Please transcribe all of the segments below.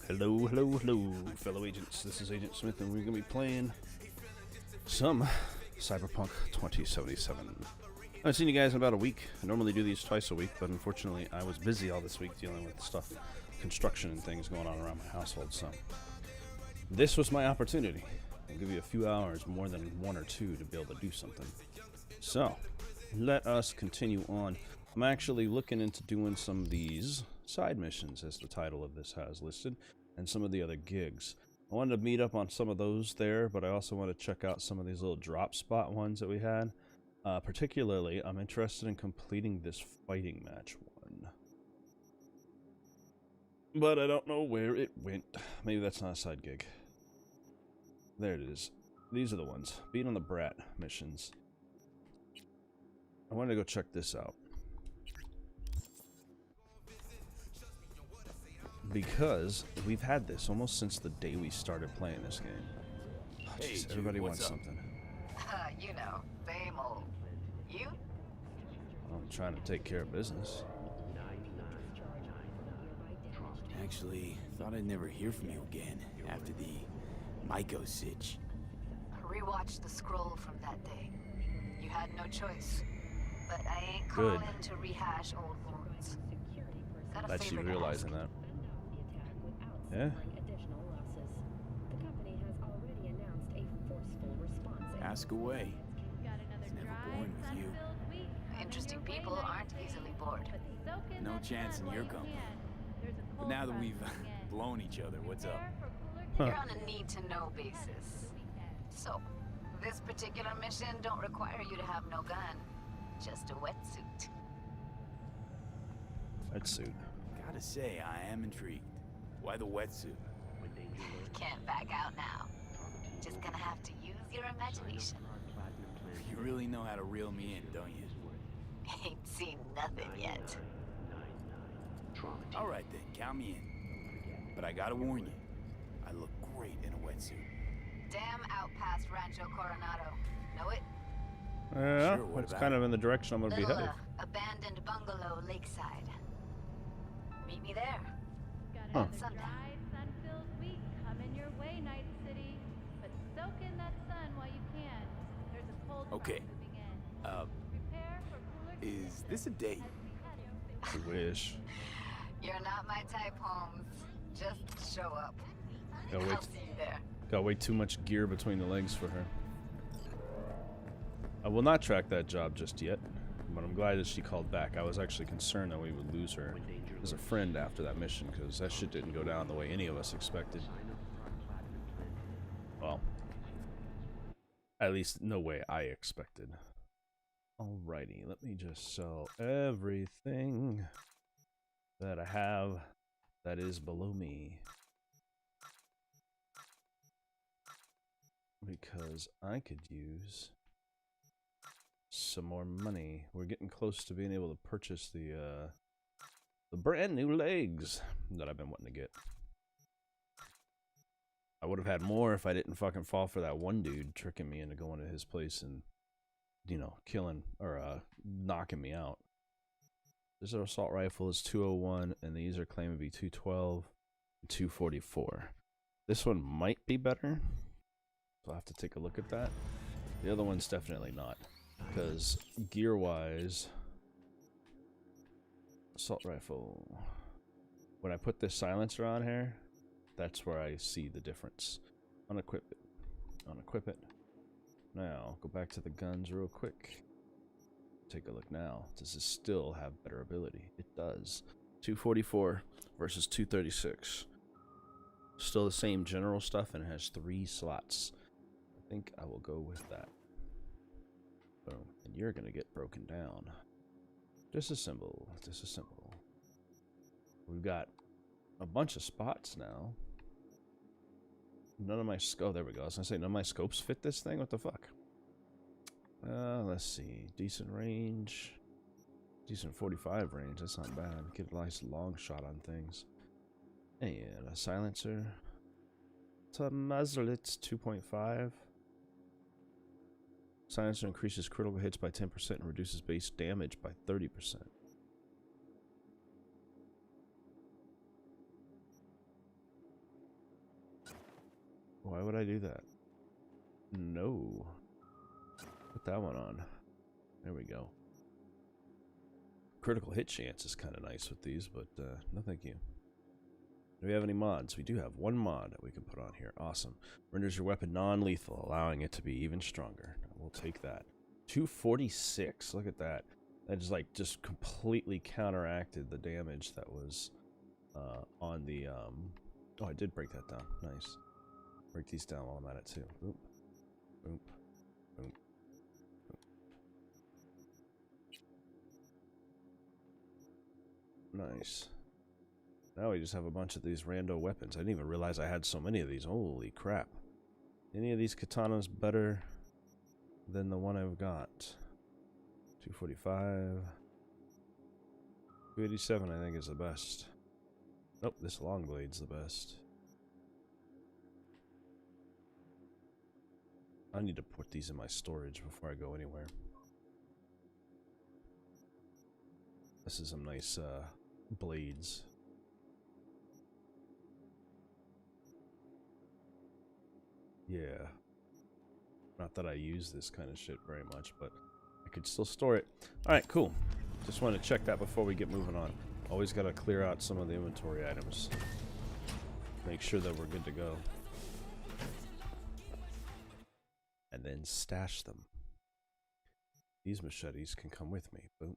Hello, hello, hello, fellow agents. This is Agent Smith, and we're going to be playing some Cyberpunk 2077. I haven't seen you guys in about a week. I normally do these twice a week, but unfortunately I was busy all this week dealing with stuff, construction and things going on around my household, so this was my opportunity. I'll give you a few hours, more than one or two, to be able to do something. So, let us continue on. I'm actually looking into doing some of these side missions, as the title of this has listed, and some of the other gigs. I wanted to meet up on some of those there, but I also want to check out some of these little drop spot ones that we had. Particularly, I'm interested in completing this fighting match one. But I don't know where it went. Maybe that's not a side gig. There it is. These are the ones. Beat on the Brat missions. I wanted to go check this out. Because we've had this almost since the day we started playing this game. Oh, hey, geez, Jude, everybody wants up? something. You know, same old. You? I'm trying to take care of business. Actually, thought I'd never hear from you again after the Myco sitch. Rewatched the scroll from that day. You had no choice. But I ain't Good. calling to rehash old wounds. Got a That's you favor to realizing ask. that. Yeah? Ask away. It's never boring with you. Interesting people aren't easily bored. No chance in your company. But now that we've blown each other, what's up? You're on a need-to-know basis. So, this particular mission don't require you to have no gun. Just a wetsuit. Wetsuit. Gotta say, I am intrigued. Why the wetsuit? Can't back out now. Just gonna have to use your imagination. You really know how to reel me in, don't you? Ain't seen nothing yet. Alright then, count me in. But I gotta warn you, I look great in a wetsuit. Damn out past Rancho Coronado. Know it? Yeah, Sure, what that's about kind it? of in the direction I'm going to be Little, headed. abandoned bungalow lakeside. Meet me there. Huh. At sundown. Sun-filled week coming your way, Night City. But soak in that sun while you can. There's a cold front Okay. moving in. Prepare for cooler Is this a date? I wish. You're not my type, Holmes. Just show up. Gotta I'll wait, see you there. got way too much gear between the legs for her. I will not track that job just yet, but I'm glad that she called back. I was actually concerned that we would lose her as a friend after that mission, because that shit didn't go down the way any of us expected. Well, at least no way I expected. Alrighty, let me just sell everything that I have that is below me. Because I could use some more money. We're getting close to being able to purchase the brand new legs that I've been wanting to get. I would have had more if I didn't fucking fall for that one dude tricking me into going to his place and, you know, killing or knocking me out. This assault rifle is 201, and these are claiming to be 212 and 244. This one might be better, so I'll have to take a look at that. The other one's definitely not, because gear-wise, assault rifle, when I put this silencer on here, that's where I see the difference. Unequip it. Unequip it. Now, go back to the guns real quick. Take a look now. Does this still have better ability? It does. 244 versus 236. Still the same general stuff, and it has 3 slots. I think I will go with that. Boom. And you're gonna get broken down. Disassemble. Disassemble. We've got a bunch of spots now. None of my scope. Oh, there we go. I was gonna say none of my scopes fit this thing. What the fuck? Let's see. Decent range. Decent 45 range. That's not bad. Get a nice long shot on things. And a silencer. To muzzle, it's 2.5. Silencer increases critical hits by 10% and reduces base damage by 30%. Why would I do that? No. Put that one on. There we go. Critical hit chance is kind of nice with these, but no thank you. Do we have any mods? We do have one mod that we can put on here. Awesome. Renders your weapon non-lethal, allowing it to be even stronger. We'll take that. 246. Look at that. That just completely counteracted the damage that was on the oh, I did break that down. Nice. Break these down while I'm at it too. Oop. Oop. Oop. Nice. Now we just have a bunch of these rando weapons. I didn't even realize I had so many of these. Holy crap. Any of these katanas better than the one I've got? 245. 287 I think is the best. Nope, this long blade's the best. I need to put these in my storage before I go anywhere. This is some nice blades. Yeah. Not that I use this kind of shit very much, but I could still store it. Alright, cool. Just want to check that before we get moving on. Always got to clear out some of the inventory items. Make sure that we're good to go. And then stash them. These machetes can come with me. Boom.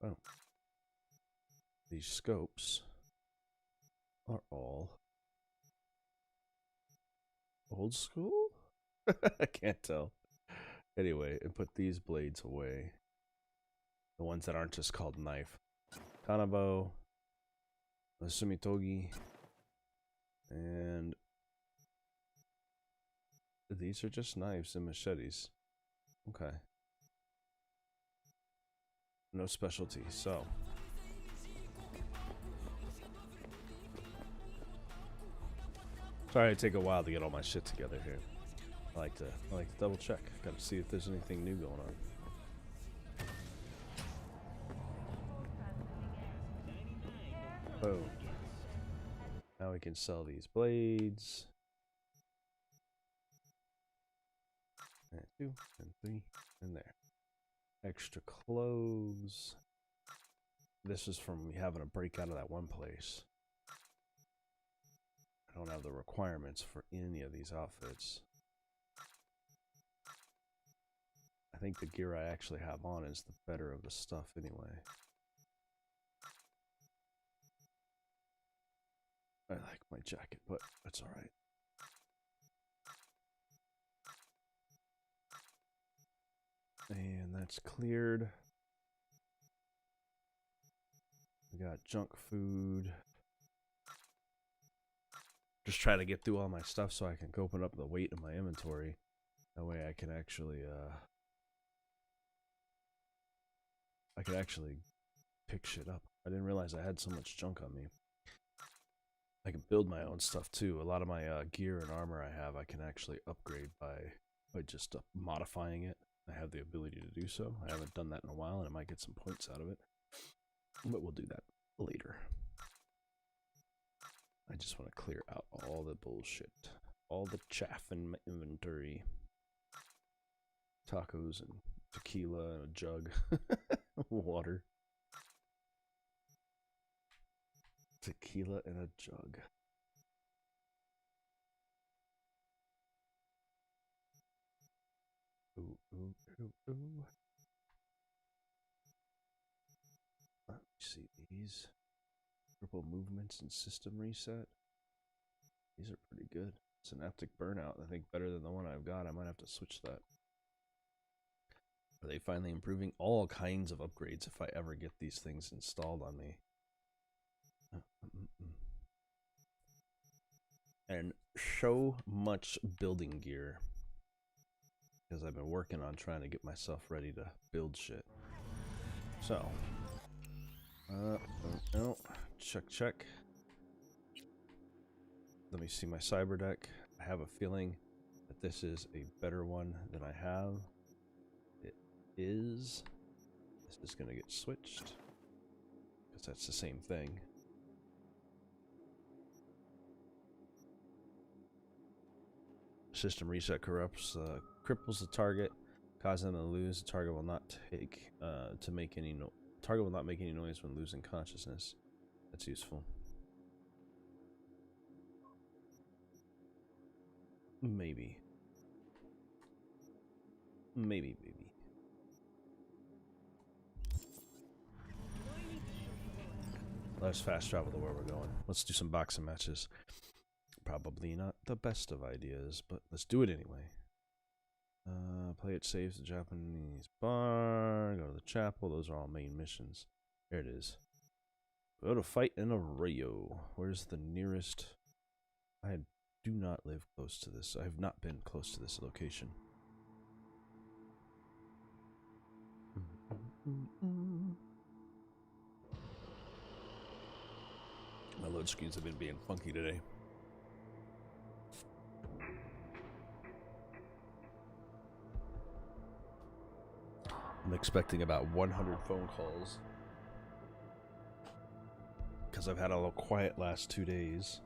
Boom. These scopes are all old school? I can't tell. Anyway, and put these blades away. The ones that aren't just called knife. Kanabo, a Sumitogi, and these are just knives and machetes. Okay. No specialty, so. Sorry it take a while to get all my shit together here. I like to double check. Gotta see if there's anything new going on. Boom. Now we can sell these blades. And 2 and 3 and there. Extra clothes. This is from me having to break out of that one place. I don't have the requirements for any of these outfits. I think the gear I actually have on is the better of the stuff anyway. I like my jacket, but that's alright. And that's cleared. We got junk food. Just try to get through all my stuff so I can open up the weight of my inventory. That way I can actually pick shit up. I didn't realize I had so much junk on me. I can build my own stuff too. A lot of my gear and armor I have, I can actually upgrade by just modifying it. I have the ability to do so. I haven't done that in a while, and I might get some points out of it. But we'll do that later. I just want to clear out all the bullshit. All the chaff in my inventory. Tacos and tequila and a jug. Water. Tequila in a jug. Ooh, ooh, ooh, ooh. Let me see these. Triple movements and system reset. These are pretty good. Synaptic burnout, I think better than the one I've got. I might have to switch that. Are they finally improving? All kinds of upgrades if I ever get these things installed on me. And so much building gear. Because I've been working on trying to get myself ready to build shit. So. No. Check. Let me see my cyber deck. I have a feeling that this is a better one than I have. It is. This is going to get switched. Because that's the same thing. system reset cripples the target, causing them to lose. The target will not make any noise when losing consciousness. That's useful. Maybe. Let's fast travel to where we're going. Let's do some boxing matches. Probably not the best of ideas, but let's do it anyway. Play it saves the Japanese bar. Go to the chapel. Those are all main missions. There it is. Go to fight in Arroyo. Where's the nearest? I do not live close to this. I have not been close to this location. My load screens have been being funky today. I'm expecting about 100 phone calls because I've had a little quiet last 2 days.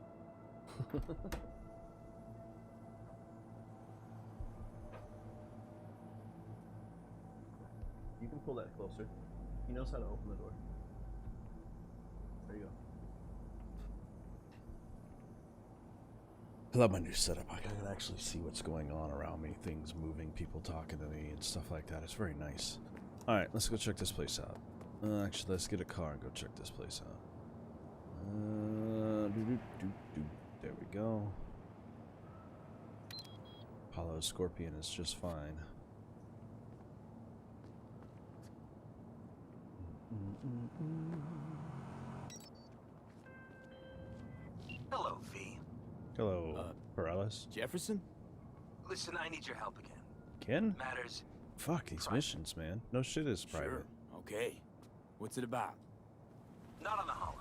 You can pull that closer. He knows how to open the door. There you go. I love my new setup. I can actually see what's going on around me. Things moving, people talking to me, and stuff like that. It's very nice. Alright, let's go check this place out. Actually, let's get a car and go check this place out. There we go. Apollo Scorpion is just fine. Hello, V. Hello, Perales. Jefferson? Listen, I need your help again. Ken? Matters. Fuck these missions, man. No shit is private. Sure. Okay. What's it about? Not on the hollow.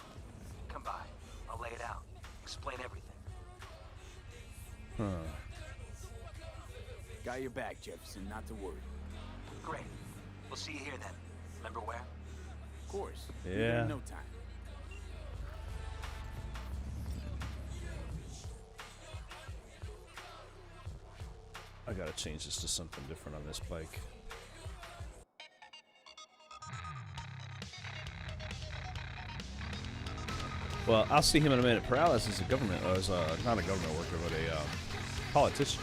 Come by. I'll lay it out. Explain everything. Huh. Got your back, Jefferson. Not to worry. Great. We'll see you here then. Remember where? Of course. Yeah. In no time. I gotta change this to something different on this bike. Well, I'll see him in a minute. Perales is a government, not a government worker, but a politician.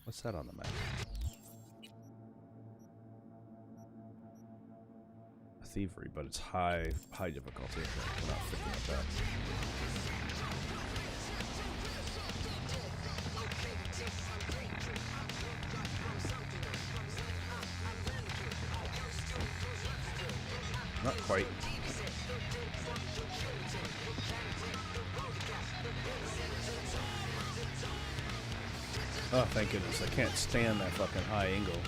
What's that on the map? Thievery, but it's high difficulty. We're not thinking about that. Not quite. Oh, thank goodness. I can't stand that fucking high angle.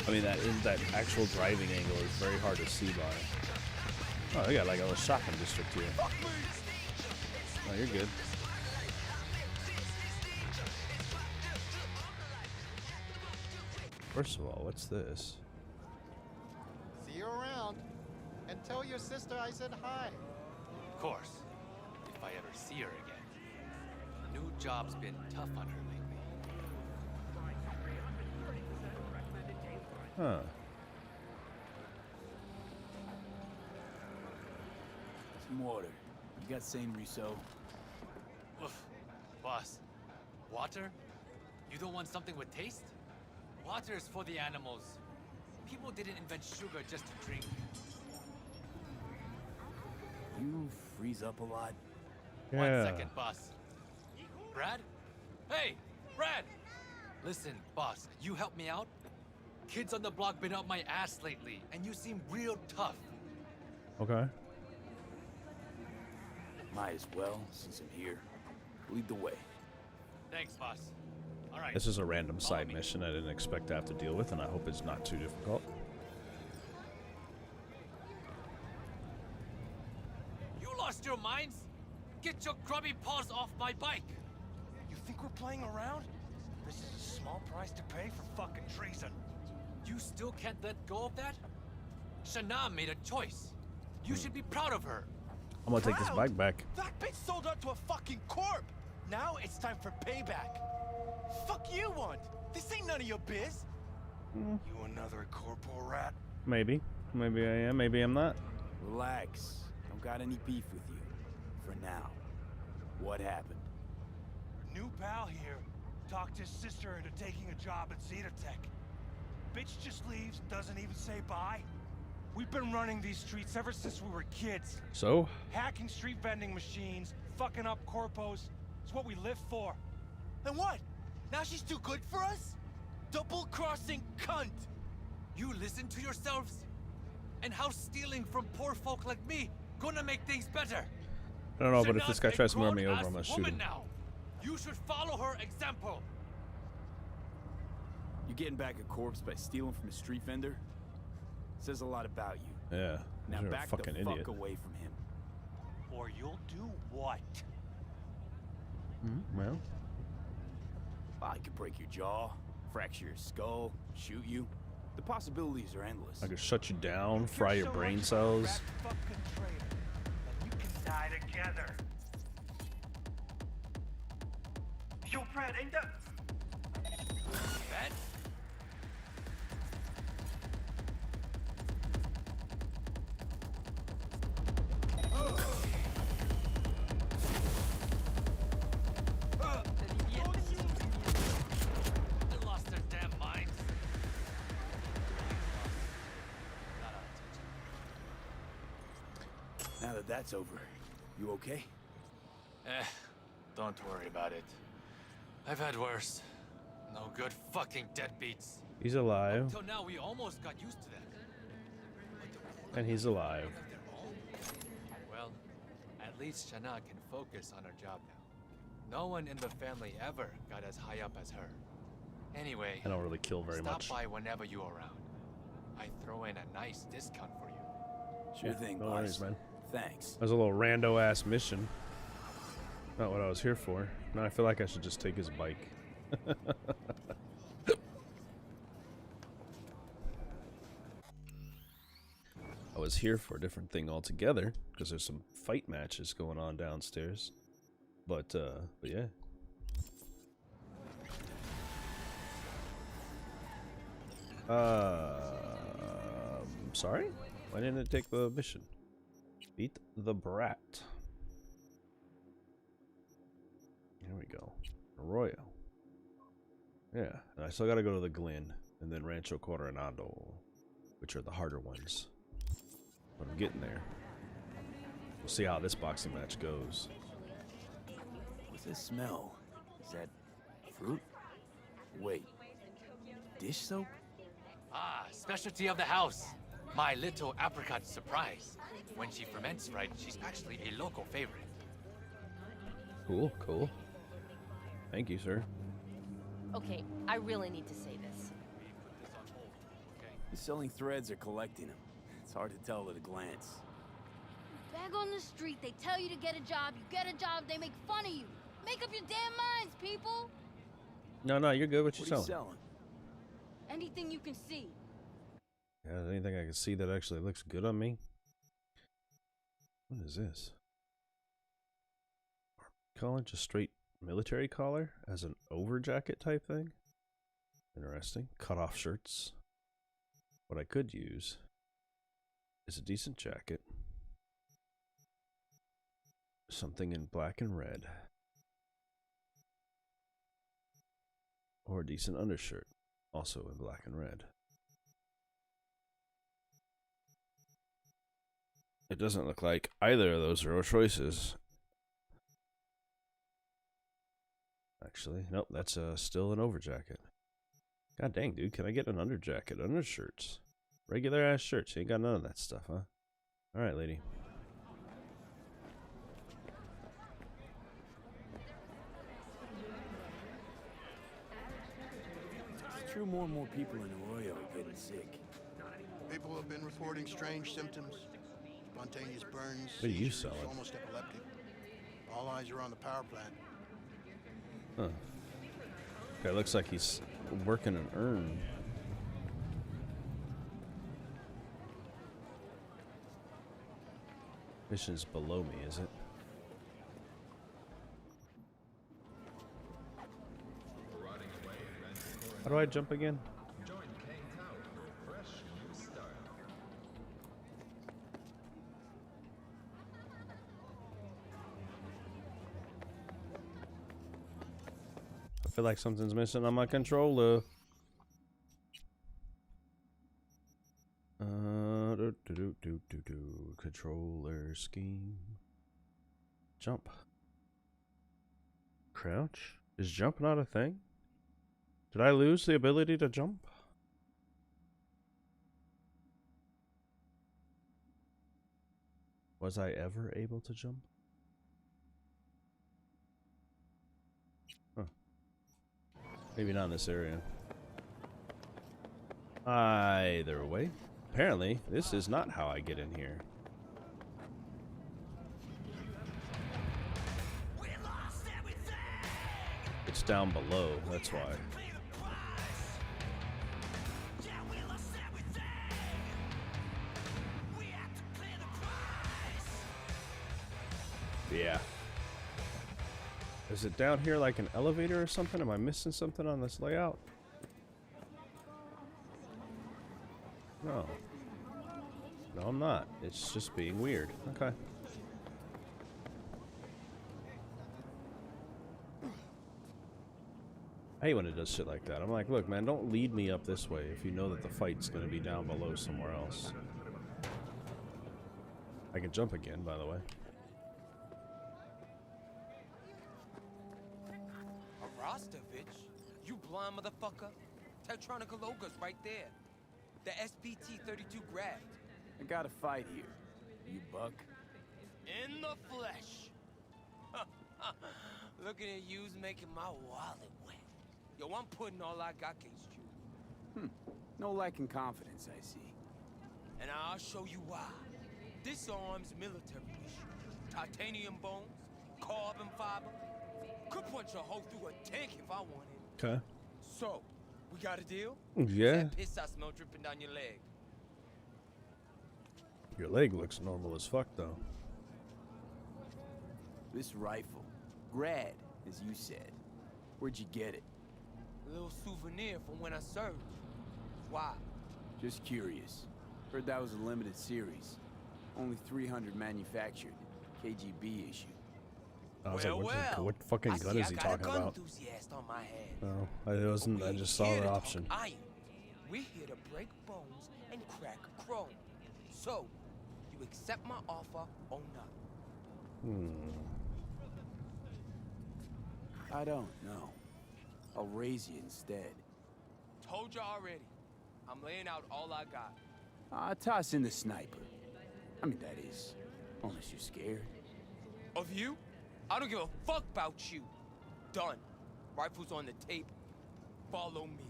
I mean, that actual driving angle is very hard to see by. Oh, they got like a little shopping district here. Oh, you're good. First of all, what's this? See you around. And tell your sister I said hi. Of course. If I ever see her again. The new job's been tough on her lately. Huh. Some water. You got Saint Riso? Oof. Boss. Water? You don't want something with taste? Water is for the animals. People didn't invent sugar just to drink. You freeze up a lot? Yeah. 1 second, boss. Brad? Hey, Brad! Listen, boss, you help me out? Kids on the block been up my ass lately, and you seem real tough. Okay. Might as well, since I'm here. Lead the way. Thanks, boss. All right. This is a random Follow side me. mission I didn't expect to have to deal with, and I hope it's not too difficult. You lost your minds? Get your grubby paws off my bike! You think we're playing around? This is a small price to pay for fucking treason. You still can't let go of that? Shana made a choice. You should be proud of her. I'm gonna take this bike back. That bitch sold out to a fucking corp. Now it's time for payback. Fuck you want? This ain't none of your biz. You another corporal rat? Maybe. Maybe I am. Maybe I'm not. Relax. Don't got any beef with you. For now. What happened? New pal here talked his sister into taking a job at Tech. Bitch just leaves, doesn't even say bye. We've been running these streets ever since we were kids. So? Hacking street vending machines, fucking up corpos. It's what we live for. And what? Now she's too good for us? Double-crossing cunt! You listen to yourselves? And how's stealing from poor folk like me gonna make things better? I don't know, but if Janat's this guy a tries to run me over, grown-ass I'm gonna shoot woman him. now. You should follow her example. You getting back a corpse by stealing from a street vendor? Says a lot about you. Yeah. Now You're a back fucking the idiot. fuck away from him. Or you'll do what? Well. I could break your jaw, fracture your skull, shoot you. The possibilities are endless. I could shut you down, fry your brain cells. Fucking traitor, and you can die together. Yo, Brad, ain't that... Ben? They lost their damn minds. Now that that's over, you okay? Don't worry about it. I've had worse. No good fucking deadbeats. He's alive. Till now, we almost got used to that. And he's alive. Well, at least Shana can focus on her job now. No one in the family ever got as high up as her. Anyway, I don't really kill very stop much. by whenever you're around. I throw in a nice discount for you. Sure thing, No boss. worries, man. Thanks. That was a little rando ass mission. Not what I was here for. Now I feel like I should just take his bike. I was here for a different thing altogether because there's some fight matches going on downstairs. But yeah. Sorry? Why didn't it take the mission? Beat the brat. Here we go. Arroyo. Yeah, and I still gotta go to the Glen and then Rancho Coronado, which are the harder ones. But I'm getting there. We'll see how this boxing match goes. What's that smell? Is that fruit? Wait. Dish soap? Ah, specialty of the house. My little apricot surprise. When she ferments right, she's actually a local favorite. Cool, cool. Thank you, sir. Okay, I really need to say this. You selling threads or collecting them? It's hard to tell at a glance. Bag on the street, they tell you to get a job, you get a job, they make fun of you. Make up your damn minds, people! No, you're good. What you What are you selling? selling? Anything you can see. Yeah, anything I can see that actually looks good on me? What is this? Collar, just straight military collar as an over jacket type thing. Interesting. Cut off shirts. What I could use is a decent jacket. Something in black and red. Or a decent undershirt, also in black and red. It doesn't look like either of those are our choices. Actually, nope, that's still an over jacket. God dang, dude, can I get an under jacket? Undershirts. Regular ass shirts. You ain't got none of that stuff, huh? Alright, lady. It's true more and more people in Arroyo are getting sick. People have been reporting strange symptoms. Spontaneous burns, What are you seizures, selling? almost epileptic. All eyes are on the power plant. Huh. Guy looks like he's working an urn. Mission's below me, is it? How do I jump again? I feel like something's missing on my controller. Controller scheme. Jump. Crouch? Is jump not a thing? Did I lose the ability to jump? Was I ever able to jump? Huh. Maybe not in this area. Either way, apparently this is not how I get in here. It's down below, that's why. Yeah. Is it down here like an elevator or something? Am I missing something on this layout? No. No, I'm not. It's just being weird. Okay. I hate when it does shit like that. I'm like, look, man, don't lead me up this way if you know that the fight's gonna be down below somewhere else. I can jump again, by the way. Rostovich, you blind motherfucker. Tektronica logo's right there. The SPT-32 graft. I got a fight here. You buck? In the flesh. Looking at you's making my wallet wet. Yo, I'm putting all I got against you. No lack in confidence, I see. And I'll show you why. This arm's military issue. Titanium bones, carbon fiber. Could punch a hole through a tank if I wanted. Okay. So, we got a deal? Yeah. That piss I smell dripping down your leg. Your leg looks normal as fuck, though. This rifle. Grad, as you said. Where'd you get it? A little souvenir from when I served. Why? Just curious. Heard that was a limited series. Only 300 manufactured. KGB issue. I was like, what fucking gun is he talking about? On my head. No, I wasn't. I just saw the option. Iron. We're here to break bones and crack chrome. So, you accept my offer or not? I don't know. I'll raise you instead. Told you already. I'm laying out all I got. Toss in the sniper. I mean, that is, unless you're scared. Of you? I don't give a fuck about you. Done. Rifle's on the table. Follow me.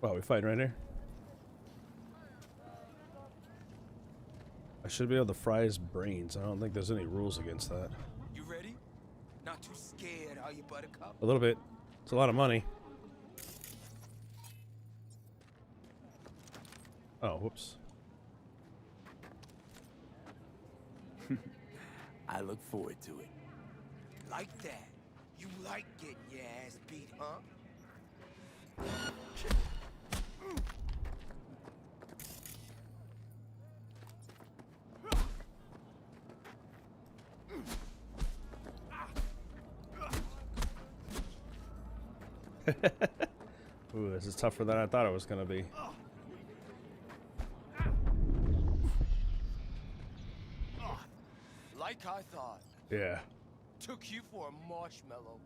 Wow, we fighting right here? I should be able to fry his brains. I don't think there's any rules against that. You ready? Not too scared, are you, Buttercup? A little bit. It's a lot of money. Oh, whoops. I look forward to it. Like that. You like getting your ass beat, huh? Ooh, this is tougher than I thought it was gonna be. Like I thought. Yeah. Took you for a marshmallow.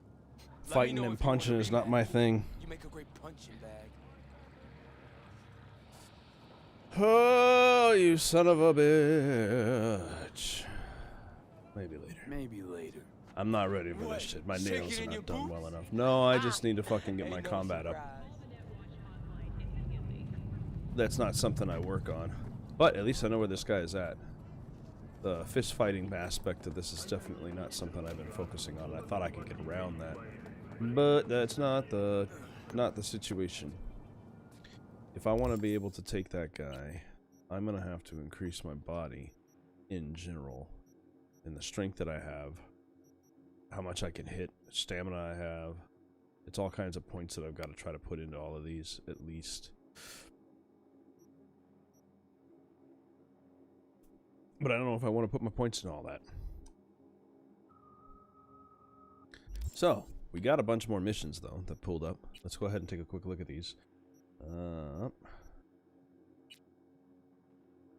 Fighting and punching is not my thing. You make a great punching bag. Oh, you son of a bitch. Maybe later. Maybe later. I'm not ready for this shit. My nails are not done well enough. No, I just need to fucking get my combat up. That's not something I work on. But at least I know where this guy is at. The fist fighting aspect of this is definitely not something I've been focusing on. I thought I could get around that. But that's not the situation. If I want to be able to take that guy, I'm gonna have to increase my body in general, and the strength that I have, how much I can hit, stamina I have. It's all kinds of points that I've got to try to put into all of these, at least. But I don't know if I want to put my points in all that. So, we got a bunch more missions, though, that pulled up. Let's go ahead and take a quick look at these.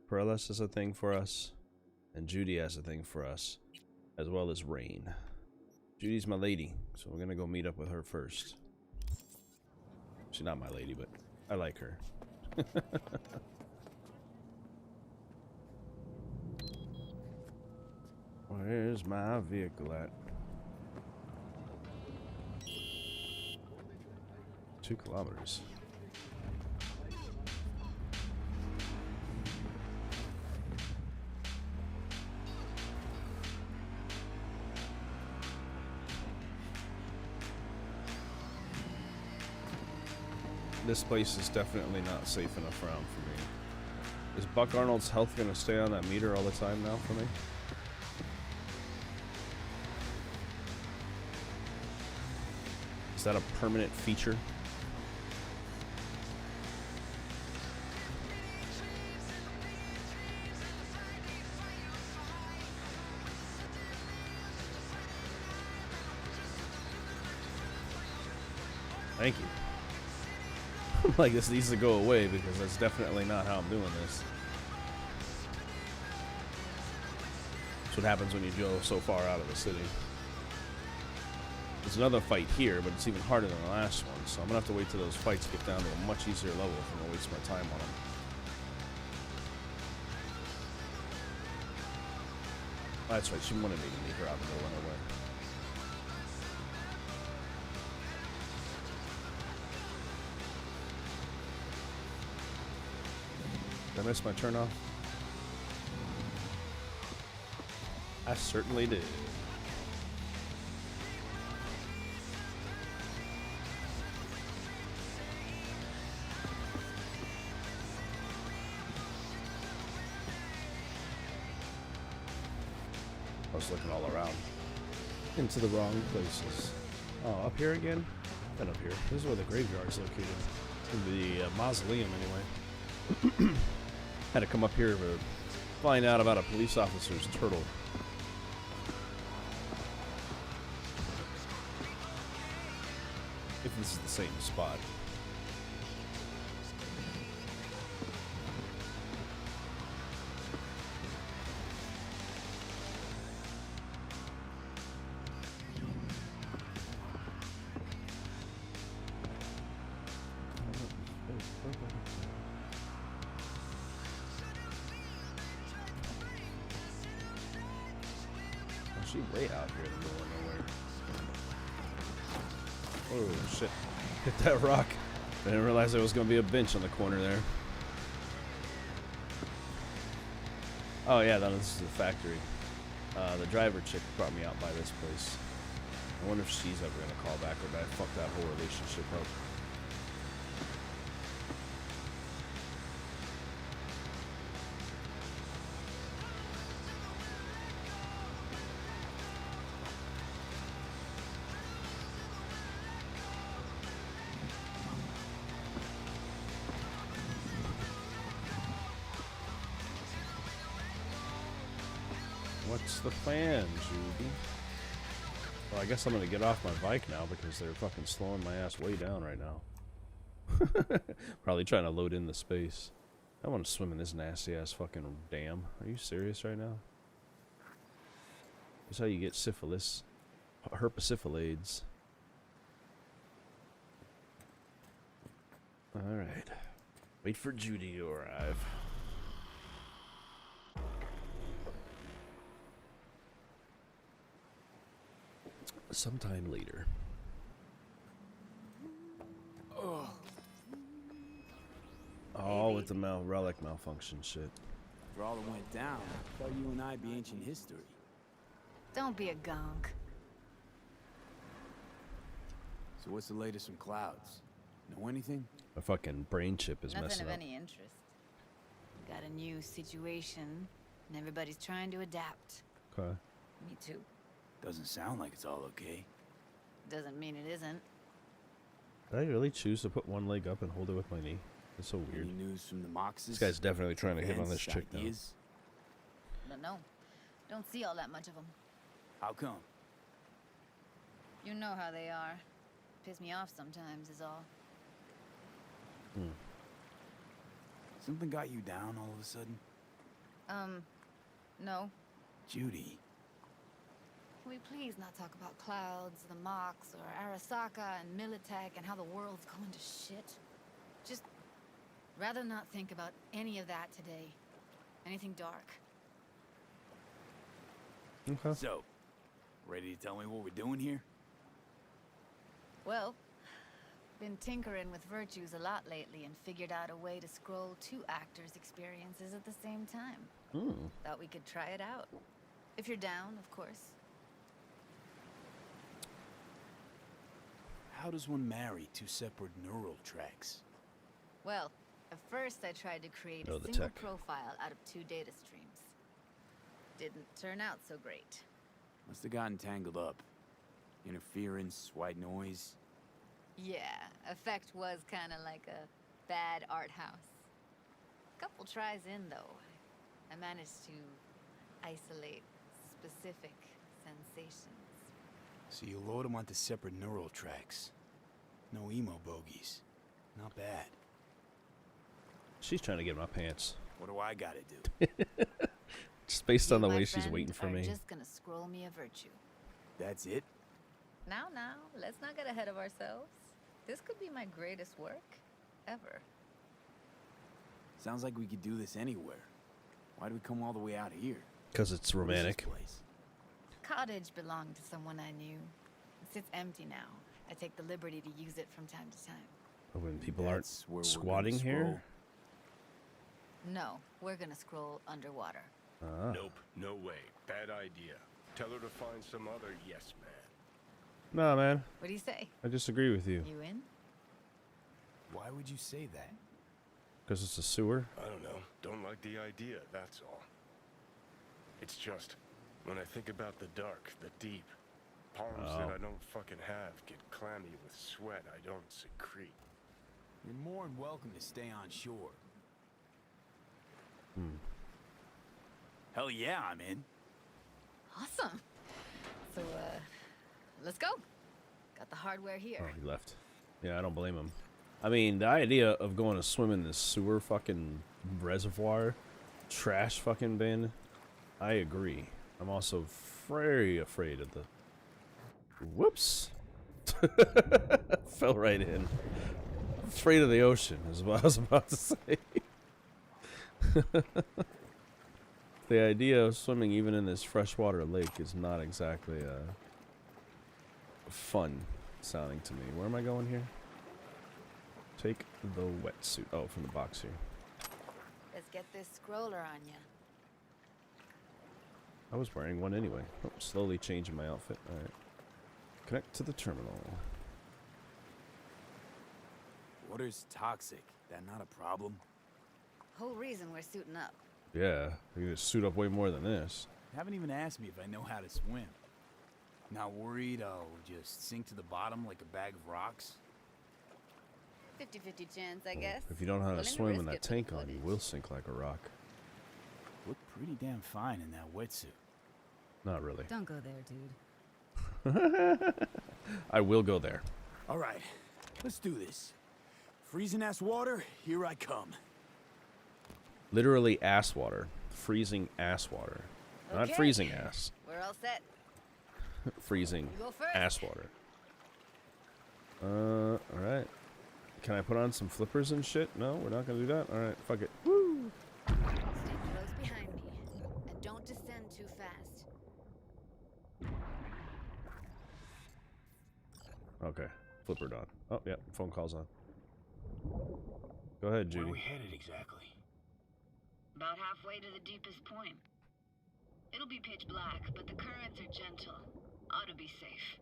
Perellis is a thing for us, and Judy has a thing for us, as well as Rain. Judy's my lady, so we're gonna go meet up with her first. She's not my lady, but I like her. Where's my vehicle at? 2 kilometers. This place is definitely not safe enough around for me. Is Buck Arnold's health gonna stay on that meter all the time now for me? Is that a permanent feature? Thank you. Like, this needs to go away because that's definitely not how I'm doing this. That's what happens when you go so far out of the city. There's another fight here, but it's even harder than the last one, so I'm gonna have to wait till those fights get down to a much easier level if I'm gonna waste my time on them. Oh, that's right, she wanted me to meet her out in the middle of nowhere. Did I miss my turn off? I certainly did. I was looking all around. Into the wrong places. Oh, up here again? Been up here. This is where the graveyard's located. In the mausoleum, anyway. Had to come up here to find out about a police officer's turtle. If this is the same spot. She way out here in the middle of nowhere. Oh shit. Hit that rock. I didn't realize there was going to be a bench on the corner there. Oh yeah, this is the factory. The driver chick brought me out by this place. I wonder if she's ever going to call back or did I fuck that whole relationship up. What's the plan, Judy? Well, I guess I'm gonna get off my bike now because they're fucking slowing my ass way down right now. Probably trying to load in the space. I want to swim in this nasty ass fucking dam. Are you serious right now? That's how you get syphilis. Herpessyphilades. Alright. Wait for Judy to arrive. Sometime later. All with the relic malfunction shit. For all that went down, I thought you and I'd be ancient history. Don't be a gonk. So what's the latest from Clouds? Know anything? My fucking brain chip is Nothing messing of up. any interest. Got a new situation, and everybody's trying to adapt. Okay. Me too. Doesn't sound like it's all okay. Doesn't mean it isn't. Did I really choose to put one leg up and hold it with my knee? It's so weird. Any news from the Moxes? This guy's definitely trying to hit on this chick now. Don't know. Don't see all that much of them. How come? You know how they are. Piss me off sometimes is all. Something got you down all of a sudden? No. Judy. Can we please not talk about clouds, the Mox, or Arasaka and Militech and how the world's going to shit? Just rather not think about any of that today. Anything dark. Okay. So, ready to tell me what we're doing here? Well, been tinkering with virtues a lot lately and figured out a way to scroll 2 actors' experiences at the same time. Thought we could try it out. If you're down, of course. How does one marry 2 separate neural tracks? Well, at first I tried to create Know a the single tech. profile out of 2 data streams. Didn't turn out so great. Must have gotten tangled up. Interference, white noise. Yeah, effect was kind of like a bad art house. Couple tries in, though, I managed to isolate specific sensations. So you load them onto separate neural tracks. No emo bogies. Not bad. She's trying to get in my pants. What do I gotta do? Just based You, on the my way she's friend, waiting for are me. just gonna scroll me a virtue. That's it? Now, let's not get ahead of ourselves. This could be my greatest work ever. Sounds like we could do this anywhere. Why do we come all the way out here? Because it's What is this romantic. place? Cottage belonged to someone I knew. It sits empty now. I take the liberty to use it from time to time. When people That's where aren't we're gonna squatting here. scroll. No, we're gonna scroll underwater. Ah. Nope, no way. Bad idea. Tell her to find some other yes man. Nah, man. What do you say? I disagree with you. You in? Why would you say that? Because it's a sewer. I don't know. Don't like the idea, that's all. It's just, when I think about the dark, the deep, palms that I don't fucking have get clammy with sweat I don't secrete. You're more than welcome to stay on shore. Hell yeah, I'm in. Awesome. So, let's go. Got the hardware here. Oh, he left. Yeah, I don't blame him. I mean, the idea of going to swim in this sewer fucking reservoir, trash fucking bin, I agree. I'm also very afraid of the... Whoops. Fell right in. Afraid of the ocean is what I was about to say. The idea of swimming even in this freshwater lake is not exactly fun sounding to me. Where am I going here? Take the wetsuit. Oh, from the box here. Let's get this scroller on ya. I was wearing one anyway. Oh, slowly changing my outfit. Alright. Connect to the terminal. Water's toxic. That not a problem? Whole reason we're suiting up. Yeah, you need to suit up way more than this. Haven't even asked me if I know how to swim. Not worried I'll just sink to the bottom like a bag of rocks? 50-50 chance, I guess. If you don't know how to Willing to swim risk in that it for the tank on, you will sink like a rock. Look pretty damn fine in that wetsuit. Not really. Don't go there, dude. I will go there. All right, let's do this. Freezing ass water, here I come. Literally ass water. Freezing ass water. Not Okay. freezing ass. We're all set. Freezing You go first. ass water. Alright. Can I put on some flippers and shit? No, we're not gonna do that? Alright, fuck it. Woo! Stay close behind me. And don't descend too fast. Okay. Flippered on. Oh, yeah, phone call's on. Go ahead, Judy. Where are we headed exactly? About halfway to the deepest point. It'll be pitch black, but the currents are gentle. Ought to be safe.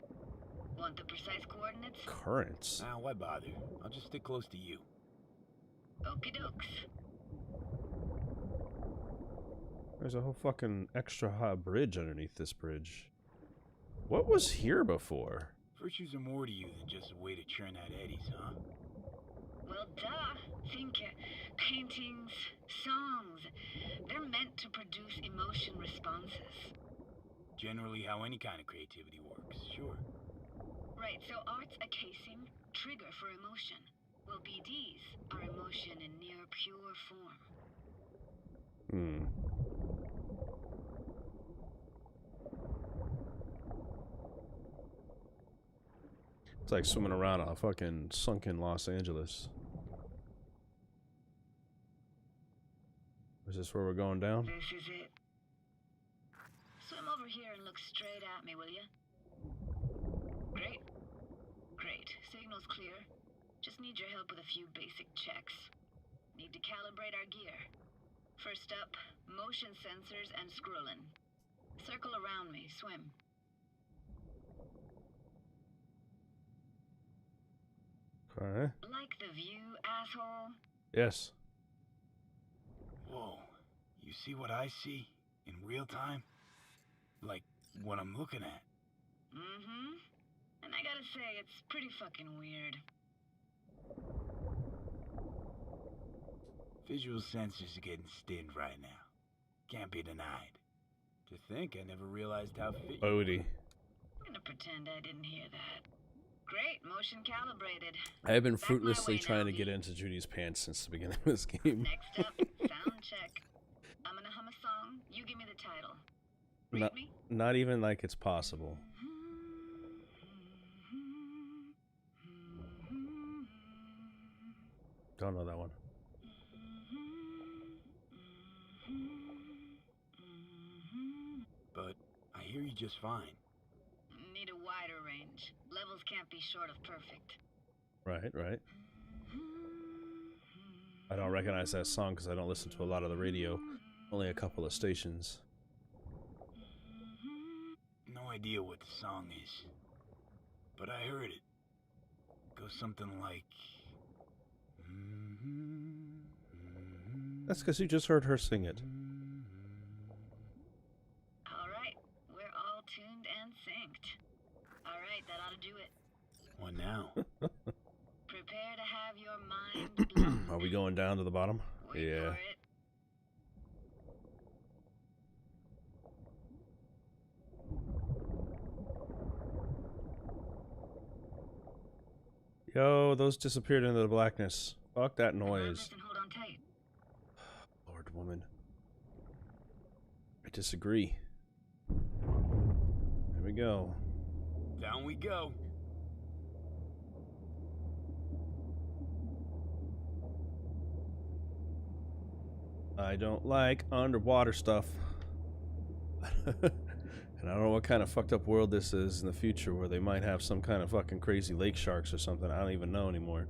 Want the precise coordinates? Currents? Nah, why bother? I'll just stick close to you. Okie dokes. There's a whole fucking extra high bridge underneath this bridge. What was here before? Virtues are more to you than just a way to churn out eddies, huh? Well, duh. Think paintings, songs. They're meant to produce emotion responses. Generally how any kind of creativity works, sure. Right, so art's a casing, trigger for emotion. Well, BDs are emotion in near pure form. Hmm. It's like swimming around a fucking sunken Los Angeles. Is this where we're going down? This is it. Swim over here and look straight at me, will you? Great. Great. Signal's clear. Just need your help with a few basic checks. Need to calibrate our gear. First up, motion sensors and scrolling. Circle around me. Swim. Okay. Like the view, asshole? Yes. Whoa. You see what I see? In real time? Like what I'm looking at? Mm-hmm. And I gotta say, it's pretty fucking weird. Visual sensors are getting stinned right now. Can't be denied. To think I never realized how fit Odie. I'm gonna pretend I didn't hear that. Great, motion calibrated. I have been fruitlessly trying to get into Judy's pants since the beginning of this game. Next up, sound check. I'm gonna hum a song. You give me the title. Read me? Not even like it's possible. Don't know that one. But I hear you just fine. Need a wider range. Levels can't be short of perfect. Right, right. I don't recognize that song because I don't listen to a lot of the radio. Only a couple of stations. No idea what the song is. But I heard it. Goes something like... That's because you just heard her sing it. Alright, we're all tuned and synced. Alright, that ought to do it. What now? Prepare to have your mind blown. Are we going down to the bottom? Wait Yeah. for it. Yo, those disappeared into the blackness. Fuck that noise. Hold on tight. Lord, woman. I disagree. There we go. Down we go. I don't like underwater stuff. And I don't know what kind of fucked up world this is in the future where they might have some kind of fucking crazy lake sharks or something. I don't even know anymore.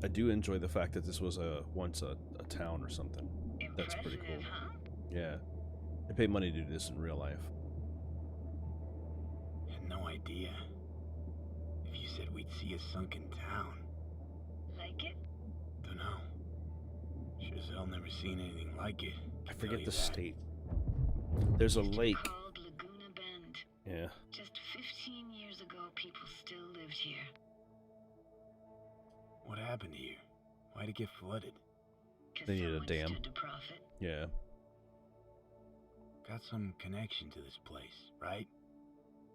I do enjoy the fact that this was once a town or something. That's pretty cool. Huh? Yeah. They paid money to do this in real life. Had no idea. If you said we'd see a sunken town. Like it? Dunno. Sure as hell never seen anything like it. I forget the state. There's a lake. Called Laguna Bend. Yeah. Just 15 years ago, people still lived here. What happened here? Why'd it get flooded? They needed a dam. Stood to profit. Yeah. Got some connection to this place, right?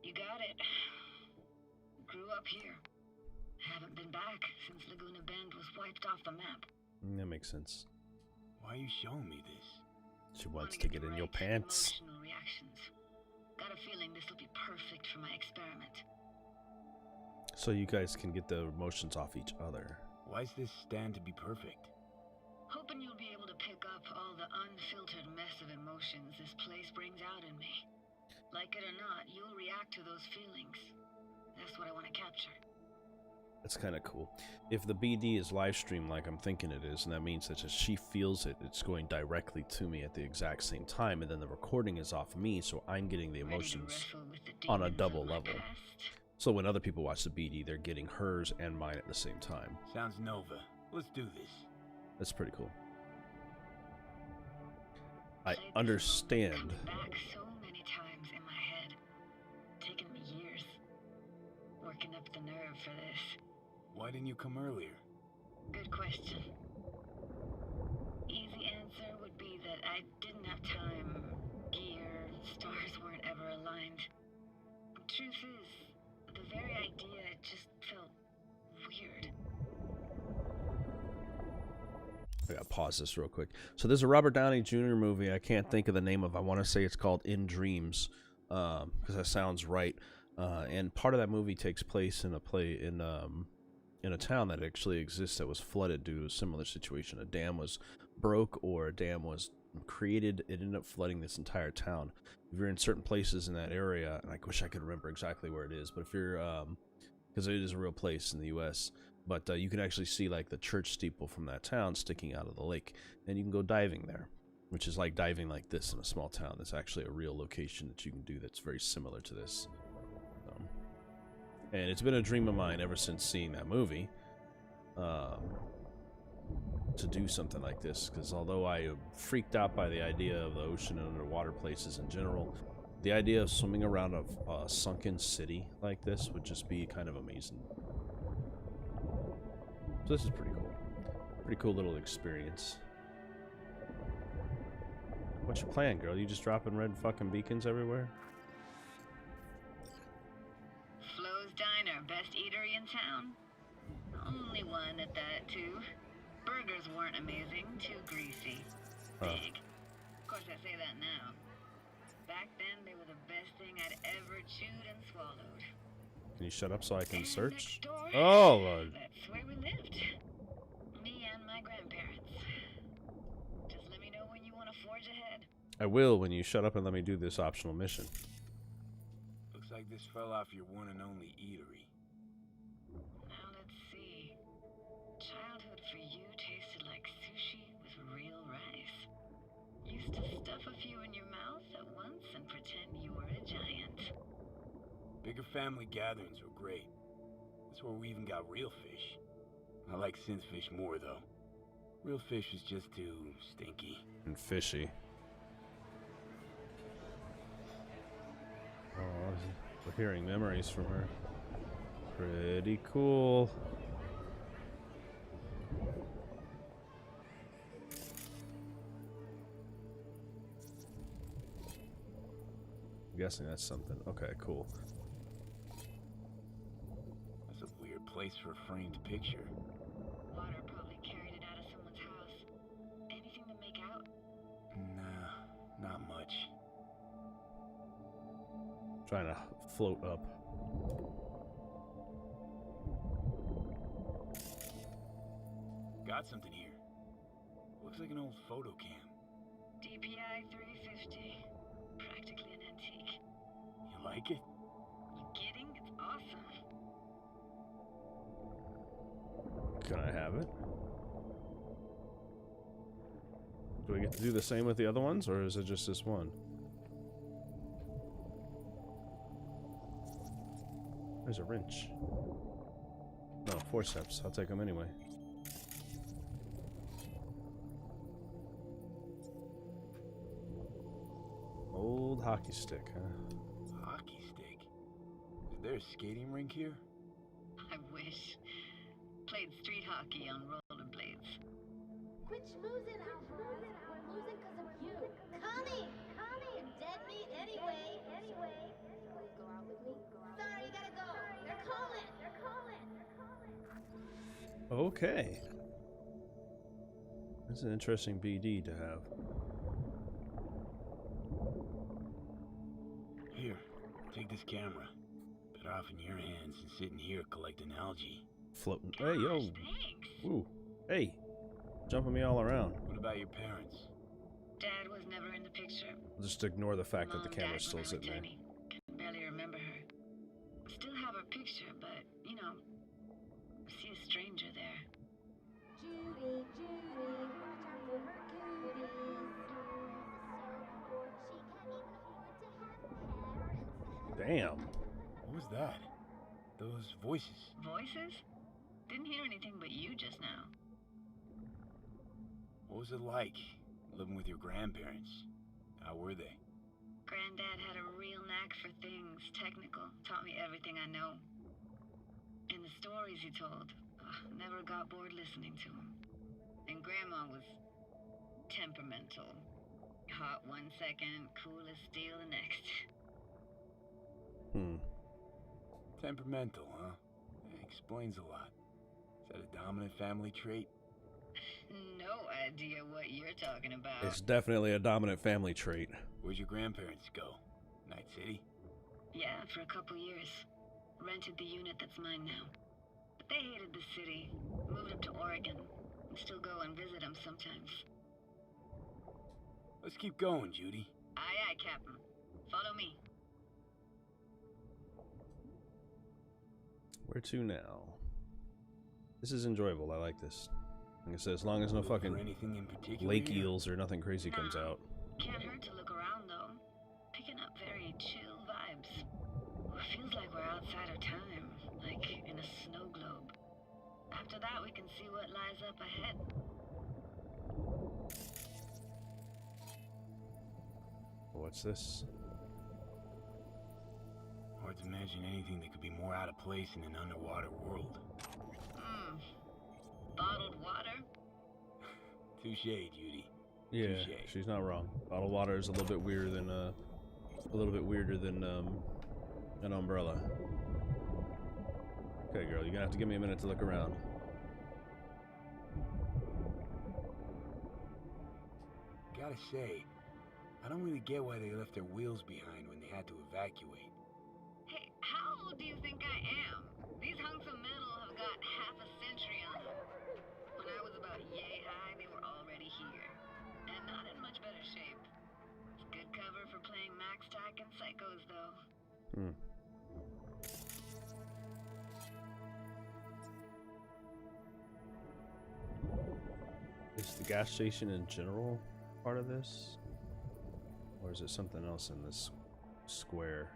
You got it. Grew up here. Haven't been back since Laguna Bend was wiped off the map. That makes sense. Why are you showing me this? She wants to get in your pants. Emotional reactions. Got a feeling this will be perfect for my experiment. So you guys can get the emotions off each other. Why's this stand to be perfect? Hoping you'll be able to pick up all the unfiltered mess of emotions this place brings out in me. Like it or not, you'll react to those feelings. That's what I want to capture. That's kind of cool. If the BD is live stream like I'm thinking it is, and that means that as she feels it, it's going directly to me at the exact same time, and then the recording is off me, so I'm getting the emotions on a double level. So when other people watch the BD, they're getting hers and mine at the same time. Sounds Nova. Let's do this. That's pretty cool. I played this understand. song coming back so many times in my head. Taken me years. Working up the nerve for this. Why didn't you come earlier? Good question. Easy answer would be that I didn't have time. Gear, stars weren't ever aligned. Truth is, the very idea just felt weird. I gotta pause this real quick. So there's a Robert Downey Jr. movie. I can't think of the name of. I want to say it's called In Dreams, because that sounds right. And part of that movie takes place in a town that actually exists that was flooded due to a similar situation. A dam was broke or a dam was created. It ended up flooding this entire town. If you're in certain places in that area, and I wish I could remember exactly where it is, but if you're, because it is a real place in the U.S., but you can actually see like the church steeple from that town sticking out of the lake, and you can go diving there, which is like diving like this in a small town. It's actually a real location that you can do that's very similar to this. And it's been a dream of mine ever since seeing that movie, to do something like this, because although I am freaked out by the idea of the ocean and underwater places in general, the idea of swimming around a sunken city like this would just be kind of amazing. So this is pretty cool. Pretty cool little experience. What's your plan, girl? You just dropping red fucking beacons everywhere? Flo's Diner, best eatery in town? Only one at that, too. Burgers weren't amazing, too greasy. Big. Of course, I say that now. Back then, they were the best thing I'd ever chewed and swallowed. Can you shut up so I can search? Door, Oh, that's where we lived. Me and my grandparents. Just let me know when you want to forge ahead. I will when you shut up and let me do this optional mission. Looks like this fell off your one and only eatery. Now let's see. Childhood for you tasted like sushi with real rice. Used to stuff a few in your mouth at once and pretend you were a giant. Bigger family gatherings were great. That's where we even got real fish. I like synth fish more, though. Real fish is just too stinky. And fishy. Oh, we're hearing memories from her. Pretty cool. I'm guessing that's something. Okay, cool. That's a weird place for a framed picture. Water probably carried it out of someone's house. Anything to make out? Nah, not much. Trying to float up. Got something here. Looks like an old photo cam. DPI 350. Practically an antique. You like it? You kidding? It's awesome. Can I have it? Do I get to do the same with the other ones, or is it just this one? There's a wrench. No, forceps. I'll take them anyway. Old hockey stick, huh? Hockey stick? Is there a skating rink here? I wish. Played street hockey on rollerblades. Quit schmoozing, Alvarez. We're losing because of you. Connie! Connie! Dead meat anyway. Will you go out with me? Sorry, you gotta go. They're calling. Okay. That's an interesting BD to have. Here, take this camera. Better off in your hands than sitting here collecting algae. Floating. Hey, yo. Ooh. Hey. Jumping me all around. What about your parents? Dad was never in the picture. Just ignore the fact that the Mom camera's died still when I was sitting there. tiny. Can barely remember her. Still have her picture, but, you know, see a stranger there. Judy, watch out for her cuties. Damn. What was that? Those voices. Voices? Didn't hear anything but you just now. What was it like, living with your grandparents? How were they? Granddad had a real knack for things technical. Taught me everything I know. And the stories he told, never got bored listening to him. And Grandma was temperamental. Hot 1 second, cool as steel the next. Temperamental, huh? Explains a lot. Is that a dominant family trait? No idea what you're talking about. It's definitely a dominant family trait. Where'd your grandparents go? Night City? Yeah, for a couple years. Rented the unit that's mine now. But they hated the city. Moved up to Oregon. And still go and visit them sometimes. Let's keep going, Judy. Aye, aye, Captain. Follow me. Where to now? This is enjoyable. I like this. Like I said, as long as no fucking lake eels or nothing crazy comes out. Can't hurt to look around, though. Picking up very chill vibes. Feels like we're outside our time, like in a snow globe. After that, we can see what lies up ahead. What's this? Hard to imagine anything that could be more out of place in an underwater world. Bottled water? Touche, Judy. Yeah, Touché. she's not wrong. Bottled water is a little bit weirder than an umbrella. Okay, girl, you're gonna have to give me a minute to look around. Gotta say, I don't really get why they left their wheels behind when they had to evacuate. Hey, how old do you think I am? These hunks of metal have got half a century on them. When I was about yay high, they were already here. And not in much better shape. It's good cover for playing Max Tack and Psychos, though. Is the gas station in general part of this? Or is it something else in this square?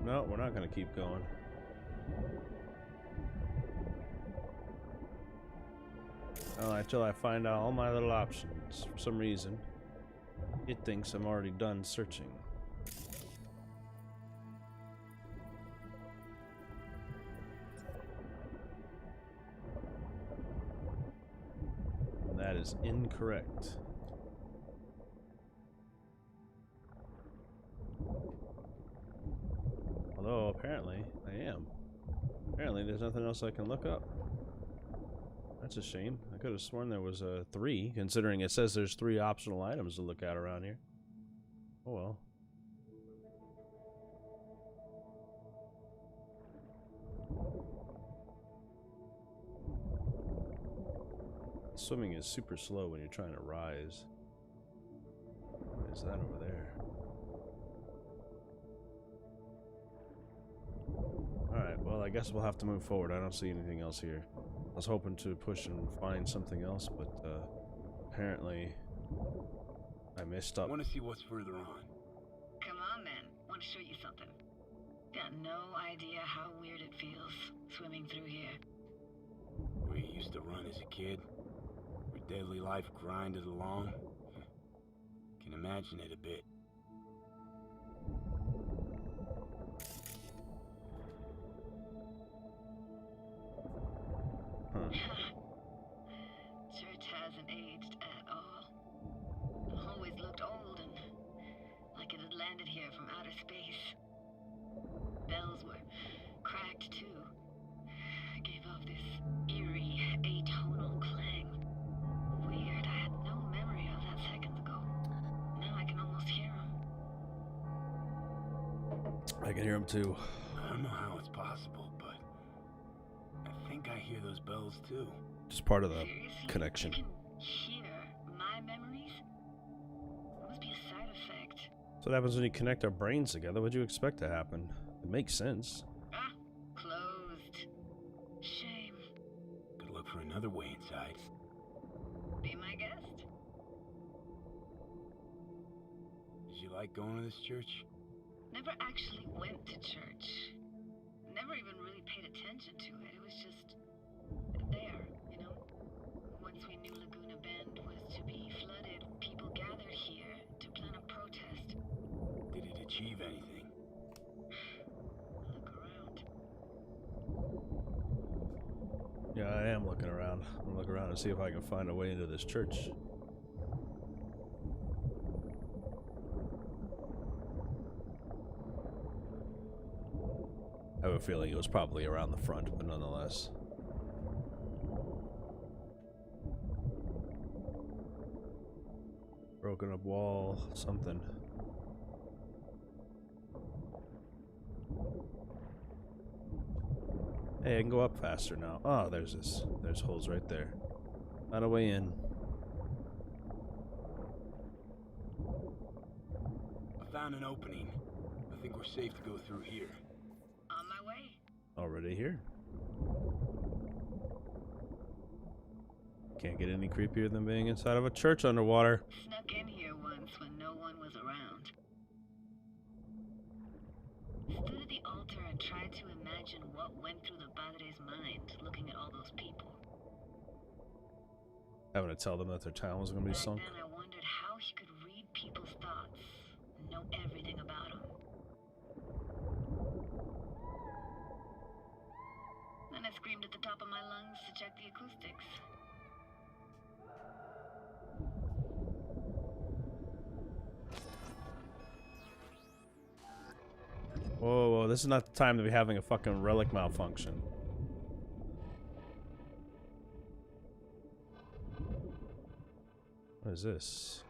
No, we're not going to keep going. Until I find out all my little options. For some reason, it thinks I'm already done searching. That is incorrect. Although, apparently, I am. Apparently, there's nothing else I can look up. That's a shame. I could have sworn there was 3, considering it says there's 3 optional items to look at around here. Oh well. Swimming is super slow when you're trying to rise. What is that over there? Alright, well I guess we'll have to move forward. I don't see anything else here. I was hoping to push and find something else, but apparently I messed up. I want to see what's further on. Come on, then. Want to show you something. Got no idea how weird it feels swimming through here. Where you used to run as a kid, where daily life grinded along. Can imagine it a bit. Church hasn't aged at all. Always looked old and like it had landed here from outer space. Bells were cracked too. Gave off this eerie, atonal clang. Weird, I had no memory of that seconds ago. Now I can almost hear them. I can hear them too. I don't know how it's possible, but I think I hear those bells too. Just part of the Seriously? connection. You can hear my memories? It must be a side effect. So what happens when you connect our brains together? What'd you expect to happen? It makes sense. Ah, closed. Shame. Could look for another way inside. Be my guest. Did you like going to this church? Never actually went to church. attention to it. It was just there, you know? Once we knew Laguna Bend was to be flooded, people gathered here to plan a protest. Did it achieve anything? Look around. Yeah, I am looking around. I'm gonna look around and see if I can find a way into this church. I have a feeling it was probably around the front, but nonetheless. Broken up wall, something. Hey, I can go up faster now. Oh, there's holes right there. Not a way in. I found an opening. I think we're safe to go through here. On my way. Already here. Can't get any creepier than being inside of a church underwater. Snuck in here once when no one was around. Stood at the altar and tried to imagine what went through the padre's mind looking at all those people. Having to tell them that their town was going to be sunk. Back then I wondered how he could read people's thoughts and know everything about them. Then I screamed at the top of my lungs to check the acoustics. Whoa, whoa, this is not the time to be having a fucking relic malfunction. What is this?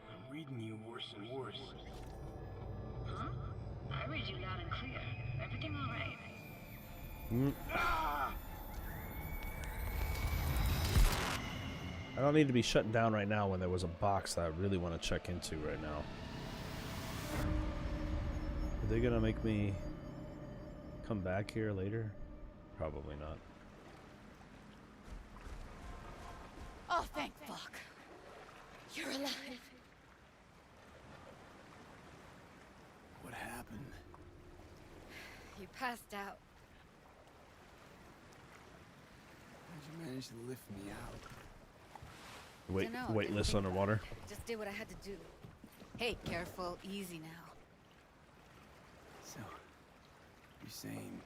I'm reading you worse and worse. Huh? I read you loud and clear. Everything all right? Ah! I don't need to be shutting down right now when there was a box that I really want to check into right now. Are they gonna make me come back here later? Probably not. Oh, thank fuck. You're alive. What happened? You passed out. How'd you manage to lift me out? Wait, Dunno, weightless didn't think underwater. about it. Just did what I had to do. Hey, careful, easy now. So, you're saying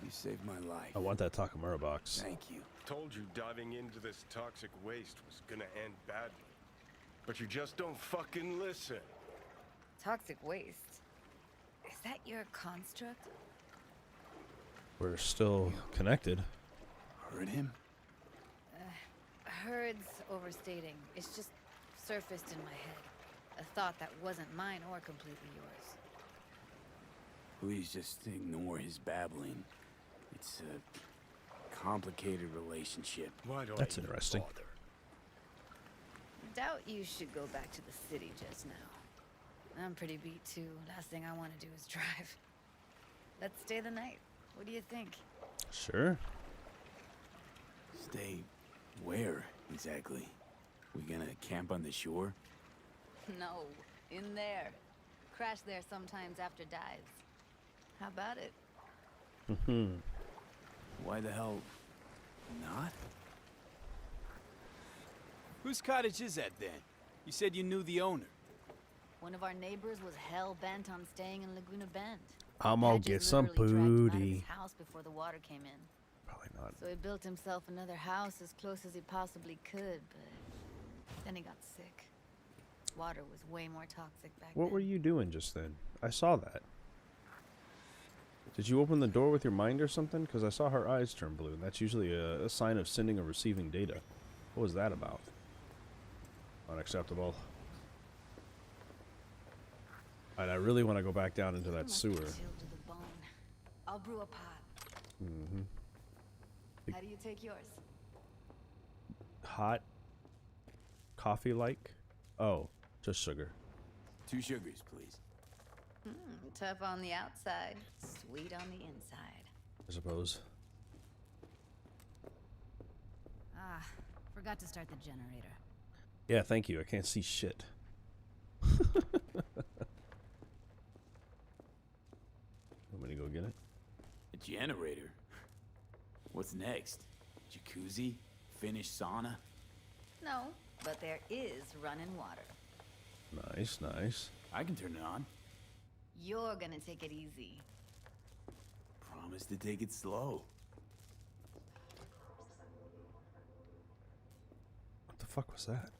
you saved my life? I want that Takamura box. Thank you. Told you diving into this toxic waste was gonna end badly. But you just don't fucking listen. Toxic waste. Is that your construct? We're still connected. Heard him? Heard's overstating. It's just surfaced in my head. A thought that wasn't mine or completely yours. Please just ignore his babbling. It's a complicated relationship. Why do That's I even interesting. bother? Doubt you should go back to the city just now. I'm pretty beat too. Last thing I want to do is drive. Let's stay the night. What do you think? Sure. Stay where exactly? We gonna camp on the shore? No, in there. Crash there sometimes after dives. How about it? Why the hell not? Whose cottage is that then? You said you knew the owner. One of our neighbors was hell-bent on staying in Laguna Bend. I'm gonna Patches get some literally dragged him out of booty. his house before the water came in. Probably not. So he built himself another house as close as he possibly could, but then he got sick. Water was way more toxic back then. What were you doing just then? I saw that. Did you open the door with your mind or something? Because I saw her eyes turn blue, and that's usually a sign of sending or receiving data. What was that about? Unacceptable. Alright, I really want to go back down into that sewer. Chilled to the bone. I'll brew a pot. How do you take yours? Hot? Coffee-like? Oh, just sugar. 2 sugars, please. Tough on the outside, sweet on the inside. I suppose. Forgot Forgot to start the generator. Yeah, thank you. I can't see shit. Want me to go get it? A generator? What's next? Jacuzzi? Finished sauna? No, but there is running water. Nice, nice. I can turn it on. You're gonna take it easy. Promise to take it slow. What the fuck was that?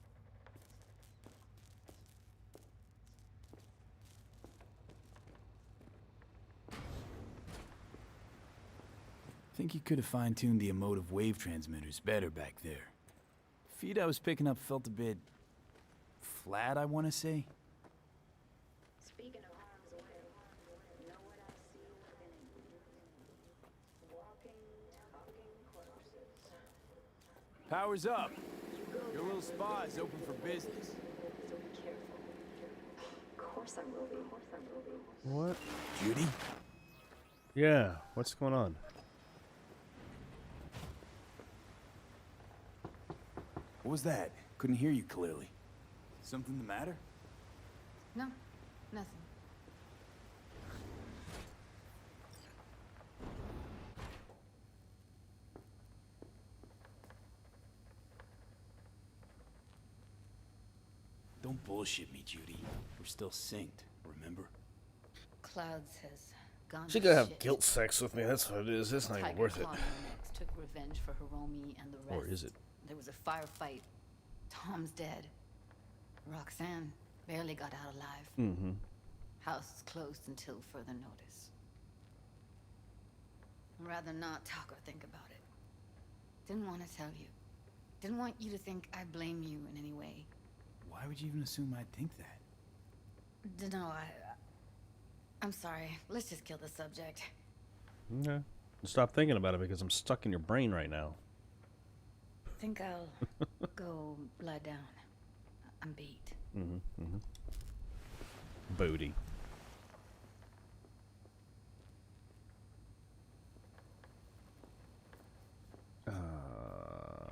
Think you could have fine-tuned the emotive wave transmitters better back there. Feed I was picking up felt a bit flat, I want to say. Speaking of harm's way, you know what I see walking, talking corpses. Power's up. Your little spa is open for business. So be careful. Of course I will be. What? Judy? Yeah, what's going on? What was that? Couldn't hear you clearly. Something the matter? No, nothing. Don't bullshit me, Judy. We're still synced, remember? Clouds has gone She to gonna have shit. guilt sex with me. That's what it is. It's not even Tiger worth it. Claw Next took revenge for Hiromi and the rest. Or is it? There was a firefight. Tom's dead. Roxanne barely got out alive. Mm-hmm. House is closed until further notice. I'd rather not talk or think about it. Didn't want to tell you. Didn't want you to think I blame you in any way. Why would you even assume I'd think that? Dunno, I'm sorry. Let's just kill the subject. Okay. Stop thinking about it because I'm stuck in your brain right now. Think I'll go lie down. I'm beat. Mm-hmm. Mm-hmm. Booty.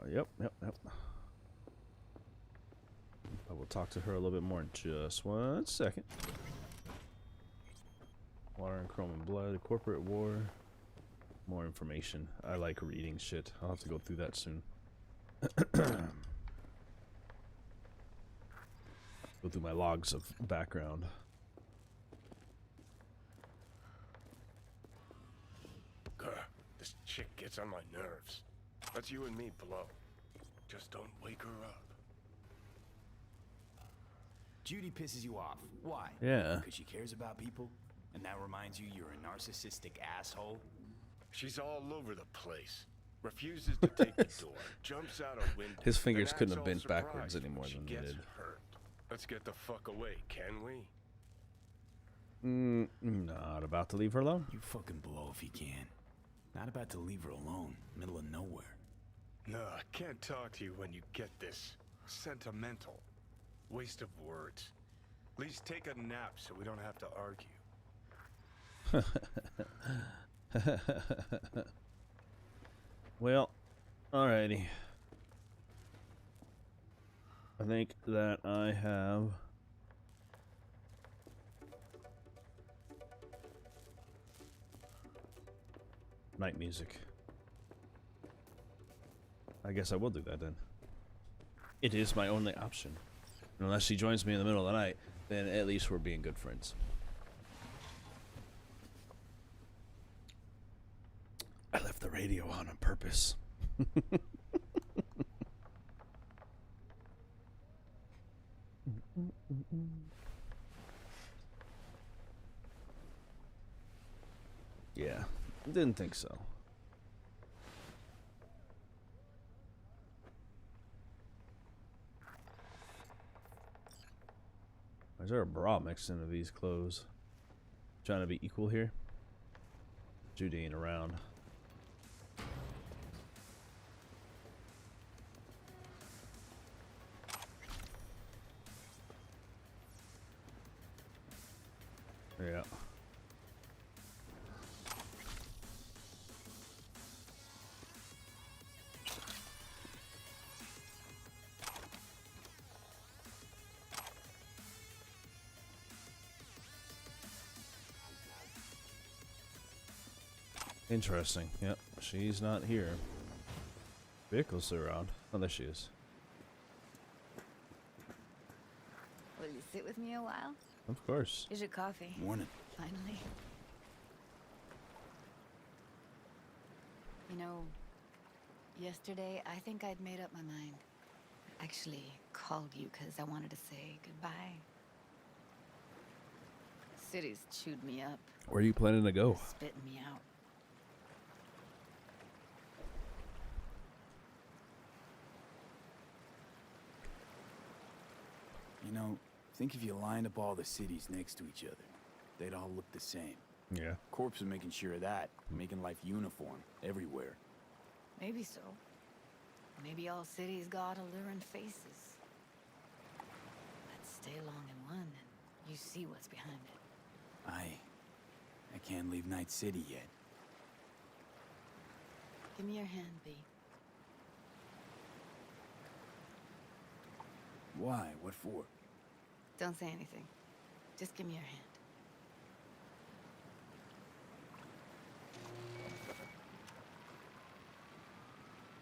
Yep. I will talk to her a little bit more in just 1 second. Water and Chrome and Blood, Corporate War. More information. I like reading shit. I'll have to go through that soon. Go through my logs of background. Grr, this chick gets on my nerves. That's you and me below. Just don't wake her up. Judy pisses you off. Why? Yeah. Because she cares about people? And that reminds you you're a narcissistic asshole? She's all over the place. Refuses to take the door. Jumps out a window. His fingers then couldn't acts have all bent surprised backwards any more when she than they gets did. hurt. Let's get the fuck away, can we? Not about to leave her alone. You fucking blow if you can. Not about to leave her alone, middle of nowhere. No, I can't talk to you when you get this sentimental. Waste of words. At least take a nap so we don't have to argue. Well, alrighty. I think that I have night music. I guess I will do that then. It is my only option. Unless she joins me in the middle of the night, then at least we're being good friends. I left the radio on purpose. Yeah, didn't think so. Is there a bra mixed into these clothes? Trying to be equal here. Judy ain't around. Yeah. Interesting. Yep, she's not here. Vehicles are around. Oh, there she is. Will you sit with me a while? Of course. Here's your coffee. Morning. Finally. You know, yesterday I think I'd made up my mind. Actually called you because I wanted to say goodbye. City's chewed me up. Where are you planning to go? Spitting me out. You know, think if you lined up all the cities next to each other, they'd all look the same. Yeah. Corpse is making sure of that, making life uniform everywhere. Maybe so. Maybe all cities got alluring faces. Let's stay long in one and you see what's behind it. I can't leave Night City yet. Give me your hand, B. Why? What for? Don't say anything. Just give me your hand.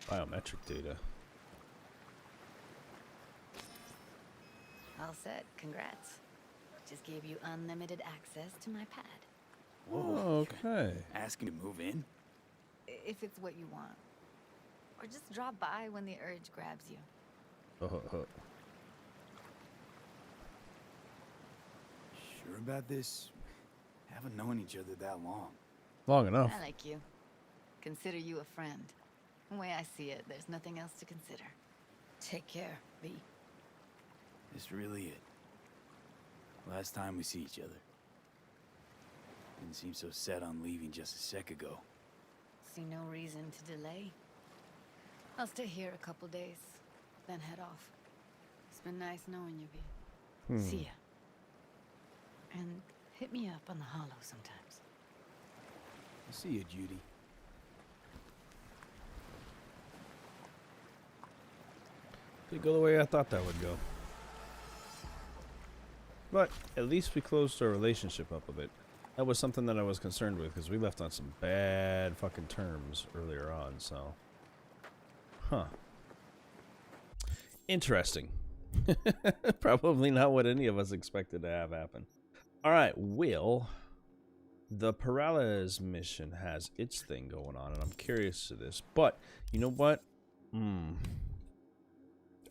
Biometric data. All set. Congrats. Just gave you unlimited access to my pad. Whoa, okay. Asking to move in? If it's what you want. Or just drop by when the urge grabs you. Sure about this? Haven't known each other that long. Long enough. I like you. Consider you a friend. The way I see it, there's nothing else to consider. Take care, B. This really it. Last time we see each other. Didn't seem so set on leaving just a sec ago. See no reason to delay. I'll stay here a couple days, then head off. It's been nice knowing you, B. See ya. And hit me up on the holo sometimes. I'll see you, Judy. Didn't go the way I thought that would go. But at least we closed our relationship up a bit. That was something that I was concerned with because we left on some bad fucking terms earlier on, so. Huh. Interesting. Probably not what any of us expected to have happen. Alright, Will. The Perales mission has its thing going on, and I'm curious to this. But, you know what?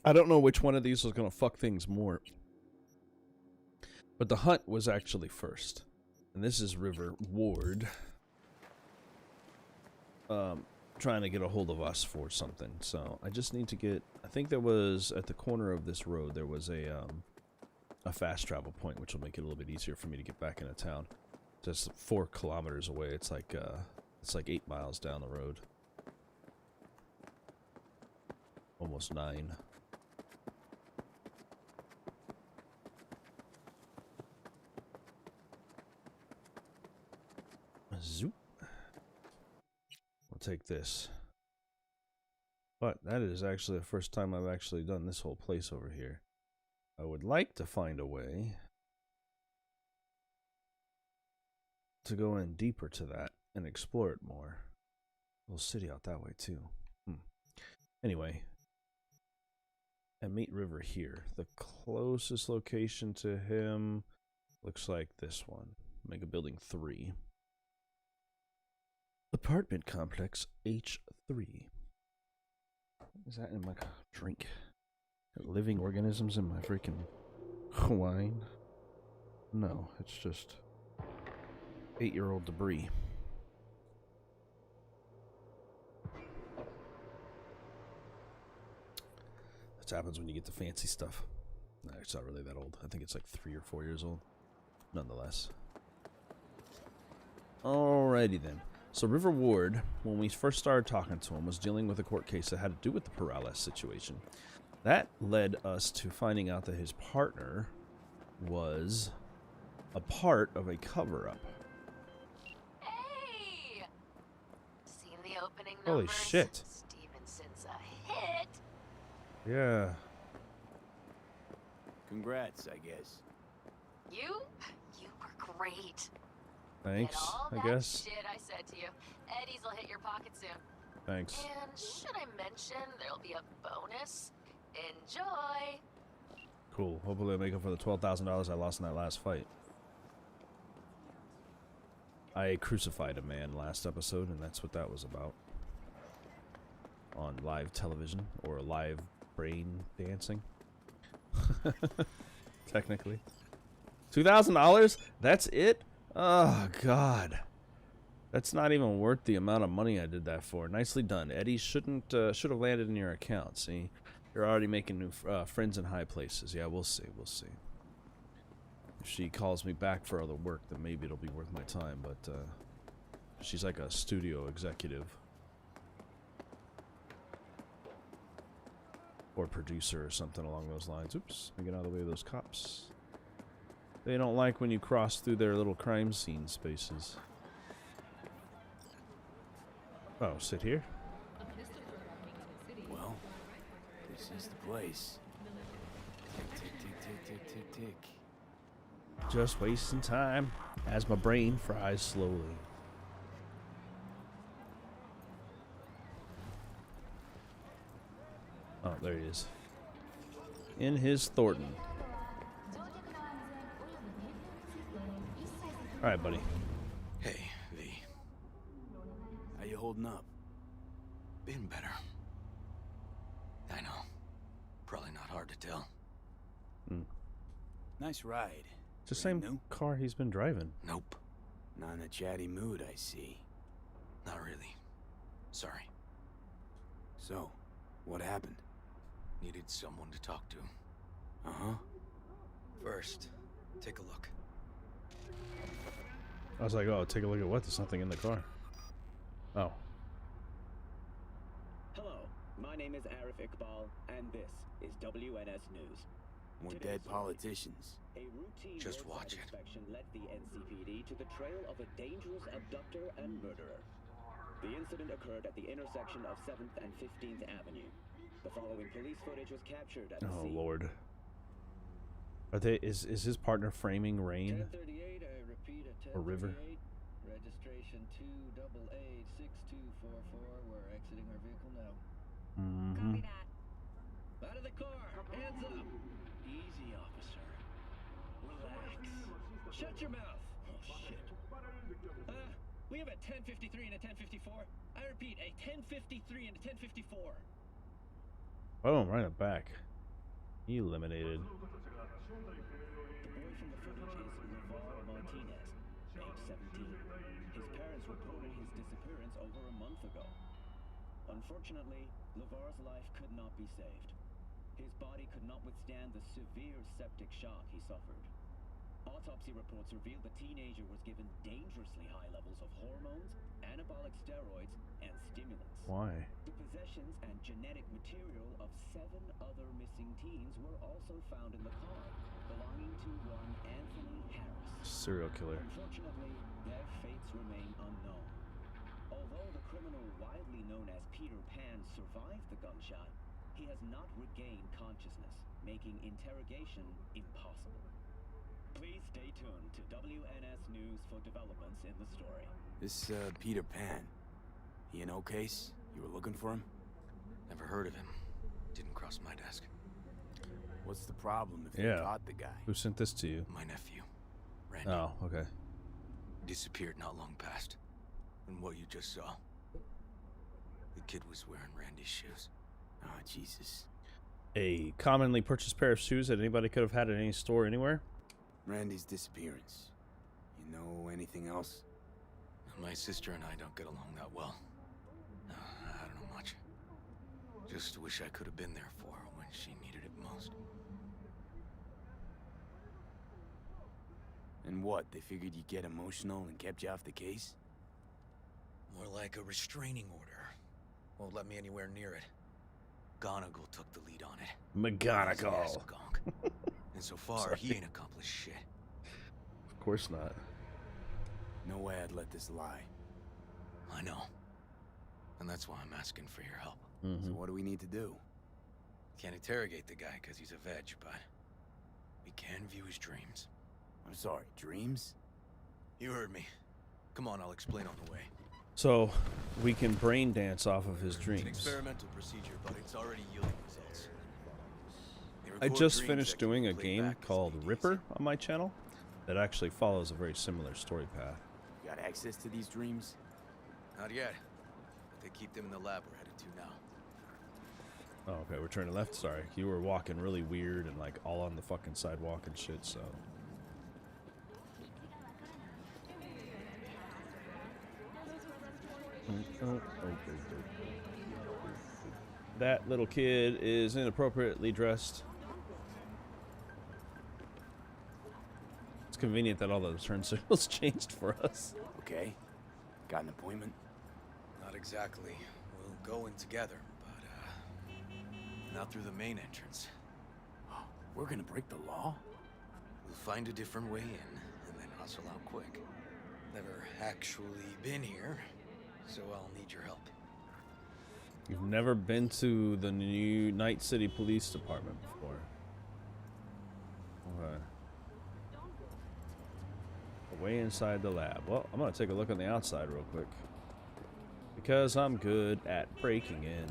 I don't know which one of these was going to fuck things more. But the hunt was actually first. And this is River Ward. Trying to get a hold of us for something. So I just need to get... I think there was, at the corner of this road, there was a fast travel point, which will make it a little bit easier for me to get back into town. Just 4 kilometers away. It's like 8 miles down the road. Almost 9. Zoop. We'll take this. But that is actually the first time I've actually done this whole place over here. I would like to find a way to go in deeper to that and explore it more. Little city out that way too. Anyway. And meet River here. The closest location to him looks like this one. Mega Building 3. Apartment complex H3. Is that in my drink? Living organisms in my freaking wine? No, it's just 8-year-old debris. That's what happens when you get the fancy stuff. No, it's not really that old. I think it's like 3 or 4 years old. Nonetheless. Alrighty then. So River Ward, when we first started talking to him, was dealing with a court case that had to do with the Perales situation. That led us to finding out that his partner was a part of a cover-up. Hey! Seen the opening Holy numbers? shit. Stevenson's a hit. Yeah. Congrats, I guess. You were great. Thanks, Get all I that guess. shit I said to you. Eddie's will hit your pocket soon. Thanks. And should I mention there'll be a bonus? Enjoy. Cool. Hopefully I make up for the $12,000 I lost in that last fight. I crucified a man last episode, and that's what that was about. On live television, or live brain dancing. Technically. $2,000? That's it? Oh, God. That's not even worth the amount of money I did that for. Nicely done. Eddie should have landed in your account, see? You're already making new friends in high places. Yeah, we'll see, we'll see. If she calls me back for other work, then maybe it'll be worth my time, but she's like a studio executive. Or producer or something along those lines. Oops, let me get out of the way of those cops. They don't like when you cross through their little crime scene spaces. Oh, sit here? Well, this is the place. Tick, tick, tick, tick, tick, tick, tick. Just wasting time as my brain fries slowly. Oh, there he is. In his Thornton. Alright, buddy. Hey, V. How you holding up? Been better. I know. Probably not hard to tell. Nice ride. It's the same car he's been driving. Nope. Not in a chatty mood, I see. Not really. Sorry. So, what happened? Needed someone to talk to. Uh-huh. First, take a look. I was like, oh, take a look at what? There's something in the car. Oh. Hello, my name is Arif Iqbal, and this is WNS News. More dead politicians. A routine Just watch it. inspection led the NCPD to the trail of a dangerous abductor and murderer. The incident occurred at the intersection of 7th and 15th Avenue. The following police footage was captured at the Oh, scene. Lord. Are they, is his partner framing Rain? 1038, I repeat at 1038. Or River? Registration 288-6244. We're exiting our vehicle now. Mm-hmm. Copy that. Out of the car! Hands up! Easy, officer. Relax. Shut your mouth! Oh, shit. We have a 1053 and a 1054. I repeat, a 1053 and a 1054. Oh, right up back. Eliminated. The boy from the footage is LeVar Martinez, age 17. His parents reported his disappearance over a month ago. Unfortunately, LeVar's life could not be saved. His body could not withstand the severe septic shock he suffered. Autopsy reports revealed the teenager was given dangerously high levels of hormones, anabolic steroids, and stimulants. Why? The possessions and genetic material of 7 other missing teens were also found in the car, belonging to one Anthony Harris. Serial killer. Unfortunately, their fates remain unknown. Although the criminal widely known as Peter Pan survived the gunshot, he has not regained consciousness, making interrogation impossible. Please stay tuned to WNS News for developments in the story. This, Peter Pan. He a no case? You were looking for him? Never heard of him. Didn't cross my desk. What's the problem if Yeah. they caught the guy? Who sent this to you? My nephew, Randy. Oh, okay. Disappeared not long past. And what you just saw. The kid was wearing Randy's shoes. Oh, Jesus. A commonly purchased pair of shoes that anybody could have had at any store anywhere? Randy's disappearance. You know anything else? My sister and I don't get along that well. I don't know much. Just wish I could have been there for her when she needed it most. And what, they figured you'd get emotional and kept you off the case? More like a restraining order. Won't let me anywhere near it. McGonagall took the lead on it. McGonagall. And so far, he ain't accomplished shit. Of course not. No way I'd let this lie. I know. And that's why I'm asking for your help. Mm-hmm. So what do we need to do? Can't interrogate the guy because he's a veg, but we can view his dreams. I'm sorry, dreams? You heard me. Come on, I'll explain on the way. So, we can brain dance off of his It's an dreams. experimental procedure, but it's already yielding results. I just finished doing a game called Ripper on my channel that actually follows a very similar story path. You got access to these dreams? Not yet, but they keep them in the lab we're headed to now. Oh, okay, we're turning left. Sorry, you were walking really weird and like all on the fucking sidewalk and shit. So. That little kid is inappropriately dressed. It's convenient that all the turn signals changed for us. Okay. Got an appointment? Not exactly. We'll go in together, but not through the main entrance. We're gonna break the law? We'll find a different way in, and then hustle out quick. Never actually been here, so I'll need your help. You've never been to the new Night City Police Department before. Okay. Way inside the lab. Well, I'm gonna take a look on the outside real quick. Because I'm good at breaking in.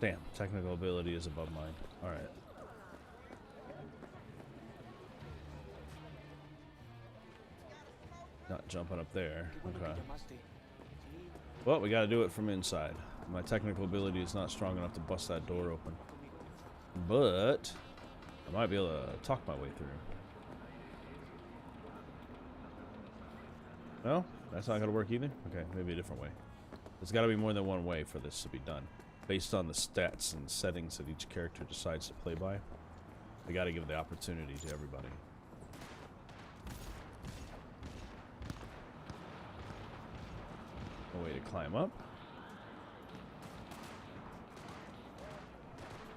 Damn, technical ability is above mine. Alright. Not jumping up there. Okay. Well, we gotta do it from inside. My technical ability is not strong enough to bust that door open. But I might be able to talk my way through. No? That's not gonna work either? Okay, maybe a different way. There's gotta be more than one way for this to be done. Based on the stats and settings that each character decides to play by. We gotta give the opportunity to everybody. A way to climb up.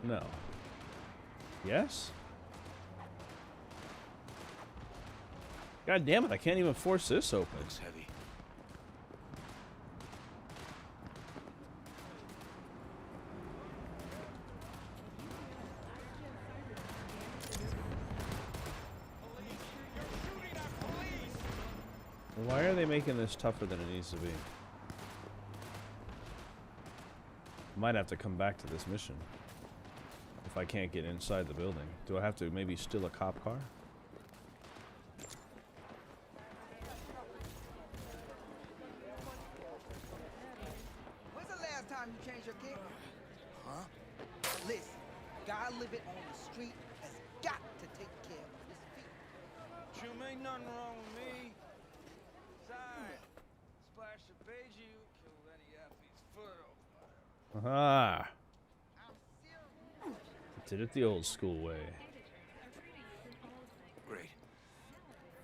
No. Yes? God damn it, I can't even force this open. Looks heavy. Why are they making this tougher than it needs to be? Might have to come back to this mission. If I can't get inside the building. Do I have to maybe steal a cop car? When's the last time you changed your kid? Huh? Listen, guy living on the street has got to take care of his feet. You ain't nothing wrong with me. Besides, splash of Beiju kill any athlete's foot over. Aha! Did it the old school way. Great.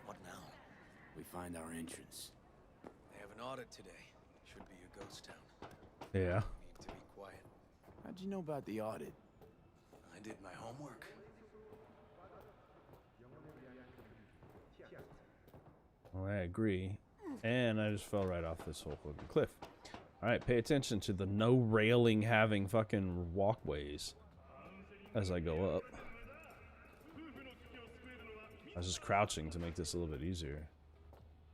What now? We find our entrance. They have an audit today. Should be a ghost town. Yeah. Need to be quiet. How'd you know about the audit? I did my homework. Well, I agree. And I just fell right off this whole fucking cliff. Alright, pay attention to the no railing having fucking walkways as I go up. I was just crouching to make this a little bit easier.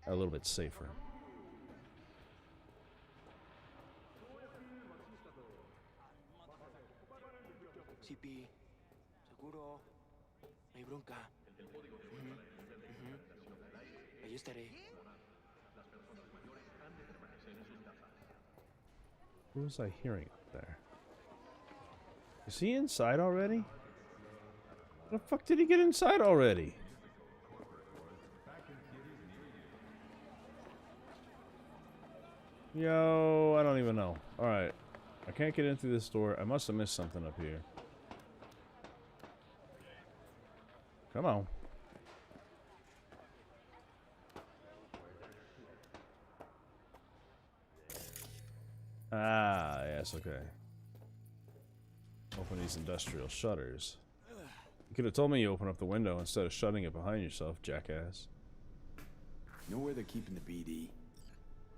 A little bit safer. CP, seguro, no hay bronca. Ahí estaré. What was I hearing up there? Is he inside already? How the fuck did he get inside already? Yo, I don't even know. Alright. I can't get in through this door. I must have missed something up here. Come on. Ah, yes, okay. Open these industrial shutters. You could have told me you open up the window instead of shutting it behind yourself, jackass. Know where they're keeping the BD?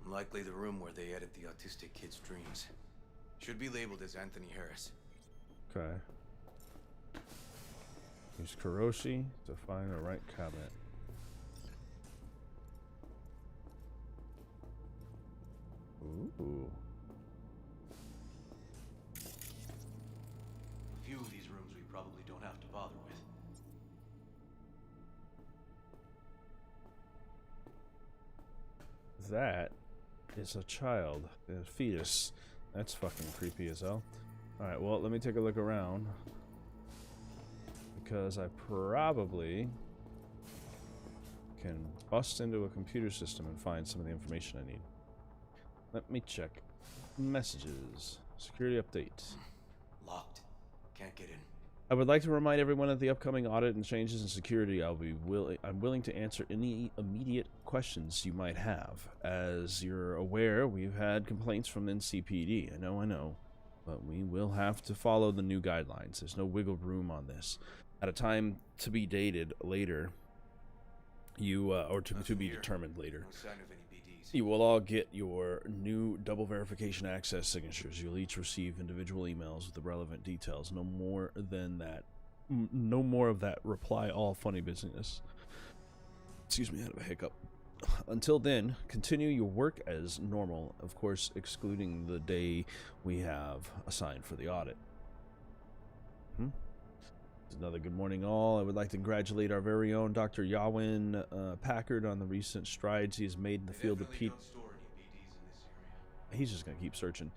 Likely the room where they edit the autistic kid's dreams. Should be labeled as Anthony Harris. Okay. Use Kuroshi to find the right cabinet. Ooh. A few of these rooms we probably don't have to bother with. That is a child, a fetus. That's fucking creepy as hell. Alright, well, let me take a look around. Because I probably can bust into a computer system and find some of the information I need. Let me check. Messages. Security update. Locked. Can't get in. I would like to remind everyone of the upcoming audit and changes in security. I'm willing to answer any immediate questions you might have. As you're aware, we've had complaints from NCPD. I know, but we will have to follow the new guidelines. There's no wiggle room on this. At a time to be dated later, to be determined later. No sign of any BDs. You will all get your new double verification access signatures. You'll each receive individual emails with the relevant details. No more than that. No more of that reply all funny business. Excuse me, I had a hiccup. Until then, continue your work as normal, of course, excluding the day we have assigned for the audit. Another good morning all. I would like to congratulate our very own Dr. Yawin Packard on the recent strides he has made in the field of he's just going to keep searching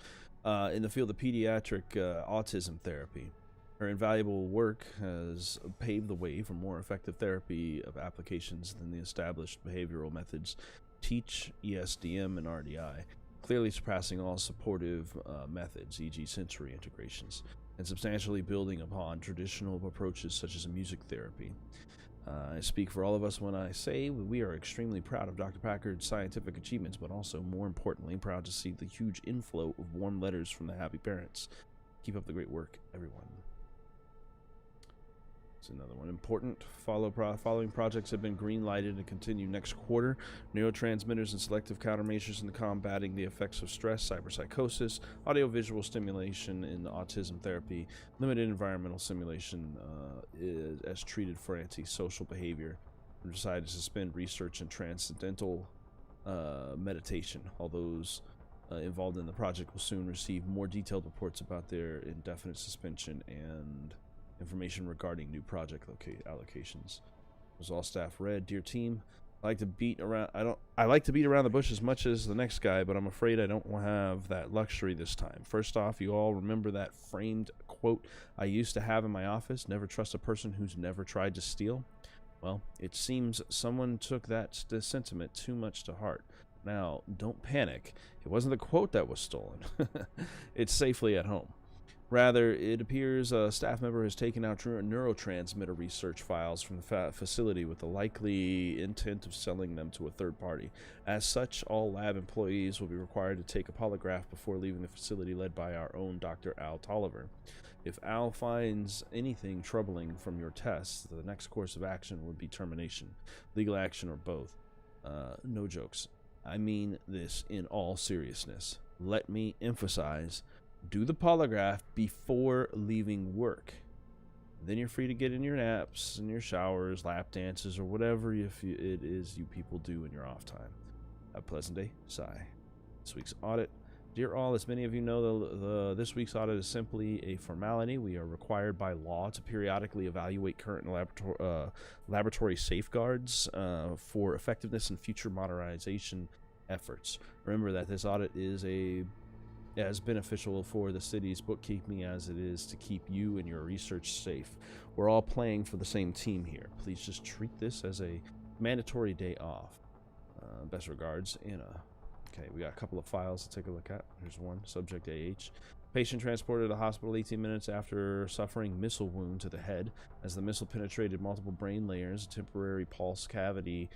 in the field of pediatric autism therapy. Her invaluable work has paved the way for more effective therapy of applications than the established behavioral methods TEACH, ESDM, and RDI, clearly surpassing all supportive methods, e.g. sensory integrations, and substantially building upon traditional approaches such as music therapy. I speak for all of us when I say we are extremely proud of Dr. Packard's scientific achievements, but also, more importantly, proud to see the huge inflow of warm letters from the happy parents. Keep up the great work, everyone. Another one. Important following projects have been green-lighted and continue next quarter. Neurotransmitters and selective countermeasures in combating the effects of stress, cyberpsychosis, audio-visual stimulation in autism therapy, limited environmental simulation as treated for antisocial behavior. We decided to suspend research in transcendental meditation. All those involved in the project will soon receive more detailed reports about their indefinite suspension and information regarding new project allocations. It was all staff read. Dear team, I like to beat around the bush as much as the next guy, but I'm afraid I don't have that luxury this time. First off, you all remember that framed quote I used to have in my office, never trust a person who's never tried to steal? Well, it seems someone took that sentiment too much to heart. Now, don't panic. It wasn't the quote that was stolen. It's safely at home. Rather, it appears a staff member has taken out neurotransmitter research files from the facility with the likely intent of selling them to a third party. As such, all lab employees will be required to take a polygraph before leaving the facility, led by our own Dr. Al Tolliver. If Al finds anything troubling from your tests, the next course of action would be termination, legal action, or both. No jokes. I mean this in all seriousness. Let me emphasize, do the polygraph before leaving work. Then you're free to get in your naps and your showers, lap dances, or whatever it is you people do in your off time. Have a pleasant day. Sigh. This week's audit. Dear all, as many of you know, this week's audit is simply a formality. We are required by law to periodically evaluate current laboratory safeguards for effectiveness and future modernization efforts. Remember that this audit is as beneficial for the city's bookkeeping as it is to keep you and your research safe. We're all playing for the same team here. Please just treat this as a mandatory day off. Best regards, Anna. Okay, we got a couple of files to take a look at. Here's one. Subject AH. Patient transported to the hospital 18 minutes after suffering missile wound to the head. As the missile penetrated multiple brain layers, a temporary pulse cavity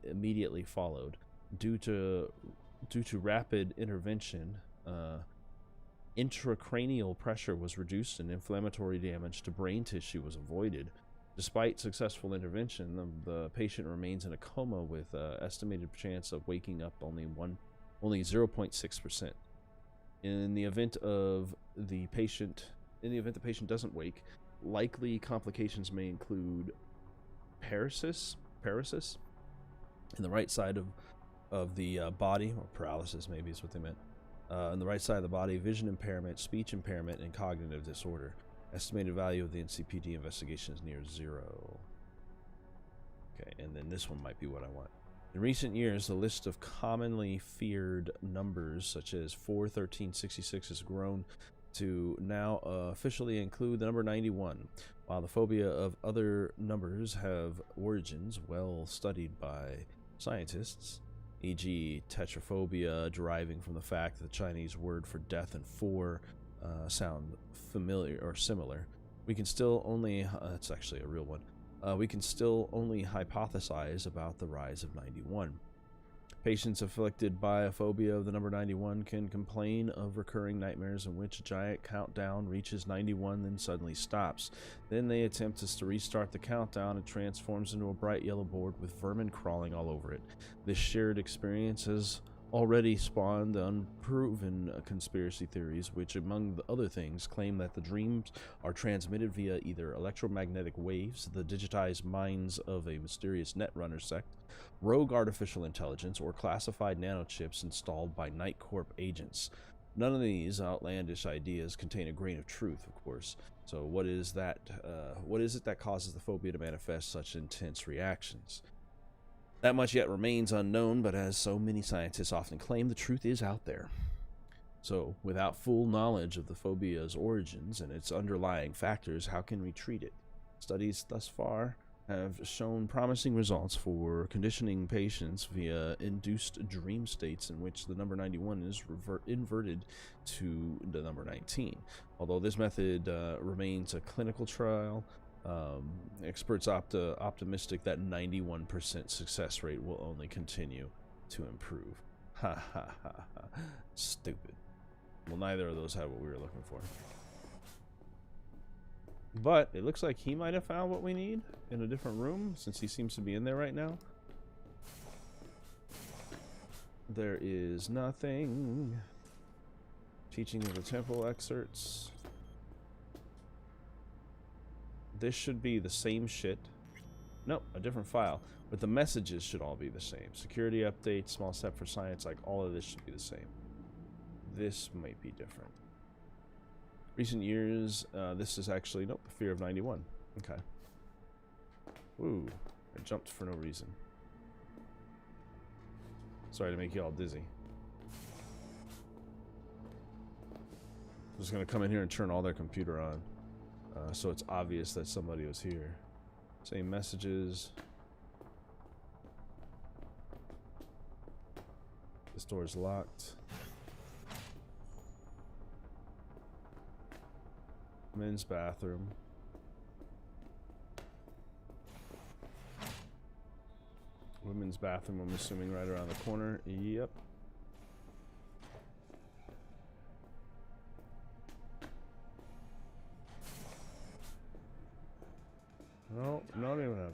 immediately followed. Due to rapid intervention, intracranial pressure was reduced and inflammatory damage to brain tissue was avoided. Despite successful intervention, the patient remains in a coma with estimated chance of waking up only 0.6%. In the event the patient doesn't wake, likely complications may include paresis in the right side of the body, or paralysis maybe is what they meant, on the right side of the body, vision impairment, speech impairment, and cognitive disorder. Estimated value of the NCPD investigation is near 0. Okay, and then this one might be what I want. In recent years, the list of commonly feared numbers, such as 41366, has grown to now officially include the number 91. While the phobia of other numbers have origins well studied by scientists, e.g. tetraphobia deriving from the fact that the Chinese word for death and four sound familiar or similar, we can still only, that's actually a real one, we can still only hypothesize about the rise of 91. Patients afflicted by a phobia of the number 91 can complain of recurring nightmares in which a giant countdown reaches 91 then suddenly stops. Then they attempt to restart the countdown. It transforms into a bright yellow board with vermin crawling all over it. This shared experience has already spawned unproven conspiracy theories, which, among the other things, claim that the dreams are transmitted via either electromagnetic waves, the digitized minds of a mysterious netrunner sect, rogue artificial intelligence, or classified nanochips installed by Night Corp agents. None of these outlandish ideas contain a grain of truth, of course. So what is that? What is it that causes the phobia to manifest such intense reactions? That much yet remains unknown, but as so many scientists often claim, the truth is out there. So, without full knowledge of the phobia's origins and its underlying factors, how can we treat it? Studies thus far have shown promising results for conditioning patients via induced dream states in which the number 91 is inverted to the number 19. Although this method remains a clinical trial, experts optimistic that 91% success rate will only continue to improve. Ha ha ha ha. Stupid. Well, neither of those had what we were looking for. But it looks like he might have found what we need in a different room, since he seems to be in there right now. There is nothing. Teaching of the temple excerpts. This should be the same shit. Nope, a different file. But the messages should all be the same. Security update, small step for science, like all of this should be the same. This might be different. Recent years, this is actually, nope, fear of 91. Okay. Ooh, I jumped for no reason. Sorry to make you all dizzy. I'm just gonna come in here and turn all their computer on. So it's obvious that somebody was here. Same messages. This door's locked. Men's bathroom. Women's bathroom, I'm assuming right around the corner. Yep. No, not even have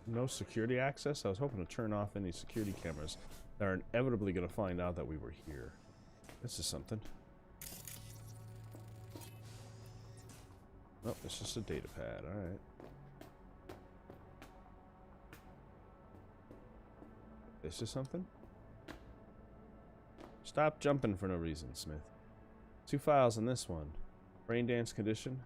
no security access. I was hoping to turn off any security cameras that are inevitably going to find out that we were here. This is something. Oh, it's just a data pad. All right. This is something. Stop jumping for no reason, Smith. 2 files in this one. Brain dance conditioning.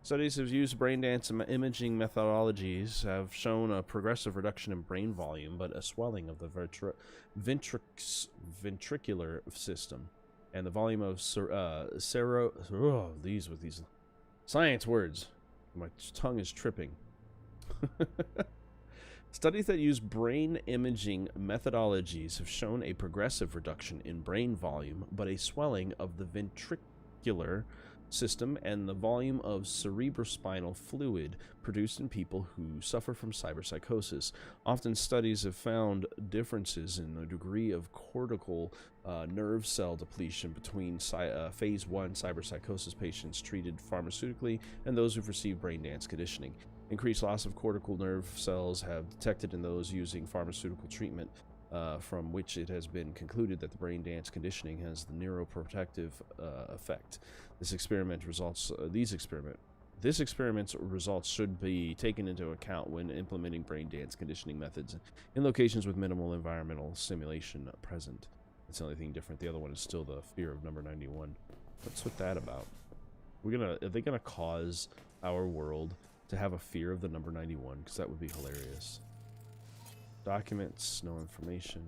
Studies have used brain dance imaging methodologies have shown a progressive reduction in brain volume, but a swelling of the ventricular system, and the volume of these science words. My tongue is tripping. Studies that use brain imaging methodologies have shown a progressive reduction in brain volume, but a swelling of the ventricular system and the volume of cerebrospinal fluid produced in people who suffer from cyberpsychosis. Often studies have found differences in the degree of cortical nerve cell depletion between phase 1 cyberpsychosis patients treated pharmaceutically and those who've received brain dance conditioning. Increased loss of cortical nerve cells have detected in those using pharmaceutical treatment. from which it has been concluded that the brain dance conditioning has the neuroprotective effect. This experiment's results should be taken into account when implementing brain dance conditioning methods in locations with minimal environmental stimulation present. That's the only thing different. The other one is still the fear of number 91. What's with that about? Are they gonna cause our world to have a fear of the number 91? Because that would be hilarious. Documents, no information.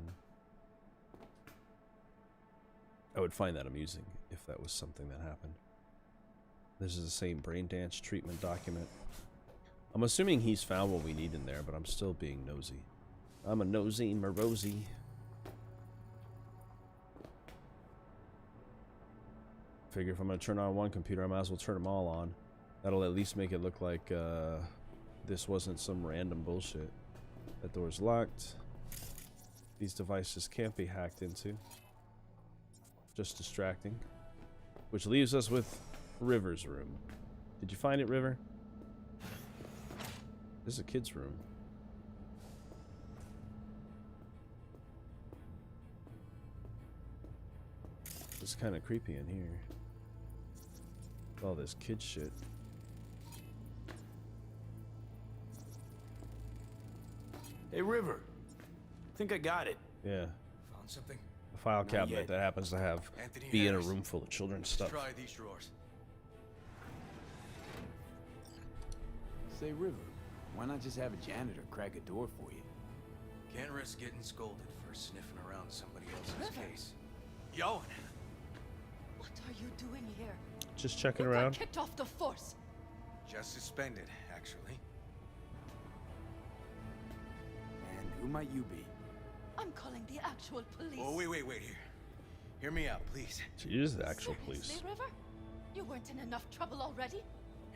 I would find that amusing if that was something that happened. This is the same brain dance treatment document. I'm assuming he's found what we need in there, but I'm still being nosy. I'm a nosy Morosi. Figure if I'm going to turn on one computer, I might as well turn them all on. That'll at least make it look like this wasn't some random bullshit. That door's locked. These devices can't be hacked into. Just distracting. Which leaves us with River's room. Did you find it, River? This is a kid's room. It's kind of creepy in here. All this kid shit. Hey, River. Think I got it. Yeah. Found something? A file Not cabinet yet. that happens to have Anthony be in a Harris. room full of children's stuff. Try these drawers. Say, River, why not just have a janitor crack a door for you? Can't risk getting scolded for sniffing around somebody else's River. case. Yo! What are you doing here? Just checking You got around. kicked off the force. Just suspended, actually. And who might you be? I'm calling the actual police. Oh, wait, here. Hear me out, please. She is the actual police. Seriously, River? You weren't in enough trouble already?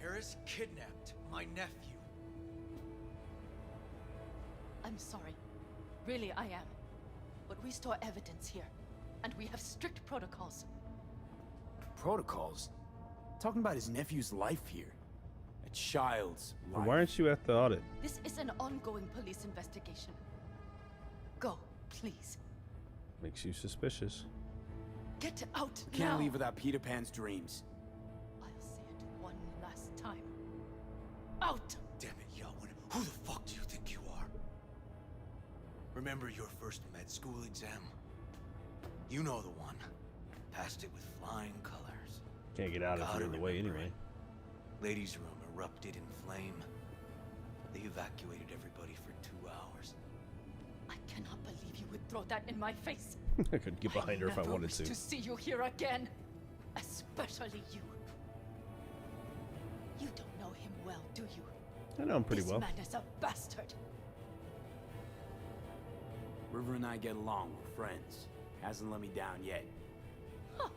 Harris kidnapped my nephew. I'm sorry. Really, I am. But we store evidence here. And we have strict protocols. Protocols? Talking about his nephew's life here. A child's life. Why aren't you at the audit? This is an ongoing police investigation. Go, please. Makes you suspicious. Get out Can't now. leave without Peter Pan's dreams. I'll say it one last time. Out! Damn it, Yowen. Who the fuck do you think you are? Remember your first med school exam? You know the one. Passed it with flying colors. Can't get out if Gotta you're in the way remember anyway. it. Ladies' room erupted in flame. They evacuated everybody for 2 hours. I cannot believe you would throw that in my face. I could get behind her if I never wanted wish to. to see you here again. Especially you. You don't know him well, do you? I know him pretty well. This man is a bastard. River and I get along. We're friends. Hasn't let me down yet. Huh.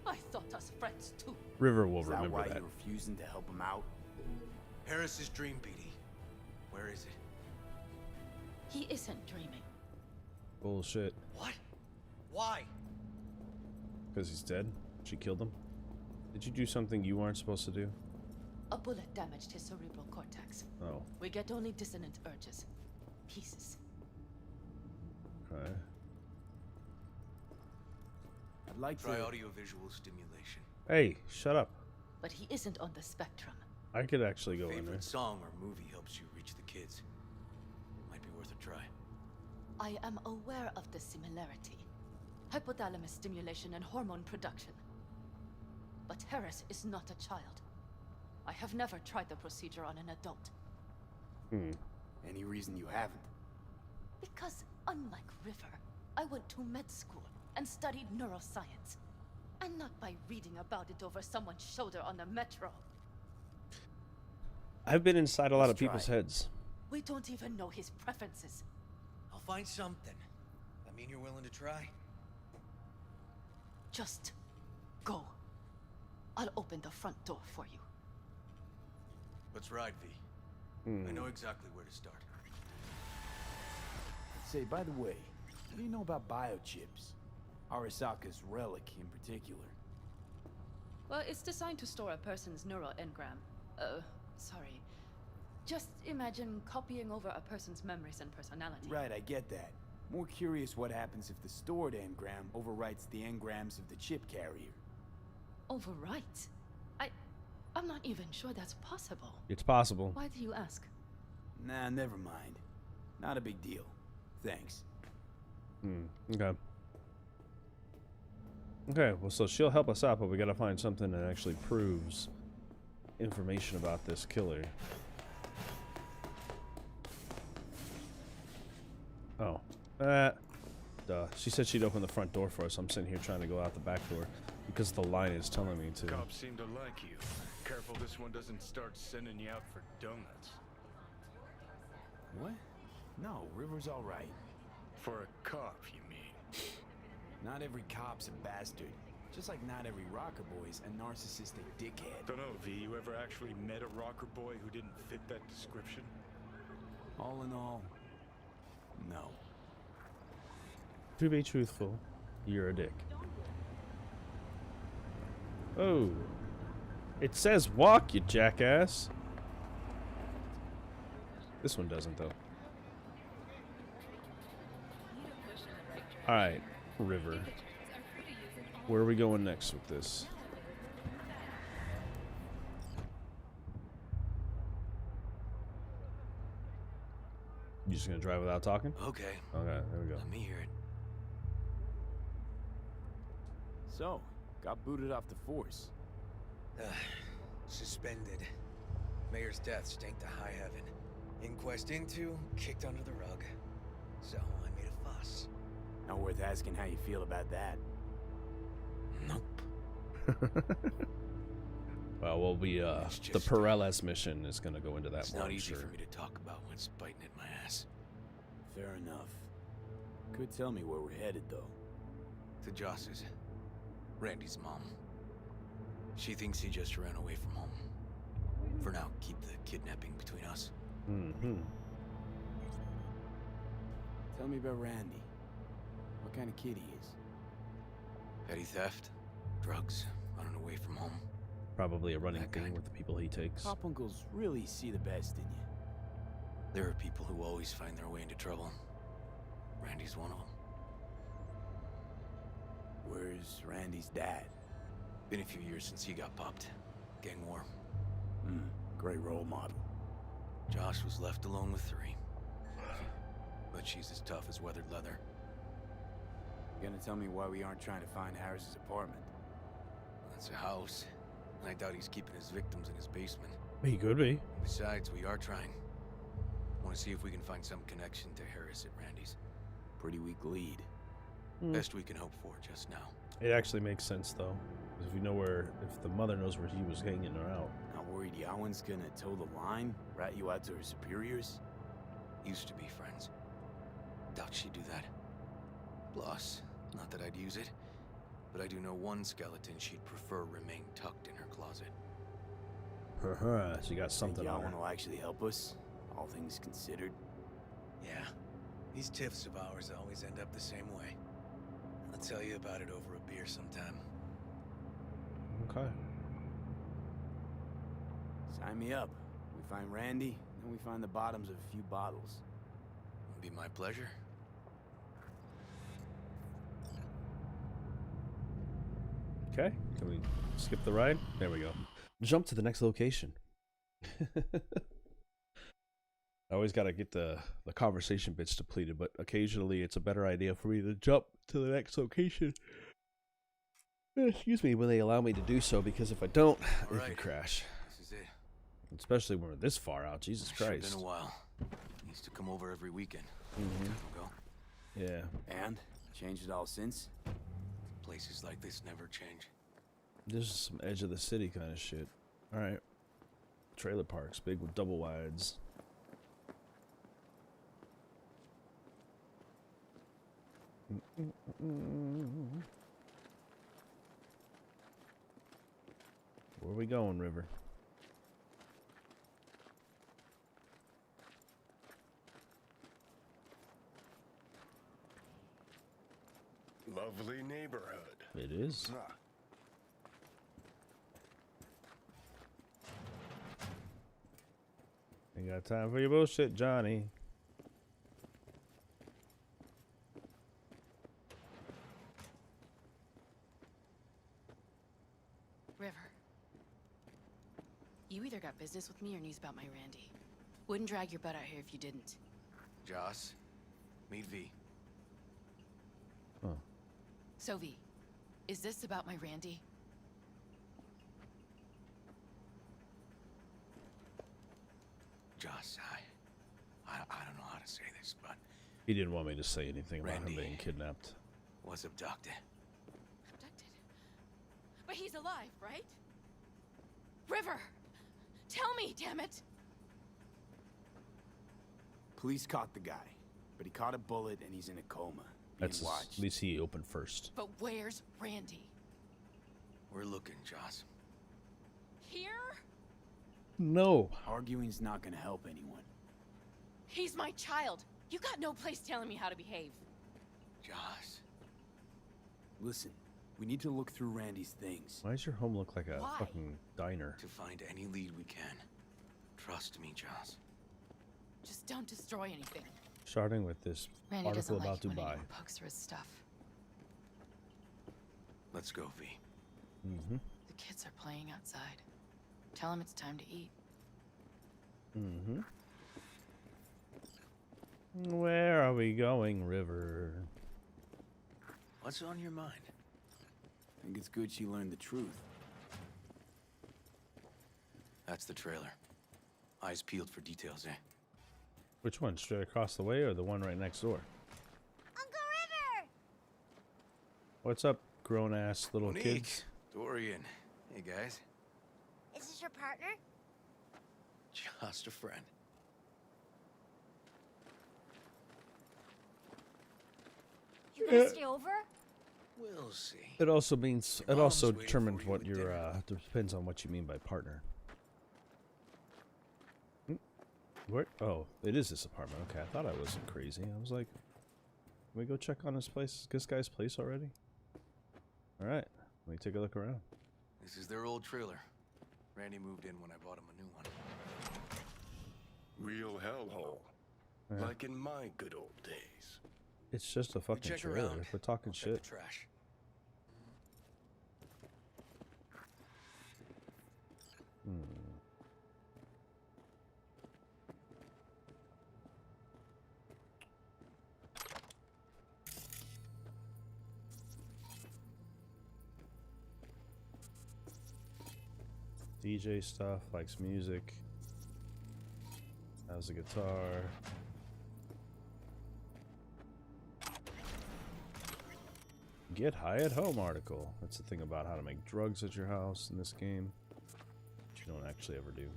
I thought us friends too. River will Is that remember why that. you're refusing to help him out? Harris's dream, Petey. Where is it? He isn't dreaming. Bullshit. What? Why? Because he's dead? She killed him? Did you do something you weren't supposed to do? A bullet damaged his cerebral cortex. Oh. We get only dissonant urges. Pieces. Okay. I'd like Try to... audiovisual stimulation. Hey, shut up. But he isn't on the spectrum. I could actually go in there. Favorite song or movie helps you reach the kids. Might be worth a try. I am aware of the similarity. Hypothalamus stimulation and hormone production. But Harris is not a child. I have never tried the procedure on an adult. Any reason you haven't? Because, unlike River, I went to med school and studied neuroscience. And not by reading about it over someone's shoulder on the metro. I've been inside a lot of Let's try people's it. heads. We don't even know his preferences. I'll find something. I mean, you're willing to try? Just go. I'll open the front door for you. Let's ride, V. I know exactly where to start. Say, by the way, what do you know about biochips? Arasaka's relic in particular. Well, it's designed to store a person's neural engram. Sorry. Just imagine copying over a person's memories and personality. Right, I get that. More curious what happens if the stored engram overwrites the engrams of the chip carrier. Overwrite? I'm not even sure that's possible. It's possible. Why do you ask? Nah, never mind. Not a big deal. Thanks. Okay. Okay, well, so she'll help us out, but we gotta find something that actually proves information about this killer. Oh. Duh. She said she'd open the front door for us. I'm sitting here trying to go out the back door because the line is telling me to. Cops seem to like you. Careful this one doesn't start sending you out for donuts. What? No, River's all right. For a cop, you mean? Not every cop's a bastard. Just like not every rocker boy's a narcissistic dickhead. Don't know, V. You ever actually met a rocker boy who didn't fit that description? All in all, no. To be truthful, you're a dick. Oh. It says walk, you jackass. This one doesn't, though. Alright, River. Where are we going next with this? You just gonna drive without talking? Okay. Okay, there we go. Let me hear it. So, got booted off the force. Suspended. Mayor's death stank to high heaven. Inquest into, kicked under the rug. So I made a fuss. Not worth asking how you feel about that. Nope. Well, we'll be, the Perez mission is gonna go into that It's more, not I'm easy sure. for me to talk about what's biting at my ass. Fair enough. Could tell me where we're headed, though. To Joss's. Randy's mom. She thinks he just ran away from home. For now, keep the kidnapping between us. Mm-hmm. Tell me about Randy. What kind of kid he is? Petty theft, drugs, running away from home. Probably a running thing with the people he takes. Pop uncles really see the best in you. There are people who always find their way into trouble. Randy's one of them. Where's Randy's dad? Been a few years since he got popped. Gang war. Great role model. Josh was left alone with 3. But she's as tough as weathered leather. You gonna tell me why we aren't trying to find Harris's apartment? That's a house. And I doubt he's keeping his victims in his basement. He could be. Besides, we are trying. Want to see if we can find some connection to Harris at Randy's. Pretty weak lead. Best we can hope for just now. It actually makes sense, though. If we know where, if the mother knows where he was hanging her out. Not worried Yawen's gonna toe the line? Rat you out to her superiors? Used to be friends. Doubt she'd do that. Plus, not that I'd use it, but I do know one skeleton she'd prefer remain tucked in her closet. So you got something on her. Yawen will actually help us, all things considered. Yeah. These tiffs of ours always end up the same way. I'll tell you about it over a beer sometime. Okay. Sign me up. We find Randy, then we find the bottoms of a few bottles. It'll be my pleasure. Okay. Can we skip the ride? There we go. Jump to the next location. I always got to get the conversation bits depleted, but occasionally it's a better idea for me to jump to the next location. Excuse me, when they allow me to do so, because if I don't, it can crash. This is it. Especially when we're this far out. Jesus Christ. It's been a while. Used to come over every weekend. Mhm. Time ago. Yeah. And? Changed it all since? Places like this never change. This is some edge of the city kind of shit. Alright. Trailer parks, big with double wides. Where are we going, River? Lovely neighborhood. It is. Ain't got time for your bullshit, Johnny. River. You either got business with me or news about my Randy. Wouldn't drag your butt out here if you didn't. Joss, meet V. Huh. So V, is this about my Randy? Joss, I don't know how to say this, but He didn't want me to say anything about him Randy being kidnapped. was abducted. Abducted? But he's alive, right? River! Tell me, damn it! Police caught the guy, but he caught a bullet and he's in a coma. That's at least he opened first. But where's Randy? We're looking, Joss. Here? No. Arguing's not gonna help anyone. He's my child. You got no place telling me how to behave. Joss. Listen, we need to look through Randy's things. Why does your home look like a Why? fucking diner? To find any lead we can. Trust me, Joss. Just don't destroy anything. Starting with this Randy article doesn't about like it when Dubai. anyone pokes through his stuff. Let's go, V. Mm-hmm. The kids are playing outside. Tell them it's time to eat. Mm-hmm. Where are we going, River? What's on your mind? I think it's good she learned the truth. That's the trailer. Eyes peeled for details, eh? Which one? Straight across the way or the one right next door? Uncle River! What's up, grown-ass little Monique, kids? Dorian. Hey, guys. Is this your partner? Just a friend. You gonna stay over? We'll see. It also means it Mom's also waiting determines for you what with your dinner. depends on what you mean by partner. Where? Oh, it is this apartment. Okay, I thought I wasn't crazy. I was like, can we go check on this guy's place already? All right, let me take a look around. This is their old trailer. Randy moved in when I bought him a new one. Real hellhole. Yeah. Like in my good old days. It's just a fucking check trailer. around. We're talking I'll check shit. the trash. DJ stuff, likes music, has a guitar. Get high at home article. That's the thing about how to make drugs at your house in this game, which you don't actually ever do.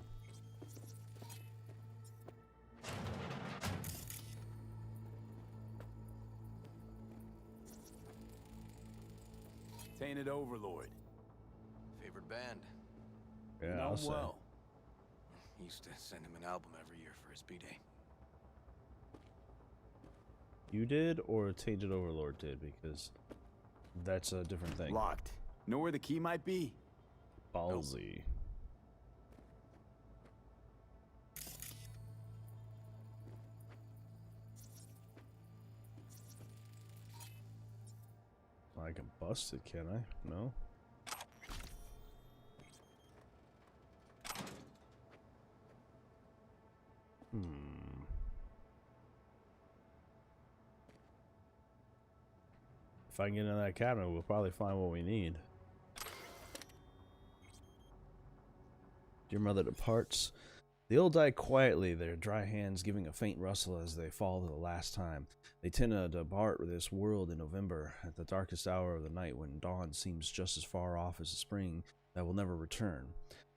Tainted Overlord. Favorite band? Yeah, Know I'll him say. well. Used to send him an album every year for his B-Day. You did, or Tainted Overlord did, because that's a different thing. Locked. Know where the key might be? Ballsy. I can bust it, can I? No. If I can get in that cabinet, we'll probably find what we need. Dear mother departs. They all die quietly, their dry hands giving a faint rustle as they fall to the last time. They tend to depart this world in November, at the darkest hour of the night when dawn seems just as far off as the spring that will never return.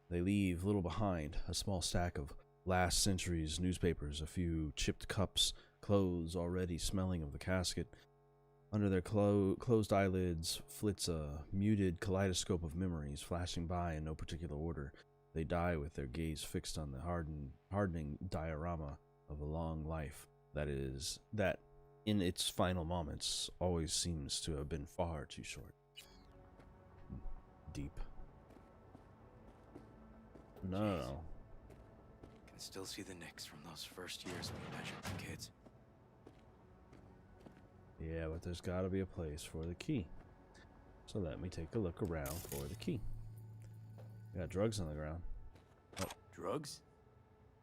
They leave little behind, a small stack of last century's newspapers, a few chipped cups, clothes already smelling of the casket. Under their closed eyelids flits a muted kaleidoscope of memories flashing by in no particular order. They die with their gaze fixed on the hardening diorama of a long life that in its final moments always seems to have been far too short. Deep. No. Can still see the nicks from those first years when you measured the kids. Yeah, but there's got to be a place for the key. So let me take a look around for the key. Got drugs on the ground. Oh, drugs?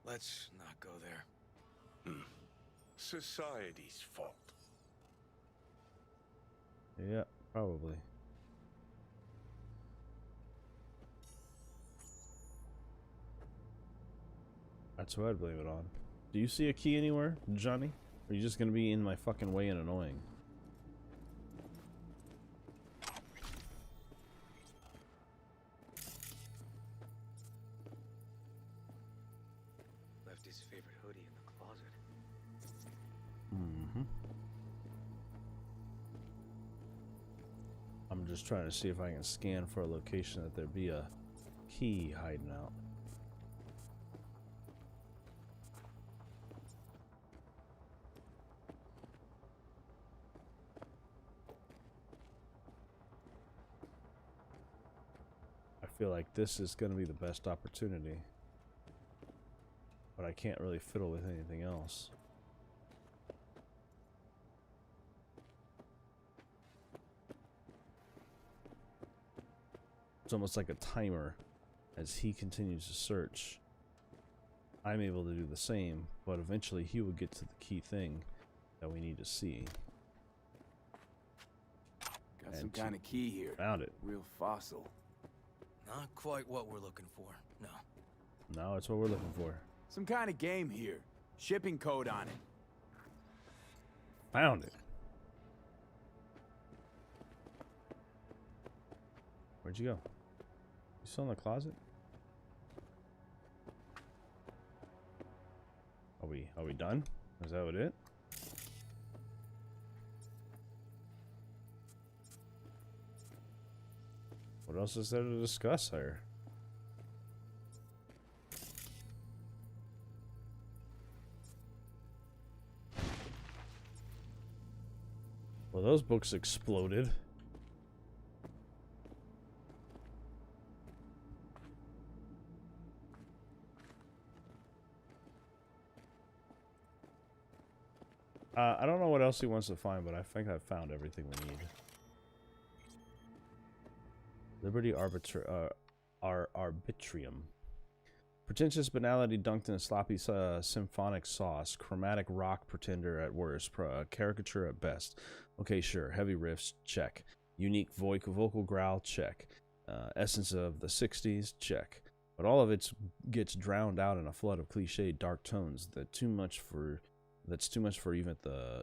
Let's not go there. Society's fault. Yeah, probably. That's what I'd blame it on. Do you see a key anywhere, Johnny? Or are you just gonna be in my fucking way and annoying? Left his favorite hoodie in the closet. Mm-hmm. I'm just trying to see if I can scan for a location that there be a key hiding out. I feel like this is going to be the best opportunity, but I can't really fiddle with anything else. It's almost like a timer. As he continues to search, I'm able to do the same, but eventually he will get to the key thing that we need to see. Got some kind of key here. Found it. Real fossil. Not quite what we're looking for, no. No, it's what we're looking for. Some kind of game here. Shipping code on it. Found it. Where'd you go? You still in the closet? Are we done? Is that what it? What else is there to discuss here? Well, those books exploded. I don't know what else he wants to find, but I think I've found everything we need. Liberty Arbitrium. Pretentious banality dunked in a sloppy symphonic sauce. Chromatic rock pretender at worst. Caricature at best. Okay, sure. Heavy riffs, check. Unique vocal growl, check. Essence of the 60s, check. But all of it gets drowned out in a flood of cliched dark tones that's too much for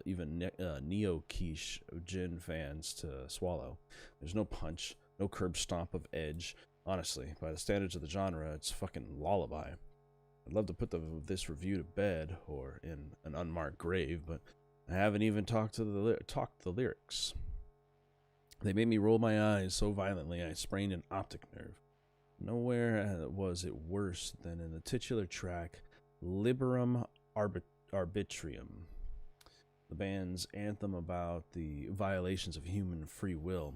even neo-quiche gin fans to swallow. There's no punch, no curb stomp of edge. Honestly, by the standards of the genre, it's fucking lullaby. I'd love to put this review to bed or in an unmarked grave, but I haven't even talked the lyrics. They made me roll my eyes so violently I sprained an optic nerve. Nowhere was it worse than in the titular track, Liberum Arbitrium, the band's anthem about the violations of human free will.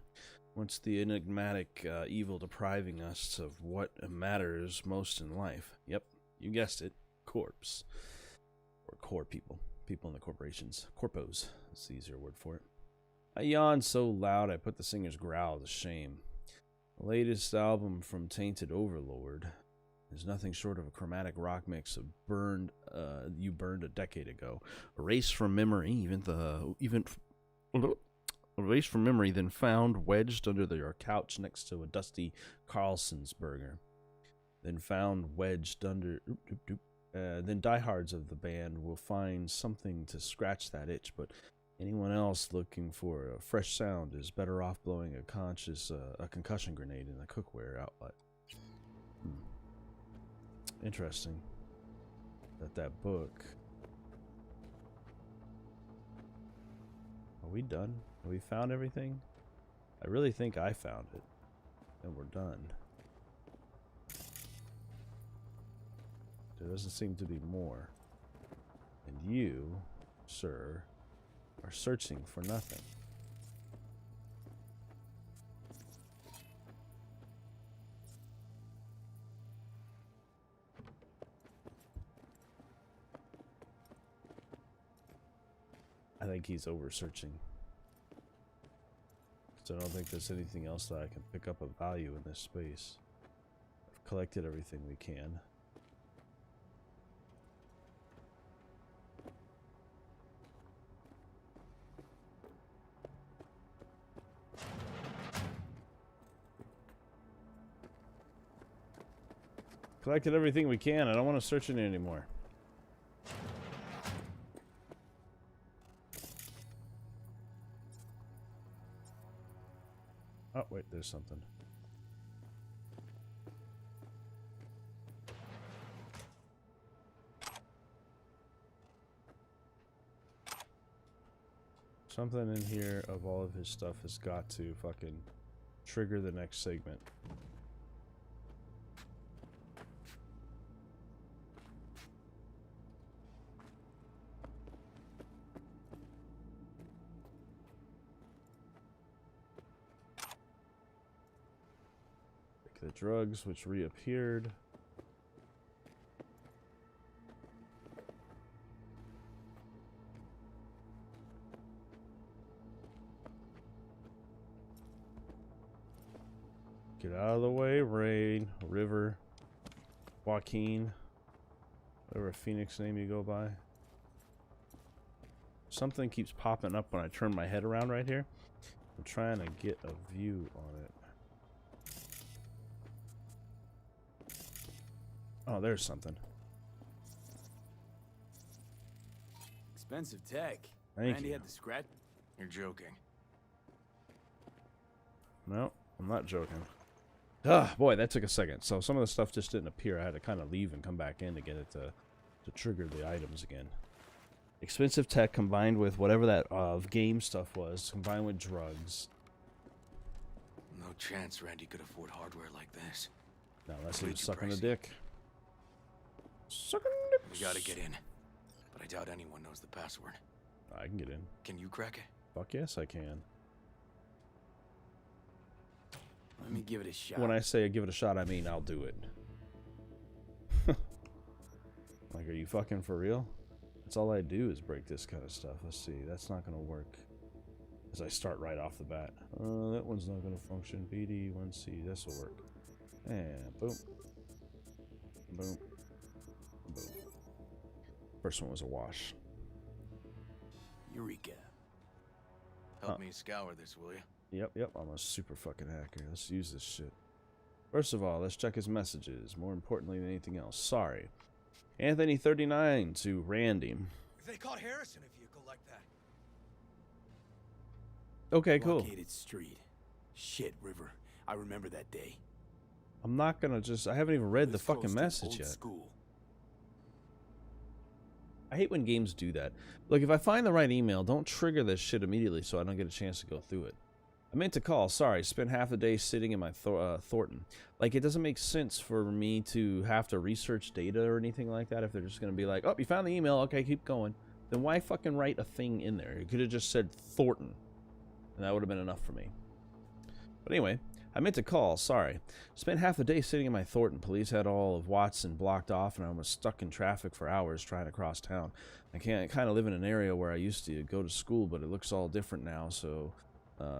What's the enigmatic evil depriving us of what matters most in life? Yep, you guessed it, corpse. Or core people. People in the corporations. Corpos, that's the easier word for it. I yawned so loud I put the singer's growl to shame. The latest album from Tainted Overlord is nothing short of a chromatic rock mix of You Burned a decade ago. Erased from memory, erased from memory, then found wedged under your couch next to a dusty Carlson's burger. Then found wedged under... then diehards of the band will find something to scratch that itch, but anyone else looking for a fresh sound is better off blowing a concussion grenade in a cookware outlet. Interesting that book... Are we done? Have we found everything? I really think I found it. And we're done. There doesn't seem to be more. And you, sir, are searching for nothing. I think he's over searching. So I don't think there's anything else that I can pick up of value in this space. collected everything we can. Collected everything we can. I don't want to search in it anymore. Oh, wait, there's something. Something in here of all of his stuff has got to fucking trigger the next segment. The drugs which reappeared. Get out of the way, Rain, River, Joaquin, whatever Phoenix name you go by. Something keeps popping up when I turn my head around right here. I'm trying to get a view on it. Oh, there's something. Expensive tech. Thank Randy you. had the scratch. You're joking. No, I'm not joking. Boy, that took a second. So some of the stuff just didn't appear. I had to kind of leave and come back in to get it to trigger the items again. Expensive tech combined with whatever that game stuff was, combined with drugs. No chance Randy could afford hardware like this. Now unless he Way was too sucking a pricey. dick. Sucking We gotta get in, but I doubt anyone knows the password. I can get in. Can you crack it? Fuck yes, I can. Let me give it a shot. When I say give it a shot, I mean I'll do it. Like, are you fucking for real? That's all I do is break this kind of stuff. Let's see. That's not going to work. As I start right off the bat. That one's not going to function. BD, 1C. This will work. And boom. Boom. Boom. First one was a wash. Eureka. Help me scour this, will you? Yep. I'm a super fucking hacker. Let's use this shit. First of all, let's check his messages. More importantly than anything else. Sorry. Anthony 39 to Randy. They caught Harris in a vehicle like that. Okay, cool. Blockaded street. Shit, River. I remember that day. I'm not gonna just... I haven't even read the This close fucking to message old yet. School. I hate when games do that. Look, if I find the right email, don't trigger this shit immediately so I don't get a chance to go through it. I meant to call. Sorry, spent half the day sitting in my Thornton. Like, it doesn't make sense for me to have to research data or anything like that if they're just going to be like, oh, you found the email. Okay, keep going. Then why fucking write a thing in there? You could have just said Thornton, and that would have been enough for me. But anyway, I meant to call. Sorry. Spent half the day sitting in my Thornton. Police had all of Watson blocked off, and I was stuck in traffic for hours trying to cross town. I kind of live in an area where I used to go to school, but it looks all different now, so...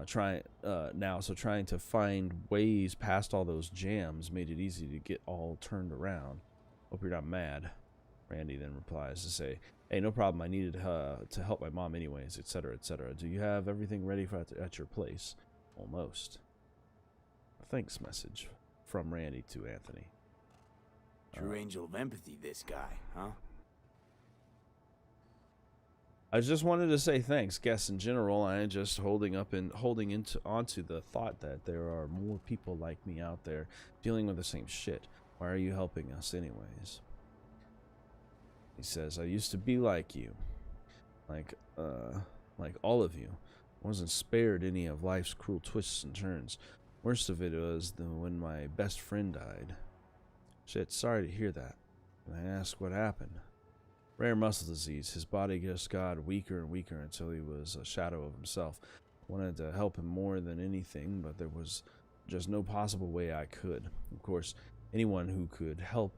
trying to find ways past all those jams made it easy to get all turned around. Hope you're not mad. Randy then replies to say, hey, no problem, I needed to help my mom anyways, etc., etc. Do you have everything ready for at your place? Almost. A thanks message from Randy to Anthony. True angel of empathy, this guy, huh? I just wanted to say thanks, guests in general. I am just holding onto the thought that there are more people like me out there dealing with the same shit. Why are you helping us anyways? He says, I used to be like you. Like all of you. I wasn't spared any of life's cruel twists and turns. Worst of it was when my best friend died. Shit, sorry to hear that. And I asked what happened. Rare muscle disease. His body just got weaker and weaker until he was a shadow of himself. Wanted to help him more than anything, but there was just no possible way I could. Of course, anyone who could help,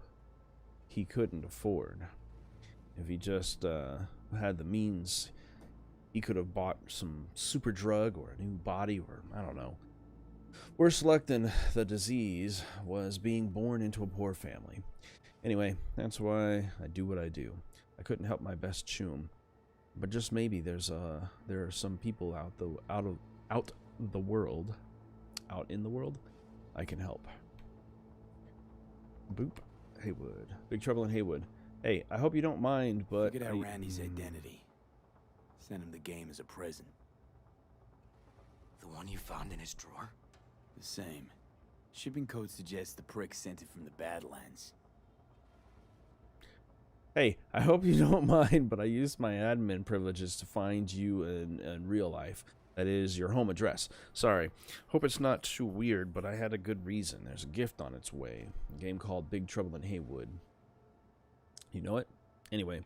he couldn't afford. If he just had the means, he could have bought some super drug or a new body or, I don't know, Worse luck than the disease was being born into a poor family. Anyway, that's why I do what I do. I couldn't help my best choom, but just maybe there are some people out in the world I can help. Boop. Haywood. Big Trouble in Haywood. Hey, I hope you don't mind, but Figured out Randy's identity. Sent him the game as a present. The one you found in his drawer? The same. Shipping code suggests the prick sent it from the Badlands. Hey, I hope you don't mind, but I used my admin privileges to find you in real life. That is, your home address. Sorry. Hope it's not too weird, but I had a good reason. There's a gift on its way. A game called Big Trouble in Haywood. You know it? Anyway,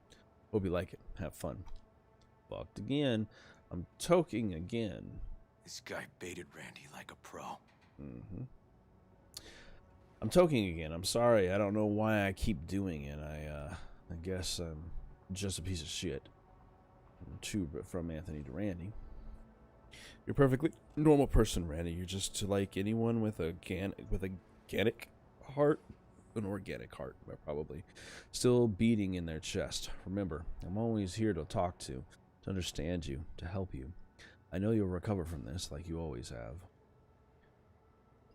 hope you like it. Have fun. Fucked again. I'm toking again. This guy baited Randy like a pro. Mm-hmm. I'm toking again. I'm sorry. I don't know why I keep doing it. I guess I'm just a piece of shit. From Anthony to Randy. You're a perfectly normal person, Randy. You're just like anyone with an organic heart, probably, still beating in their chest. Remember, I'm always here to talk to understand you, to help you. I know you'll recover from this, like you always have.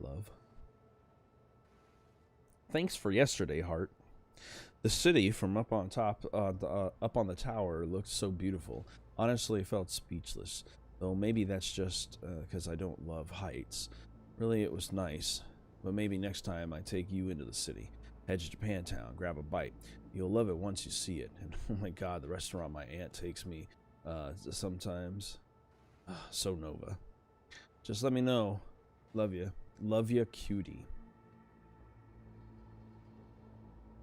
Love. Thanks for yesterday, Hart. The city from up on top, up on the tower, looked so beautiful. Honestly, I felt speechless. Though maybe that's just because I don't love heights. Really, it was nice. But maybe next time I take you into the city. Head to Japantown, grab a bite. You'll love it once you see it. And oh my god, the restaurant my aunt takes me sometimes. So Nova. Just let me know. Love you. Love you, cutie.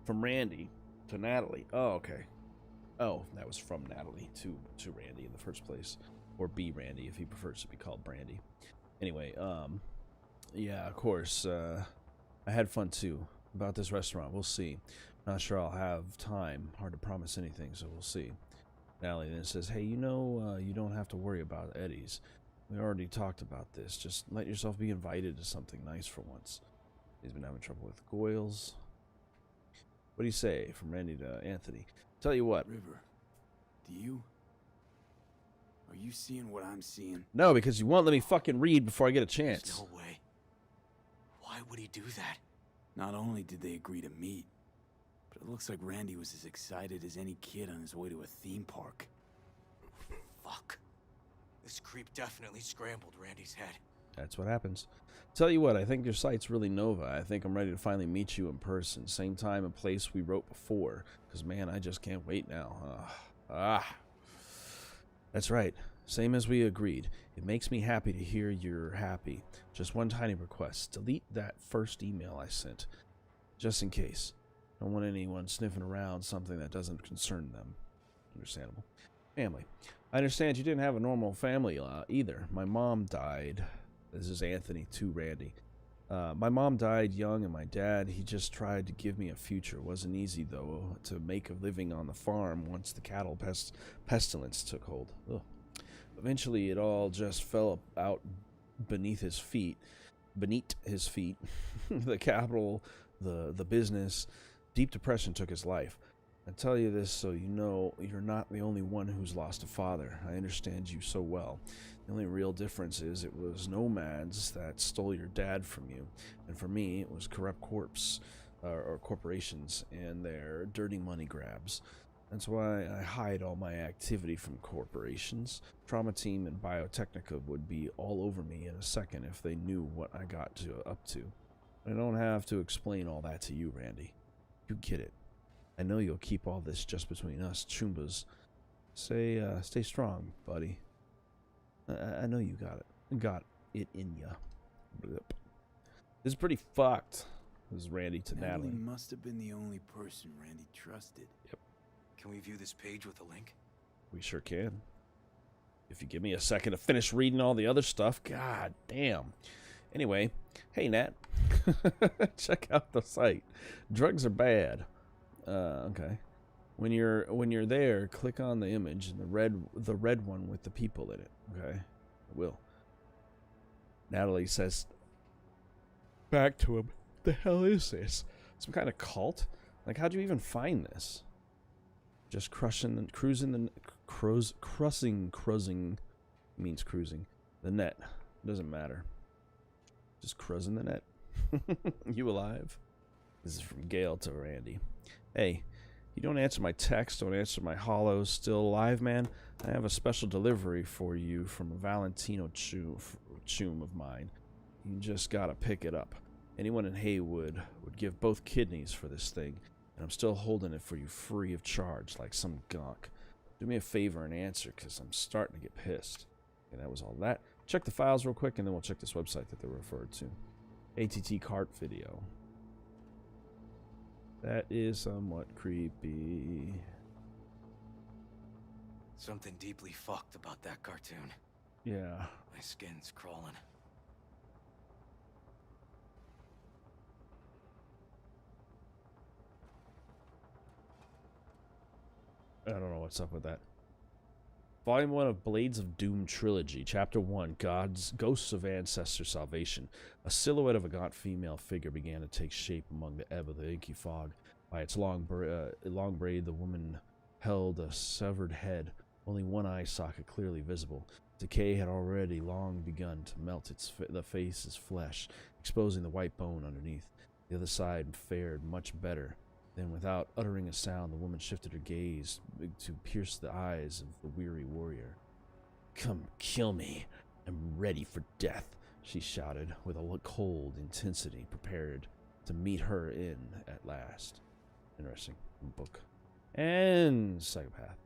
From Randy to Natalie. Oh, okay. Oh, that was from Natalie to Randy in the first place. Or B Randy if he prefers to be called Brandy. Anyway, yeah, of course, I had fun too. About this restaurant, we'll see. Not sure I'll have time. Hard to promise anything, so we'll see. Natalie then says, hey, you know, you don't have to worry about Eddie's. We already talked about this. Just let yourself be invited to something nice for once. He's been having trouble with Goyles. What do you say? From Randy to Anthony. Tell you what. River, do you? Are you seeing what I'm seeing? No, because you won't let me fucking read before I get a chance. There's no way. Why would he do that? Not only did they agree to meet, but it looks like Randy was as excited as any kid on his way to a theme park. Fuck. This creep definitely scrambled Randy's head. That's what happens. Tell you what, I think your site's really Nova. I think I'm ready to finally meet you in person. Same time and place we wrote before. Because, man, I just can't wait now. That's right. Same as we agreed. It makes me happy to hear you're happy. Just one tiny request. Delete that first email I sent. Just in case. Don't want anyone sniffing around something that doesn't concern them. Understandable. Family. I understand you didn't have a normal family either. My mom died. This is Anthony to Randy. My mom died young, and my dad, he just tried to give me a future. It wasn't easy, though, to make a living on the farm once the cattle pestilence took hold. Ugh. Eventually, it all just fell out beneath his feet. The capital, the business. Deep depression took his life. I tell you this so you know you're not the only one who's lost a father. I understand you so well. The only real difference is it was nomads that stole your dad from you. And for me, it was corrupt corporations and their dirty money grabs. That's why I hide all my activity from corporations. Trauma Team and Biotechnica would be all over me in a second if they knew what I got up to. I don't have to explain all that to you, Randy. You get it. I know you'll keep all this just between us, Chumbas. Stay strong, buddy. I know you got it. Got it in ya. Blip. This is pretty fucked. This is Randy to Natalie. Must have been the only person Randy trusted. Yep. Can we view this page with a link? We sure can. If you give me a second to finish reading all the other stuff. God damn. Anyway, hey Nat. Check out the site. Drugs are bad. Okay. When you're there, click on the image and the red one with the people in it. Okay, I will. Natalie says, back to him. The hell is this? Some kind of cult? Like, how'd you even find this? Just crushing means cruising. The net. Doesn't matter. Just cruising the net. You alive? This is from Gail to Randy. Hey, you don't answer my text, don't answer my hollows. Still alive, man? I have a special delivery for you from a Valentino choom of mine. You just gotta pick it up. Anyone in Haywood would give both kidneys for this thing, and I'm still holding it for you free of charge like some gunk. Do me a favor and answer, because I'm starting to get pissed. And that was all that. Check the files real quick, and then we'll check this website that they referred to. ATT cart video. That is somewhat creepy. Something deeply fucked about that cartoon. Yeah. My skin's crawling. I don't know what's up with that. Volume 1 of Blades of Doom Trilogy, Chapter 1, Ghosts of Ancestor Salvation. A silhouette of a gaunt female figure began to take shape among the ebb of the inky fog. By its long braid, the woman held a severed head, only one eye socket clearly visible. Decay had already long begun to melt the face's flesh, exposing the white bone underneath. The other side fared much better. Then, without uttering a sound, the woman shifted her gaze to pierce the eyes of the weary warrior. "Come kill me. I'm ready for death," she shouted with a cold intensity, prepared to meet her in at last. Interesting book. And Psychopath.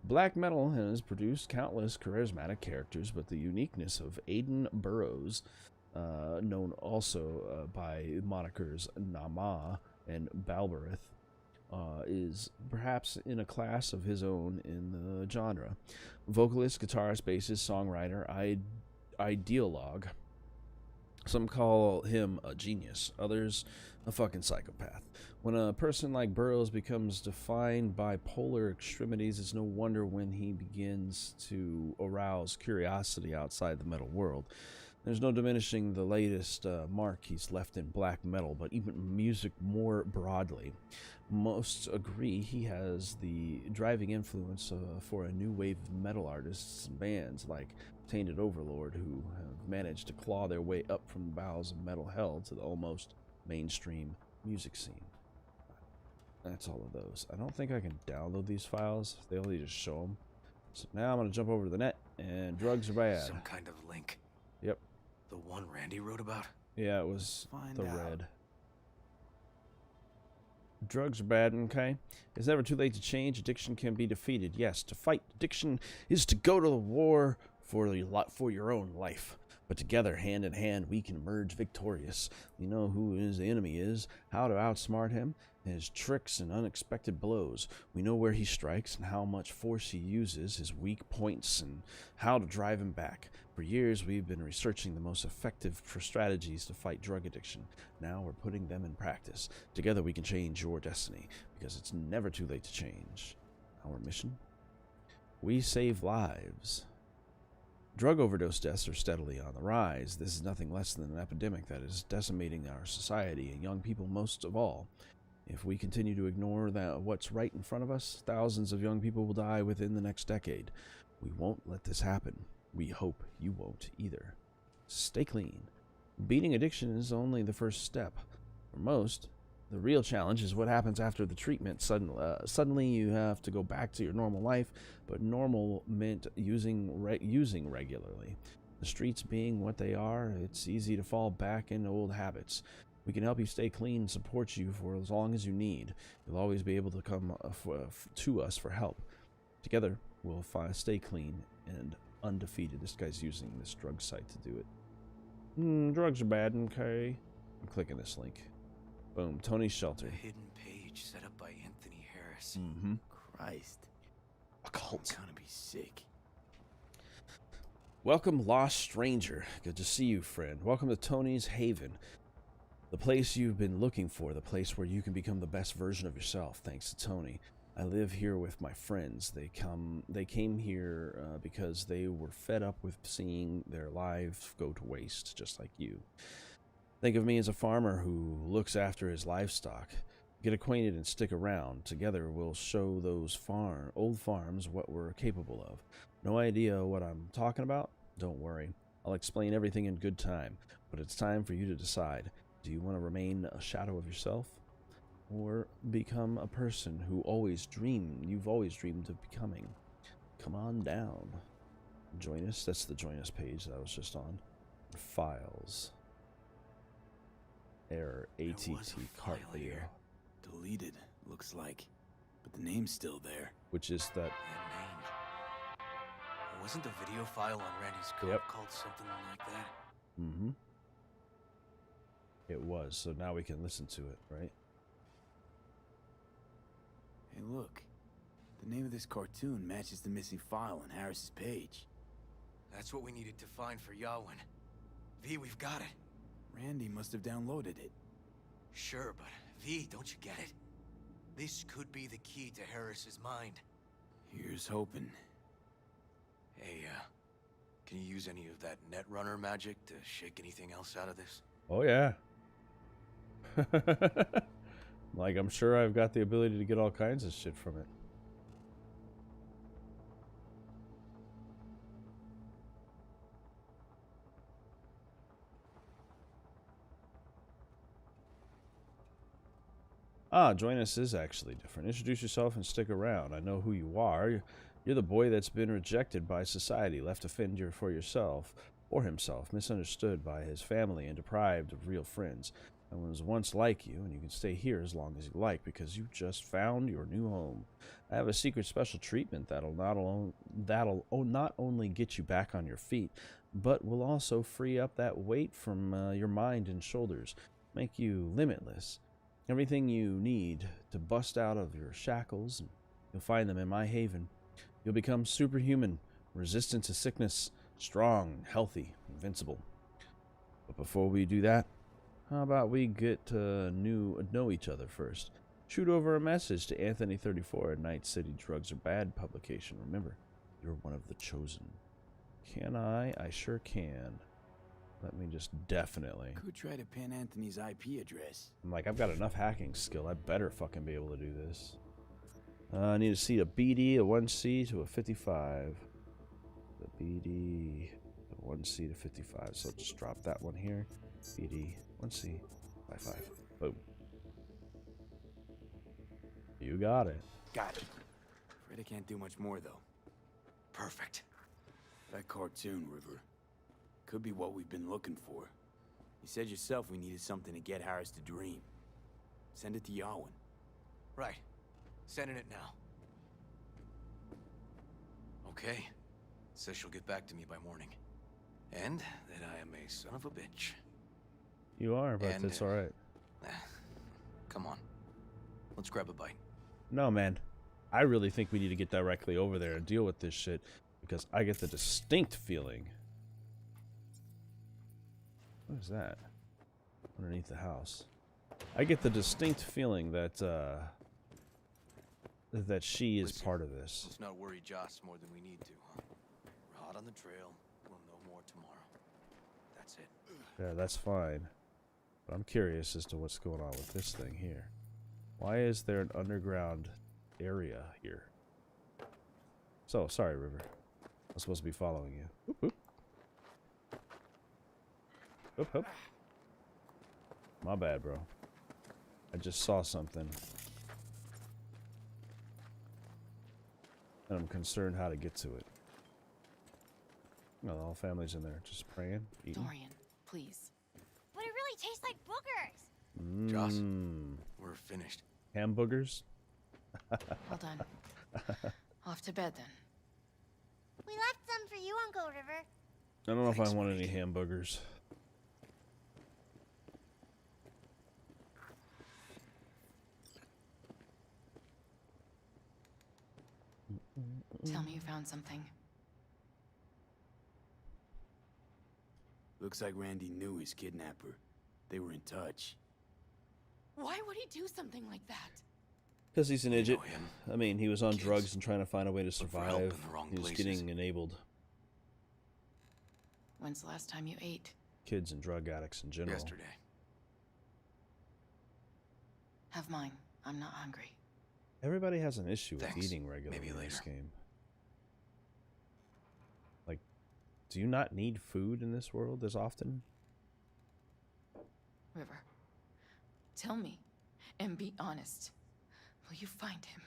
Black metal has produced countless charismatic characters, but the uniqueness of Aidan Burroughs, known also by monikers Nama and Balberith, is perhaps in a class of his own in the genre. Vocalist, guitarist, bassist, songwriter, ideologue. Some call him a genius, others a fucking psychopath. When a person like Burroughs becomes defined by polar extremities, it's no wonder when he begins to arouse curiosity outside the metal world. There's no diminishing the latest mark he's left in black metal, but even music more broadly. Most agree he has the driving influence for a new wave of metal artists and bands like Tainted Overlord, who have managed to claw their way up from the bowels of metal hell to the almost mainstream music scene. That's all of those. I don't think I can download these files. They only just show them. So now I'm going to jump over to the net, and drugs are bad. Some kind of link. Yep. The one Randy wrote about? Yeah, it was Find the out. red. Drugs are bad, okay? It's never too late to change. Addiction can be defeated. Yes, to fight addiction is to go to the war for your own life. But together, hand in hand, we can emerge victorious. We know who his enemy is, how to outsmart him, his tricks and unexpected blows. We know where he strikes and how much force he uses, his weak points, and how to drive him back. For years, we've been researching the most effective strategies to fight drug addiction. Now we're putting them in practice. Together, we can change your destiny, because it's never too late to change. Our mission? We save lives. Drug overdose deaths are steadily on the rise. This is nothing less than an epidemic that is decimating our society, and young people most of all. If we continue to ignore what's right in front of us, thousands of young people will die within the next decade. We won't let this happen. We hope you won't either. Stay clean. Beating addiction is only the first step. For most, the real challenge is what happens after the treatment. Suddenly you have to go back to your normal life, but normal meant using regularly. The streets being what they are, it's easy to fall back into old habits. We can help you stay clean and support you for as long as you need. You'll always be able to come to us for help. Together, we'll stay clean and undefeated. This guy's using this drug site to do it. Drugs are bad, okay? I'm clicking this link. Boom, Tony's Shelter. A hidden page set up by Anthony Harris. Mm-hmm. Christ. A cult. I'm gonna be sick. Welcome, Lost Stranger. Good to see you, friend. Welcome to Tony's Haven. The place you've been looking for, the place where you can become the best version of yourself, thanks to Tony. I live here with my friends. They came here because they were fed up with seeing their lives go to waste, just like you. Think of me as a farmer who looks after his livestock. Get acquainted and stick around. Together we'll show those old farms what we're capable of. No idea what I'm talking about? Don't worry. I'll explain everything in good time. But it's time for you to decide. Do you want to remain a shadow of yourself? Or become a person you've always dreamed of becoming? Come on down. Join us. That's the join us page that I was just on. Files. Error. ATT cart video. Deleted, looks like. But the name's still there. Which is that. Wasn't the video file on Randy's code called something like that? Mm-hmm. It was. So now we can listen to it, right? Hey, look. The name of this cartoon matches the missing file on Harris's page. That's what we needed to find for Yawin. V, we've got it. Randy must have downloaded it. Sure, but V, don't you get it? This could be the key to Harris's mind. Here's hoping. Hey, can you use any of that Netrunner magic to shake anything else out of this? Oh, yeah. Like, I'm sure I've got the ability to get all kinds of shit from it. Join us is actually different. Introduce yourself and stick around. I know who you are. You're the boy that's been rejected by society, left to fend for yourself, or himself, misunderstood by his family and deprived of real friends. And was once like you, and you can stay here as long as you like because you just found your new home. I have a secret special treatment that'll not only get you back on your feet, but will also free up that weight from your mind and shoulders, make you limitless. Everything you need to bust out of your shackles, and you'll find them in my haven. You'll become superhuman, resistant to sickness, strong, healthy, invincible. But before we do that, how about we get to know each other first? Shoot over a message to Anthony34 at Night City Drugs Are Bad publication. Remember, you're one of the chosen. Can I? I sure can. Let me just definitely. Could try to pin Anthony's IP address. I'm like, I've got enough hacking skill. I better fucking be able to do this. I need to see a BD, a 1C to a 55. The BD, a 1C to 55. So just drop that one here. BD, 1C, 55. Boom. You got it. Got it. Afraid I can't do much more, though. Perfect. That cartoon, River. Could be what we've been looking for. You said yourself we needed something to get Harris to dream. Send it to Yawin. Right. Sending it now. Okay. Says she'll get back to me by morning. And that I am a son of a bitch. You are, but that's alright. Come on. Let's grab a bite. No, man. I really think we need to get directly over there and deal with this shit. Because I get the distinct feeling. What is that? Underneath the house. I get the distinct feeling that that she is part of this. Let's not worry Joss more than we need to, huh? We're hot on the trail. We'll know more tomorrow. That's it. Yeah, that's fine. But I'm curious as to what's going on with this thing here. Why is there an underground area here? So, sorry, River. I'm supposed to be following you. Whoop, whoop. Whoop, whoop. My bad, bro. I just saw something. And I'm concerned how to get to it. No, the whole family's in there, just praying, eating. Dorian, please. But it really tastes like boogers. Joss, we're finished. Hamburgers? Well done. Off to bed, then. We left some for you, Uncle River. I don't know if I want any hamburgers. Tell me you found something. Looks like Randy knew his kidnapper. They were in touch. Why would he do something like that? Because he's an idiot. I mean, he was on drugs and trying to find a way to survive. He was getting enabled. When's the last time you ate? Kids and drug addicts in general. Yesterday. Have mine. I'm not hungry. Everybody has an issue with Thanks. eating regularly Maybe in later. this game. Like, do you not need food in this world as often? River, tell me, and be honest. Will you find him?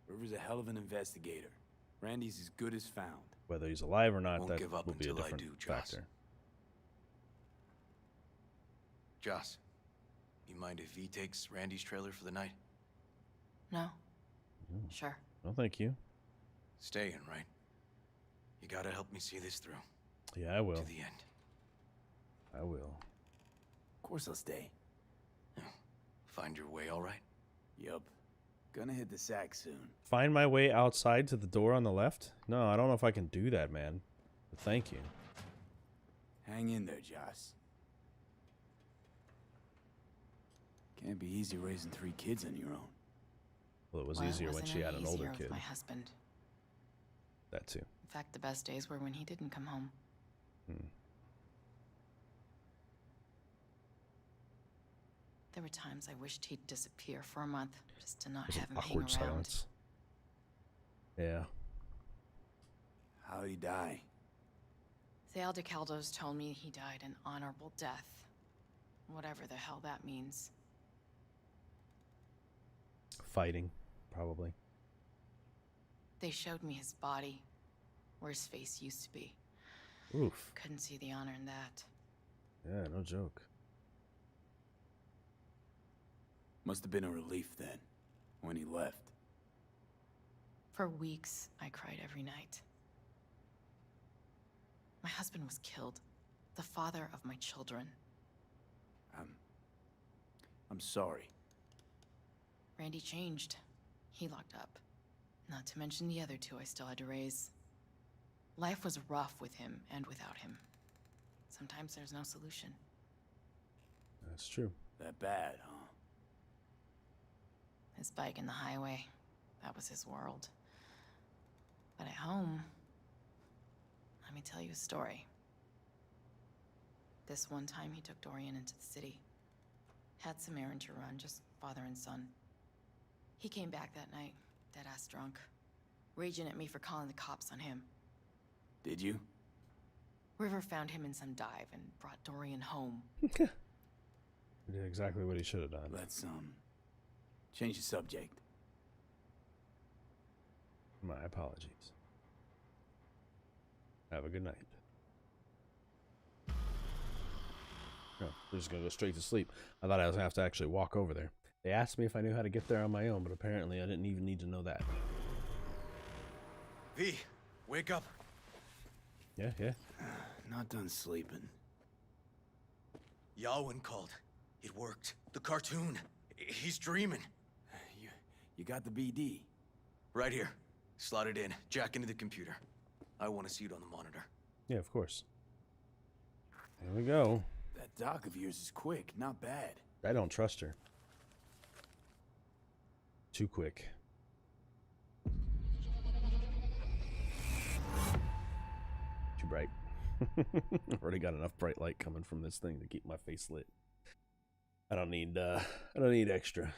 River's a hell of an investigator. Randy's as good as found. Whether he's alive or not, Won't that give up will be a until I different do, Joss. factor. Joss, you mind if he takes Randy's trailer for the night? No. Sure. No, thank you. Staying, right? You gotta help me see this through. Yeah, I will. To the end. I will. Of course I'll stay. Find your way, all right? Yup. Gonna hit the sack soon. Find my way outside to the door on the left? No, I don't know if I can do that, man. But thank you. Hang in there, Joss. Can't be easy raising 3 kids on your own. Well, it was Well, easier when wasn't she had any an older easier with kid. my husband. That too. In fact, the best days were when he didn't come home. There were times I wished he'd disappear for a month, just to not There's have an him hang awkward around. silence. Yeah. How'd he die? The Aldecaldos told me he died an honorable death. Whatever the hell that means. Fighting, probably. They showed me his body, where his face used to be. Oof. Couldn't see the honor in that. Yeah, no joke. Must have been a relief then, when he left. For weeks, I cried every night. My husband was killed. The father of my children. I'm sorry. Randy changed. He locked up. Not to mention the other 2 I still had to raise. Life was rough with him and without him. Sometimes there's no solution. That's true. That bad, huh? His bike in the highway, that was his world. But at home, let me tell you a story. This one time he took Dorian into the city. Had some errand to run, just father and son. He came back that night, dead-ass drunk. Raging at me for calling the cops on him. Did you? River found him in some dive and brought Dorian home. He did exactly what he should have done. Let's, change the subject. My apologies. Have a good night. No, they're just gonna go straight to sleep. I thought I was gonna have to actually walk over there. They asked me if I knew how to get there on my own, but apparently I didn't even need to know that. V, wake up. Yeah, yeah. Not done sleeping. Yalwyn called. It worked. The cartoon. He's dreaming. You got the BD? Right here. Slot it in. Jack into the computer. I want to see it on the monitor. Yeah, of course. There we go. That doc of yours is quick, not bad. I don't trust her. Too quick. Too bright. I've already got enough bright light coming from this thing to keep my face lit. I don't need extra.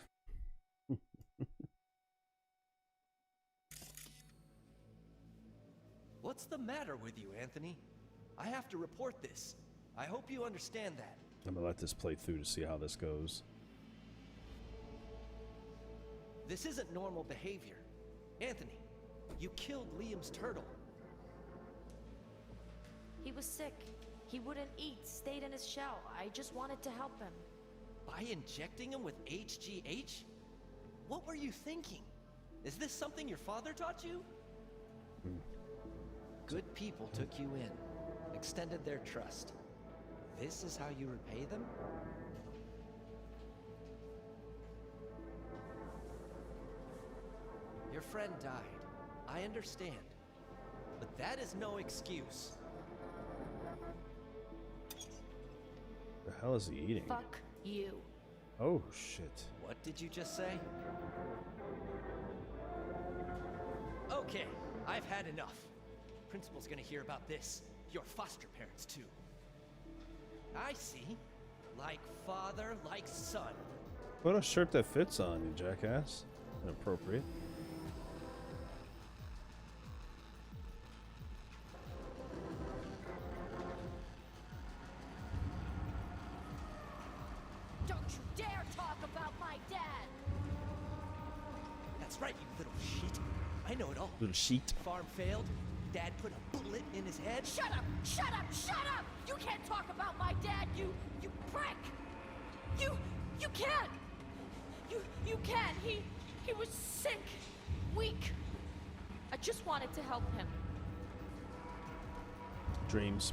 What's the matter with you, Anthony? I have to report this. I hope you understand that. I'm gonna let this play through to see how this goes. This isn't normal behavior. Anthony, you killed Liam's turtle. He was sick. He wouldn't eat, stayed in his shell. I just wanted to help him. By injecting him with HGH? What were you thinking? Is this something your father taught you? Good people took you in, extended their trust. This is how you repay them? Your friend died. I understand. But that is no excuse. The hell is he eating? Fuck you. Oh shit. What did you just say? Okay, I've had enough. Principal's gonna hear about this. Your foster parents, too. I see. Like father, like son. Put a shirt that fits on you, jackass. Inappropriate. Don't you dare talk about my dad! That's right, you little sheet. I know it all. Little sheet. Farm failed. Dad put a bullet in his head. Shut up! Shut up! Shut up! You can't talk about my dad, you prick! You can't! You can't! He was sick, weak. I just wanted to help him. Dreams.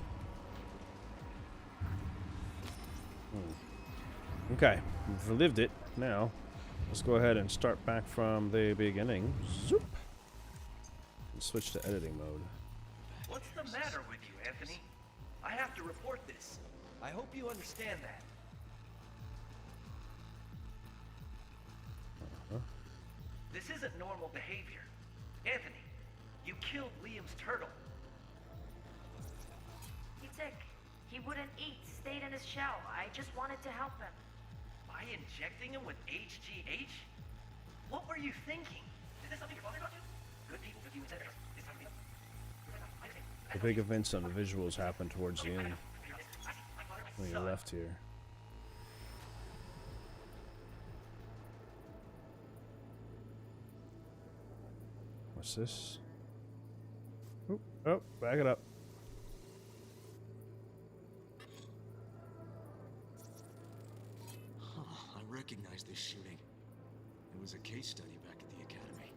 Okay, we've relived it. Now, let's go ahead and start back from the beginning. Zoop. And switch to editing mode. What's the matter with you, Anthony? I have to report this. I hope you understand that. This isn't normal behavior. Anthony, you killed Liam's turtle. He's sick. He wouldn't eat, stayed in his shell. I just wanted to help him. By injecting him with HGH? What were you thinking? Is this something your father taught you? Good people with you instead of this time of The big events on the visuals happen towards the end. When you're left here. What's this? Oop, oh, back it up. I recognize this shooting. It was a case study back at the academy.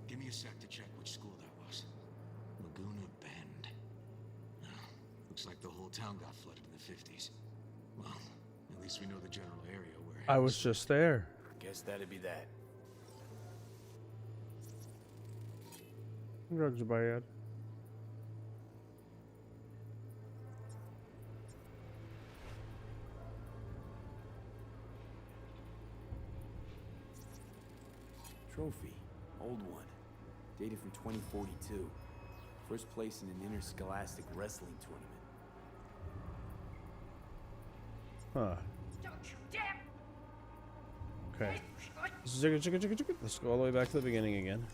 Give me a sec to check which school that was. Laguna Bend. Looks like the whole town got flooded in the 50s. Well, at least we know the general area where... I was just there. Guess that'd be that. Drugs are bad. Trophy. Old one. Dated from 2042. First place in an interscholastic wrestling tournament. Huh. Don't you dare! Okay. Let's go all the way back to the beginning again.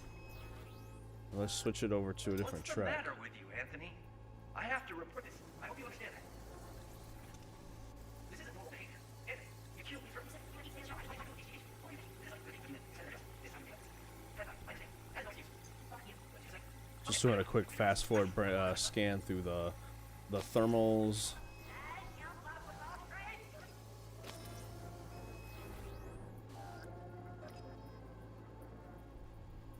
Let's switch it over to a different track. What's the matter with you, Anthony? I have to report this. I hope you understand that. This isn't normal behavior. Anthony, you killed me for... Just doing a quick fast forward scan through the thermals.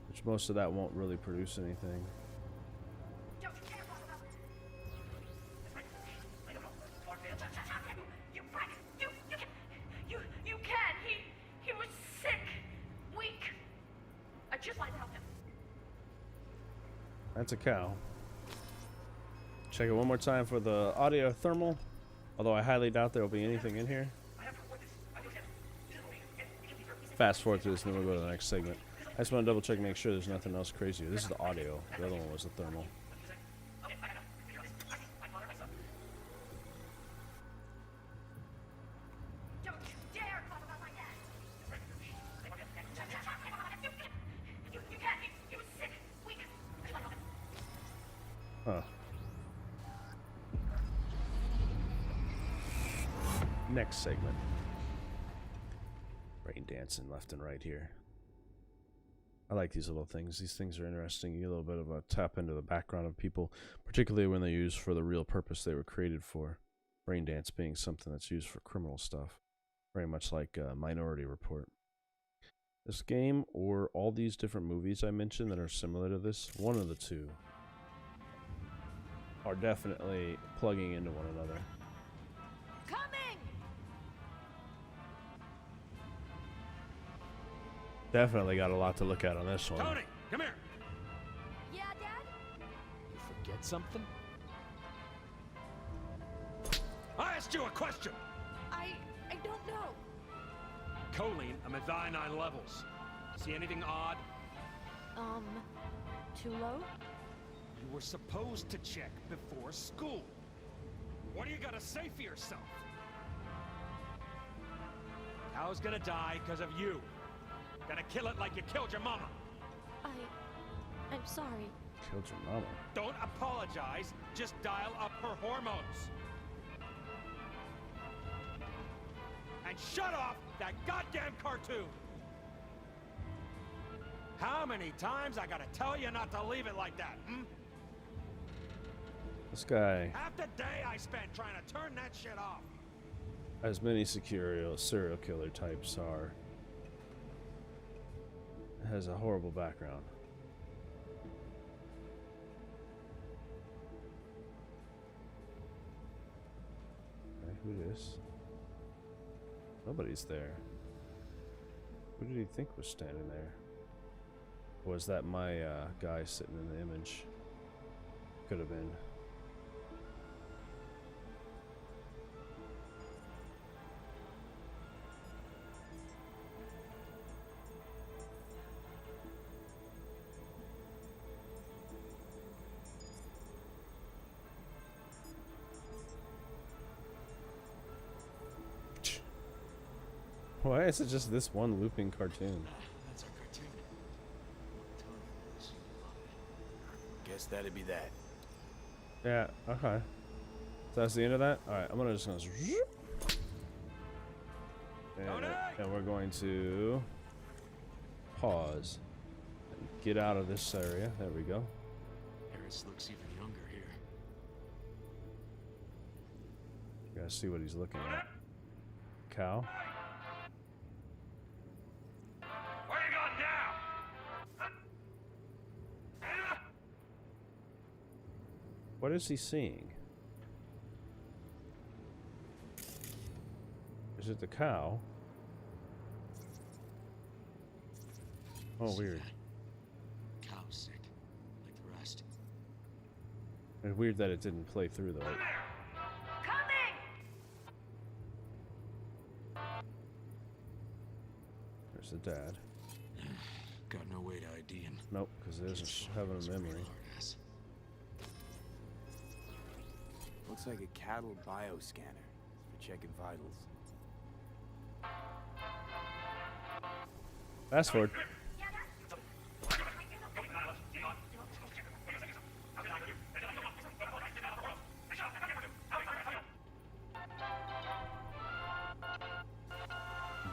Which most of that won't really produce anything. You can't! He was sick, weak. I just wanted to help him. That's a cow. Check it one more time for the audio thermal. Although I highly doubt there will be anything in here. Fast forward through this and then we'll go to the next segment. I just want to double check and make sure there's nothing else crazy. This is the audio. The other one was the thermal. Don't you dare talk about my dad! You can't! He was sick, weak. Huh. Next segment. Rain dancing left and right here. I like these little things. These things are interesting. You get a little bit of a tap into the background of people, particularly when they're used for the real purpose they were created for. Rain dance being something that's used for criminal stuff. Very much like Minority Report. This game, or all these different movies I mentioned that are similar to this, one of the two, are definitely plugging into one another. Coming! Definitely got a lot to look at on this one. Tony, come here. Yeah, Dad? You forget something? I asked you a question. I don't know. Choline, I'm at thy 9 levels. See anything odd? Too low? You were supposed to check before school. What do you gotta say for yourself? Hal's gonna die because of you. Gonna kill it like you killed your mama. I'm sorry. Killed your mama. Don't apologize, just dial up her hormones. And shut off that goddamn cartoon! How many times I gotta tell you not to leave it like that, hmm? This guy Half the day I spent trying to turn that shit off. as many serial killer types are. Has a horrible background. Okay, who is? Nobody's there. Who did he think was standing there? Or was that my guy sitting in the image? Could have been. Why is it just this one looping cartoon? That's our cartoon. Guess that'd be that. Yeah, okay. So that's the end of that? Alright, I'm just gonna and we're going to pause and get out of this area. There we go. Harris looks even younger here. You guys see what he's looking at. Cow. Where you going now? What is he seeing? Is it the cow? Oh, weird. Cow's sick, like the rest. It's weird that it didn't play through though. There's the dad. Got no way to ID him. Nope, because it isn't having a memory. Looks like a cattle bioscanner for checking vitals. Fast forward.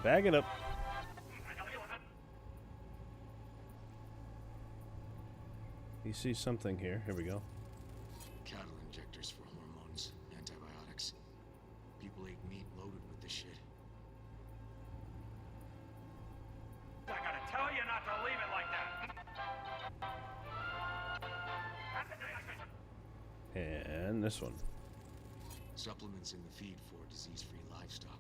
Bag it up. You see something here. Here we go. Cattle injectors for hormones, antibiotics. People ate meat loaded with this shit. I gotta tell you not to leave it like that. And this one. Supplements in the feed for disease-free livestock.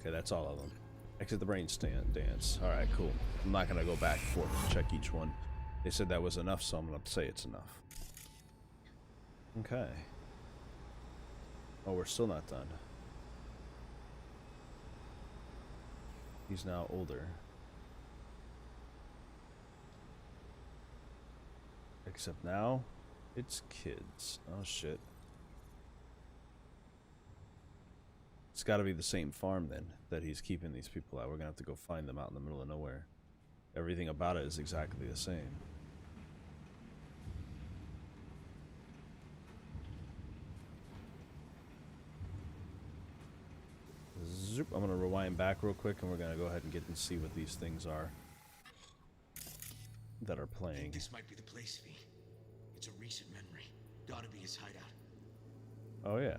Okay, that's all of them. Exit the brain stand dance. Alright, cool. I'm not gonna go back and forth and check each one. They said that was enough, so I'm gonna say it's enough. Okay. Oh, we're still not done. He's now older. Except now, it's kids. Oh shit. It's gotta be the same farm then, that he's keeping these people at. We're gonna have to go find them out in the middle of nowhere. Everything about it is exactly the same. Zoop. I'm gonna rewind back real quick and we're gonna go ahead and get and see what these things are that are playing. This might be the place, V. It's a recent memory. Gotta be his hideout. Oh yeah.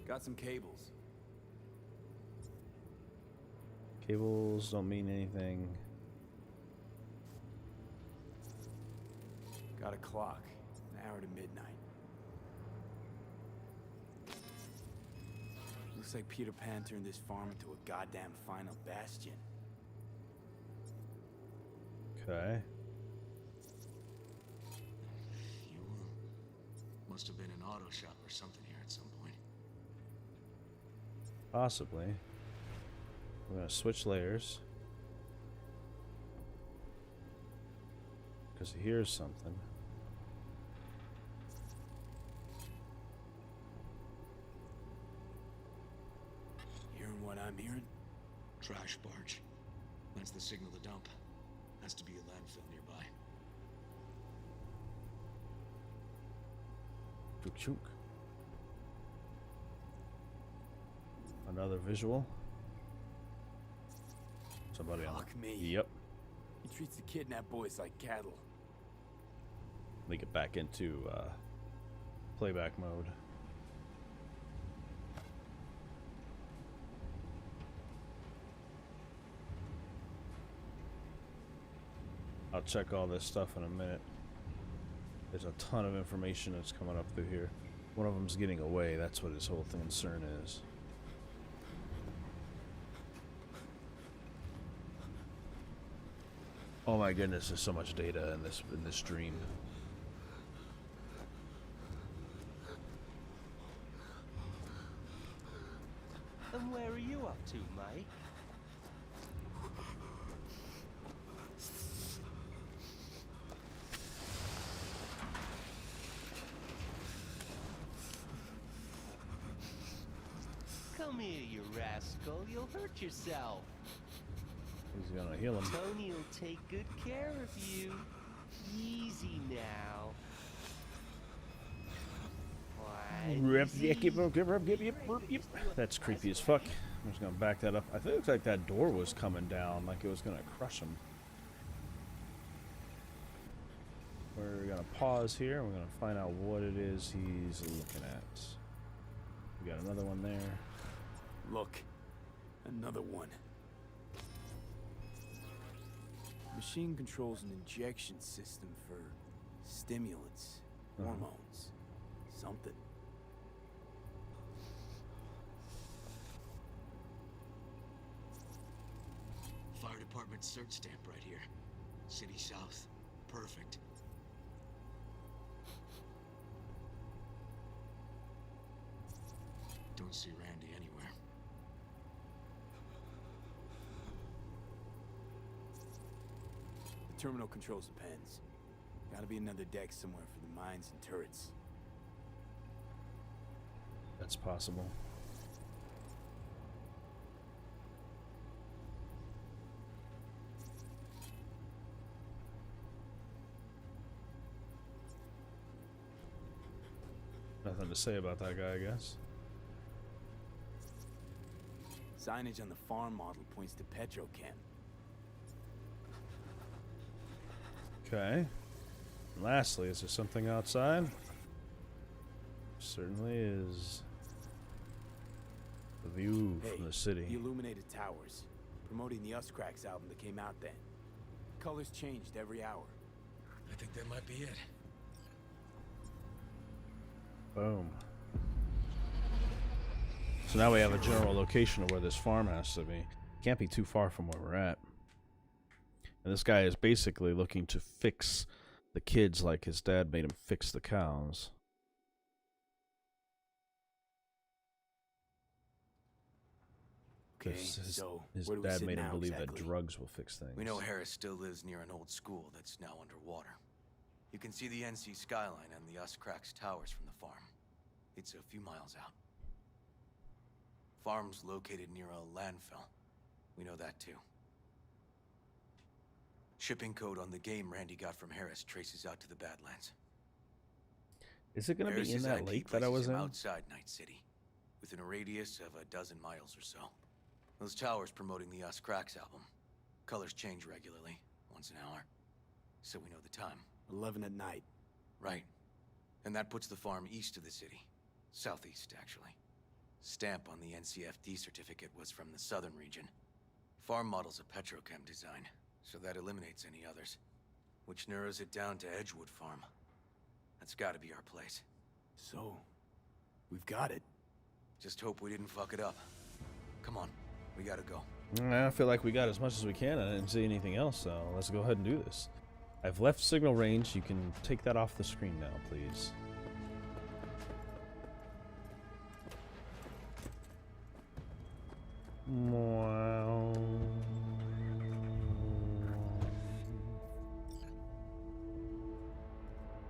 Got some cables. Cables don't mean anything. Got a clock. An hour to midnight. Looks like Peter Pan turned this farm into a goddamn final bastion. Okay. Must have been an auto shop or something here at some point. Possibly. We're gonna switch layers. Because here's something. Trash barge. That's the signal to dump. Has to be a landfill nearby. Chook chook. Another visual. Somebody on. Fuck me. Yep. He treats the kidnapped boys like cattle. Let me get back into playback mode. I'll check all this stuff in a minute. There's a ton of information that's coming up through here. One of them's getting away. That's what his whole concern is. Oh my goodness, there's so much data in this stream. And where are you up to, mate? Come here, you rascal. You'll hurt yourself. He's gonna heal him. Tony will take good care of you. Easy now. That's creepy as fuck. I'm just gonna back that up. I think it looks like that door was coming down, like it was gonna crush him. We're gonna pause here. We're gonna find out what it is he's looking at. We got another one there. Look, another one. Machine controls an injection system for stimulants, hormones, something. Fire department search stamp right here. City South. Perfect. Don't see Randy anywhere. The terminal controls the pens. Gotta be another deck somewhere for the mines and turrets. That's possible. Nothing to say about that guy, I guess. Signage on the farm model points to Petrochem. Okay. And lastly, is there something outside? Certainly is. The view from the city. The illuminated towers, promoting the Us Cracks album that came out then. Colors changed every hour. I think that might be it. Boom. So now we have a general location of where this farm has to be. Can't be too far from where we're at. And this guy is basically looking to fix the kids like his dad made him fix the cows. Okay, His where do we dad sit made him now believe exactly? that drugs will fix things. We know Harris still lives near an old school that's now underwater. You can see the NC skyline and the Us Cracks towers from the farm. It's a few miles out. Farm's located near a landfill. We know that too. Shipping code on the game Randy got from Harris traces out to the Badlands. Is it going to be in that lake that I was in? Outside Night City, within a radius of a dozen miles or so. Those towers promoting the Us Cracks album. Colors change regularly, once an hour. So we know the time. 11 at night. Right. And that puts the farm east of the city. Southeast, actually. Stamp on the NCFD certificate was from the southern region. Farm model's a Petrochem design, so that eliminates any others. Which narrows it down to Edgewood Farm. That's gotta be our place. So, we've got it. Just hope we didn't fuck it up. Come on, we gotta go. I feel like we got as much as we can. I didn't see anything else, so let's go ahead and do this. I've left signal range. You can take that off the screen now, please. Wow.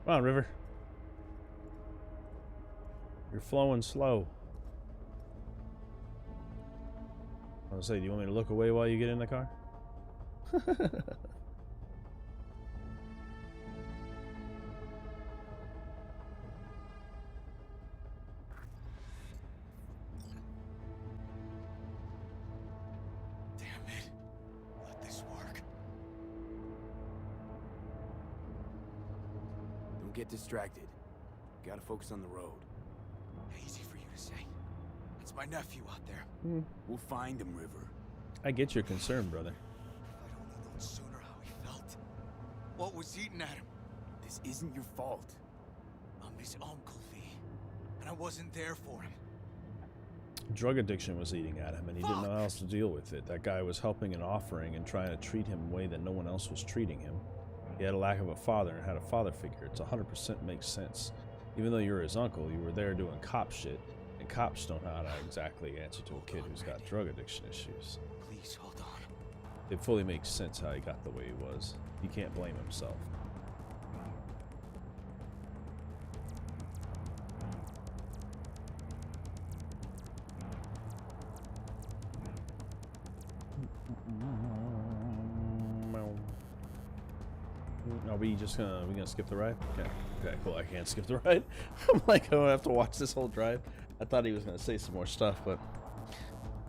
Come on, River. You're flowing slow. Oh, gonna say, do you want me to look away while you get in the car? Damn it. Let this work. Don't get distracted. Gotta focus on the road. Easy for you to say. That's my nephew out there. We'll find him, River. I get your concern, brother. I'd only known sooner how he felt. What was eating at him? This isn't your fault. I'm his uncle, V. And I wasn't there for him. Drug addiction was eating at him, and he didn't know how else to deal with it. That guy was helping and offering and trying to treat him in a way that no one else was treating him. He had a lack of a father and had a father figure. It's 100% makes sense. Even though you were his uncle, you were there doing cop shit, and cops don't know how to exactly answer to a kid who's got drug addiction issues. Please, hold on. It fully makes sense how he got the way he was. He can't blame himself. Are we gonna skip the ride? Okay, cool. I can't skip the ride. I'm like, I don't have to watch this whole drive. I thought he was gonna say some more stuff, but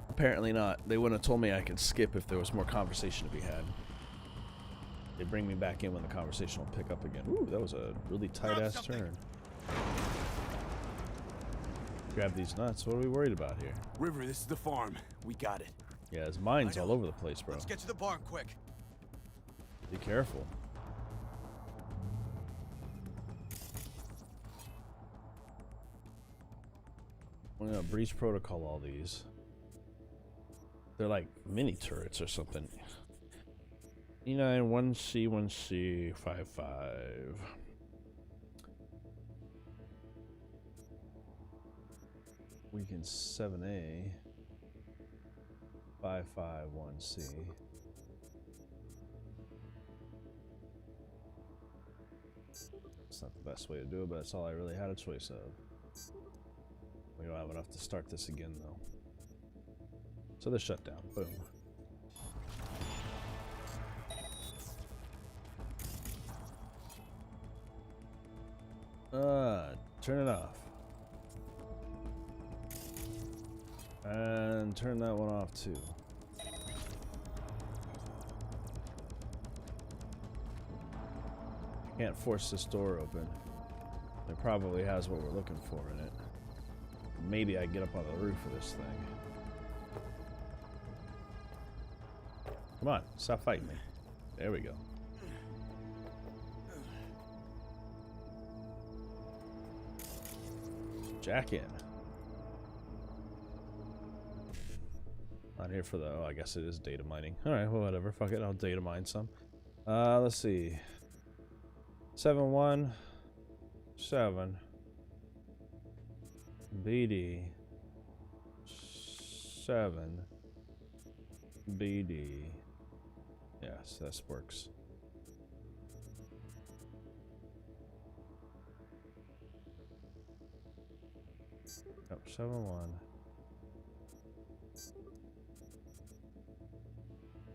apparently not. They wouldn't have told me I could skip if there was more conversation to be had. They bring me back in when the conversation will pick up again. Ooh, that was a really tight ass turn. Grab these nuts. What are we worried about here? River, this is the farm. We got it. Yeah, there's mines all over the place, bro. Let's get to the barn quick. Be careful. I'm gonna breach protocol all these. They're like mini turrets or something. E9 1C 1C 55. Weekend 7A 551C. It's not the best way to do it, but that's all I really had a choice of. We don't have enough to start this again, though. So they're shut down. Boom. Turn it off. And turn that one off, too. Can't force this door open. It probably has what we're looking for in it. Maybe I get up on the roof of this thing. Come on, stop fighting me. There we go. Jack in. Not here for the... Oh, I guess it is data mining. Alright, well, whatever. Fuck it, I'll data mine some. Let's see. 717 BD 7 BD. Yes, this works. Yep, 71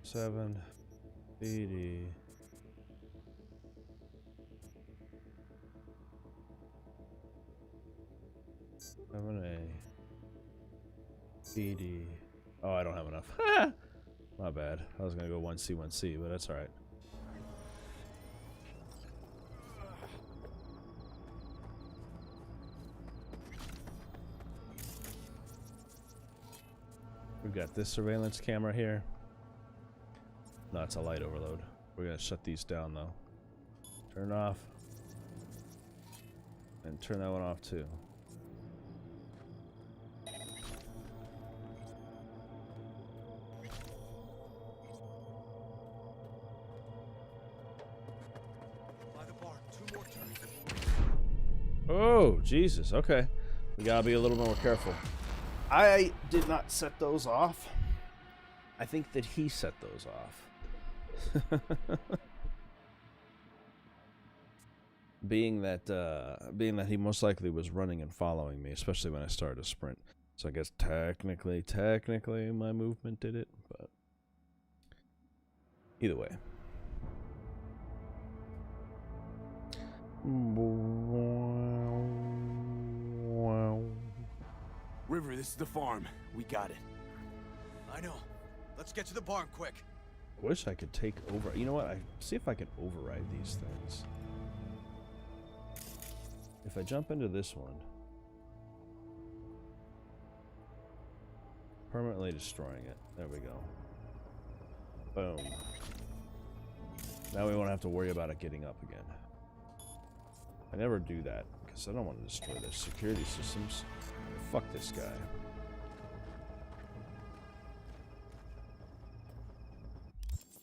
7 BD 7A BD. Oh, I don't have enough. My bad. I was gonna go 1C 1C, but that's all right. We've got this surveillance camera here. No, it's a light overload. We're gonna shut these down though. Turn it off. And turn that one off too. Oh, Jesus. Okay. We gotta be a little more careful. I did not set those off. I think that he set those off. being that he most likely was running and following me, especially when I started to sprint. So I guess technically my movement did it, but either way. River, this is the farm. We got it. I know. Let's get to the barn quick. Wish I could take over. You know what? I see if I can override these things. If I jump into this one, permanently destroying it. There we go. Boom. Now we won't have to worry about it getting up again. I never do that because I don't want to destroy their security systems. Fuck this guy.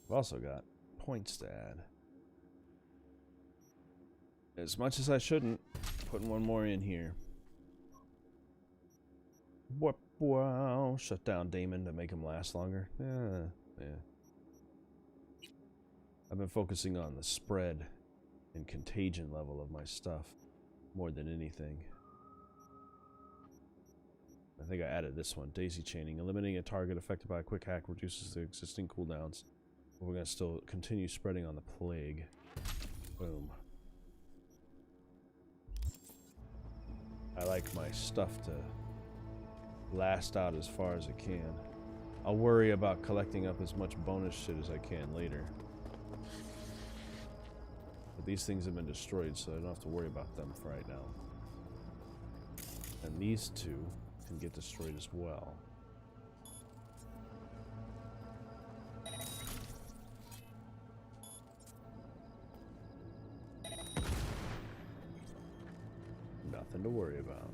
I've also got points to add. As much as I shouldn't, putting one more in here. Wow. Shut down Damon to make him last longer. Yeah. I've been focusing on the spread and contagion level of my stuff more than anything. I think I added this one. Daisy chaining. Eliminating a target affected by a quick hack reduces the existing cooldowns. But we're going to still continue spreading on the plague. Boom. I like my stuff to last out as far as it can. I'll worry about collecting up as much bonus shit as I can later. But these things have been destroyed, so I don't have to worry about them for right now. And these two can get destroyed as well. Nothing to worry about.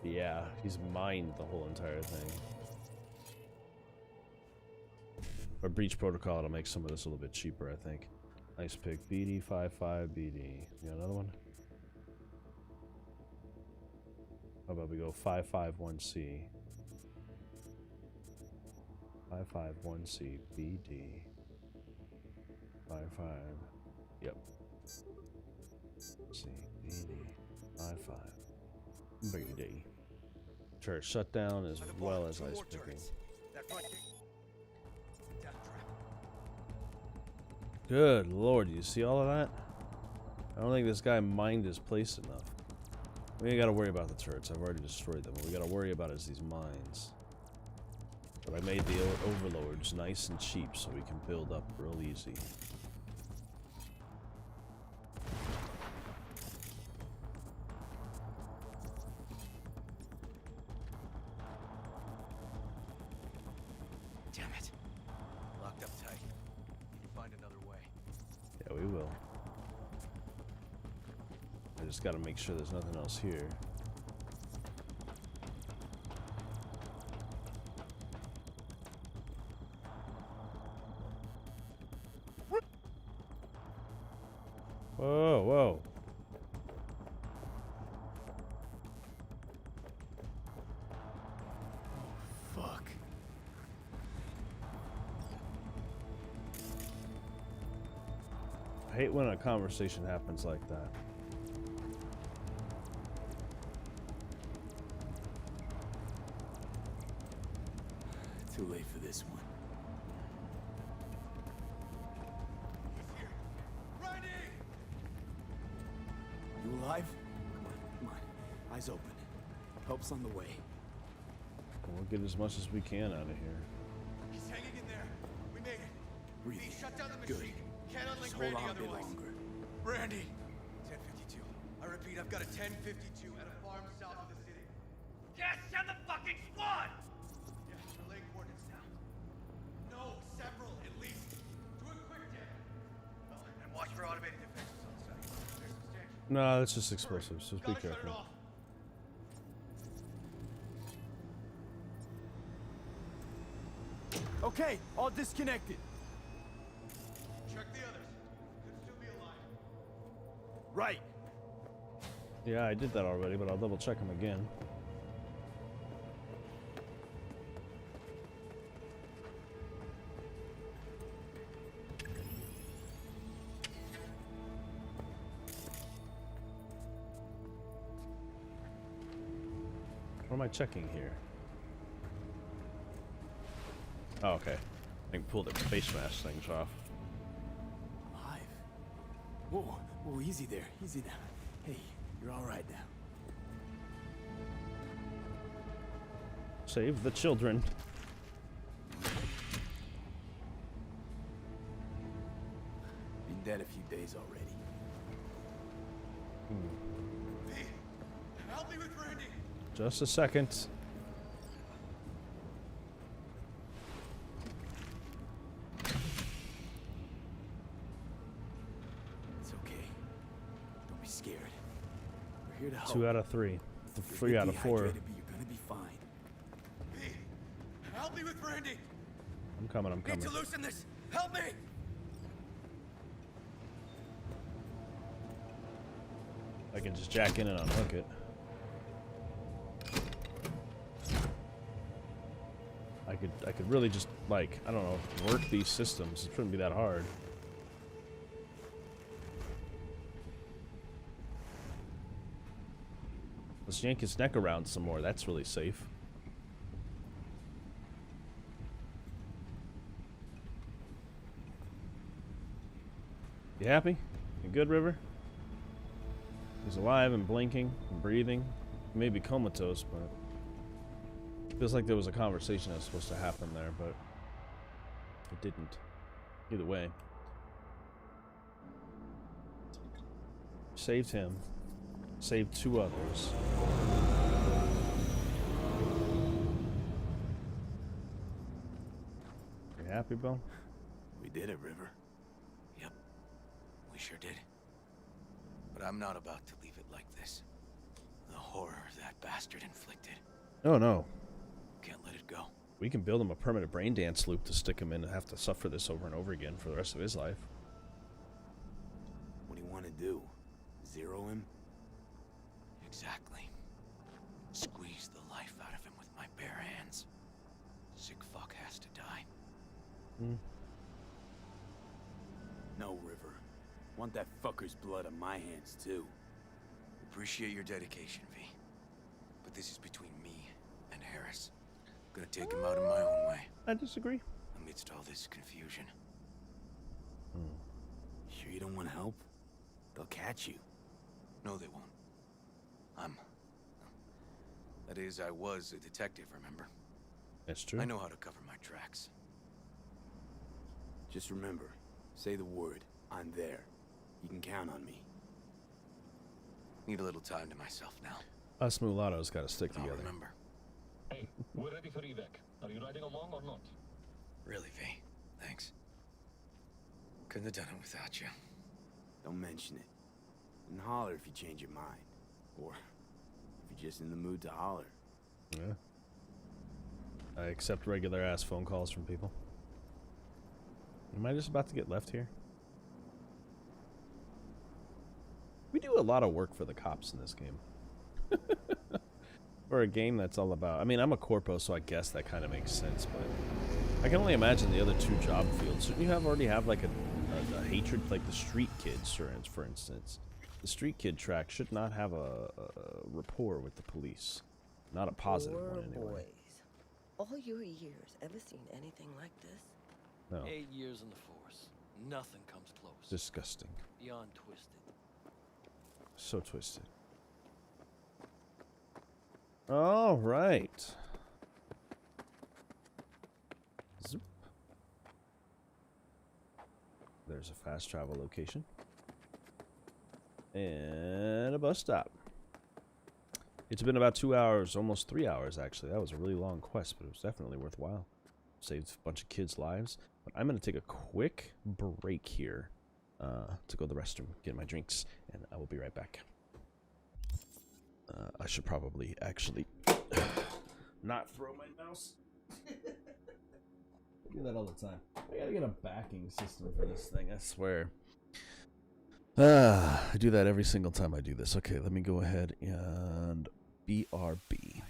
Yeah, he's mined the whole entire thing. Or breach protocol, it'll make some of this a little bit cheaper, I think. Nice pick. BD 55 BD. You got another one? How about we go 551C? 551C BD 55. Yep. C BD 55 BD. Church shutdown as well as ice picking. Good lord, you see all of that? I don't think this guy mined his place enough. We ain't gotta worry about the turrets. I've already destroyed them. What we gotta worry about is these mines. But I made the overlords nice and cheap so we can build up real easy. Damn it. Locked up tight. Can you find another way? Yeah, we will. I just gotta make sure there's nothing else here. Whoa, whoa. Fuck. I hate when a conversation happens like that. Too late for this one. You alive? Come on. Eyes open. Help's on the way. We'll get as much as we can out of here. He's hanging in there. We made it. Breathe. V, shut down the Good. machine. Can't Just unlink hold Randy on a bit otherwise. longer. Randy. 1052. I repeat, I've got a 1052 at a farm south of the city. Yes, send the fucking squad! Yeah, relay coordinates now. No, several at least. Do it quick, Dan. Oh, and watch for automated defenses on site. They're substantial. No, that's just explosives, so be Gotta shut it careful. off. Okay, all disconnected. Check the others. Could still be alive. Right. Yeah, I did that already, but I'll double check them again. What am I checking here? Oh, okay. I can pull the face mask things off. Alive. Whoa, whoa, easy there. Easy now. Hey, you're all right now. Save the children. Been dead a few days already. Hmm. Help me with Randy. Just a second. It's okay. Don't be scared. We're here to help. 2 out of 3. You're 3 out of 4. dehydrated, but you're gonna be fine. Help me with Randy. I'm coming, I'm coming. Need to loosen this. Help me. I can just jack in and unhook it. I could really just, like, I don't know, work these systems. It shouldn't be that hard. Let's yank his neck around some more. That's really safe. You happy? You good, River? He's alive and blinking and breathing. He may be comatose, but it feels like there was a conversation that was supposed to happen there, but it didn't. Either way. Saved him. Saved 2 others. You happy, Bill? We did it, River. Yep, we sure did. But I'm not about to leave it like this. The horror that bastard inflicted. Oh, no. Can't let it go. We can build him a permanent brain dance loop to stick him in and have to suffer this over and over again for the rest of his life. What do you want to do? Zero him? Exactly. Squeeze the life out of him with my bare hands. Sick fuck has to die. Hmm. No, River. Want that fucker's blood on my hands, too. Appreciate your dedication, V. But this is between me and Harris. Gonna take him out in my own way. I disagree. Amidst all this confusion. Sure you don't want to help? They'll catch you. No, they won't. That is, I was a detective, remember? That's true. I know how to cover my tracks. Just remember, say the word. I'm there. You can count on me. Need a little time to myself now. Us mulattoes gotta stick together. Remember. Hey, we're ready for evac. Are you riding along or not? Really, V. Thanks. Couldn't have done it without you. Don't mention it. And holler if you change your mind. Or if you're just in the mood to holler. Yeah. I accept regular ass phone calls from people. Am I just about to get left here? We do a lot of work for the cops in this game. For a game that's all about... I mean, I'm a corpo, so I guess that kind of makes sense, but... I can only imagine the other 2 job fields. Shouldn't you already have, like, a hatred, like the street kids, for instance? The street kid track should not have a rapport with the police. Not a positive one, anyway. Boys. All your years, ever seen anything like this? No. 8 years in the force. Nothing comes close. Disgusting. Beyond twisted. So twisted. All right. Zoop. There's a fast travel location. And a bus stop. It's been about 2 hours, almost 3 hours actually. That was a really long quest, but it was definitely worthwhile. Saved a bunch of kids' lives. But I'm going to take a quick break here to go to the restroom, get my drinks, and I will be right back. I should probably actually not throw my mouse. I do that all the time. I gotta get a backing system for this thing, I swear. I do that every single time I do this. Okay, let me go ahead and BRB.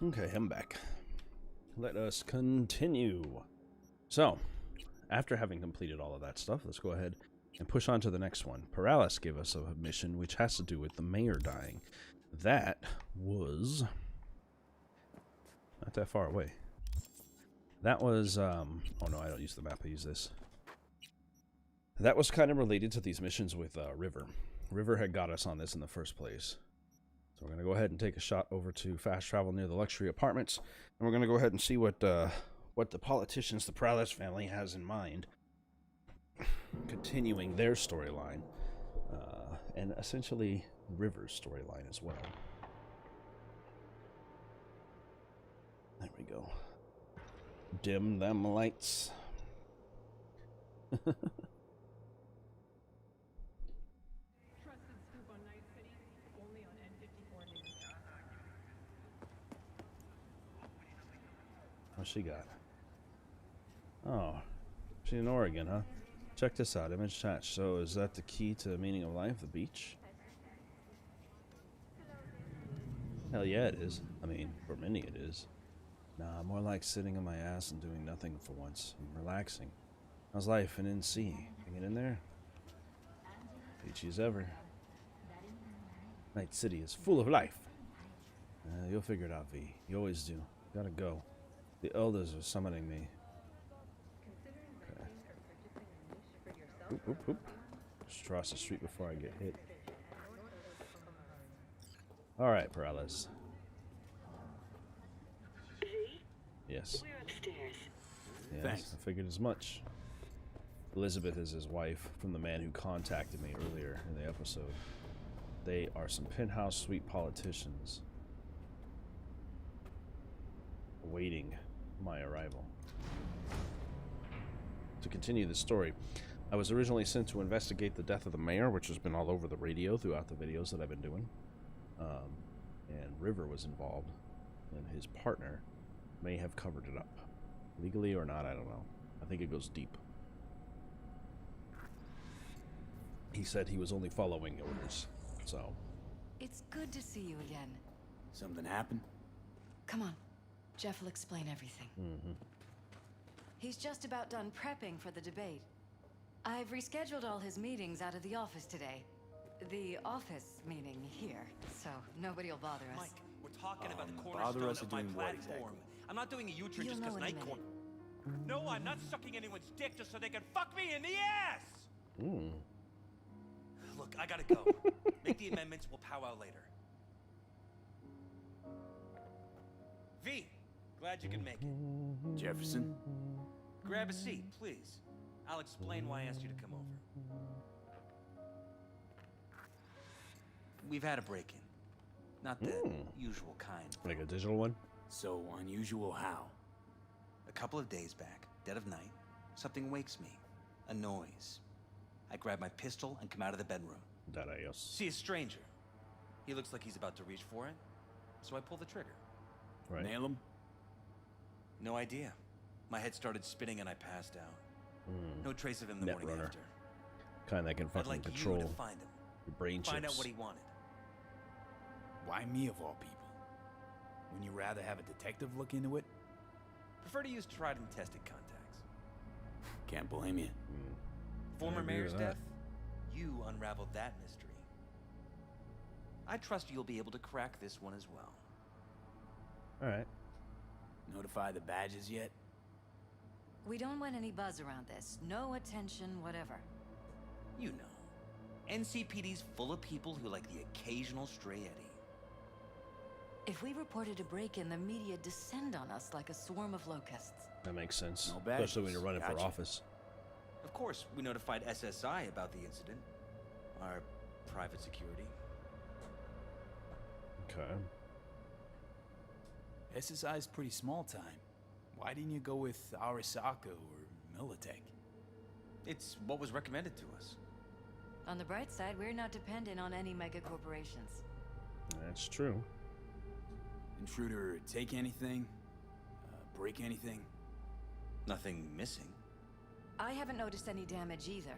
Okay, I'm back. Let us continue. So, after having completed all of that stuff, let's go ahead and push on to the next one. Paralis gave us a mission which has to do with the mayor dying. That was not that far away. That was, oh no, I don't use the map, I use this. That was kind of related to these missions with River. River had got us on this in the first place. So we're going to go ahead and take a shot over to fast travel near the luxury apartments. And we're going to go ahead and see what the politicians, the Paralis family, has in mind. Continuing their storyline. And essentially River's storyline as well. There we go. Dim them lights. What she got? Oh, she's in Oregon, huh? Check this out, image attached. So is that the key to the meaning of life, the beach? Hell yeah it is. I mean, for many it is. Nah, more like sitting on my ass and doing nothing for once. I'm relaxing. How's life in NC? Hanging in there? Peachy as ever. Night City is full of life. You'll figure it out, V. You always do. Gotta go. The elders are summoning me. Okay. Oop, oop, oop. Just cross the street before I get hit. Alright, Paralis. Yes. We're upstairs. Yes, Thanks. I figured as much. Elizabeth is his wife from the man who contacted me earlier in the episode. They are some penthouse suite politicians awaiting my arrival. To continue the story, I was originally sent to investigate the death of the mayor, which has been all over the radio throughout the videos that I've been doing. And River was involved, and his partner may have covered it up. Legally or not, I don't know. I think it goes deep. He said he was only following orders, so... It's good to see you again. Something happened? Come on. Jeff will explain everything. Mm-hmm. He's just about done prepping for the debate. I've rescheduled all his meetings out of the office today. The office meaning here, so nobody will bother us. Mike, we're talking about the bother cornerstone us of my doing what platform. exactly? I'm not doing a U-turn You'll just know because in a Night minute. Court. No, I'm not sucking anyone's dick just so they can fuck me in the ass! Mm. Look, I gotta go. Make the amendments, we'll powwow later. V, glad you can make it. Jefferson? Grab a seat, please. I'll explain why I asked you to come over. We've had a break-in. Not the usual kind. Like a digital one? So unusual how? A couple of days back, dead of night, something wakes me. A noise. I grab my pistol and come out of the bedroom. That I guess. See a stranger. He looks like he's about to reach for it, so I pull the trigger. Right. Nail him? No idea. My head started spinning and I passed out. No trace of him the morning Netrunner. after. Kind that can I'd fucking like control you to find him. your brain Find chips. out what he wanted. Why me of all people? Wouldn't you rather have a detective look into it? Prefer to use tried and tested contacts. Can't blame you. Former agree mayor's with that. death? You unraveled that mystery. I trust you'll be able to crack this one as well. Alright. Notify the badges yet? We don't want any buzz around this. No attention, whatever. You know. NCPD's full of people who like the occasional stray eddy. If we reported a break-in, the media descend on us like a swarm of locusts. That makes sense. No badges. Especially when you're running for Gotcha. office. Of course, we notified SSI about the incident. Our private security. Okay. SSI's pretty small time. Why didn't you go with Arasaka or Militech? It's what was recommended to us. On the bright side, we're not dependent on any mega corporations. That's true. Intruder take anything? Break anything? Nothing missing. I haven't noticed any damage either.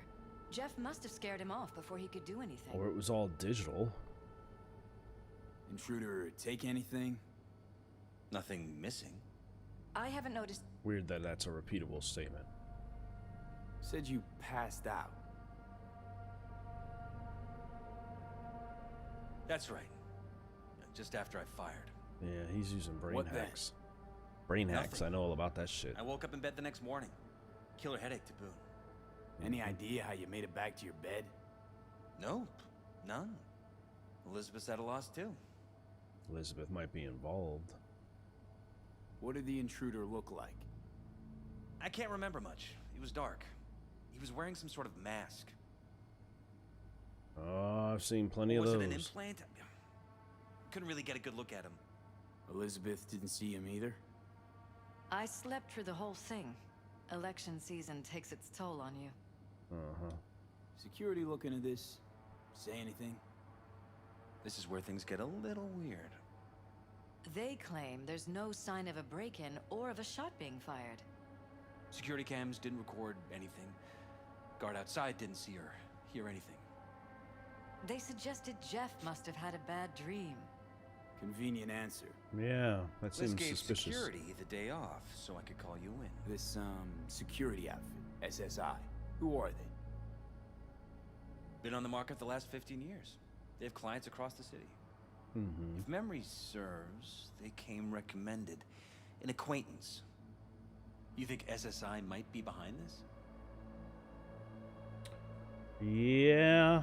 Jeff must have scared him off before he could do anything. Or it was all digital. Intruder take anything? Nothing missing. I haven't noticed. Weird that that's a repeatable statement. Said you passed out. That's right. Just after I fired. Yeah, he's using brain What then? hacks. Brain hacks, Nothing. I know all about that shit. I woke up in bed the next morning. Killer headache to boot. Any idea how you made it back to your bed? Nope. None. Elizabeth's at a loss too. Elizabeth might be involved. What did the intruder look like? I can't remember much. It was dark. He was wearing some sort of mask. Oh, I've seen plenty of Was those. it an implant? Couldn't really get a good look at him. Elizabeth didn't see him either? I slept through the whole thing. Election season takes its toll on you. Uh-huh. Security looking at this? Say anything? This is where things get a little weird. They claim there's no sign of a break-in or of a shot being fired. Security cams didn't record anything. Guard outside didn't see or hear anything. They suggested Jeff must have had a bad dream. Convenient answer. Yeah, that Liz seems gave suspicious. security the day off, so I could call you in. This, security outfit, SSI. Who are they? Been on the market the last 15 years. They have clients across the city. Mm-hmm. If memory serves, they came recommended. An acquaintance. You think SSI might be behind this? Yeah.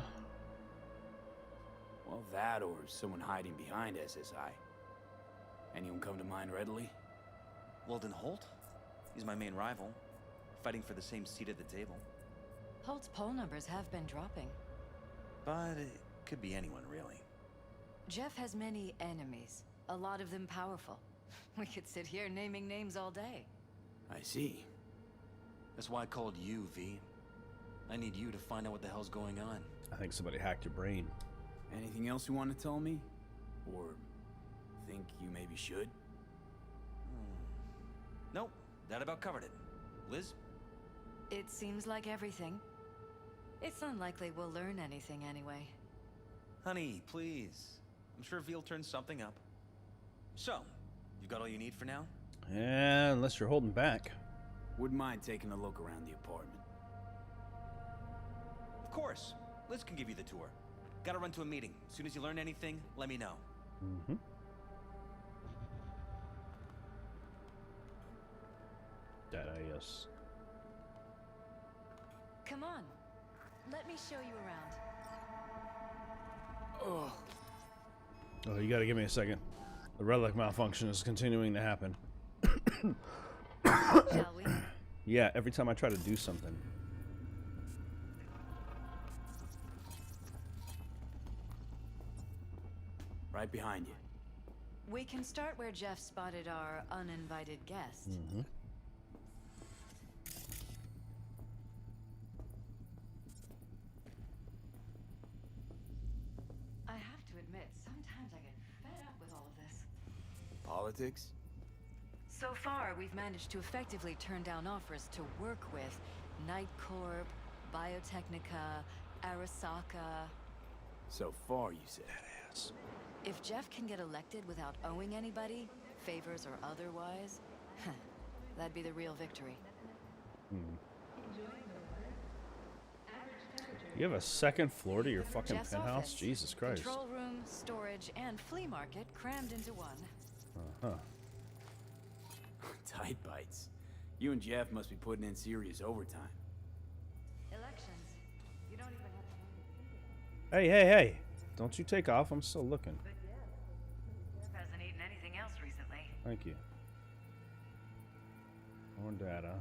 Well, that or someone hiding behind SSI. Anyone come to mind readily? Weldon Holt? He's my main rival. Fighting for the same seat at the table. Holt's poll numbers have been dropping. But it could be anyone, really. Jeff has many enemies, a lot of them powerful. We could sit here naming names all day. I see. That's why I called you, V. I need you to find out what the hell's going on. I think somebody hacked your brain. Anything else you want to tell me? Or think you maybe should? Nope, that about covered it. Liz? It seems like everything. It's unlikely we'll learn anything anyway. Honey, please. I'm sure V'll turn something up. So, you got all you need for now? Yeah, unless you're holding back. Wouldn't mind taking a look around the apartment. Of course. Liz can give you the tour. Gotta run to a meeting. As soon as you learn anything, let me know. Mm-hmm. Data, yes. Come on. Let me show you around. Ugh. Oh, you gotta give me a second. The relic malfunction is continuing to happen. Shall we? Yeah, every time I try to do something. Right behind you. We can start where Jeff spotted our uninvited guest. Mm-hmm. I have to admit, sometimes I get fed up with all of this. Politics? So far, we've managed to effectively turn down offers to work with Nightcorp, Biotechnica, Arasaka. So far, you said. Badass. If Jeff can get elected without owing anybody, favors or otherwise, that'd be the real victory. You have a second floor to your fucking Jeff's penthouse? office, Jesus Christ. Control room, storage, and flea market crammed into one. Uh-huh. Tight bites. You and Jeff must be putting in serious overtime. Elections. You don't even have to... Hey, hey, hey. Don't you take off. I'm still looking. But yeah, Jeff hasn't eaten anything else recently. Thank you. More data.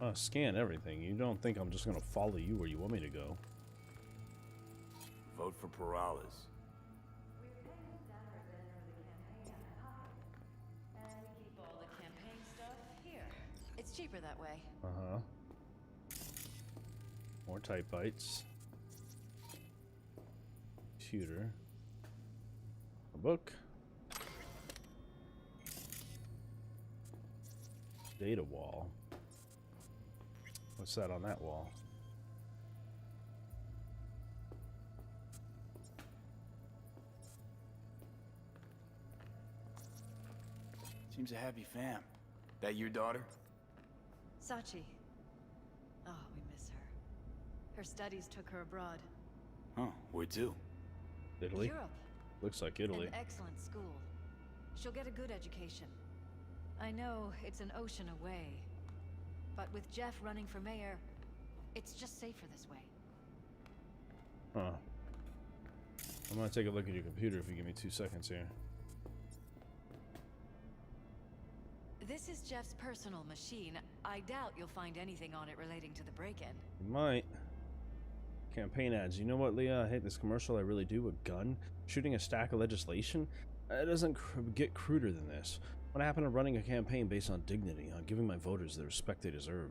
Oh, scan everything. You don't think I'm just going to follow you where you want me to go. Vote for Perales. And we keep all the campaign stuff here. It's cheaper that way. Uh-huh. More type bites. Computer. A book. Data wall. What's that on that wall? Seems a happy fam. That your daughter? Sachi. Oh, we miss her. Her studies took her abroad. Huh, where to? Italy? Europe. Looks like Italy. An excellent school. She'll get a good education. I know it's an ocean away, but with Jeff running for mayor, it's just safer this way. Huh. I'm gonna take a look at your computer if you give me 2 seconds here. This is Jeff's personal machine. I doubt you'll find anything on it relating to the break-in. You might. Campaign ads. You know what, Leah? I hate this commercial. I really do. A gun? Shooting a stack of legislation? It doesn't get cruder than this. What happened to running a campaign based on dignity, on giving my voters the respect they deserve?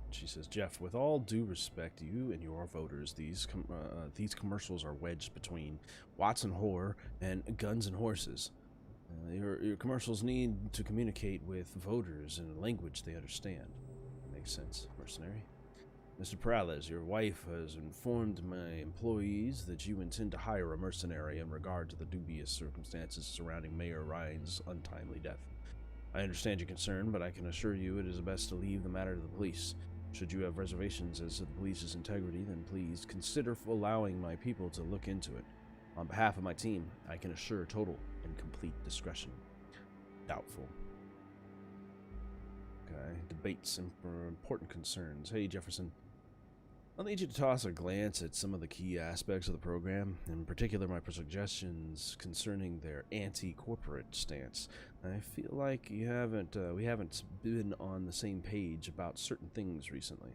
She says, Jeff, with all due respect, you and your voters, these commercials are wedged between Watson Horror and Guns and Horses. Your commercials need to communicate with voters in a language they understand. Makes sense, mercenary. Mr. Perales, your wife has informed my employees that you intend to hire a mercenary in regard to the dubious circumstances surrounding Mayor Ryan's untimely death. I understand your concern, but I can assure you it is best to leave the matter to the police. Should you have reservations as to the police's integrity, then please consider allowing my people to look into it. On behalf of my team, I can assure total and complete discretion. Doubtful. Okay, debates and important concerns. Hey, Jefferson. I'll need you to toss a glance at some of the key aspects of the program, in particular my suggestions concerning their anti-corporate stance. I feel like we haven't been on the same page about certain things recently.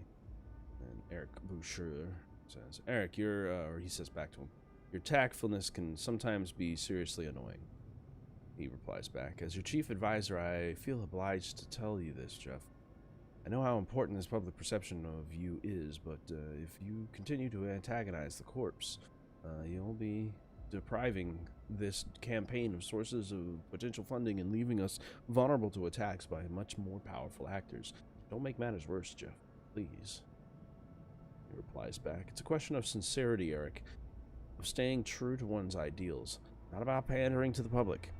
And Eric Boucher says, Eric, or he says back to him, your tactfulness can sometimes be seriously annoying. He replies back, as your chief advisor, I feel obliged to tell you this, Jeff. I know how important this public perception of you is, but if you continue to antagonize the corpse, you'll be depriving this campaign of sources of potential funding and leaving us vulnerable to attacks by much more powerful actors. Don't make matters worse, Jeff. Please. He replies back, it's a question of sincerity, Eric. Of staying true to one's ideals. Not about pandering to the public.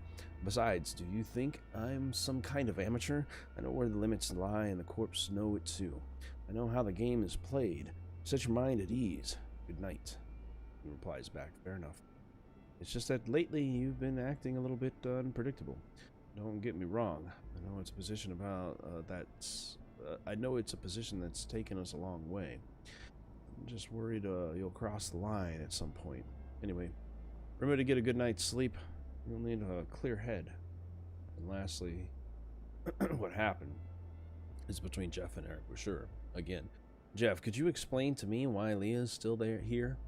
Besides, do you think I'm some kind of amateur? I know where the limits lie, and the corpse know it too. I know how the game is played. Set your mind at ease. Good night. He replies back, fair enough. It's just that lately you've been acting a little bit unpredictable. Don't get me wrong. I know it's a position I know it's a position that's taken us a long way. I'm just worried you'll cross the line at some point. Anyway, remember to get a good night's sleep. You'll need a clear head. And lastly, what happened is between Jeff and Eric, for sure. Again, Jeff, could you explain to me why Leah's still here?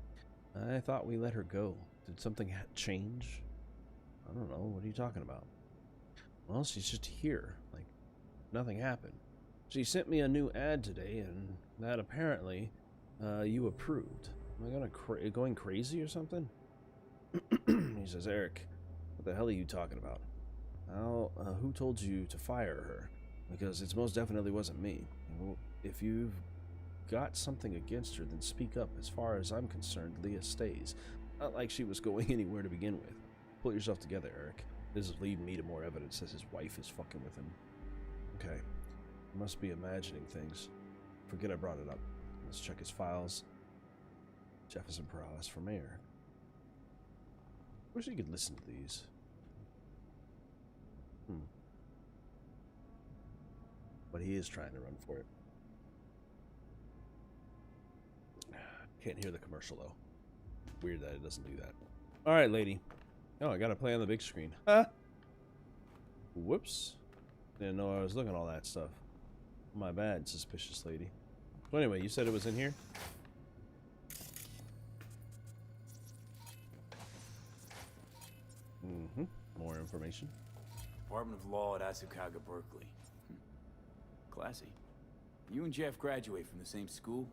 I thought we let her go. Did something change? I don't know. What are you talking about? Well, she's just here. Like, nothing happened. She sent me a new ad today, and that apparently you approved. Am I going crazy or something? He says, Eric, what the hell are you talking about? Who told you to fire her? Because it most definitely wasn't me. If you've got something against her, then speak up. As far as I'm concerned, Leah stays. Not like she was going anywhere to begin with. Pull yourself together, Eric. This is leading me to more evidence that his wife is fucking with him. Okay. I must be imagining things. Forget I brought it up. Let's check his files. Jefferson Perales for mayor. Wish you could listen to these. But he is trying to run for it. Can't hear the commercial though. Weird that it doesn't do that. Alright, lady. Oh, I gotta play on the big screen. Huh? Whoops. Didn't know I was looking at all that stuff. My bad, suspicious lady. So anyway, you said it was in here? Mm-hmm. More information. Department of Law at Asukaga, Berkeley. Classy. You and Jeff graduate from the same school?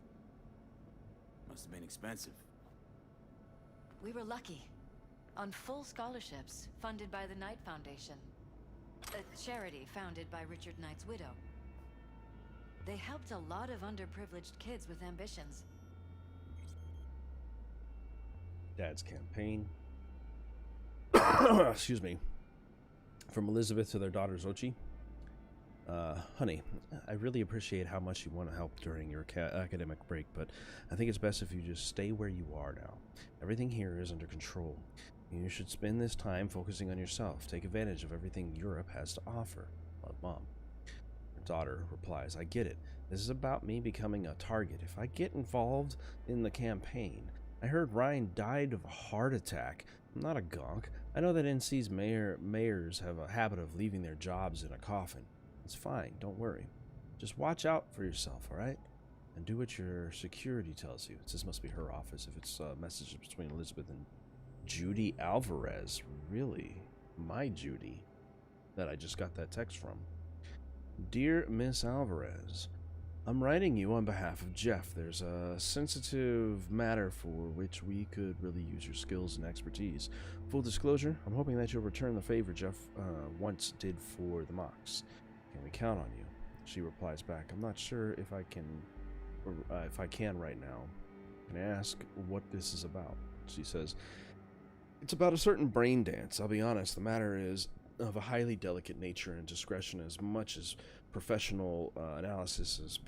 Must have been expensive. We were lucky. On full scholarships, funded by the Knight Foundation. A charity founded by Richard Knight's widow. They helped a lot of underprivileged kids with ambitions. Dad's campaign. Excuse me. From Elizabeth to their daughter Xochi. Honey, I really appreciate how much you want to help during your academic break, but I think it's best if you just stay where you are now. Everything here is under control. You should spend this time focusing on yourself. Take advantage of everything Europe has to offer. Love, Mom. Her daughter replies, I get it. This is about me becoming a target. If I get involved in the campaign, I heard Ryan died of a heart attack. I'm not a gonk. I know that NC's mayors have a habit of leaving their jobs in a coffin. It's fine, don't worry. Just watch out for yourself, alright? And do what your security tells you. This must be her office if it's messages between Elizabeth and Judy Alvarez. Really? My Judy. That I just got that text from. Dear Miss Alvarez, I'm writing you on behalf of Jeff. There's a sensitive matter for which we could really use your skills and expertise. Full disclosure, I'm hoping that you'll return the favor Jeff once did for the mocks. Can we count on you? She replies back, I'm not sure if I can right now. Can I ask what this is about? She says, it's about a certain brain dance. I'll be honest, the matter is of a highly delicate nature, and discretion as much as professional analysis is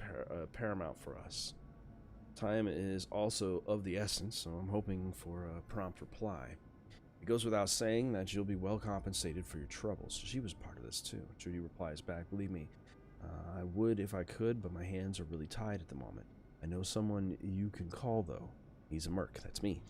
paramount for us. Time is also of the essence, so I'm hoping for a prompt reply. It goes without saying that you'll be well compensated for your troubles. She was part of this too. Judy replies back, believe me, I would if I could, but my hands are really tied at the moment. I know someone you can call, though. He's a merc, that's me.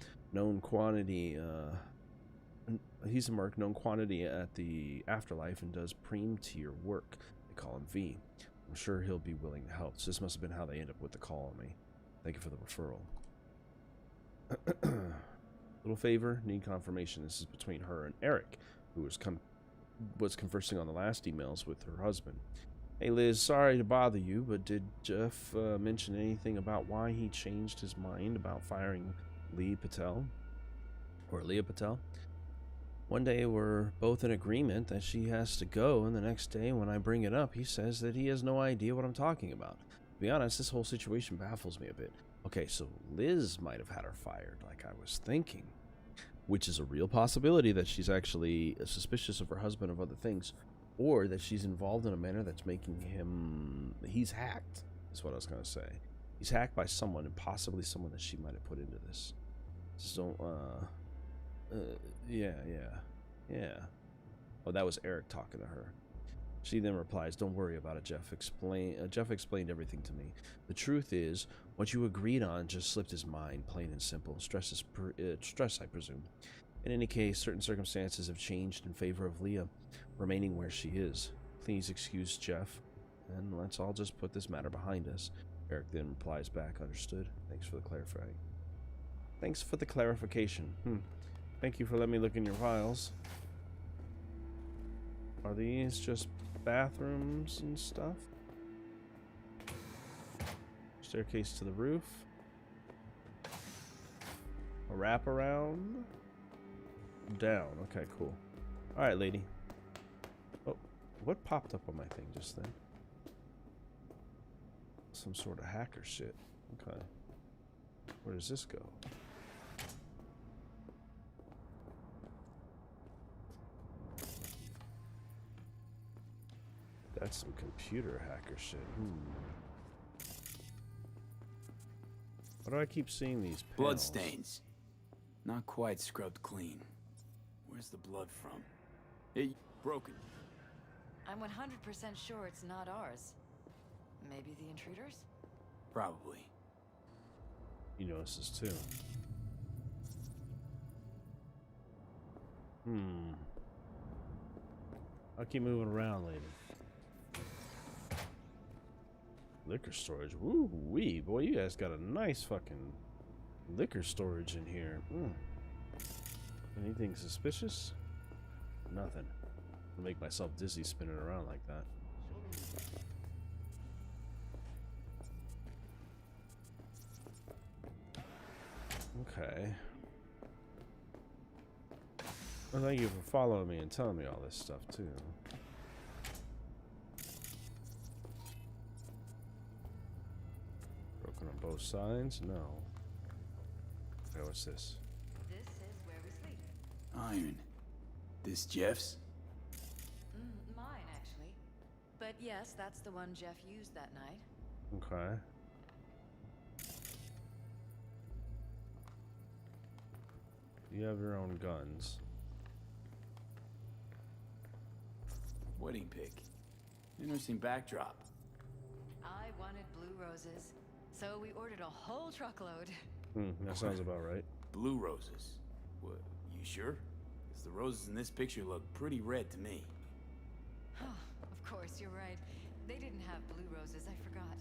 He's a merc, known quantity at the afterlife, and does tier work. They call him V. I'm sure he'll be willing to help. So this must have been how they end up with the call on me. Thank you for the referral. Little favor, need confirmation. This is between her and Eric, who was conversing on the last emails with her husband. Hey Liz, sorry to bother you, but did Jeff mention anything about why he changed his mind about firing Leah Patel? One day we're both in agreement that she has to go, and the next day when I bring it up, he says that he has no idea what I'm talking about. To be honest, this whole situation baffles me a bit. Okay, so Liz might have had her fired, like I was thinking, which is a real possibility that she's actually suspicious of her husband of other things, or that she's involved in a manner that's making him... He's hacked, is what I was going to say. He's hacked by someone, and possibly someone that she might have put into this. So, yeah. Oh, that was Eric talking to her. She then replies, don't worry about it, Jeff. Jeff explained everything to me. The truth is, what you agreed on just slipped his mind, plain and simple. Stress, I presume. In any case, certain circumstances have changed in favor of Leah remaining where she is. Please excuse Jeff, and let's all just put this matter behind us. Eric then replies back, understood. Thanks for the clarifying. Thanks for the clarification. Thank you for letting me look in your files. Are these just bathrooms and stuff? Staircase to the roof. A wraparound. Down. Okay, cool. Alright, lady. Oh, what popped up on my thing just then? Some sort of hacker shit. Okay. Where does this go? That's some computer hacker shit. Why do I keep seeing these panels? Bloodstains. Not quite scrubbed clean. Where's the blood from? It broken. I'm 100% sure it's not ours. Maybe the intruders? Probably. You notice this too. I'll keep moving around, lady. Liquor storage. Woo wee, boy, you guys got a nice fucking liquor storage in here. Anything suspicious? Nothing. I'll make myself dizzy spinning around like that. Okay. Well, thank you for following me and telling me all this stuff too. Broken on both sides? No. Okay, what's this? This is where we sleep. Iron. This Jeff's? Yes, that's the one Jeff used that night. Okay. You have your own guns. Wedding pic. Interesting backdrop. I wanted blue roses, so we ordered a whole truckload. That sounds about right. Blue roses. What, you sure? Because the roses in this picture look pretty red to me. Of course, you're right. They didn't have blue roses, I forgot.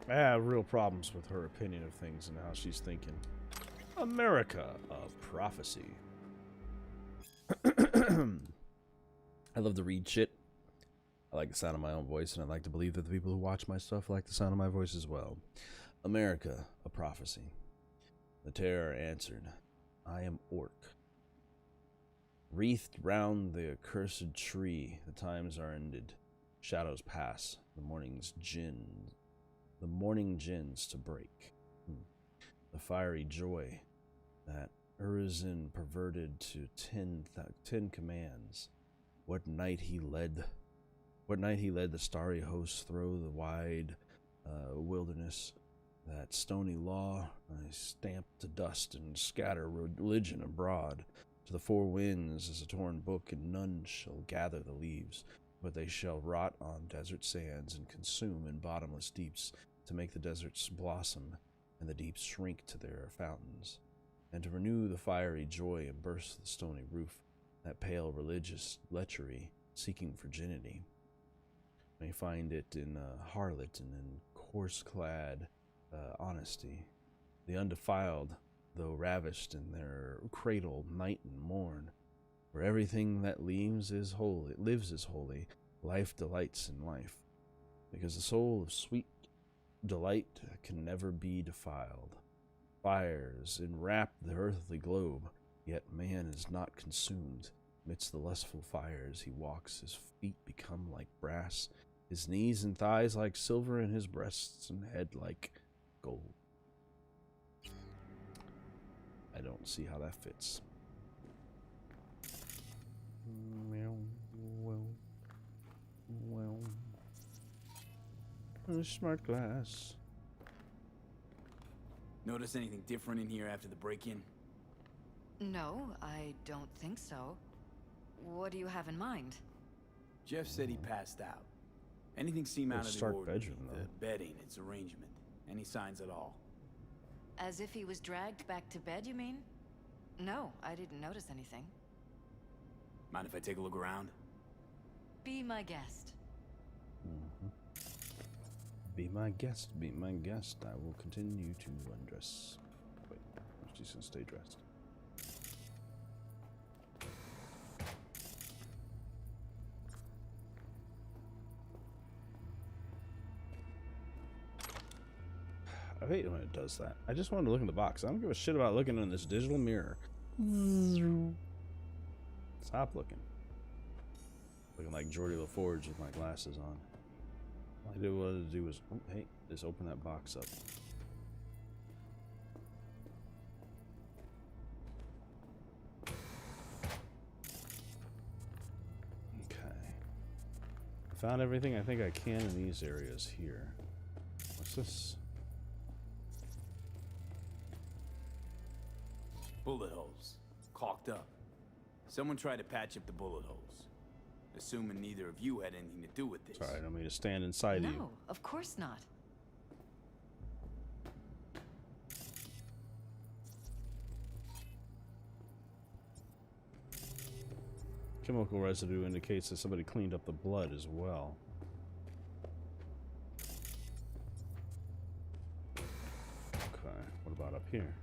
I have real problems with her opinion of things and how she's thinking. America of prophecy. I love to read shit. I like the sound of my own voice, and I like to believe that the people who watch my stuff like the sound of my voice as well. America of prophecy. The terror answered, I am Orc. Wreathed round the accursed tree, the times are ended. Shadows pass, the morning gins to break. The fiery joy that Urizen perverted to 10 commands. What night he led the starry hosts through the wide wilderness. That stony law I stamp to dust and scatter religion abroad. To the four winds as a torn book, and none shall gather the leaves, but they shall rot on desert sands and consume in bottomless deeps, to make the deserts blossom and the deeps shrink to their fountains, and to renew the fiery joy and burst the stony roof, that pale religious lechery seeking virginity. May find it in harlot and in coarse-clad honesty, the undefiled, though ravished in their cradle night and morn, where everything that lives is holy, life delights in life, because the soul of sweet delight can never be defiled. Fires enwrap the earthly globe, yet man is not consumed. Amidst the lustful fires he walks, his feet become like brass, his knees and thighs like silver, and his breasts and head like gold. I don't see how that fits. Well. A smart glass. Notice anything different in here after the break-in? No, I don't think so. What do you have in mind? Jeff said he passed out. Anything seem out of the stark ordinary? bedroom, though. The bedding, its arrangement. Any signs at all? As if he was dragged back to bed, you mean? No, I didn't notice anything. Mind if I take a look around? Be my guest. Be my guest, be my guest. I will continue to undress. Wait, she's gonna stay dressed. I hate when it does that. I just wanted to look in the box. I don't give a shit about looking in this digital mirror. Stop looking. Looking like Geordie LaForge with my glasses on. All I wanted to do was, oh, hey, just open that box up. Okay. I found everything I think I can in these areas here. What's this? Bullet holes. Caulked up. Someone tried to patch up the bullet holes. Assuming neither of you had anything to do with this. Sorry, I don't mean to stand inside of you. No, of course not. Chemical residue indicates that somebody cleaned up the blood as well. Okay, what about up here?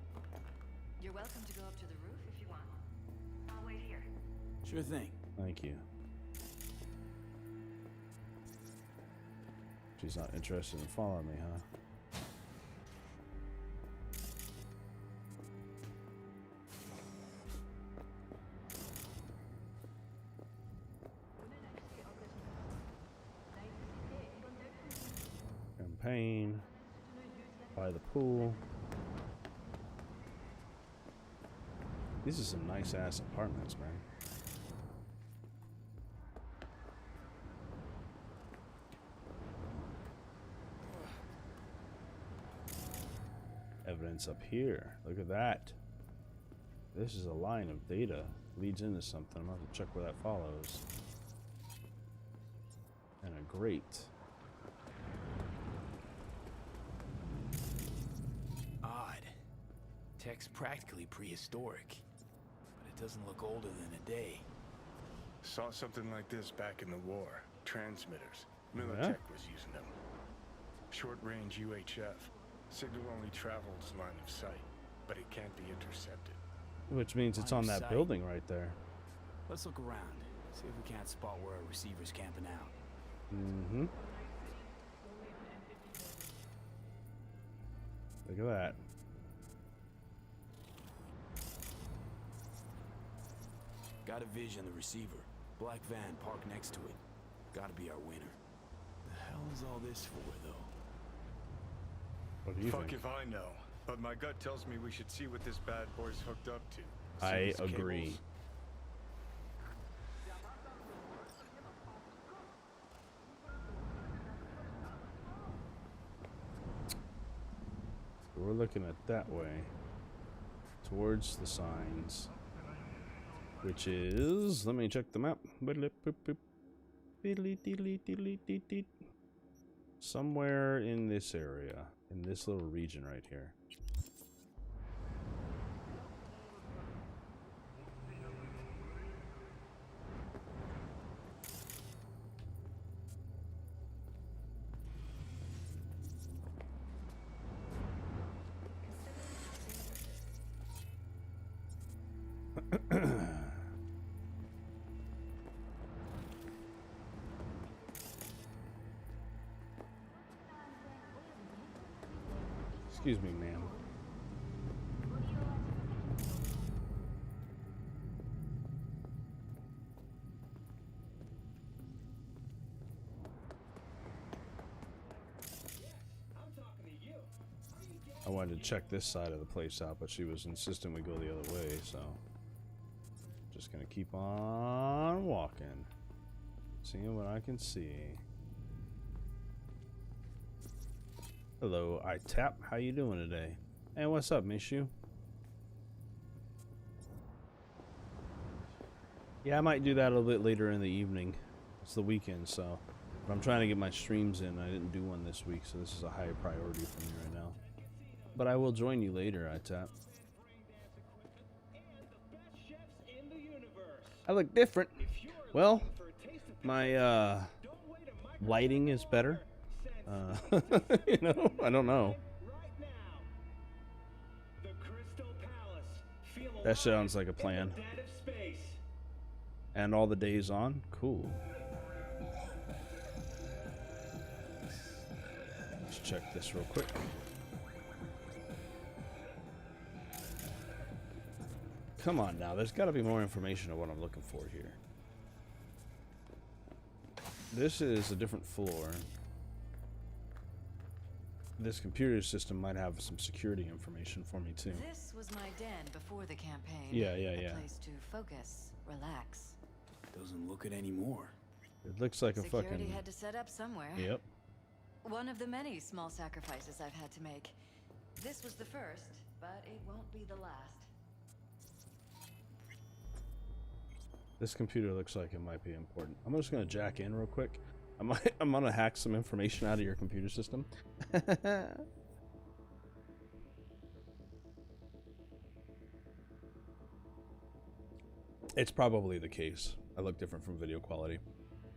You're welcome to go up to the roof if you want. I'll wait here. Sure thing. Thank you. She's not interested in following me, huh? Campaign. By the pool. These are some nice ass apartments, man. Evidence up here. Look at that. This is a line of data. Leads into something. I'm going to have to check where that follows. And a grate. Odd. Tech's practically prehistoric, but it doesn't look older than a day. Saw something like this back in the war. Transmitters. Militech was using them. Short-range UHF. Signal only travels line of sight, but it can't be intercepted. Which means it's on that building right there. Let's look around. See if we can't spot where our receiver's camping out. Mm-hmm. Look at that. Got a vision of the receiver. Black van parked next to it. Gotta be our winner. The hell is all this for, though? What do you think? Fuck if I know, but my gut tells me we should see what this bad boy's hooked up to. I agree. Cables. So we're looking at that way. Towards the signs. Which is... Let me check the map. Somewhere in this area. In this little region right here. Excuse me, ma'am. I wanted to check this side of the place out, but she was insistent we go the other way, so just gonna keep on walking, seeing what I can see. Hello, iTap. How you doing today? Hey, what's up, miss you? Yeah, I might do that a little bit later in the evening. It's the weekend, so but I'm trying to get my streams in. I didn't do one this week, so this is a higher priority for me right now. But I will join you later, iTap. I look different. Well, my lighting is better. You know, I don't know. That sounds like a plan. And all the days on? Cool. Let's check this real quick. Come on now, there's got to be more information on what I'm looking for here. This is a different floor. This computer system might have some security information for me too. This was my den before the campaign. Yeah. A place to focus, relax. Doesn't look it anymore. It looks like a Security fucking... had to set up somewhere. Yep. One of the many small sacrifices I've had to make. This was the first, but it won't be the last. This computer looks like it might be important. I'm just gonna jack in real quick. I'm gonna hack some information out of your computer system. It's probably the case. I look different from video quality.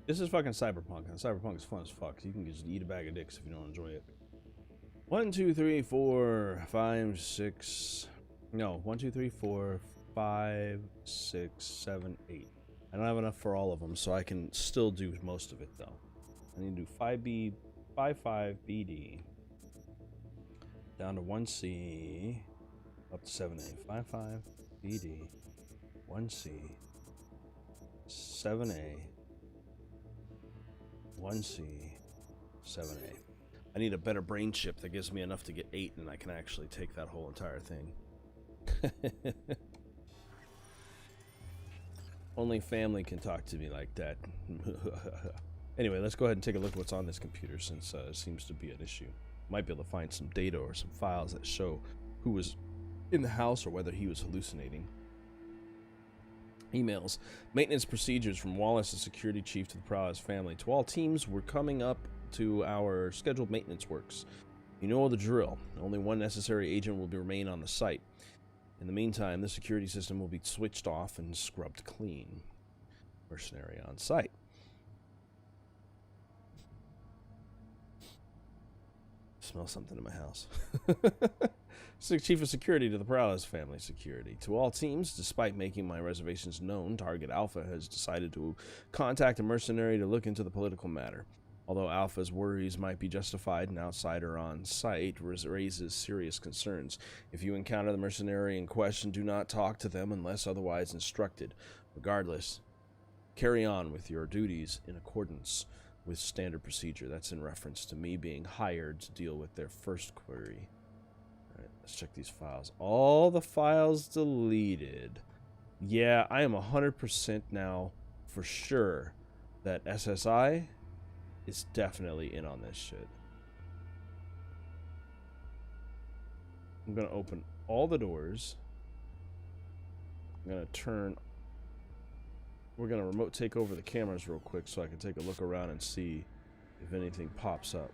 This is fucking Cyberpunk, and Cyberpunk is fun as fuck. You can just eat a bag of dicks if you don't enjoy it. 1, 2, 3, 4, 5, 6. No, 1, 2, 3, 4, 5, 6, 7, 8. I don't have enough for all of them, so I can still do most of it though. I need to do 5B, 5 BD, down to 1C, up to 7A. 5 BD, 1C, 7A, 1C, 7A. I need a better brain chip that gives me enough to get 8, and I can actually take that whole entire thing. Only family can talk to me like that. Anyway, let's go ahead and take a look at what's on this computer, since it seems to be an issue. Might be able to find some data or some files that show who was in the house or whether he was hallucinating. Emails. Maintenance procedures from Wallace, the security chief, to the Prowler's family. To all teams, we're coming up to our scheduled maintenance works. You know the drill. Only one necessary agent will remain on the site. In the meantime, the security system will be switched off and scrubbed clean. Mercenary on site. Smell something in my house. Chief of Security to the Prowler's family security. To all teams, despite making my reservations known, Target Alpha has decided to contact a mercenary to look into the political matter. Although Alpha's worries might be justified, an outsider on site raises serious concerns. If you encounter the mercenary in question, do not talk to them unless otherwise instructed. Regardless, carry on with your duties in accordance with standard procedure. That's in reference to me being hired to deal with their first query. Alright, let's check these files. All the files deleted. Yeah, I am 100% now for sure that SSI is definitely in on this shit. I'm gonna open all the doors. I'm gonna we're gonna remote take over the cameras real quick so I can take a look around and see if anything pops up.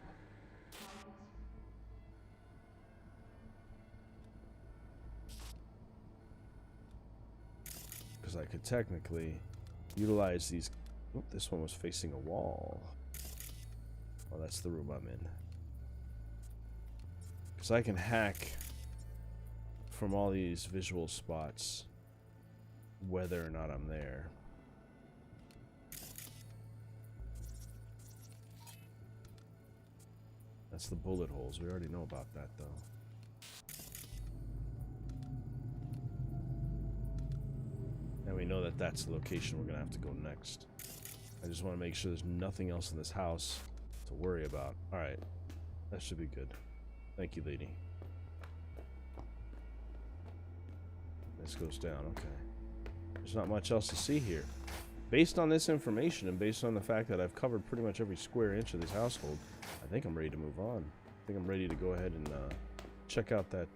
Because I could technically utilize these. Oh, this one was facing a wall. Oh, that's the room I'm in. Because I can hack from all these visual spots whether or not I'm there. That's the bullet holes. We already know about that, though. And we know that that's the location we're going to have to go next. I just want to make sure there's nothing else in this house to worry about. Alright. That should be good. Thank you, lady. This goes down. Okay. There's not much else to see here. Based on this information and based on the fact that I've covered pretty much every square inch of this household, I think I'm ready to move on. I think I'm ready to go ahead and check out that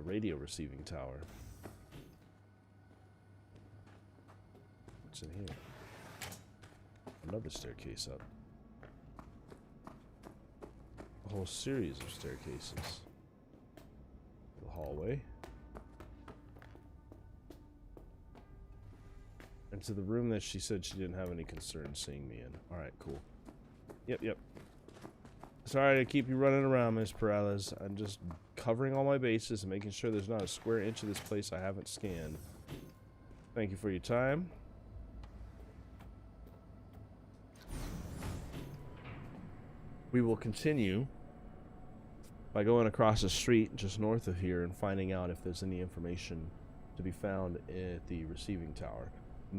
radio receiving tower. What's in here? Another staircase up. A whole series of staircases. The hallway. And to the room that she said she didn't have any concern seeing me in. Alright, cool. Yep. Sorry to keep you running around, Miss Perales. I'm just covering all my bases and making sure there's not a square inch of this place I haven't scanned. Thank you for your time. We will continue by going across the street just north of here and finding out if there's any information to be found at the receiving tower.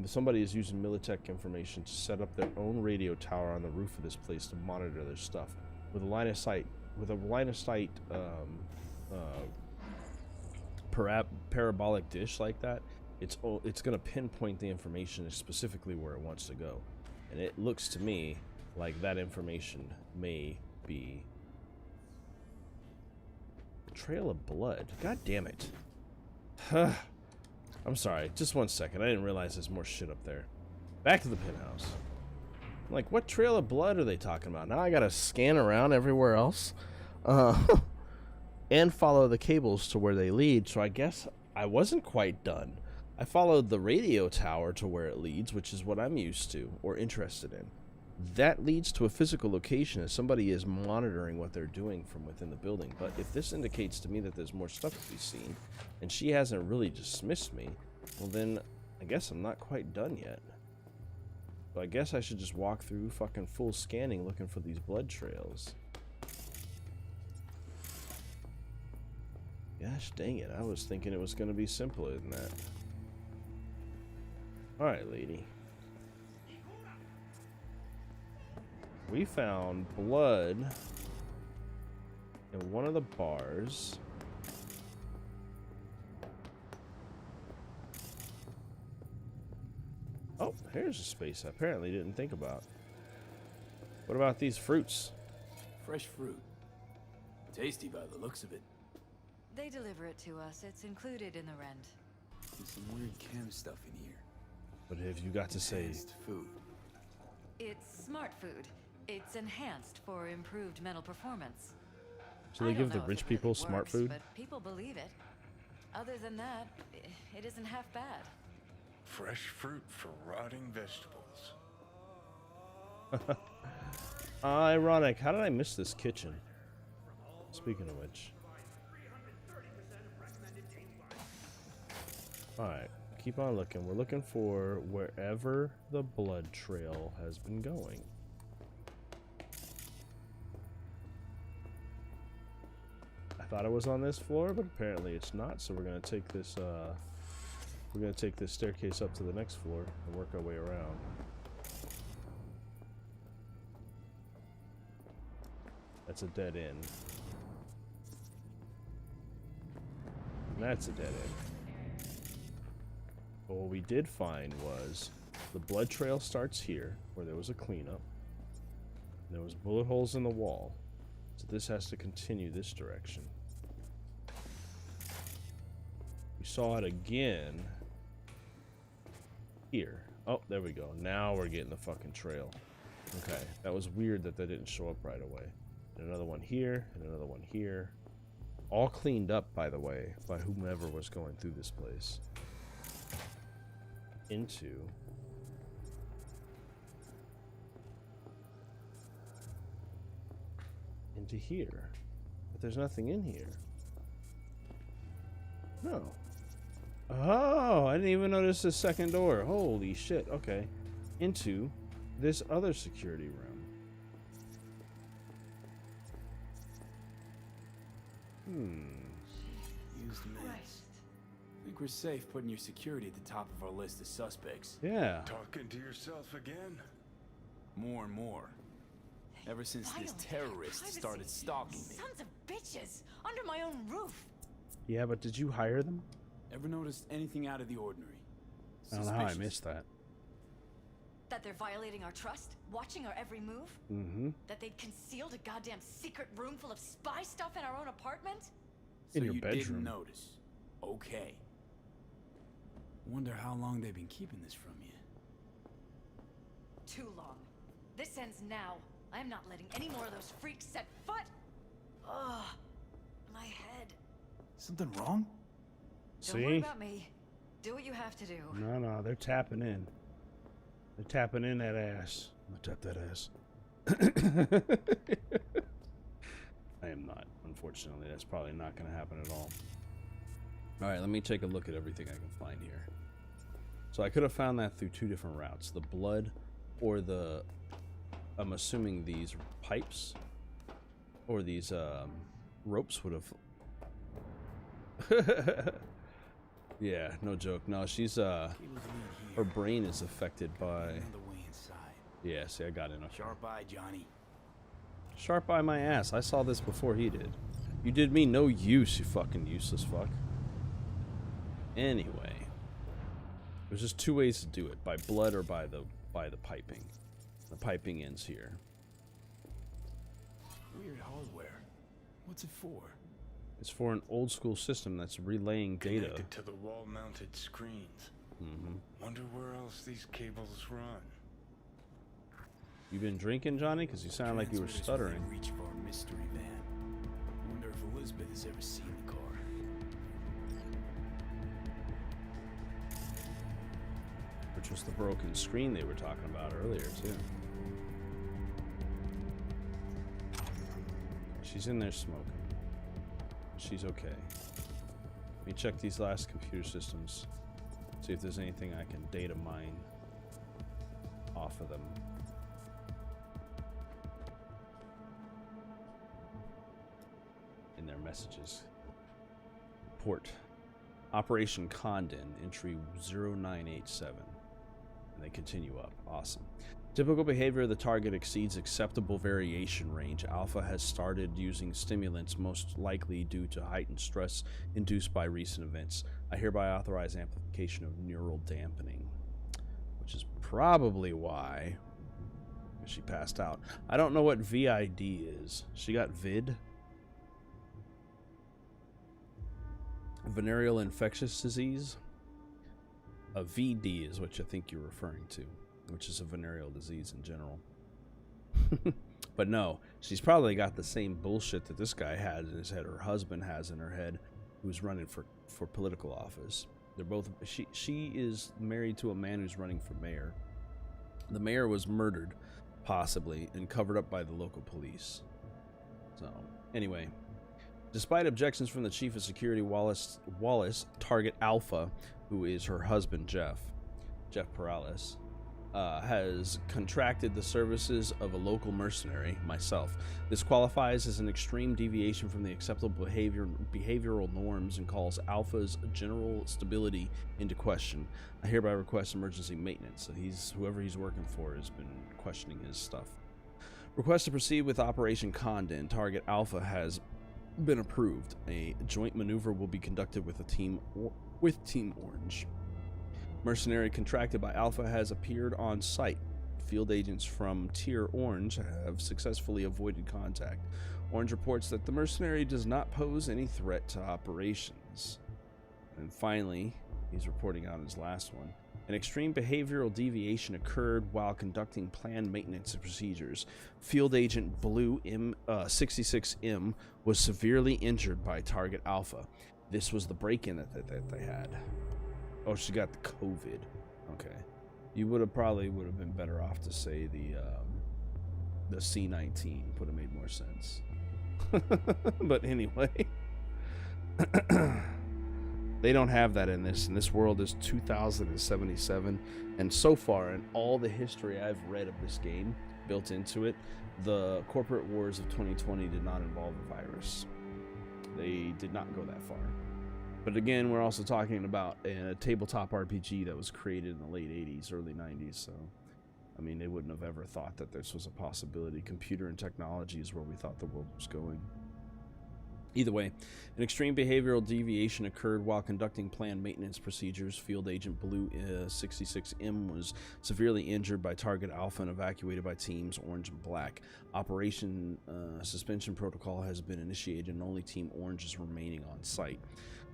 Somebody is using Militech information to set up their own radio tower on the roof of this place to monitor their stuff. With a line of sight, parabolic dish like that, it's going to pinpoint the information specifically where it wants to go. And it looks to me like that information may be a trail of blood. God damn it. I'm sorry, just 1 second. I didn't realize there's more shit up there. Back to the penthouse. I'm like, what trail of blood are they talking about? Now I gotta scan around everywhere else and follow the cables to where they lead. So I guess I wasn't quite done. I followed the radio tower to where it leads, which is what I'm used to or interested in. That leads to a physical location as somebody is monitoring what they're doing from within the building. But if this indicates to me that there's more stuff to be seen, and she hasn't really dismissed me, well then, I guess I'm not quite done yet. So I guess I should just walk through fucking full scanning looking for these blood trails. Gosh dang it, I was thinking it was going to be simpler than that. Alright, lady. We found blood in one of the bars. Here's a space I apparently didn't think about. What about these fruits? Fresh fruit. Tasty by the looks of it. They deliver it to us. It's included in the rent. There's some weird chem stuff in here. But have you got to say Enhanced food? It's smart food. It's enhanced for improved mental performance. So they give the rich people smart food? But people believe it. Other than that, it isn't half bad. Fresh fruit for rotting vegetables. Ironic. How did I miss this kitchen? Speaking of which. Alright, keep on looking. We're looking for wherever the blood trail has been going. I thought it was on this floor, but apparently it's not, so we're gonna take this staircase up to the next floor and work our way around. That's a dead end. And that's a dead end. But what we did find was the blood trail starts here, where there was a cleanup. There was bullet holes in the wall. So this has to continue this direction. We saw it again here. Oh, there we go. Now we're getting the fucking trail. Okay, that was weird that didn't show up right away. And another one here, and another one here. All cleaned up, by the way, by whomever was going through this place. Into here. But there's nothing in here. No. Oh, I didn't even notice the second door. Holy shit. Okay. Into this other security room. Used me. I think we're safe putting your security at the top of our list of suspects. Yeah. Talking to yourself again? More and more. Ever since this terrorist started stalking me. Sons of bitches! Under my own roof! Yeah, but did you hire them? Ever noticed anything out of the ordinary? I don't know how I missed that. That they're violating our trust? Watching our every move? Mm-hmm. That they'd concealed a goddamn secret room full of spy stuff in our own apartment? In your you bedroom. Didn't notice. Okay. Wonder how long they've been keeping this from you. Too long. This ends now. I am not letting any more of those freaks set foot. Ugh. My head. Something wrong? Don't worry about me. Do what you have to do. No, they're tapping in. They're tapping in that ass. I'm gonna tap that ass. I am not, unfortunately. That's probably not gonna happen at all. Alright, let me take a look at everything I can find here. So I could have found that through two different routes. The blood or the... I'm assuming these pipes or these ropes would have... Yeah, no joke. No, she's her brain is affected by... Yeah, see, I got in. Sharp eye, Johnny. Sharp eye my ass. I saw this before he did. You did me no use, you fucking useless fuck. Anyway, there's just two ways to do it: by blood or by the piping. The piping ends here. Weird hardware. What's it for? It's for an old school system that's relaying data. Connected to the wall-mounted screens. Mm-hmm. Wonder where else these cables run. You been drinking, Johnny? Because you sound like you were stuttering. Reach for a mystery van. Wonder if Elizabeth has ever seen the car. Which was the broken screen they were talking about earlier, too. She's in there smoking. She's okay. Let me check these last computer systems. See if there's anything I can data mine off of them. In their messages. Report. Operation Condon, entry 0987. And they continue up. Awesome. Typical behavior of the target exceeds acceptable variation range. Alpha has started using stimulants, most likely due to heightened stress induced by recent events. I hereby authorize amplification of neural dampening, which is probably why she passed out. I don't know what VID is. She got vid. Venereal infectious disease. A VD is what I think you're referring to, which is a venereal disease in general. But no, she's probably got the same bullshit that this guy had in his head, her husband has in her head, who's running for political office. They're both, she is married to a man who's running for mayor. The mayor was murdered, possibly, and covered up by the local police. So, anyway, despite objections from the chief of security, Wallace, Target Alpha, who is her husband, Jeff Perales, has contracted the services of a local mercenary, myself. This qualifies as an extreme deviation from the acceptable behavioral norms and calls Alpha's general stability into question. I hereby request emergency maintenance. So whoever he's working for has been questioning his stuff. Request to proceed with Operation Condon. Target Alpha has been approved. A joint maneuver will be conducted with Team Orange. Mercenary contracted by Alpha has appeared on site. Field agents from Tier Orange have successfully avoided contact. Orange reports that the mercenary does not pose any threat to operations. And finally, he's reporting on his last one. An extreme behavioral deviation occurred while conducting planned maintenance procedures. Field agent Blue 66M was severely injured by Target Alpha. This was the break-in that they had. Oh, she got the COVID. Okay. You probably would have been better off to say the C-19. Would have made more sense. But anyway. They don't have that in this. And this world is 2077. And so far, in all the history I've read of this game built into it, the corporate wars of 2020 did not involve a virus. They did not go that far. But again, we're also talking about a tabletop RPG that was created in the late 80s, early 90s. So, I mean, they wouldn't have ever thought that this was a possibility. Computer and technology is where we thought the world was going. Either way, an extreme behavioral deviation occurred while conducting planned maintenance procedures. Field Agent Blue 66M was severely injured by Target Alpha and evacuated by Teams Orange and Black. Operation suspension protocol has been initiated and only Team Orange is remaining on site.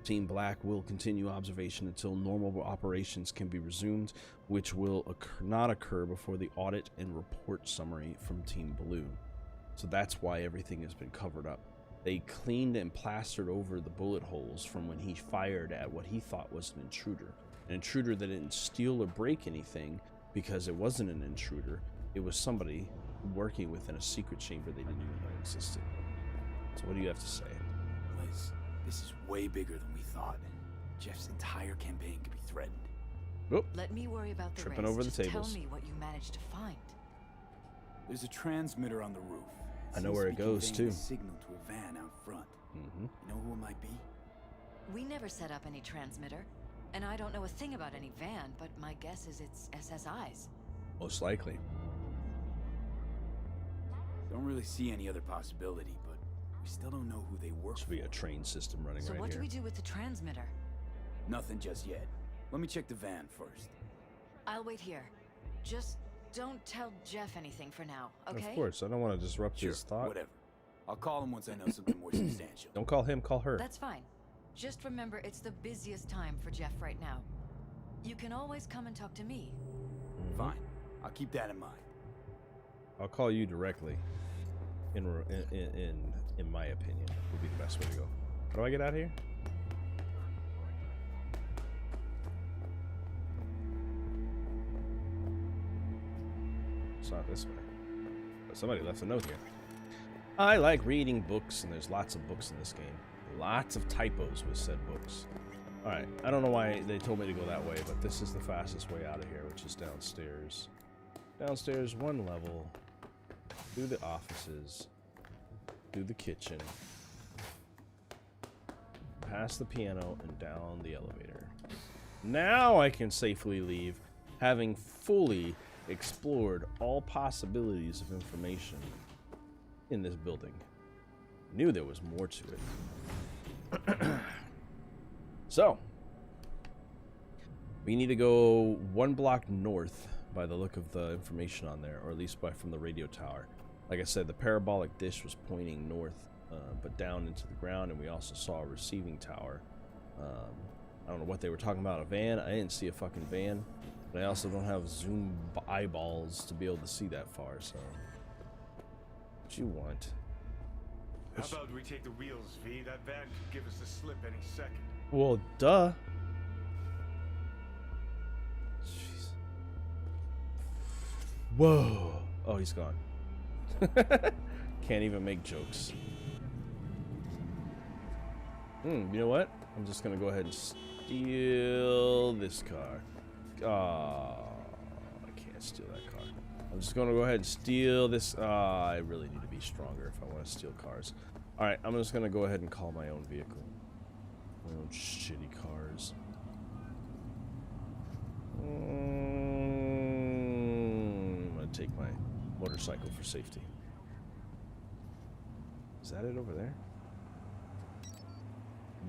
Team Black will continue observation until normal operations can be resumed, which will not occur before the audit and report summary from Team Blue. So that's why everything has been covered up. They cleaned and plastered over the bullet holes from when he fired at what he thought was an intruder. An intruder that didn't steal or break anything because it wasn't an intruder. It was somebody working within a secret chamber they didn't even know existed. So what do you have to say? Liz, this is way bigger than we thought. Jeff's entire campaign could be threatened. Oh, let me worry about the tripping rest. over the Just tables. Tell me what you managed to find. There's a transmitter on the roof. I know where it goes too. A signal to a van out front. Mm-hmm. You know who it might be? We never set up any transmitter, and I don't know a thing about any van, but my guess is it's SSI's. Most likely. Don't really see any other possibility, but we still don't know who they work for. Should be a train system running So right what here. do we do with the transmitter? Nothing just yet. Let me check the van first. I'll wait here. Just don't tell Jeff anything for now, okay? Of course, I don't want to disrupt his thought. Whatever. I'll call him once I know something more substantial. Don't call him, call her. That's fine. Just remember, it's the busiest time for Jeff right now. You can always come and talk to me. Fine. I'll keep that in mind. I'll call you directly. In my opinion, would be the best way to go. How do I get out of here? It's not this way. But somebody left a note here. I like reading books, and there's lots of books in this game. Lots of typos with said books. Alright, I don't know why they told me to go that way, but this is the fastest way out of here, which is downstairs. Downstairs, one level. Through the offices. Through the kitchen. Past the piano, and down the elevator. Now I can safely leave, having fully explored all possibilities of information in this building. Knew there was more to it. So, we need to go one block north by the look of the information on there, or at least from the radio tower. Like I said, the parabolic dish was pointing north, but down into the ground, and we also saw a receiving tower. I don't know what they were talking about, a van. I didn't see a fucking van, but I also don't have zoom eyeballs to be able to see that far, so. What you want? How about we take the wheels, V? That van could give us the slip any second. Well, duh. Jeez. Whoa. Oh, he's gone. Can't even make jokes. You know what? I'm just gonna go ahead and steal this car. Oh, I can't steal that car. I'm just gonna go ahead and steal this. I really need to be stronger if I want to steal cars. Alright, I'm just gonna go ahead and call my own vehicle. My own shitty cars. I'm gonna take my motorcycle for safety. Is that it over there?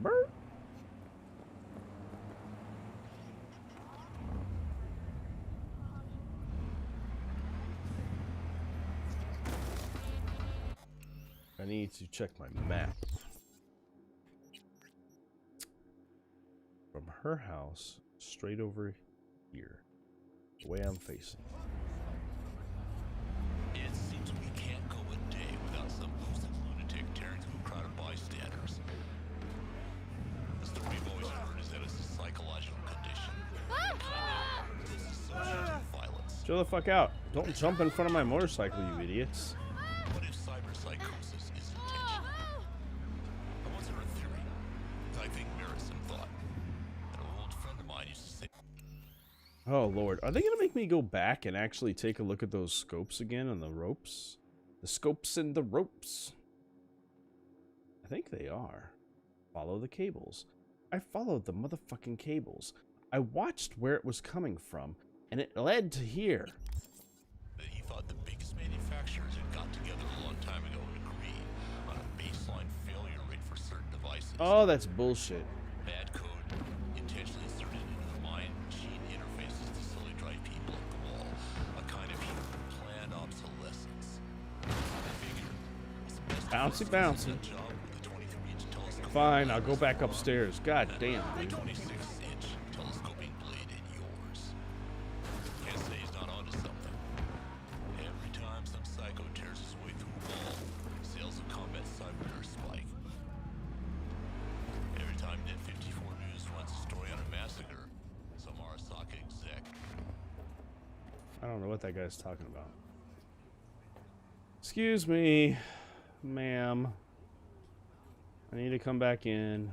Burp. I need to check my map. From her house, straight over here. The way I'm facing. It seems we can't go a day without some boosted lunatic tearing through a crowd of bystanders. The story we've always heard is that it's a psychological condition. Dissociative violence. Chill the fuck out. Don't jump in front of my motorcycle, you idiots. What if cyberpsychosis is intentional? I once heard a theory that I think merits some thought. An old friend of mine used to say... Oh lord, are they gonna make me go back and actually take a look at those scopes again on the ropes? The scopes and the ropes. I think they are. Follow the cables. I followed the motherfucking cables. I watched where it was coming from, and it led to here. That he thought the biggest manufacturers had got together a long time ago and agreed on a baseline failure rate for certain devices. Oh, that's bullshit. Bad code intentionally inserted into the mind-machine interfaces to slowly drive people up the wall. A kind of human planned obsolescence. I figured it's best Bouncy, bouncy. Fine, I'll go back upstairs. God damn, dude. 26-inch telescoping blade in yours. Can't say he's not onto something. Every time some psycho tears his way through a wall, sales of combat cyberware spike. Every time Net 54 News runs a story on a massacre, some Arasaka exec. I don't know what that guy's talking about. Excuse me, ma'am. I need to come back in.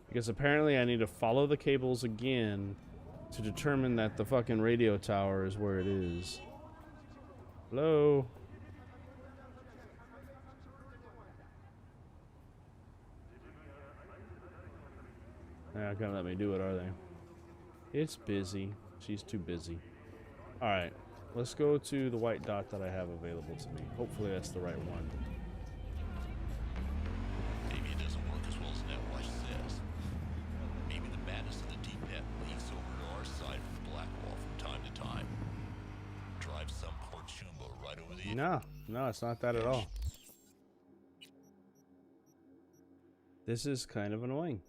Because apparently I need to follow the cables again to determine that the fucking radio tower is where it is. Hello? They're not gonna let me do it, are they? It's busy. She's too busy. Alright. Let's go to the white dot that I have available to me. Hopefully that's the right one. Maybe it doesn't work as well as NetWatch says. Maybe the madness of the deep net leaks over to our side from Blackwall from time to time. Drive some poor chumbo right over the... No, it's not that at all. This is kind of annoying.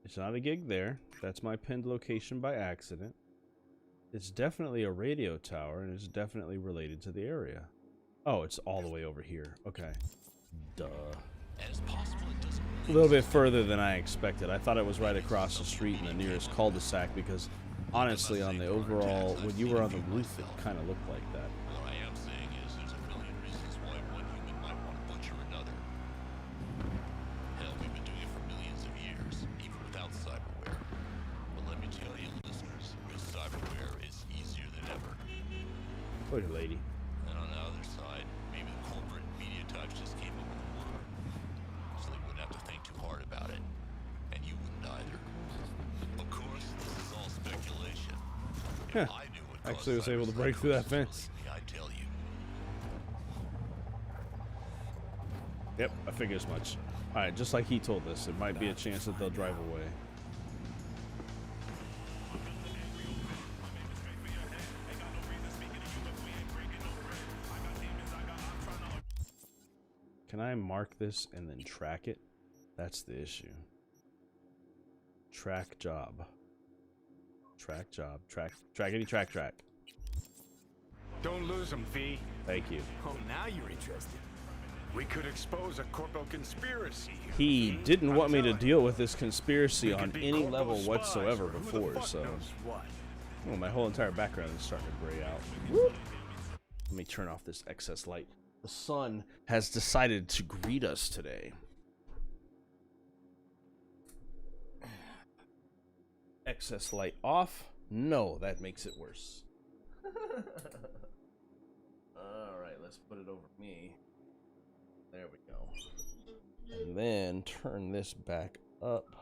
It's not a gig there. That's my pinned location by accident. It's definitely a radio tower, and it's definitely related to the area. Oh, it's all the way over here. Okay. Duh. As possible, it doesn't A little bit further than I expected. I thought it was right across the street in the nearest cul-de-sac because, honestly, on the overall, when you were on the roof, it kind of looked like that. What I am saying is there's a million reasons why one human might want to butcher another. Hell, we've been doing it for millions of years, even without cyberware. But let me tell you, listeners, with cyberware, it's easier than ever. Look at lady. And on the other side, maybe the corporate media types just came up with a word, so they wouldn't have to think too hard about it. And you wouldn't either. Of course, this is all speculation. If I knew what Actually was able to break through that fence. I tell you. Yep, I figured as much. Alright, just like he told us, it might be a chance that they'll drive away. Can I mark this and then track it? That's the issue. Track job. Track job. Trackity track. Don't lose him, V. Thank you. Oh, now you're interested. We could expose a corpo conspiracy. He didn't want me to deal with this conspiracy on any level whatsoever before, so... Oh, my whole entire background is starting to gray out. Whoop. Let me turn off this excess light. The sun has decided to greet us today. Excess light off. No, that makes it worse. Alright, let's put it over me. There we go. And then turn this back up.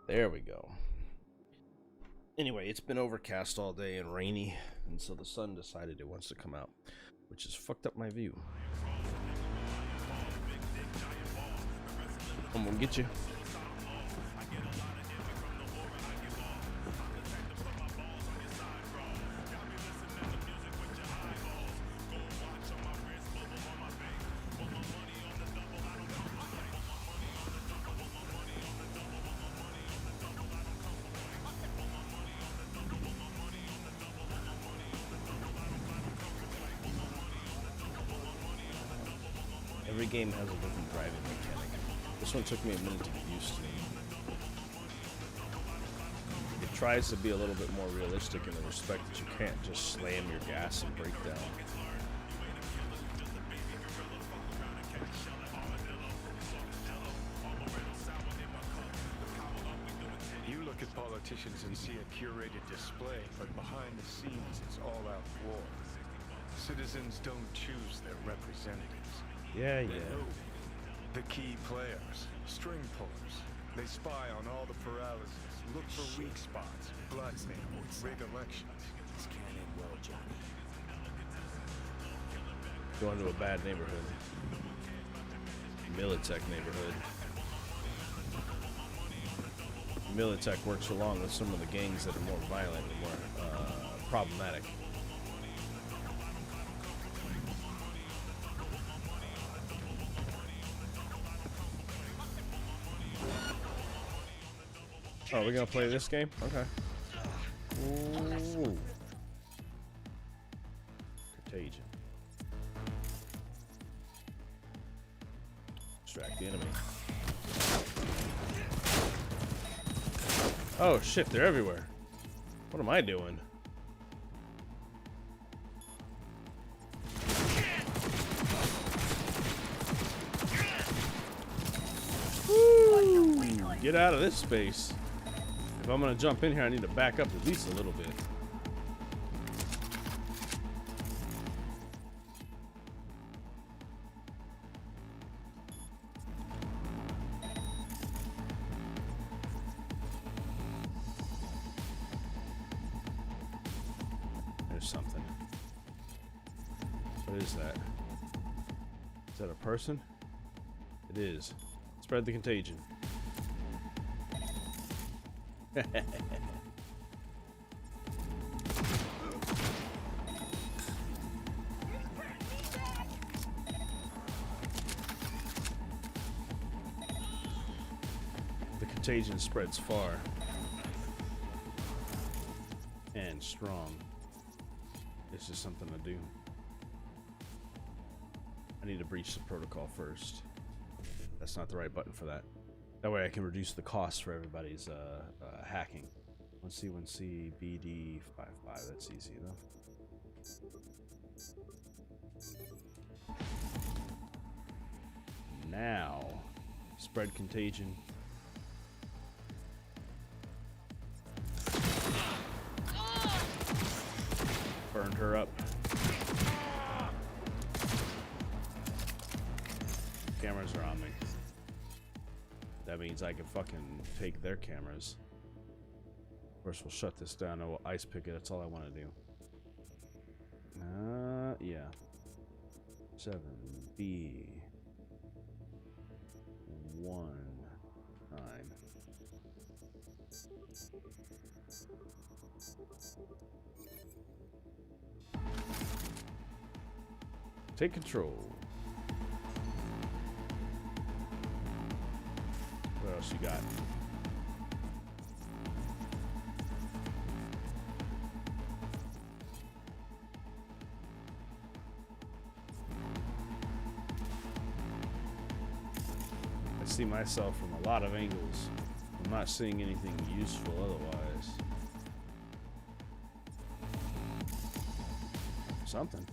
There we go. Anyway, it's been overcast all day and rainy, and so the sun decided it wants to come out, which has fucked up my view. I'm gonna get you. Every game has a different driving mechanic. This one took me a minute to get used to. It tries to be a little bit more realistic in the respect that you can't just slam your gas and break down. You look at politicians and see a curated display, but behind the scenes it's all-out war. Citizens don't choose their representatives. Yeah. The key players, string pullers. They spy on all the paralysis, look for weak spots, blackmail, rig elections. This can't end well, Johnny. Going to a bad neighborhood. Militech neighborhood. Militech works along with some of the gangs that are more violent and more problematic. Oh, we're gonna play this game? Okay. Ooh. Contagion. Distract the enemy. Oh shit, they're everywhere. What am I doing? Woo! Get out of this space. If I'm gonna jump in here, I need to back up at least a little bit. There's something. What is that? Is that a person? It is. Spread the contagion. The contagion spreads far and strong. It's just something to do. I need to breach the protocol first. That's not the right button for that. That way I can reduce the cost for everybody's hacking. 1C1C BD55. That's easy enough. Now, spread contagion. Burned her up. Cameras are on me. That means I can fucking take their cameras. Of course, we'll shut this down and we'll ice pick it. That's all I want to do. Yeah. 7B 19. Take control. got? I see myself from a lot of angles. I'm not seeing anything useful otherwise. Something.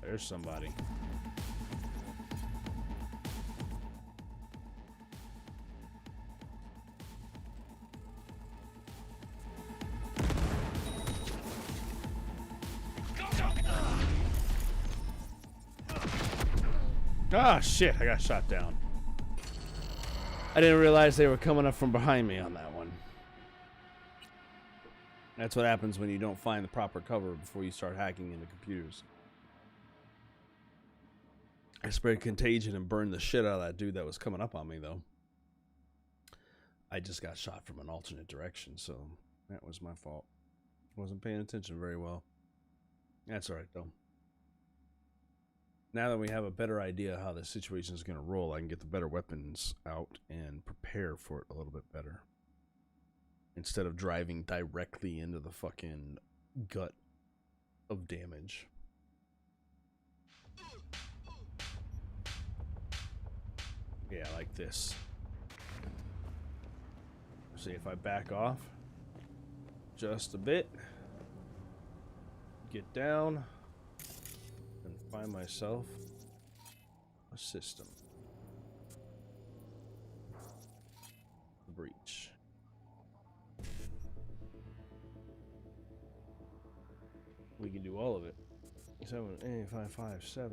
There's somebody. Ah, shit, I got shot down. I didn't realize they were coming up from behind me on that one. That's what happens when you don't find the proper cover before you start hacking into computers. I sprayed contagion and burned the shit out of that dude that was coming up on me, though. I just got shot from an alternate direction, so that was my fault. Wasn't paying attention very well. That's alright, though. Now that we have a better idea how the situation is going to roll, I can get the better weapons out and prepare for it a little bit better. Instead of driving directly into the fucking gut of damage. Yeah, like this. See if I back off just a bit, get down, and find myself a system. Breach. We can do all of it. 7A557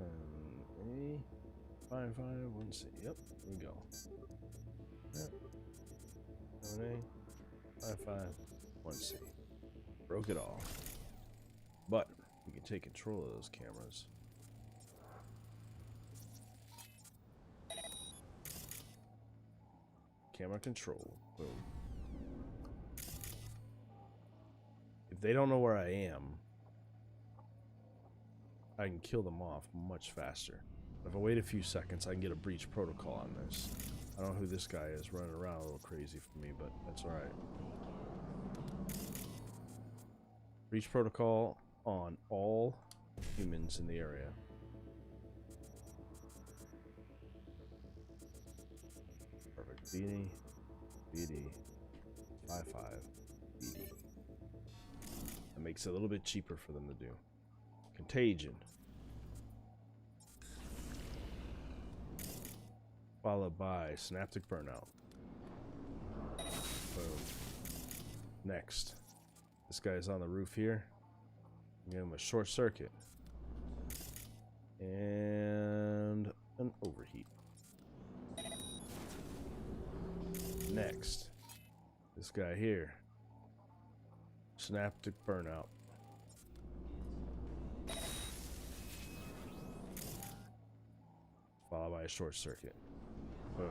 A551C. Yep, here we go. Yep. 7A551C. Broke it all. But we can take control of those cameras. Camera control. Boom. If they don't know where I am, I can kill them off much faster. If I wait a few seconds, I can get a breach protocol on this. I don't know who this guy is running around a little crazy for me, but that's alright. Breach protocol on all humans in the area. Perfect. BD, 55, BD. That makes it a little bit cheaper for them to do. Contagion. Followed by synaptic burnout. Boom. Next. This guy's on the roof here. Give him a short circuit. And an overheat. Next. This guy here. Synaptic burnout. Followed by a short circuit. Boom.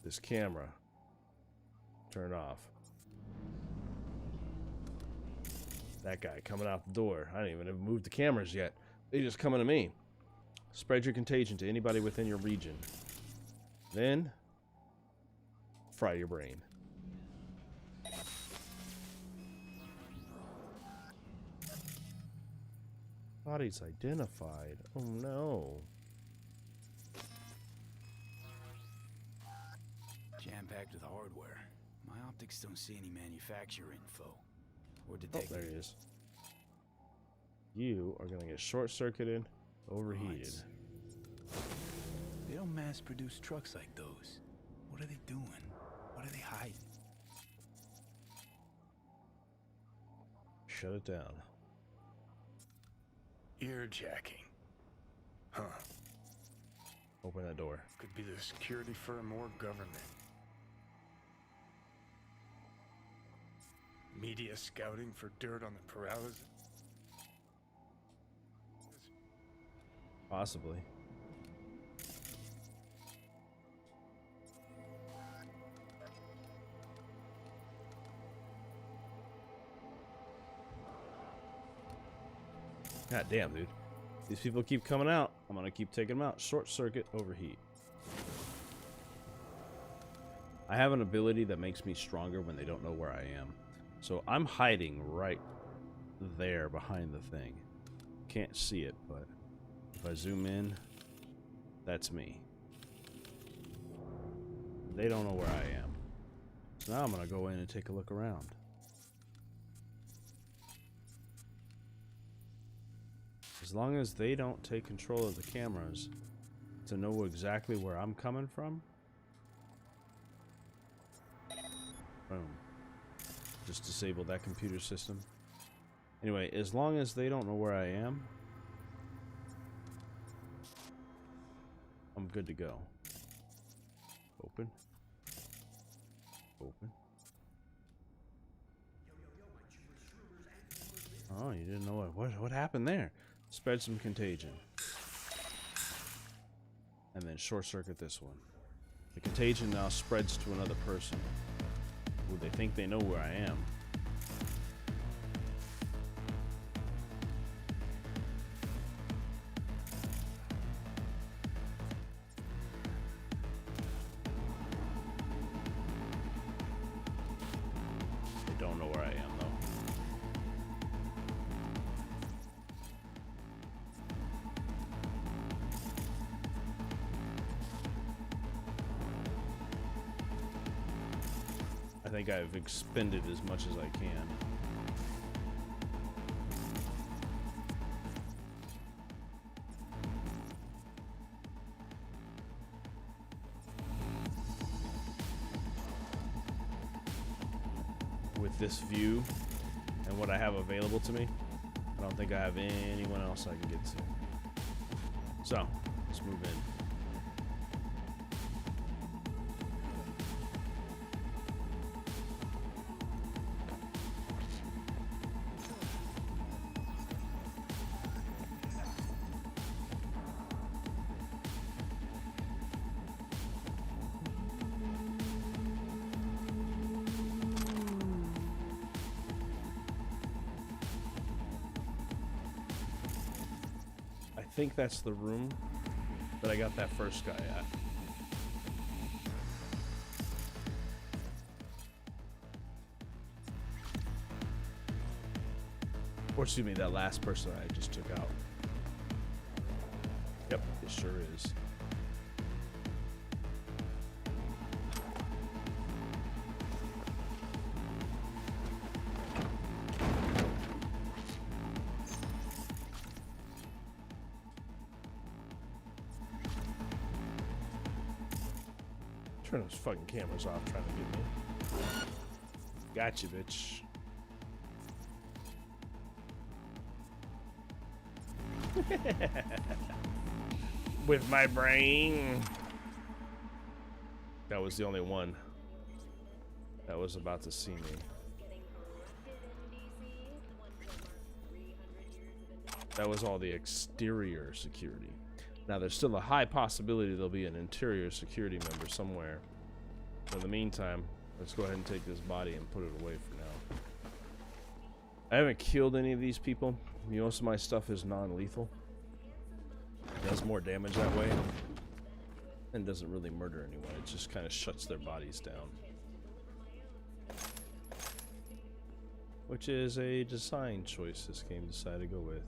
This camera. Turn off. That guy coming out the door. I didn't even have moved the cameras yet. They just coming to me. Spread your contagion to anybody within your region. Then, fry your brain. Bodies identified. Oh no. Jam-packed with hardware. My optics don't see any manufacturer info. Or Oh, detected. there he is. You are gonna get short-circuited, overheated. They don't mass-produce trucks like those. What are they doing? What are they hiding? Shut it down. Earjacking. Huh. Open that door. Could be the security firm or government. Media scouting for dirt on the paralysis. Possibly. God damn, dude. These people keep coming out. I'm gonna keep taking them out. Short circuit, overheat. I have an ability that makes me stronger when they don't know where I am. So I'm hiding right there behind the thing. Can't see it, but if I zoom in, that's me. They don't know where I am. So now I'm gonna go in and take a look around. As long as they don't take control of the cameras to know exactly where I'm coming from. Boom. Just disable that computer system. Anyway, as long as they don't know where I am, I'm good to go. Open. Open. Oh, you didn't know what happened there. Spread some contagion. And then short circuit this one. The contagion now spreads to another person who they think they know where I am. They don't know where I am, though. I think I've expended as much as I can. With this view and what I have available to me, I don't think I have anyone else I can get to. So, let's move in. I think that's the room that I got that first guy at. Or excuse me, that last person I just took out. Yep, it sure is. Turn those fucking cameras off trying to get me. Gotcha, bitch. With my brain. That was the only one that was about to see me. That was all the exterior security. Now, there's still a high possibility there'll be an interior security member somewhere. In the meantime, let's go ahead and take this body and put it away for now. I haven't killed any of these people. Most of my stuff is non-lethal. Does more damage that way. And doesn't really murder anyone. It just kind of shuts their bodies down. Which is a design choice this game decided to go with.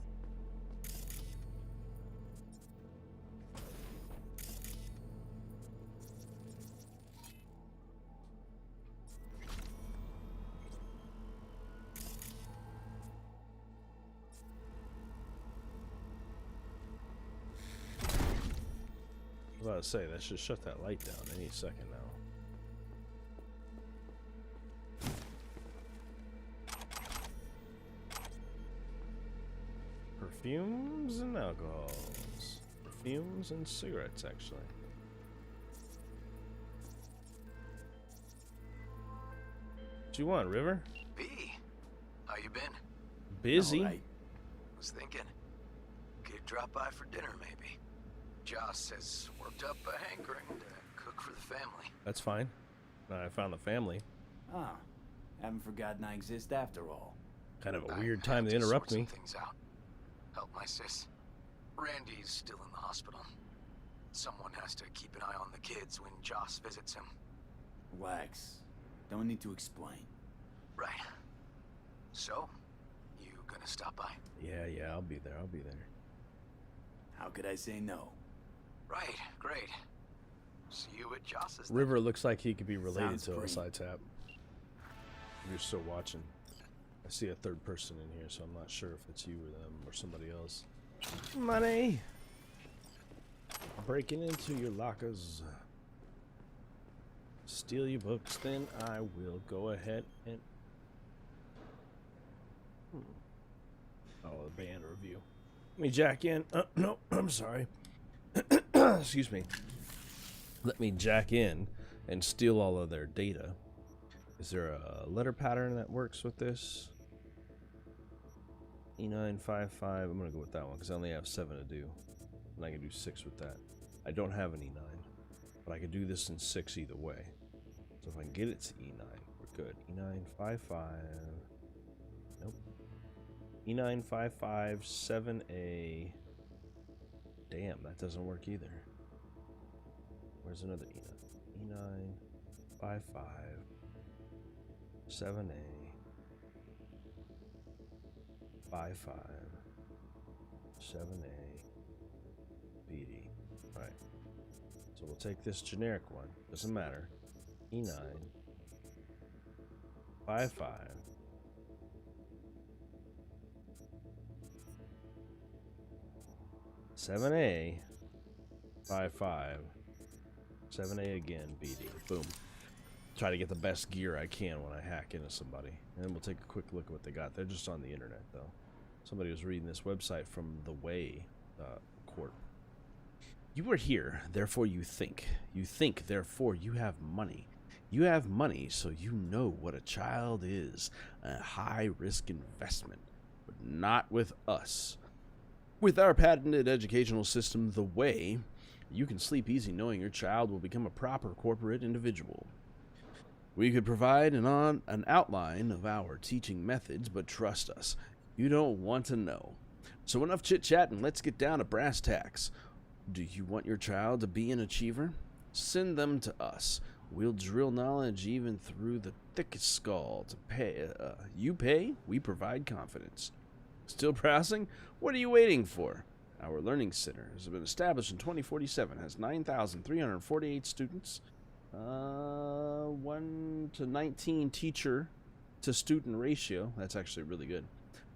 I was about to say, that should shut that light down any second now. Perfumes and alcohols. Perfumes and cigarettes, actually. What you want, River? B, how you been? Busy. All right. Was thinking, could drop by for dinner maybe. Joss says worked up a hankering to cook for the family. That's fine. I found the family. Ah, haven't forgotten I exist after all. Kind of a weird time to interrupt me. Things out. Help my sis. Randy's still in the hospital. Someone has to keep an eye on the kids when Joss visits him. Relax. Don't need to explain. Right. So, you gonna stop by? Yeah, I'll be there. How could I say no? Right, great. See you at Joss's. River looks like he could be related Sounds to great. us, I tap. If you're still watching. I see a third person in here, so I'm not sure if it's you or them or somebody else. Money! Breaking into your lockers. Steal your books, then I will go ahead and... Oh, a band review. Let me jack in. No, I'm sorry. Excuse me. Let me jack in and steal all of their data. Is there a letter pattern that works with this? E955. I'm going to go with that one because I only have 7 to do. And I can do 6 with that. I don't have an E9. But I can do this in 6 either way. So if I can get it to E9, we're good. E955. Nope. E955 7A. Damn, that doesn't work either. Where's another E9? E955 7A 55 7A BD. Right. So we'll take this generic one. Doesn't matter. E9 55 7A 55 7A again BD. Boom. Try to get the best gear I can when I hack into somebody. And then we'll take a quick look at what they got. They're just on the internet, though. Somebody was reading this website from the Way Court. You are here, therefore you think. You think, therefore you have money. You have money, so you know what a child is. A high-risk investment. But not with us. With our patented educational system, The Way, you can sleep easy knowing your child will become a proper corporate individual. We could provide an outline of our teaching methods, but trust us, you don't want to know. So enough chit-chat and let's get down to brass tacks. Do you want your child to be an achiever? Send them to us. We'll drill knowledge even through the thickest skull to pay. You pay, we provide confidence. Still browsing? What are you waiting for? Our learning center has been established in 2047, has 9,348 students, 1 to 19 teacher to student ratio. That's actually really good.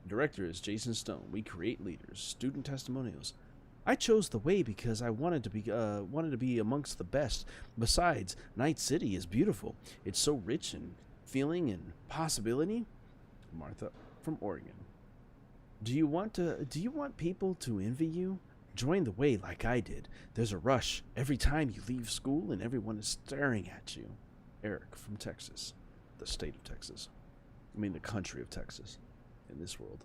Director is Jason Stone. We create leaders. Student testimonials. I chose The Way because I wanted to be amongst the best. Besides, Night City is beautiful. It's so rich in feeling and possibility. Martha from Oregon. Do you want people to envy you? Join The Way like I did. There's a rush every time you leave school and everyone is staring at you. Eric from Texas. The state of Texas. I mean the country of Texas. In this world.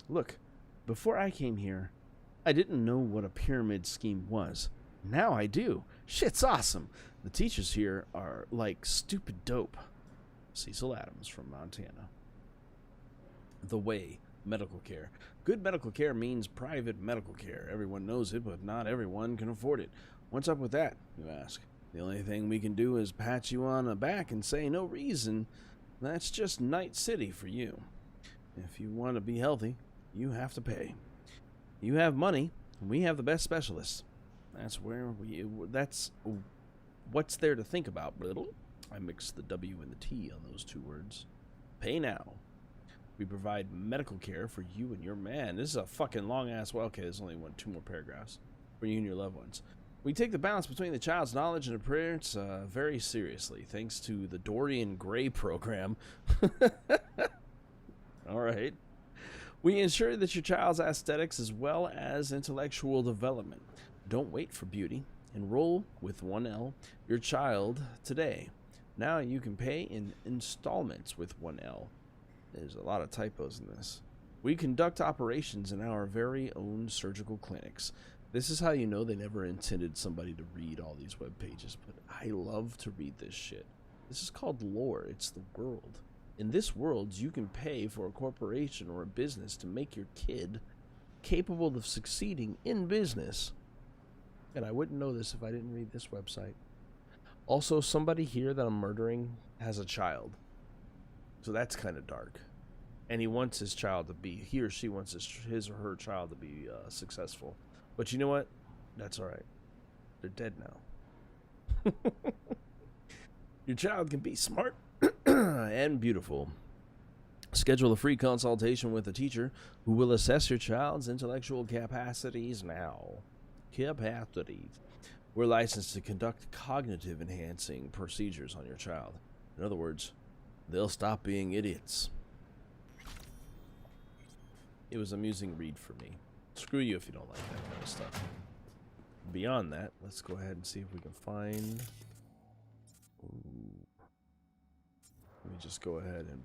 Look, before I came here, I didn't know what a pyramid scheme was. Now I do. Shit's awesome. The teachers here are like stupid dope. Cecil Adams from Montana. The Way. Medical care. Good medical care means private medical care. Everyone knows it, but not everyone can afford it. What's up with that, you ask? The only thing we can do is pat you on the back and say no reason. That's just Night City for you. If you want to be healthy, you have to pay. You have money, and we have the best specialists. That's what's there to think about, Little. I mixed the W and the T on those 2 words. Pay now. We provide medical care for you and your man. This is a fucking long-ass... Well, okay, there's only 2 more paragraphs. For you and your loved ones. We take the balance between the child's knowledge and appearance very seriously, thanks to the Dorian Gray program. All right. We ensure that your child's aesthetics as well as intellectual development. Don't wait for beauty. Enroll with 1L your child today. Now you can pay in installments with 1L. There's a lot of typos in this. We conduct operations in our very own surgical clinics. This is how you know they never intended somebody to read all these web pages, but I love to read this shit. This is called lore. It's the world. In this world, you can pay for a corporation or a business to make your kid capable of succeeding in business. And I wouldn't know this if I didn't read this website. Also, somebody here that I'm murdering has a child. So that's kind of dark. And he wants his child to be, he or she wants his or her child to be successful. But you know what? That's all right. They're dead now. Your child can be smart and beautiful. Schedule a free consultation with a teacher who will assess your child's intellectual capacities now. We're licensed to conduct cognitive enhancing procedures on your child. In other words, they'll stop being idiots. It was an amusing read for me. Screw you if you don't like that kind of stuff. Beyond that, let's go ahead and see if we can find... Ooh. Let me just go ahead and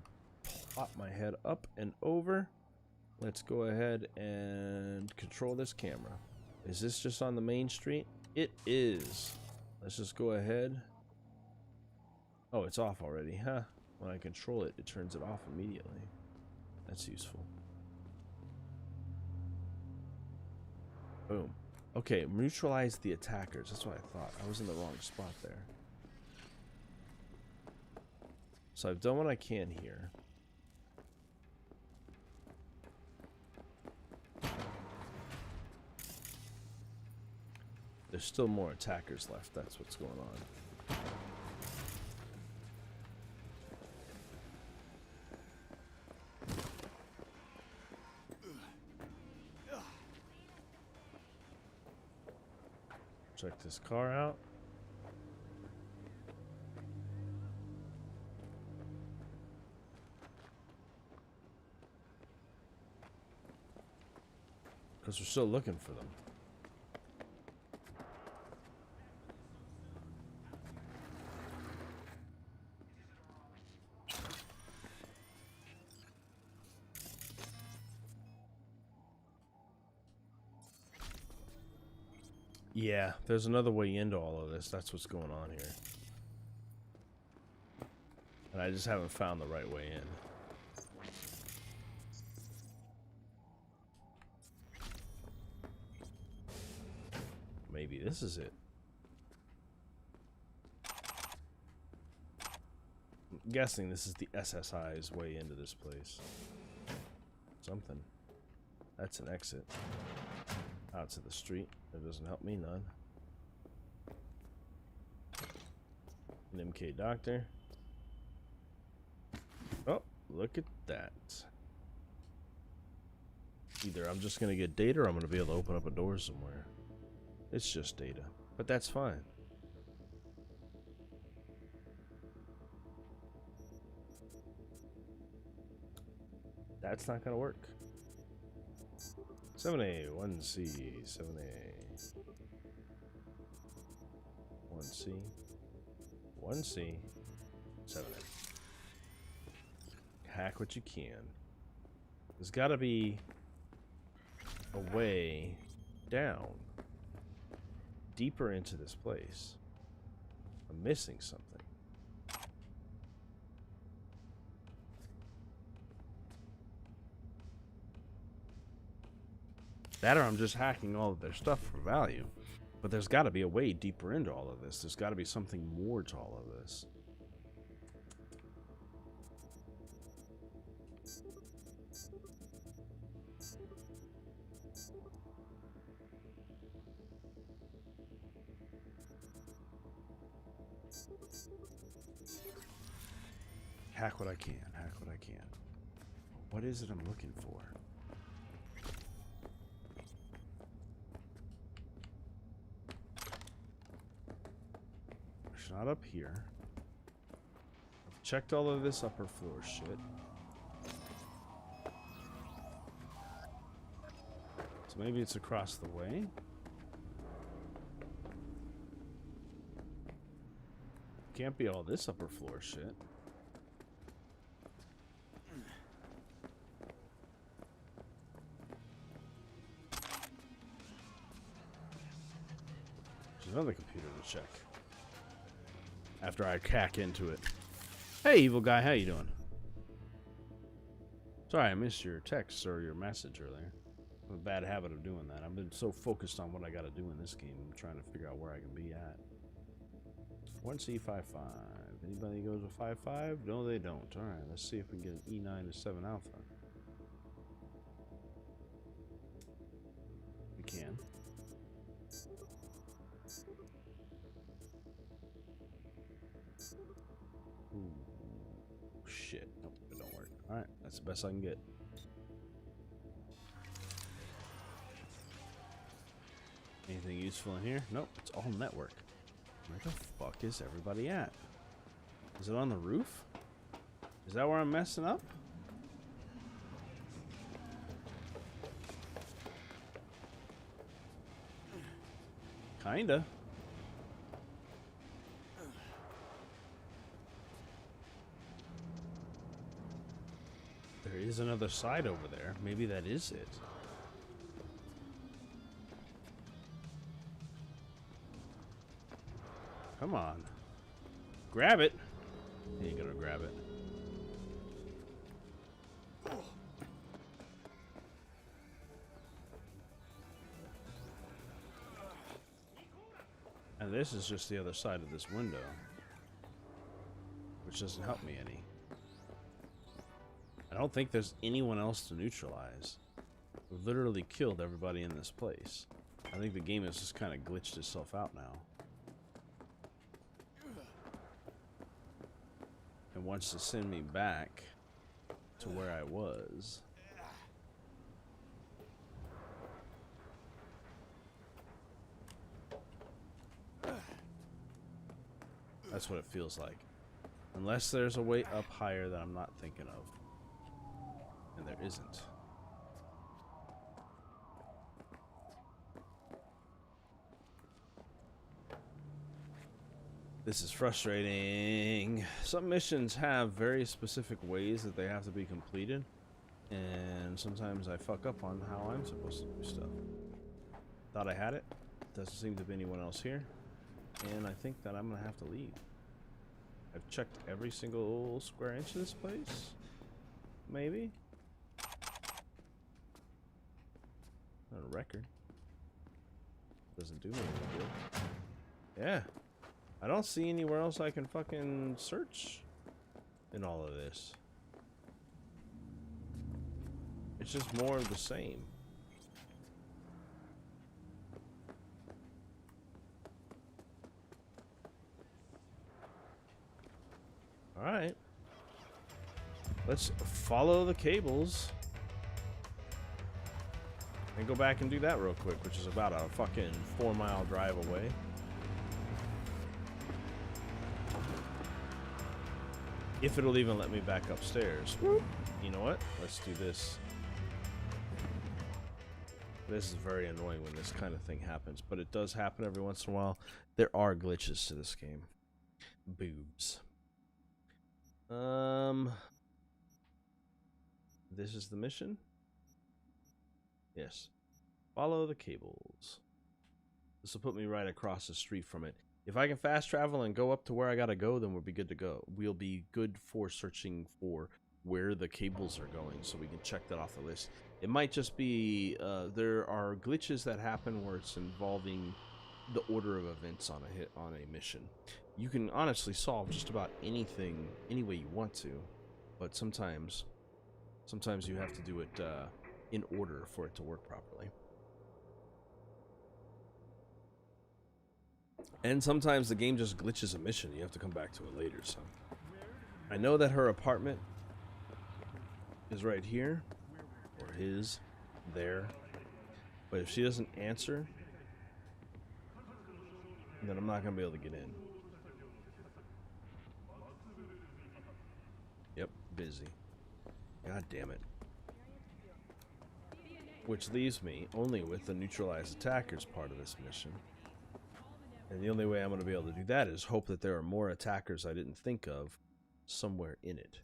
pop my head up and over. Let's go ahead and control this camera. Is this just on the main street? It is. Let's just go ahead. Oh, it's off already, huh? When I control it, it turns it off immediately. That's useful. Boom. Okay, neutralize the attackers. That's what I thought. I was in the wrong spot there. So I've done what I can here. There's still more attackers left. That's what's going on. Check this car out. Because we're still looking for them. Yeah, there's another way into all of this. That's what's going on here. And I just haven't found the right way in. Maybe this is it. I'm guessing this is the SSI's way into this place. Something. That's an exit. Out to the street. That doesn't help me none. An MK doctor. Oh, look at that. Either I'm just gonna get data or I'm gonna be able to open up a door somewhere. It's just data, but that's fine. That's not gonna work. 7A, 1C, 7A, 1C, 1C, 7A. Hack what you can. There's gotta be a way down, deeper into this place. I'm missing something. That or I'm just hacking all of their stuff for value. But there's got to be a way deeper into all of this. There's got to be something more to all of this. Hack what I can. Hack what I can. What is it I'm looking for? Not up here. I've checked all of this upper floor shit. So maybe it's across the way. Can't be all this upper floor shit. There's another computer to check. After I hack into it. Hey, evil guy, how you doing? Sorry, I missed your text or your message earlier. I have a bad habit of doing that. I've been so focused on what I got to do in this game. I'm trying to figure out where I can be at. 1C55. Anybody goes with 5.5? No, they don't. All right, let's see if we can get an E9 to 7 alpha. We can. Ooh, shit. Nope, it don't work. All right, that's the best I can get. Anything useful in here? Nope, it's all network. Where the fuck is everybody at? Is it on the roof? Is that where I'm messing up? Kinda. There is another side over there. Maybe that is it. Come on. Grab it. He ain't gonna grab it. And this is just the other side of this window, which doesn't help me any. I don't think there's anyone else to neutralize. We've literally killed everybody in this place. I think the game has just kind of glitched itself out now. And wants to send me back to where I was. That's what it feels like. Unless there's a way up higher that I'm not thinking of. And there isn't. This is frustrating. Some missions have very specific ways that they have to be completed. And sometimes I fuck up on how I'm supposed to do stuff. Thought I had it. Doesn't seem to be anyone else here. And I think that I'm gonna have to leave. I've checked every single square inch of this place. Maybe. Not a record. Doesn't do me any good. Yeah. I don't see anywhere else I can fucking search in all of this. It's just more of the same. Alright. Let's follow the cables. And go back and do that real quick, which is about a fucking 4-mile drive away. If it'll even let me back upstairs. You know what? Let's do this. This is very annoying when this kind of thing happens, but it does happen every once in a while. There are glitches to this game. Boobs. This is the mission? Yes. Follow the cables. This will put me right across the street from it. If I can fast travel and go up to where I gotta go, then we'll be good to go. We'll be good for searching for where the cables are going, so we can check that off the list. It might just be, there are glitches that happen where it's involving the order of events on a mission. You can honestly solve just about anything any way you want to, but sometimes you have to do it in order for it to work properly. And sometimes the game just glitches a mission. You have to come back to it later. So I know that her apartment is right here, or his there, but if she doesn't answer, then I'm not gonna be able to get in. Yep, busy. God damn it. Which leaves me only with the neutralize attackers part of this mission. And the only way I'm going to be able to do that is hope that there are more attackers I didn't think of somewhere in it.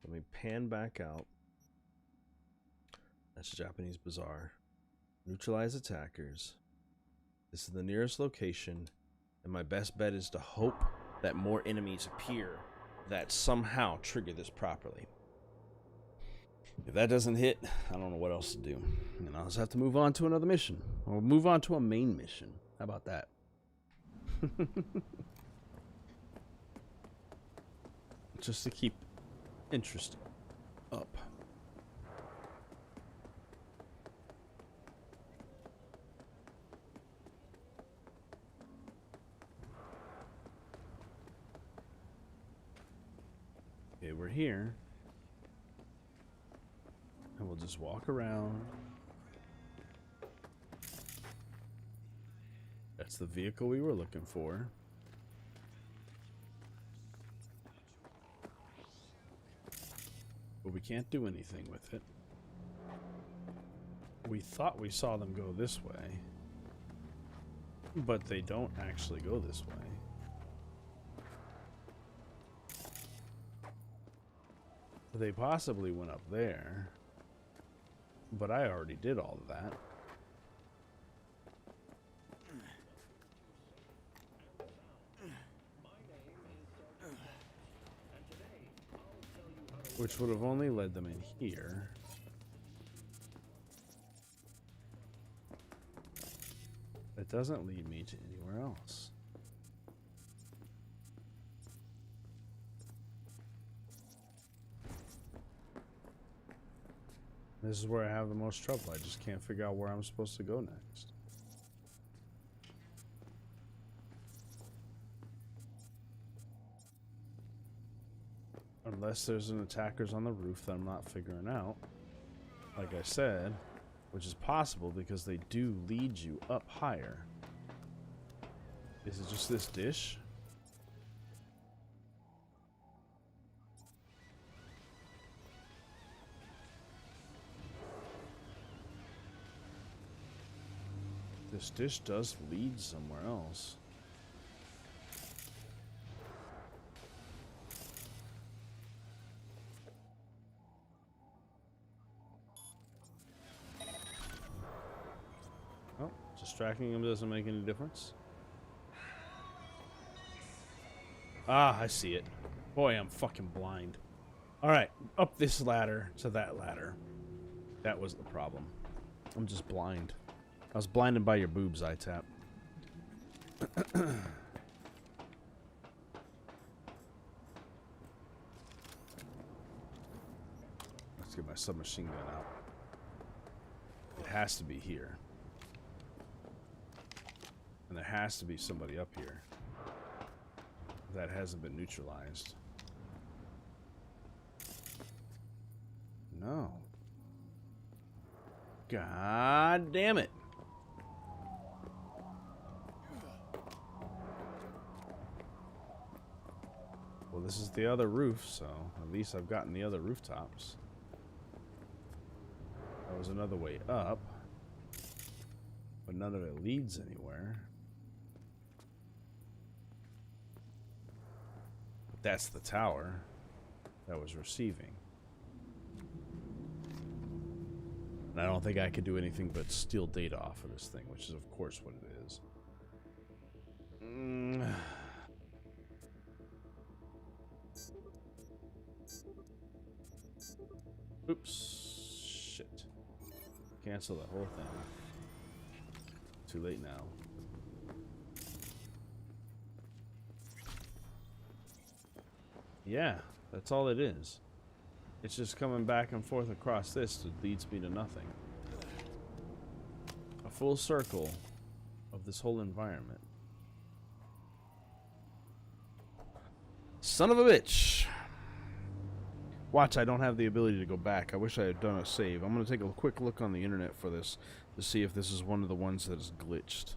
Let me pan back out. That's Japanese Bazaar. Neutralize attackers. This is the nearest location. And my best bet is to hope that more enemies appear that somehow trigger this properly. If that doesn't hit, I don't know what else to do. And I'll just have to move on to another mission. Or move on to a main mission. How about that? Just to keep interest up. Okay, we're here. And we'll just walk around. That's the vehicle we were looking for. But we can't do anything with it. We thought we saw them go this way. But they don't actually go this way. They possibly went up there. But I already did all of that. Which would have only led them in here. It doesn't lead me to anywhere else. This is where I have the most trouble. I just can't figure out where I'm supposed to go next. Unless there's an attackers on the roof that I'm not figuring out. Like I said, which is possible because they do lead you up higher. Is it just this dish? This dish does lead somewhere else. Oh, distracting him doesn't make any difference. Ah, I see it. Boy, I'm fucking blind. Alright, up this ladder to that ladder. That was the problem. I'm just blind. I was blinded by your boobs, iTap. Let's get my submachine gun out. It has to be here. And there has to be somebody up here that hasn't been neutralized. No. God damn it. Well, this is the other roof, so at least I've gotten the other rooftops. That was another way up, but none of it leads anywhere. But that's the tower that was receiving. And I don't think I could do anything but steal data off of this thing, which is of course what it is. Oops. Shit. Cancel the whole thing. Too late now. Yeah, that's all it is. It's just coming back and forth across this that leads me to nothing. A full circle of this whole environment. Son of a bitch. Watch, I don't have the ability to go back. I wish I had done a save. I'm going to take a quick look on the internet for this to see if this is one of the ones that is glitched.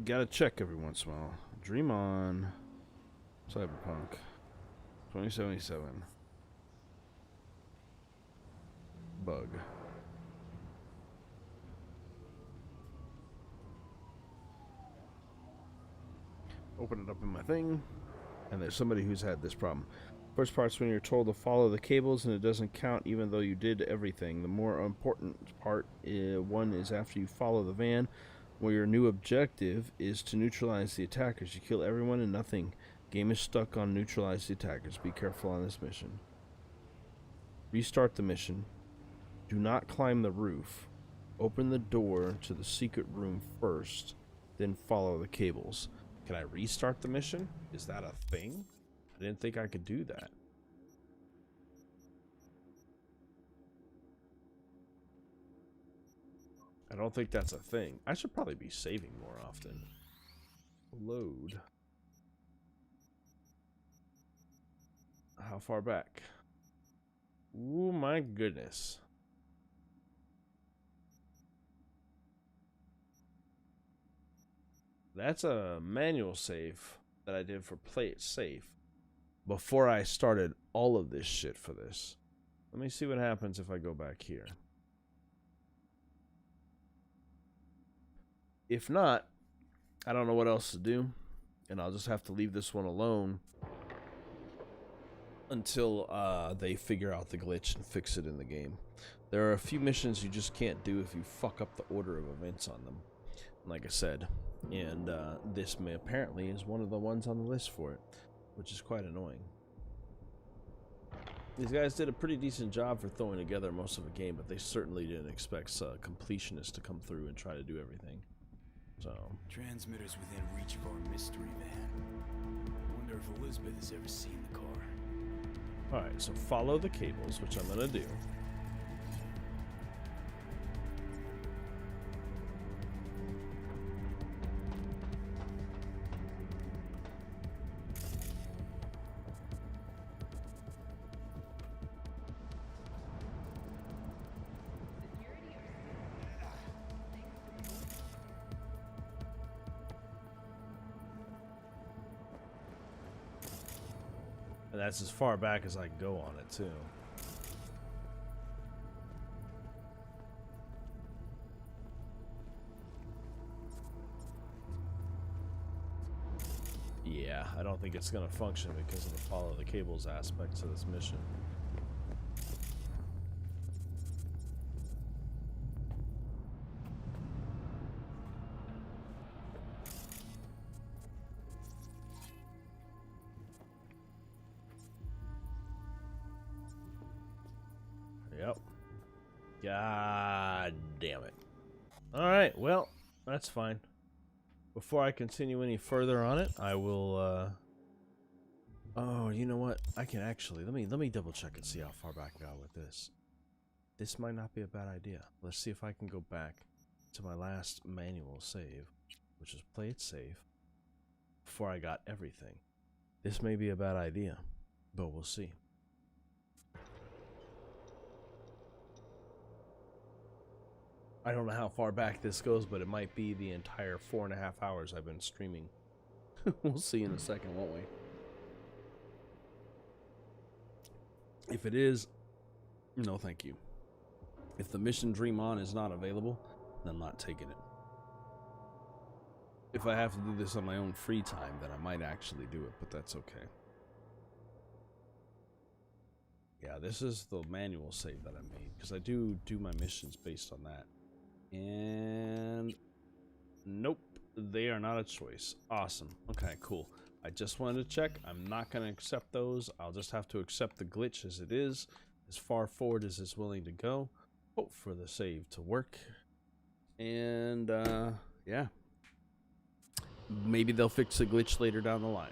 Gotta check every once in a while. Dream on. Cyberpunk 2077. Bug. Open it up in my thing, and there's somebody who's had this problem. First part's when you're told to follow the cables and it doesn't count even though you did everything. The more important part, one is after you follow the van. where your new objective is to neutralize the attackers. You kill everyone and nothing. Game is stuck on neutralize the attackers. Be careful on this mission. Restart the mission. Do not climb the roof. Open the door to the secret room first, then follow the cables. Can I restart the mission? Is that a thing? I didn't think I could do that. I don't think that's a thing. I should probably be saving more often. Load. How far back? Oh my goodness. That's a manual save that I did for Play It Safe before I started all of this shit for this. Let me see what happens if I go back here. If not, I don't know what else to do, and I'll just have to leave this one alone until they figure out the glitch and fix it in the game. There are a few missions you just can't do if you fuck up the order of events on them, like I said, and this apparently is one of the ones on the list for it, which is quite annoying. These guys did a pretty decent job for throwing together most of the game, but they certainly didn't expect completionists to come through and try to do everything. So transmitters within reach of our mystery van. Wonder if Elizabeth has ever seen the car. Alright, so follow the cables, which I'm gonna do. And that's as far back as I can go on it, too. Yeah, I don't think it's going to function because of the follow the cables aspect to this mission. Yep. God damn it. Alright, well, that's fine. Before I continue any further on it, I will, oh, you know what? I can actually, let me double check and see how far back I got with this. This might not be a bad idea. Let's see if I can go back to my last manual save, which is Play It Safe, before I got everything. This may be a bad idea, but we'll see. I don't know how far back this goes, but it might be the entire 4.5 hours I've been streaming. We'll see in a second, won't we? If it is, no thank you. If the mission Dream On is not available, then I'm not taking it. If I have to do this on my own free time, then I might actually do it, but that's okay. Yeah, this is the manual save that I made, because I do my missions based on that. And nope, they are not a choice. Awesome. Okay, cool. I just wanted to check. I'm not going to accept those. I'll just have to accept the glitch as it is, as far forward as it's willing to go. Hope for the save to work. And yeah, maybe they'll fix the glitch later down the line.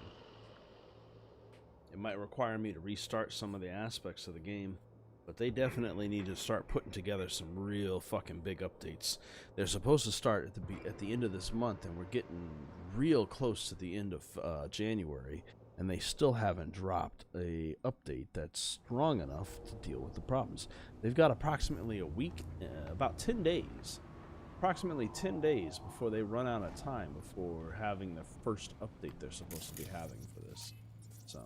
It might require me to restart some of the aspects of the game, but they definitely need to start putting together some real fucking big updates. They're supposed to start at the end of this month, and we're getting real close to the end of January, and they still haven't dropped a update that's strong enough to deal with the problems. They've got approximately a week, about 10 days, approximately 10 days before they run out of time before having the first update they're supposed to be having for this. So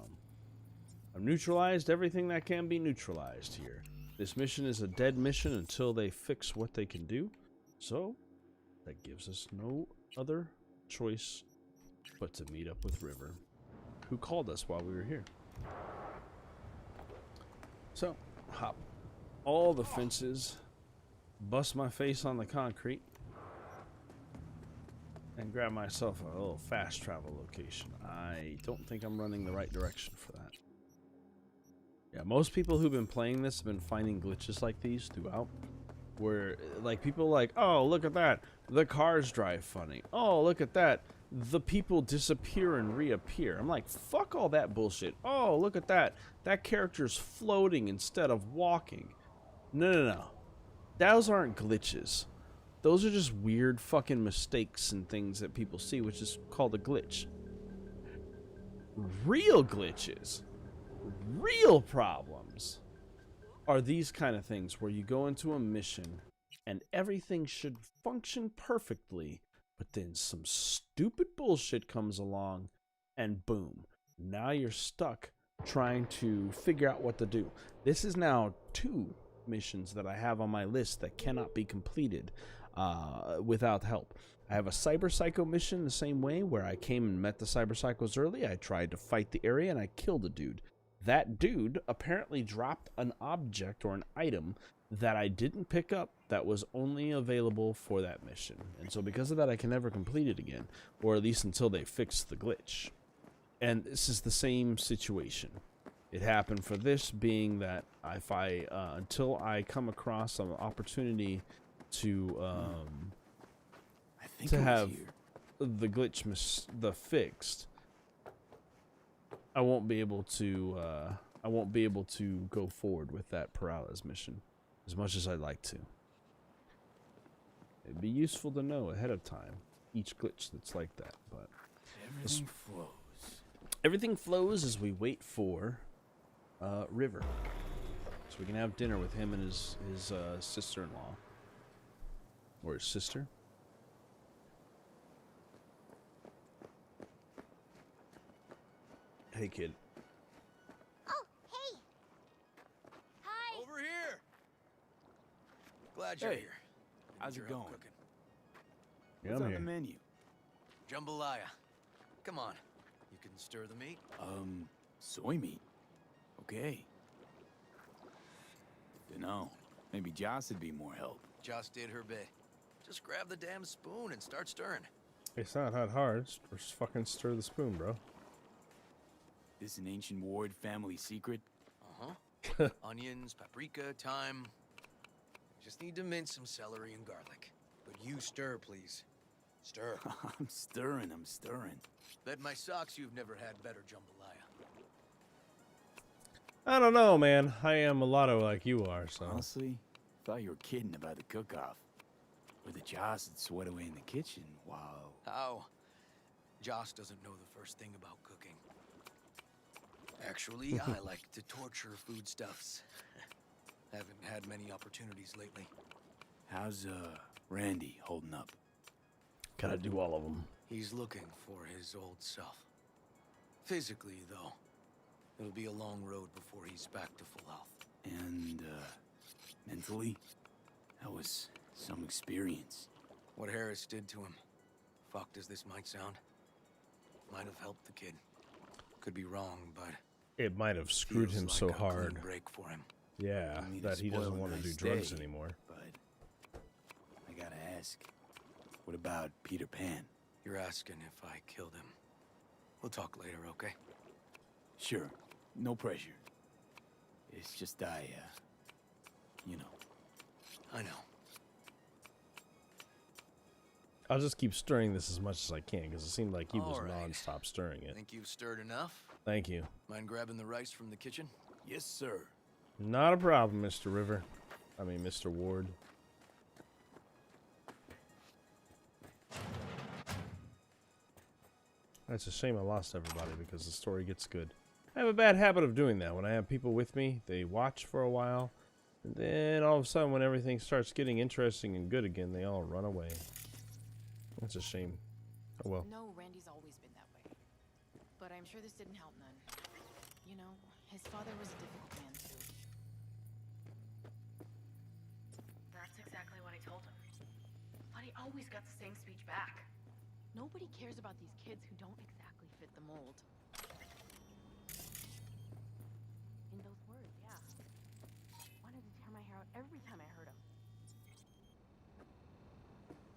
I've neutralized everything that can be neutralized here. This mission is a dead mission until they fix what they can do. So that gives us no other choice but to meet up with River, who called us while we were here. So hop all the fences, bust my face on the concrete, and grab myself a little fast travel location. I don't think I'm running the right direction for that. Yeah, most people who've been playing this have been finding glitches like these throughout, where like people are like, oh, look at that, the cars drive funny. Oh, look at that, the people disappear and reappear. I'm like, fuck all that bullshit. Oh, look at that, that character's floating instead of walking. No. Those aren't glitches. Those are just weird fucking mistakes and things that people see, which is called a glitch. Real glitches, real problems are these kind of things where you go into a mission and everything should function perfectly, but then some stupid bullshit comes along and boom, now you're stuck trying to figure out what to do. This is now 2 missions that I have on my list that cannot be completed without help. I have a Cyber Psycho mission the same way, where I came and met the Cyber Psychos early. I tried to fight the area and I killed a dude. That dude apparently dropped an object or an item that I didn't pick up that was only available for that mission. And so because of that, I can never complete it again, or at least until they fix the glitch. And this is the same situation. It happened for this, being that if I until I come across an opportunity to have the glitch fixed, I won't be able to go forward with that Paralysis mission as much as I'd like to. It'd be useful to know ahead of time each glitch that's like that, but everything flows as we wait for River, so we can have dinner with him and his sister-in-law, or his sister. Hey, kid. Oh, hey. Hi. Over here. Glad you're here. How's it going? Cooking. Yeah, What's I'm on here. the menu? Jambalaya. Come on. You can stir the meat. Soy meat. Okay. Dunno. Maybe Joss would be more help. Joss did her bit. Just grab the damn spoon and start stirring. It's not that hard. Just fucking stir the spoon, bro. This an ancient Ward family secret? Uh-huh. Onions, paprika, thyme. Just need to mince some celery and garlic. But you stir, please. Stir. I'm stirring. Bet my socks you've never had better jambalaya. I don't know, man. I am mulatto like you are, so. Honestly, thought you were kidding about the cook-off. Or the Joss would sweat away in the kitchen while... How? Joss doesn't know the first thing about cooking. Actually, I like to torture foodstuffs. Haven't had many opportunities lately. How's, Randy holding up? Gotta do all of them. He's looking for his old self. Physically, though, it'll be a long road before he's back to full health. And, mentally? That was some experience. What Harris did to him, fucked as this might sound, might have helped the kid. Could be wrong, but... It might have screwed him like so a hard. clean break for him. Yeah, that he doesn't want to do drugs anymore. But I gotta ask, what about Peter Pan? You're asking if I killed him. We'll talk later, okay? Sure, no pressure. It's just you know. I know. I'll just keep stirring this as much as I can, because it seemed like he was All right. non-stop stirring it. Think you've stirred enough? Thank you. Mind grabbing the rice from the kitchen? Yes, sir. Not a problem, Mr. River. I mean, Mr. Ward. It's a shame I lost everybody, because the story gets good. I have a bad habit of doing that. When I have people with me, they watch for a while, and then all of a sudden when everything starts getting interesting and good again, they all run away. That's a shame. Oh well. No, Randy's always been that way. But I'm sure this didn't help none. You know, his father was a difficult man too. That's exactly what I told him. But he always got the same speech back. Nobody cares about these kids who don't exactly fit the mold. In those words, yeah. Wanted to tear my hair out every time I heard him.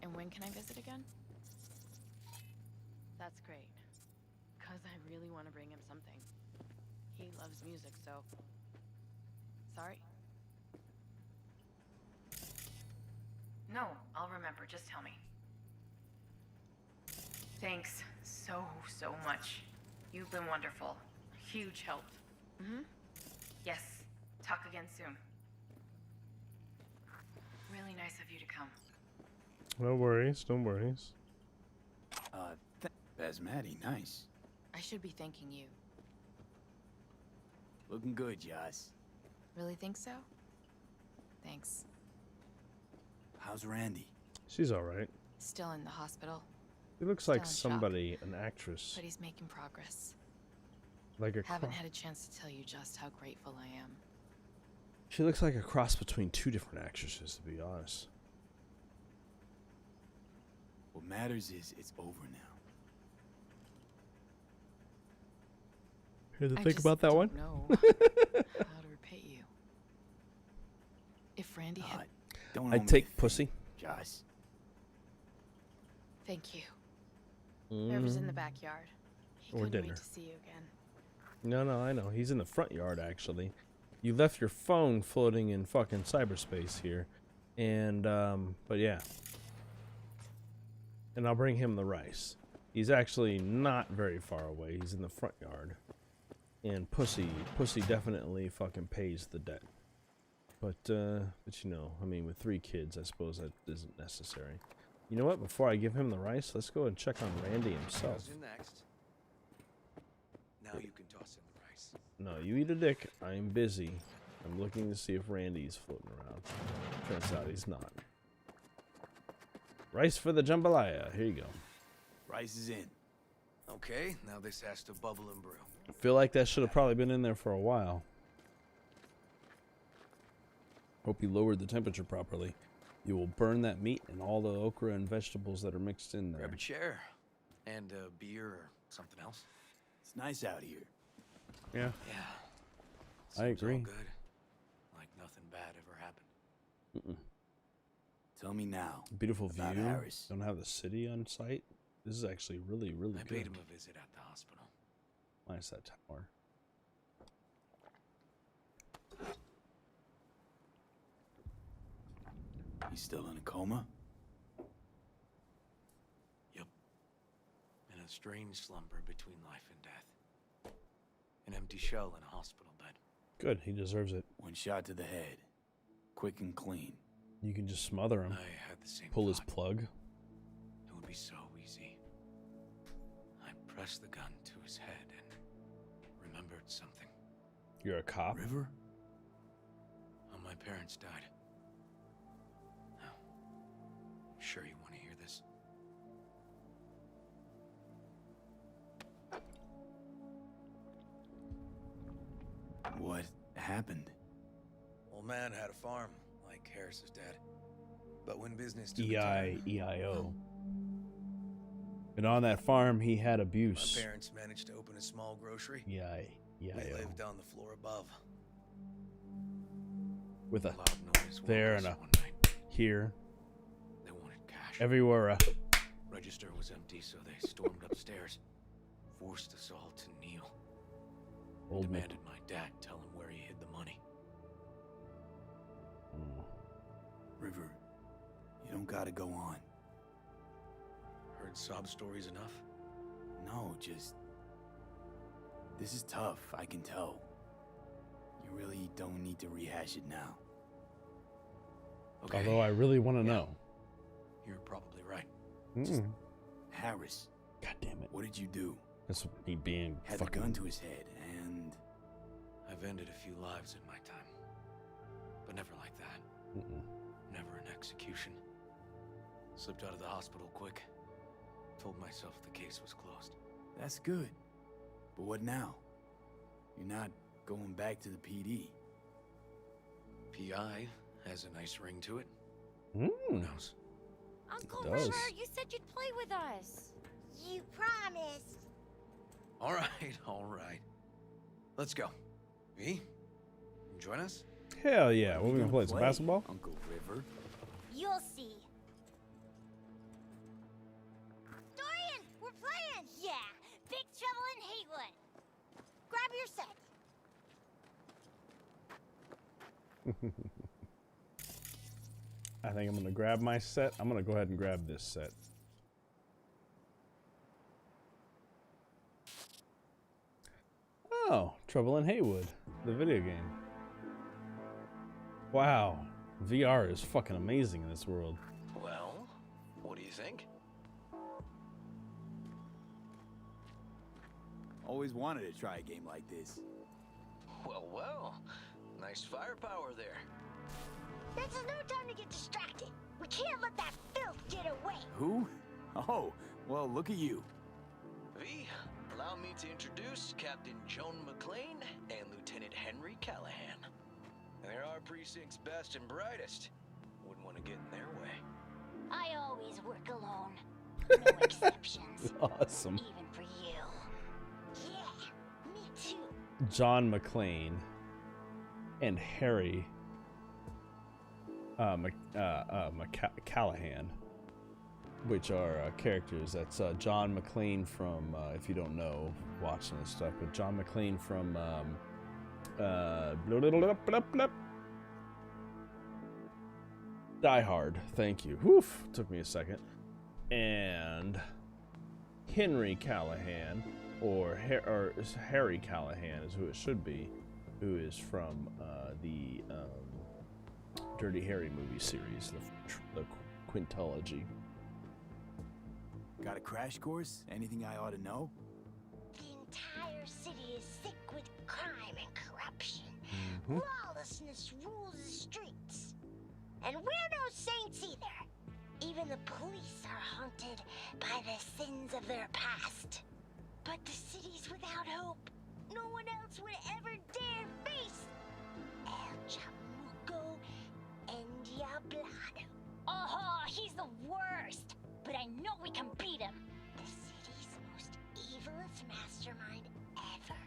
And when can I visit again? That's great. Because I really want to bring him something. He loves music, so... Sorry. No, I'll remember. Just tell me. Thanks so much. You've been wonderful. Huge help. Mm-hmm. Yes. Talk again soon. Really nice of you to come. No worries, no worries. Basmati, nice. I should be thanking you. Looking good, Joss. Really think so? Thanks. How's Randy? She's alright. Still in the hospital. He looks Still like in somebody, shock, an actress. but he's making progress. Like a Haven't had a chance to tell you just how grateful I am. She looks like a cross between two different actresses, to be honest. What matters is it's over now. Here's the I think just about that one. don't know how to repay you. If Randy had... Don't I'd take pussy. Joss. Thank you. River's in the Mm. backyard. He Or couldn't dinner. wait to see you again. No, I know. He's in the front yard, actually. You left your phone floating in fucking cyberspace here. And, but yeah. And I'll bring him the rice. He's actually not very far away. He's in the front yard. And pussy definitely fucking pays the debt. But you know, I mean, with 3 kids, I suppose that isn't necessary. You know what? Before I give him the rice, let's go and check on Randy himself. Goes in next. Now you can toss in the rice. No, you eat a dick. I'm busy. I'm looking to see if Randy's floating around. Turns out he's not. Rice for the jambalaya. Here you go. Rice is in. Okay, now this has to bubble and brew. I feel like that should have probably been in there for a while. Hope you lowered the temperature properly. You will burn that meat and all the okra and vegetables that are mixed in there. Grab a chair. And a beer or something else. It's nice out here. Yeah. Yeah. I Seems all agree. good. Like nothing bad ever happened. Tell me now. Beautiful view. about Harris. Don't have the city on site. This is actually really, really I good. paid him a visit at the hospital. Minus that tower. He's still in a coma? Yep. In a strange slumber between life and death. An empty shell in a hospital bed. Good. He deserves it. 1 shot to the head. Quick and clean. You can just smother him. I had the same Pull his thought. plug. It would be so easy. I pressed the gun to his head and remembered something. You're a cop? River? How my parents died. Now, I'm sure you want to hear this. What happened? Old man had a farm, like Harris's dad. But when business took a turn, E-I-E-I-O. And on that farm, he had my abuse. parents managed to open a small grocery. We E-I-E-I-O. lived on the floor above. With a Loud noise woke there us and a one night. here. They wanted cash. Everywhere. Register was empty, so they stormed upstairs, forced us all to kneel. Old man. Demanded my dad tell him where he hid the money. River, you don't gotta go on. Heard sob stories enough? No, just... This is tough, I can tell. You really don't need to rehash it now. Okay. Although I really want to know. You're probably right. Just Harris. God damn it. What did you do? That's me being Had fucking... the gun to his head, and... I've ended a few lives in my time. But never like that. Never an execution. Slipped out of the hospital quick. Told myself the case was closed. That's good. But what now? You're not going back to the PD. PI has a nice ring to it. Who knows? Uncle It does. River, you said you'd play with us. You promised. All right. Let's go. V, you join us? Hell yeah. What are we going to play? Some basketball? Uncle River. You'll see. Dorian, we're playing. Yeah. I think I'm gonna grab my set. I'm gonna go ahead and grab this set. Oh, Trouble in Haywood, the video game. Wow, VR is fucking amazing in this world. Well, what do you think? Always wanted to try a game like this. Well, well. Nice firepower there. This is no time to get distracted. We can't let that filth get away. Who? Oh, well, look at you. V, allow me to introduce Captain Joan McLean and Lieutenant Henry Callahan. They're our precinct's best and brightest. Wouldn't want to get in their way. I always work alone. No exceptions. Awesome. Even for you. Yeah, me too. John McClane and Harry Callahan, which are characters. That's John McClane from, if you don't know, watching this stuff, but John McClane from Die Hard. Thank you. Woof. Took me a second. And Henry Callahan, or Harry Callahan is who it should be, who is from the Dirty Harry movie series, the quintology. Got a crash course? Anything I ought to know? The entire city is sick with crime and corruption. Mm-hmm. Lawlessness rules the streets. And we're no saints either. Even the police are haunted by the sins of their past. But the city's without hope. No one else would ever dare face El Chamuco and Diablado. Oh, he's the worst. But I know we can beat him. The city's most evilest mastermind ever.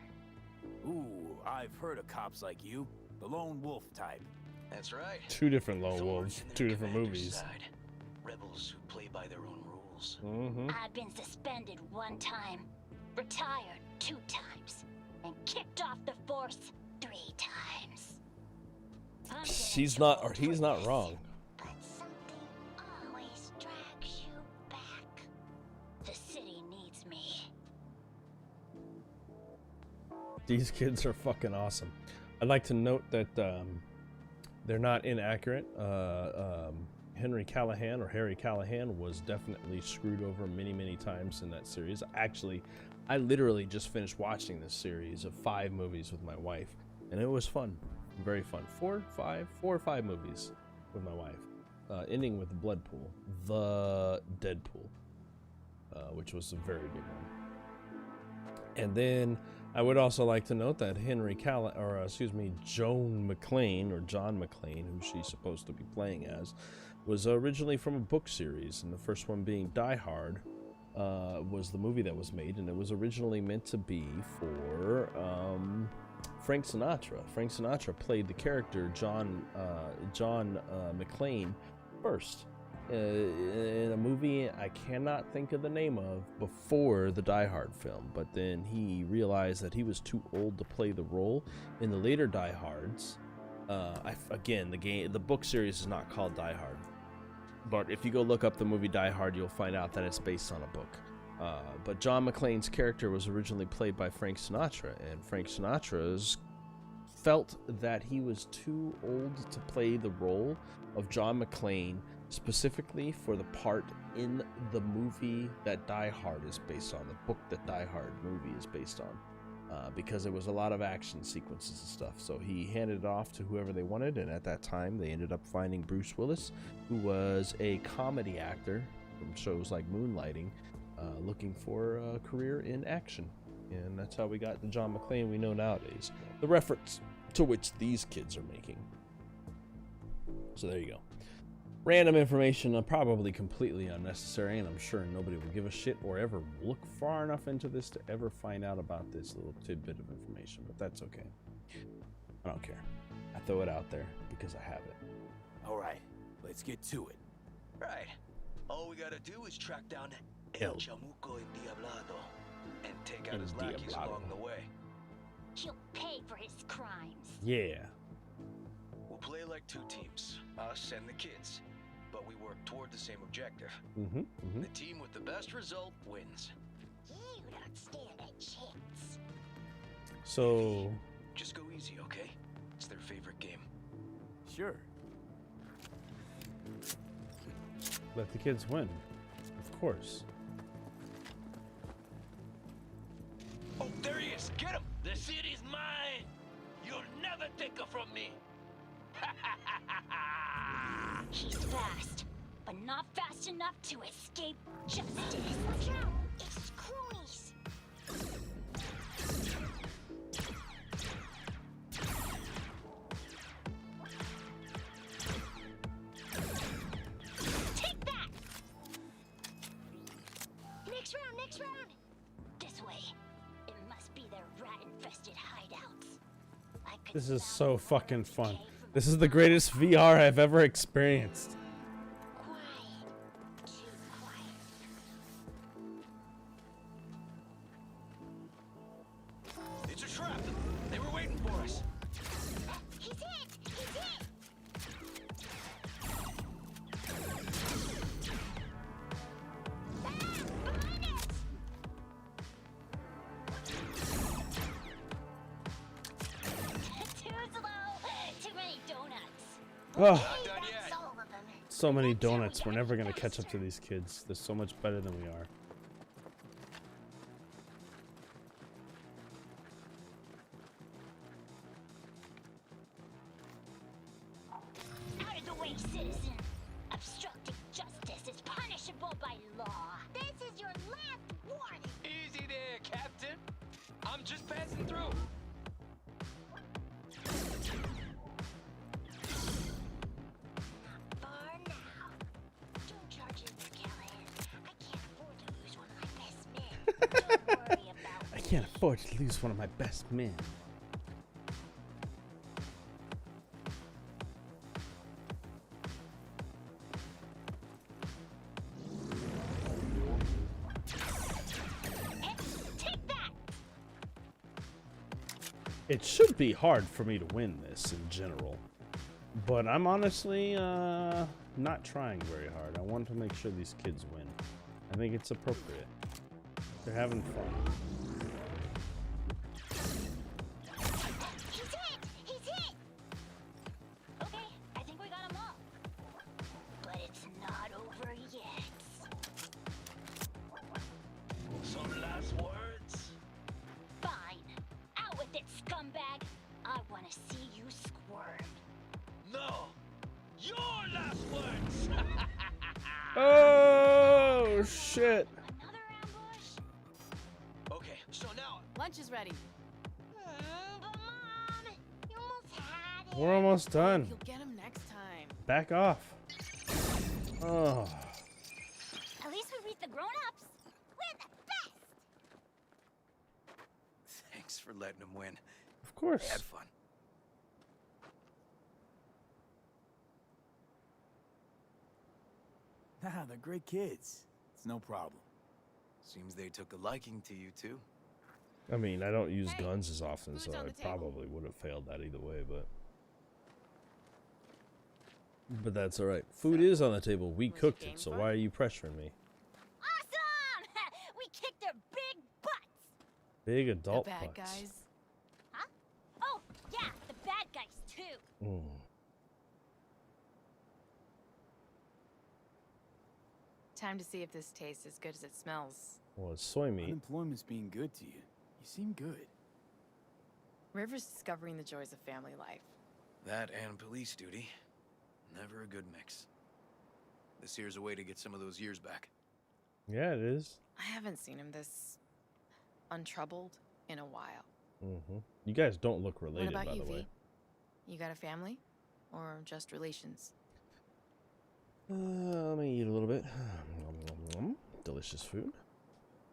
Ooh, I've heard of cops like you. The lone wolf type. That's right. Two different lone wolves, two different movies. Side. Rebels who play by their own rules. Mm-hmm. I've been suspended 1 time, retired 2 times, and kicked off the force 3 times. She's not, or he's not wrong. But something always drags you back. The city needs me. These kids are fucking awesome. I'd like to note that they're not inaccurate. Henry Callahan, or Harry Callahan, was definitely screwed over many, many times in that series. Actually, I literally just finished watching this series of 5 movies with my wife, and it was fun. Very fun. 4 or 5 movies with my wife, ending with Bloodpool, the Deadpool, which was a very big one. And then I would also like to note that Joan McClane, or John McClane, who she's supposed to be playing as, was originally from a book series, and the first one being Die Hard was the movie that was made, and it was originally meant to be for Frank Sinatra. Frank Sinatra played the character John McClane first in a movie I cannot think of the name of before the Die Hard film, but then he realized that he was too old to play the role in the later Die Hards. The book series is not called Die Hard, but if you go look up the movie Die Hard, you'll find out that it's based on a book. But John McClane's character was originally played by Frank Sinatra, and Frank Sinatra's felt that he was too old to play the role of John McClane, specifically for the part in the movie that Die Hard is based on, the book that Die Hard movie is based on, because it was a lot of action sequences and stuff. So he handed it off to whoever they wanted, and at that time they ended up finding Bruce Willis, who was a comedy actor from shows like Moonlighting, looking for a career in action. And that's how we got the John McClane we know nowadays, the reference to which these kids are making. So there you go. Random information, probably completely unnecessary, and I'm sure nobody will give a shit or ever look far enough into this to ever find out about this little tidbit of information, but that's okay. I don't care. I throw it out there because I have it. All right, let's get to it. Right. All we gotta do is track down El Chamuco and Diablado and take out his lackeys along the way. He'll pay for his crimes. Yeah. We'll play like two teams, us and the kids, but we work toward the same objective. The team with the best result wins. You don't stand a chance. So just go easy, okay? It's their favorite game. Sure. let the kids win. Of course. Oh, there he is! Get him! The city's mine! You'll never take her from me! He's fast, but not fast enough to escape justice. Watch out! It's cronies! Take that! Next round, next round! This way. It must be their rat-infested hideouts. This is so fucking fun. This is the greatest VR I've ever experienced. It's a trap! They were waiting for us! He's hit! He's hit! Too slow! Too many donuts! Oh, so many donuts. We're never gonna catch up to these kids. They're so much better than we are. Out of the way, citizen! Obstructing justice is punishable by law. This is your last warning! Easy there, Captain! I'm just passing through! For now. Don't charge him for Callahan. I can't afford to lose one of my best men. Don't worry about I can't afford to lose one of my best men. Take that! It should be hard for me to win this in general, but I'm honestly not trying very hard. I want to make sure these kids win. I think it's appropriate. They're having fun. He's hit! He's hit! Okay, I think we got him all. But it's not over yet. Some last words? Fine. Out with it, scumbag. I want to see you squirm. No! Your last words! Oh shit! Okay, so now... Lunch is ready. But Mom, you almost had it. We're almost done. You'll get him next time. Back off. Oh. At least we beat the grown-ups. We're the best. Thanks for letting him win. Of course. They had fun. Nah, they're great kids. It's no problem. Seems they took a liking to you, too. I mean, I don't use guns as often, so I probably would have failed that either way, but that's all right. Food is on the table. We cooked it, so why are you pressuring me? Awesome! We kicked their big butts. Big adult The bad butts. guys. Huh? Oh, yeah, the bad guys too. Mm. Time to see if this tastes as good as it smells. Well, it's soy meat. Unemployment's being good to you. You seem good. River's discovering the joys of family life. That and police duty. Never a good mix. This here's a way to get some of those years back. Yeah, it is. I haven't seen him this untroubled in a while. Mm-hmm. You guys don't look related, What about by you, the way. V? You got a family? Or just relations? Let me eat a little bit. Delicious food.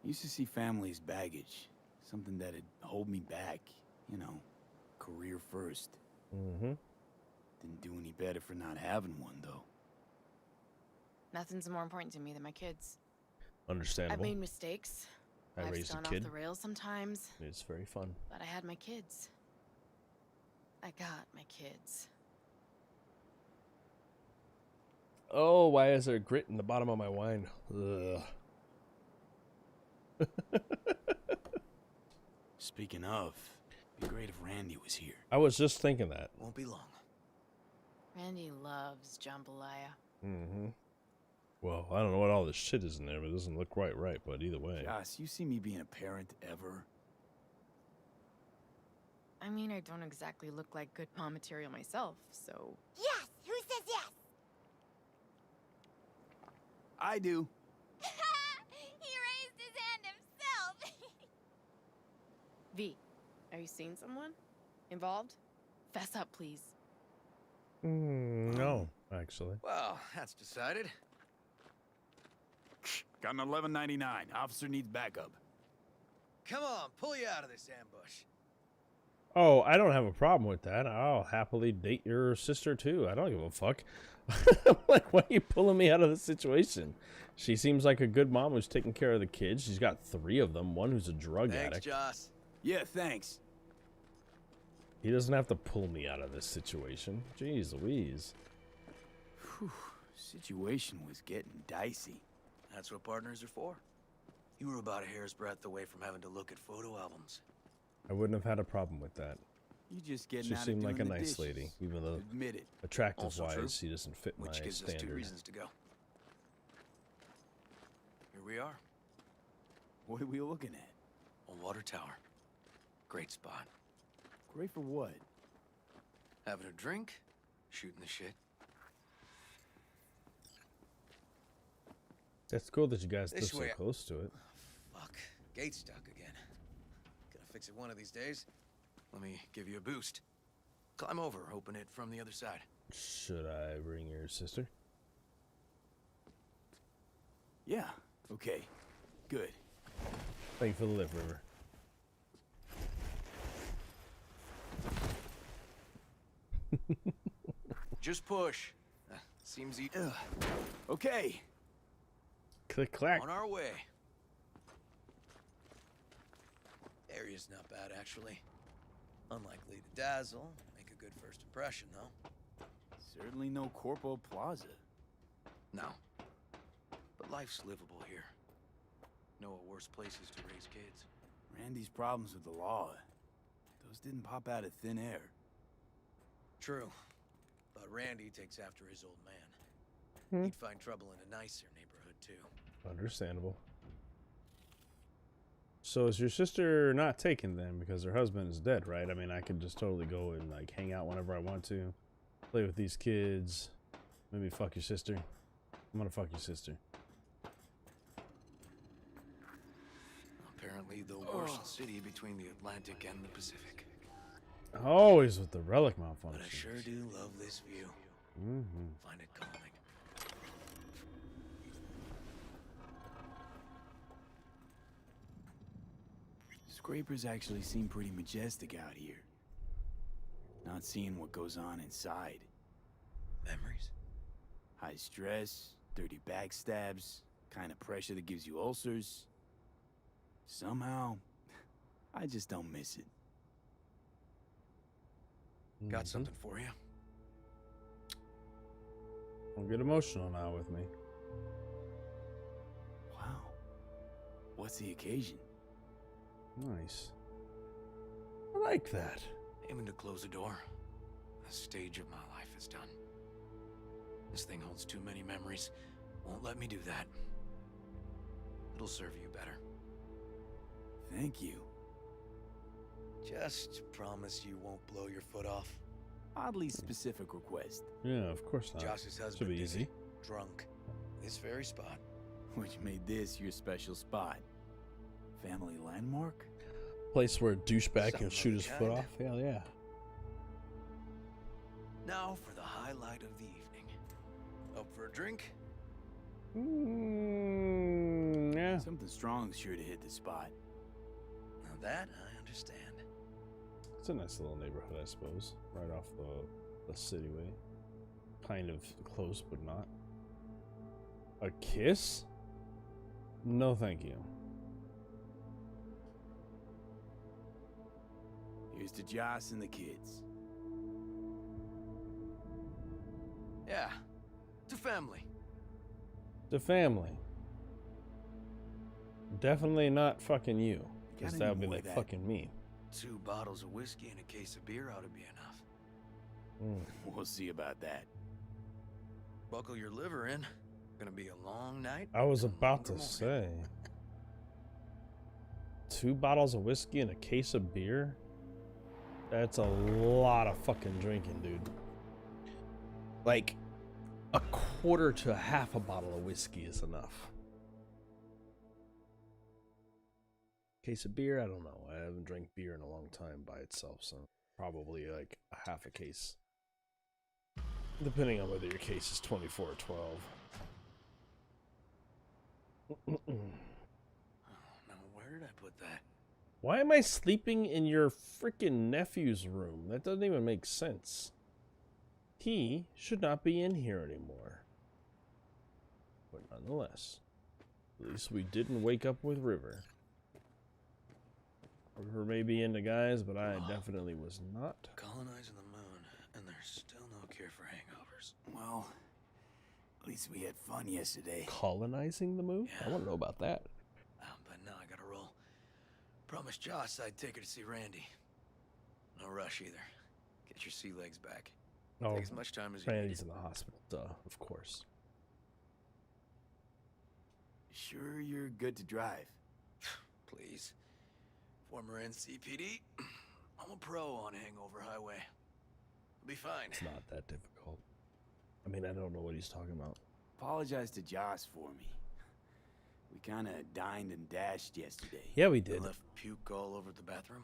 Used to see family as baggage. Something that'd hold me back. You know, career first. Mm-hmm. Didn't do any better for not having one, though. Nothing's more important to me than my kids. Understandable. I've made mistakes. I Life's raised a gone kid. off the rails sometimes. It's very fun. But I had my kids. I got my kids. Oh, why is there grit in the bottom of my wine? Ugh. Speaking of, it'd be great if Randy was here. I was just thinking that. Won't be long. Randy loves jambalaya. Mm-hmm. Well, I don't know what all this shit is in there, but it doesn't look quite right, but either way. Joss, you see me being a parent ever? I mean, I don't exactly look like good mom material myself, so... Yes! Who says yes? I do. He raised his hand himself. V, are you seeing someone? Involved? Fess up, please. No, actually. Well, that's decided. Got an 11.99. Officer needs backup. Come on, pull you out of this ambush. Oh, I don't have a problem with that. I'll happily date your sister, too. I don't give a fuck. Like, why are you pulling me out of the situation? She seems like a good mom who's taking care of the kids. She's got 3 of them. One who's a drug addict. Thanks, Joss. Yeah, thanks. He doesn't have to pull me out of this situation. Jeez Louise. Whew, situation was getting dicey. That's what partners are for. You were about a hair's breadth away from having to look at photo albums. I wouldn't have had a problem with that. You just getting She out of seemed like a doing the nice dishes. lady, even though Admit it. attractive-wise, she doesn't fit my Which gives us 2 standard. reasons to go. Here we are. What are we looking at? A water tower. Great spot. Great for what? Having a drink, shooting the shit. That's cool that you guys live This so way. close to it. Fuck. Gate's stuck again. Gonna fix it one of these days. Let me give you a boost. Climb over, open it from the other side. Should I bring your sister? Yeah, okay. Good. Thank you for the lift, River. Just push. Seems easy. Okay. Click clack. On our way. Area's not bad, actually. Unlikely to dazzle. Make a good first impression, though. Certainly no Corpo Plaza. No. But life's livable here. Know of worse places to raise kids. Randy's problems with the law. Those didn't pop out of thin air. True. But Randy takes after his old man. He'd find trouble in a nicer neighborhood, too. Understandable. So is your sister not taken then because her husband is dead, right? I mean, I could just totally go and like hang out whenever I want to, play with these kids, maybe fuck your sister. I'm gonna fuck your sister. Apparently the worst city between the Atlantic and the Pacific. Always with the relic malfunction. But I sure do love this view. Find it calming. Scrapers actually seem pretty majestic out here. Not seeing what goes on inside. Memories? High stress, dirty backstabs, kind of pressure that gives you ulcers. Somehow, I just don't miss it. Got something for you. Don't get emotional now with me. Wow. What's the occasion? Nice. I like that. Aiming to close a door. A stage of my life is done. This thing holds too many memories. Won't let me do that. It'll serve you better. Thank you. Just promise you won't blow your foot off. Oddly specific request. Yeah, of course not. Josh's husband Should be did easy. it, drunk. This very spot. Which made this your special spot. Family landmark? Place where a douchebag can Something shoot of his the foot kind. off? Hell yeah. Now for the highlight of the evening. Up for a drink? Yeah. Something strong's sure to hit the spot. Now that I understand. It's a nice little neighborhood, I suppose. Right off the cityway. Kind of close, but not. A kiss? No, thank you. Here's to Joss and the kids. Yeah. To family. family. The family. Definitely not fucking you. Because that would be like fucking me. 2 bottles of whiskey and a case of beer ought to be enough. We'll see about that. Buckle your liver in. Gonna be a long night. I was about to say. 2 bottles of whiskey and a case of beer? That's a lot of fucking drinking, dude. Like, a quarter to half a bottle of whiskey is enough. Case of beer? I don't know. I haven't drank beer in a long time by itself, so probably like a half a case. Depending on whether your case is 24 or 12. Now, where did I put that? Why am I sleeping in your freaking nephew's room? That doesn't even make sense. He should not be in here anymore. But nonetheless, at least we didn't wake up with River. River may be into guys, but I definitely was not. Colonizing the moon, and there's still no cure for hangovers. Well, at least we had fun yesterday. Colonizing the moon? Yeah. I want to know about that. But now I gotta roll. Promised Joss I'd take her to see Randy. No rush either. Get your sea legs back. Oh, Take as much time as you Randy's need. in the hospital, duh, of course. Sure you're good to drive? Please. Former NCPD. I'm a pro on Hangover Highway. I'll be fine. It's not that difficult. I mean, I don't know what he's talking about. Apologize to Joss for me. We kind of dined and dashed yesterday. Yeah, we did. Left puke all over the bathroom.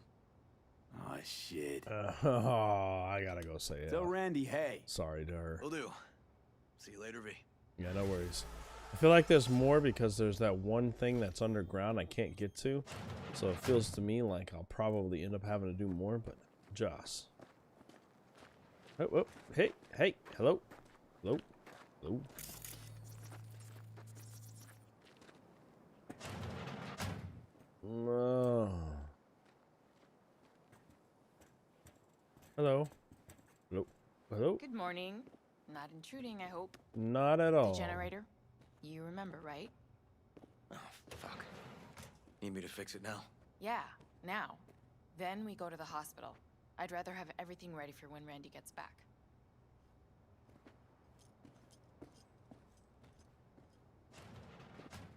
Oh, shit. I gotta go say it. Tell Randy, hey. Sorry to her. Will do. See you later, V. Yeah, no worries. I feel like there's more because there's that one thing that's underground I can't get to. So it feels to me like I'll probably end up having to do more, but Joss. Oh, oh, hey, hey, hello, hello, hello. No. Hello. Hello. Hello. Good morning. Not intruding, I hope. Not at all. The generator. You remember, right? Oh, fuck. Need me to fix it now? Yeah, now. Then we go to the hospital. I'd rather have everything ready for when Randy gets back.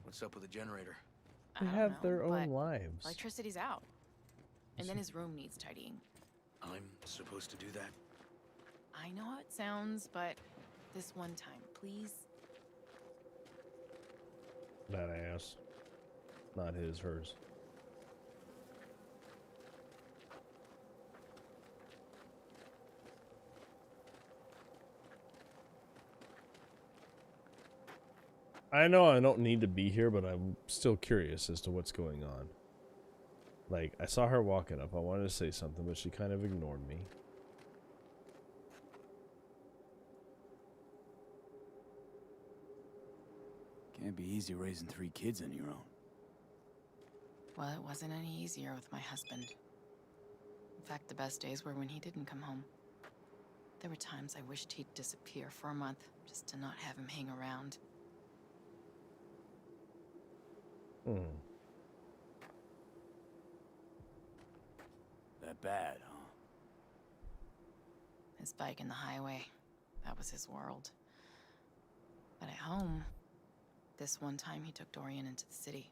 What's up with the generator? They have their own lives. Electricity's out. And then his room needs tidying. I'm supposed to do that? I know how it sounds, but this one time, please. That ass. Not his, hers. I know I don't need to be here, but I'm still curious as to what's going on. Like, I saw her walking up. I wanted to say something, but she kind of ignored me. Can't be easy raising 3 kids on your own. Well, it wasn't any easier with my husband. In fact, the best days were when he didn't come home. There were times I wished he'd disappear for a month, just to not have him hang around. That bad, huh? His bike in the highway, that was his world. But at home, this one time he took Dorian into the city.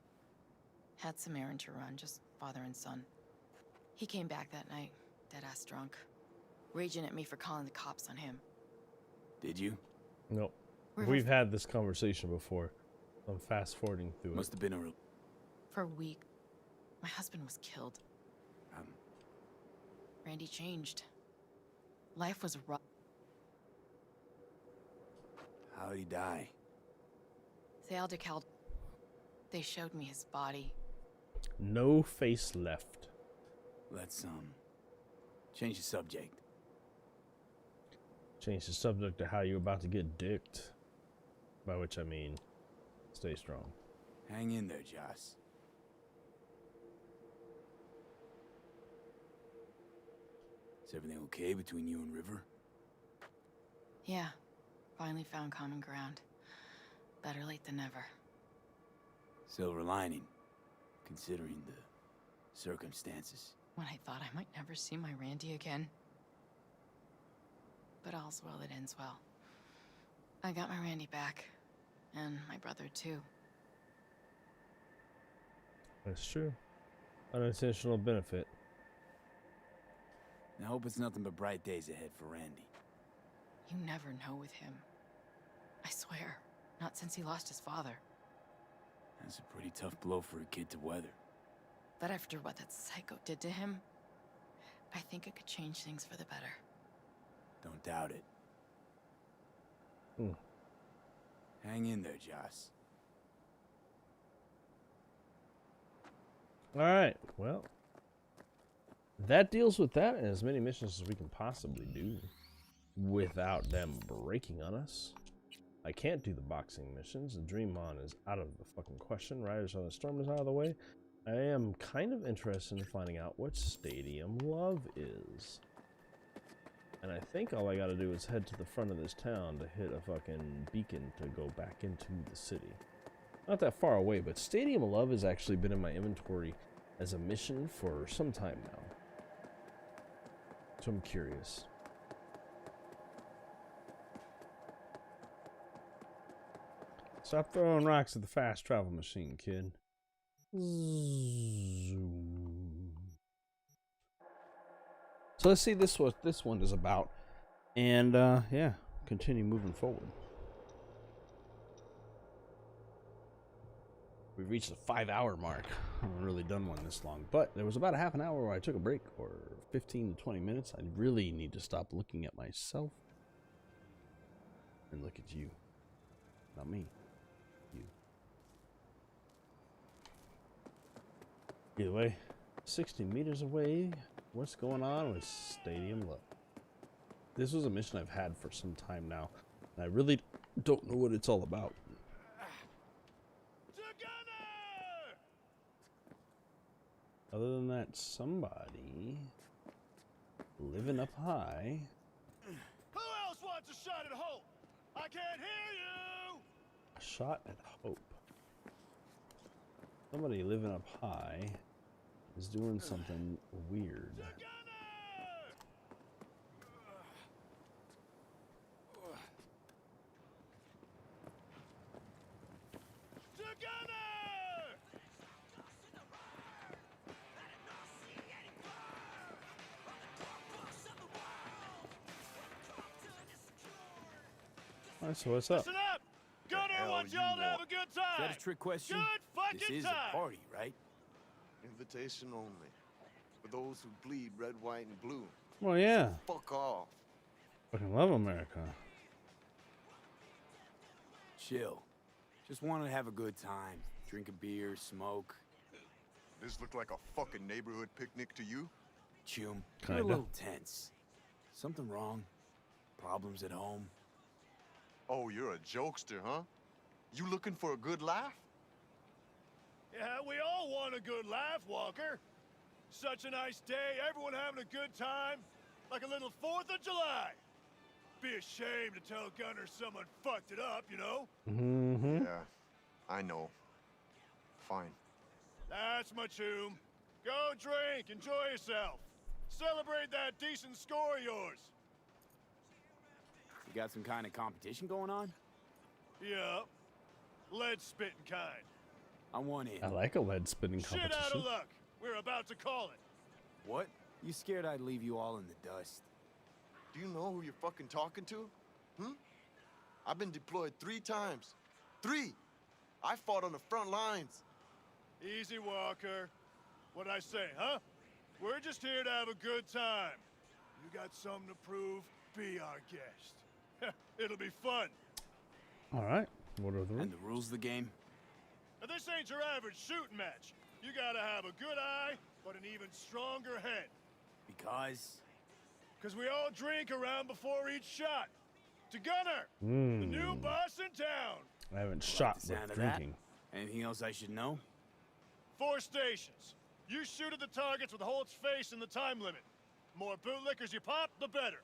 Had some errand to run, just father and son. He came back that night, dead-ass drunk, raging at me for calling the cops on him. Did you? Nope. We've had this conversation before. I'm fast-forwarding through it. Must have been a For a week, my husband was killed. Randy changed. Life was rough. How'd he die? They all decaled. They showed me his body. No face left. Let's, change the subject. Change the subject to how you're about to get dicked. By which I mean, stay strong. Hang in there, Joss. Is everything okay between you and River? Yeah, finally found common ground. Better late than never. Silver lining, considering the circumstances. When I thought I might never see my Randy again. But all's well that ends well. I got my Randy back. And my brother, too. That's true. Unintentional benefit. I hope it's nothing but bright days ahead for Randy. You never know with him. I swear. Not since he lost his father. That's a pretty tough blow for a kid to weather. But after what that psycho did to him, I think it could change things for the better. Don't doubt it. Hmm. Hang in there, Joss. Alright, well. That deals with that and as many missions as we can possibly do without them breaking on us. I can't do the boxing missions. The Dream On is out of the fucking question. Riders on the Storm is out of the way. I am kind of interested in finding out what Stadium Love is. And I think all I gotta do is head to the front of this town to hit a fucking beacon to go back into the city. Not that far away, but Stadium Love has actually been in my inventory as a mission for some time now. So I'm curious. Stop throwing rocks at the fast travel machine, kid. Zoom. So let's see what this one is about. And yeah, continue moving forward. We've reached the 5-hour mark. I haven't really done one this long, but there was about a half an hour where I took a break, or 15 to 20 minutes. I really need to stop looking at myself and look at you. Not me. You. Either way, 60 meters away, what's going on with Stadium Love? This was a mission I've had for some time now, and I really don't know what it's all about. Other than that, somebody living up high. Who else wants a shot at hope? I can't hear you! A shot at hope. Somebody living up high is doing something weird. Alright, so what's up? Listen up! Gunner wants y'all to have a good time! Is that a trick question? Good fucking This is time! a party, right? Invitation only. For those who bleed red, white, and blue. Well, yeah. Fuck off. Fucking love America. Chill. Just want to have a good time. Drink a beer, smoke. This look like a fucking neighborhood picnic to you? Chum, Kinda. you're a little tense. Something wrong? Problems at home? Oh, you're a jokester, huh? You looking for a good laugh? Yeah, we all want a good laugh, Walker. Such a nice day, everyone having a good time. Like a little 4th of July. Be ashamed to tell Gunner someone fucked it up, you know? Mm-hmm. Yeah, I know. Fine. That's my tune. Go drink, enjoy yourself. Celebrate that decent score of yours. You got some kind of competition going on? Yep. Lead spitting kind. I want in. I like a lead spinning Shit out competition. of luck. We're about to call it. What? You scared I'd leave you all in the dust? Do you know who you're fucking talking to? I've been deployed 3 times. 3! I fought on the front lines. Easy, Walker. What'd I say, huh? We're just here to have a good time. You got something to prove? Be our guest. It'll be fun. Alright. What are the rules? And the rules of the game? Now, this ain't your average shooting match. You gotta have a good eye, but an even stronger head. Because we all drink around before each shot. To Gunner, the new boss in town. I haven't shot the sound with of that. drinking. Anything else I should know? 4 stations. You shoot at the targets with Holt's face in the time limit. More bootlickers you pop, the better.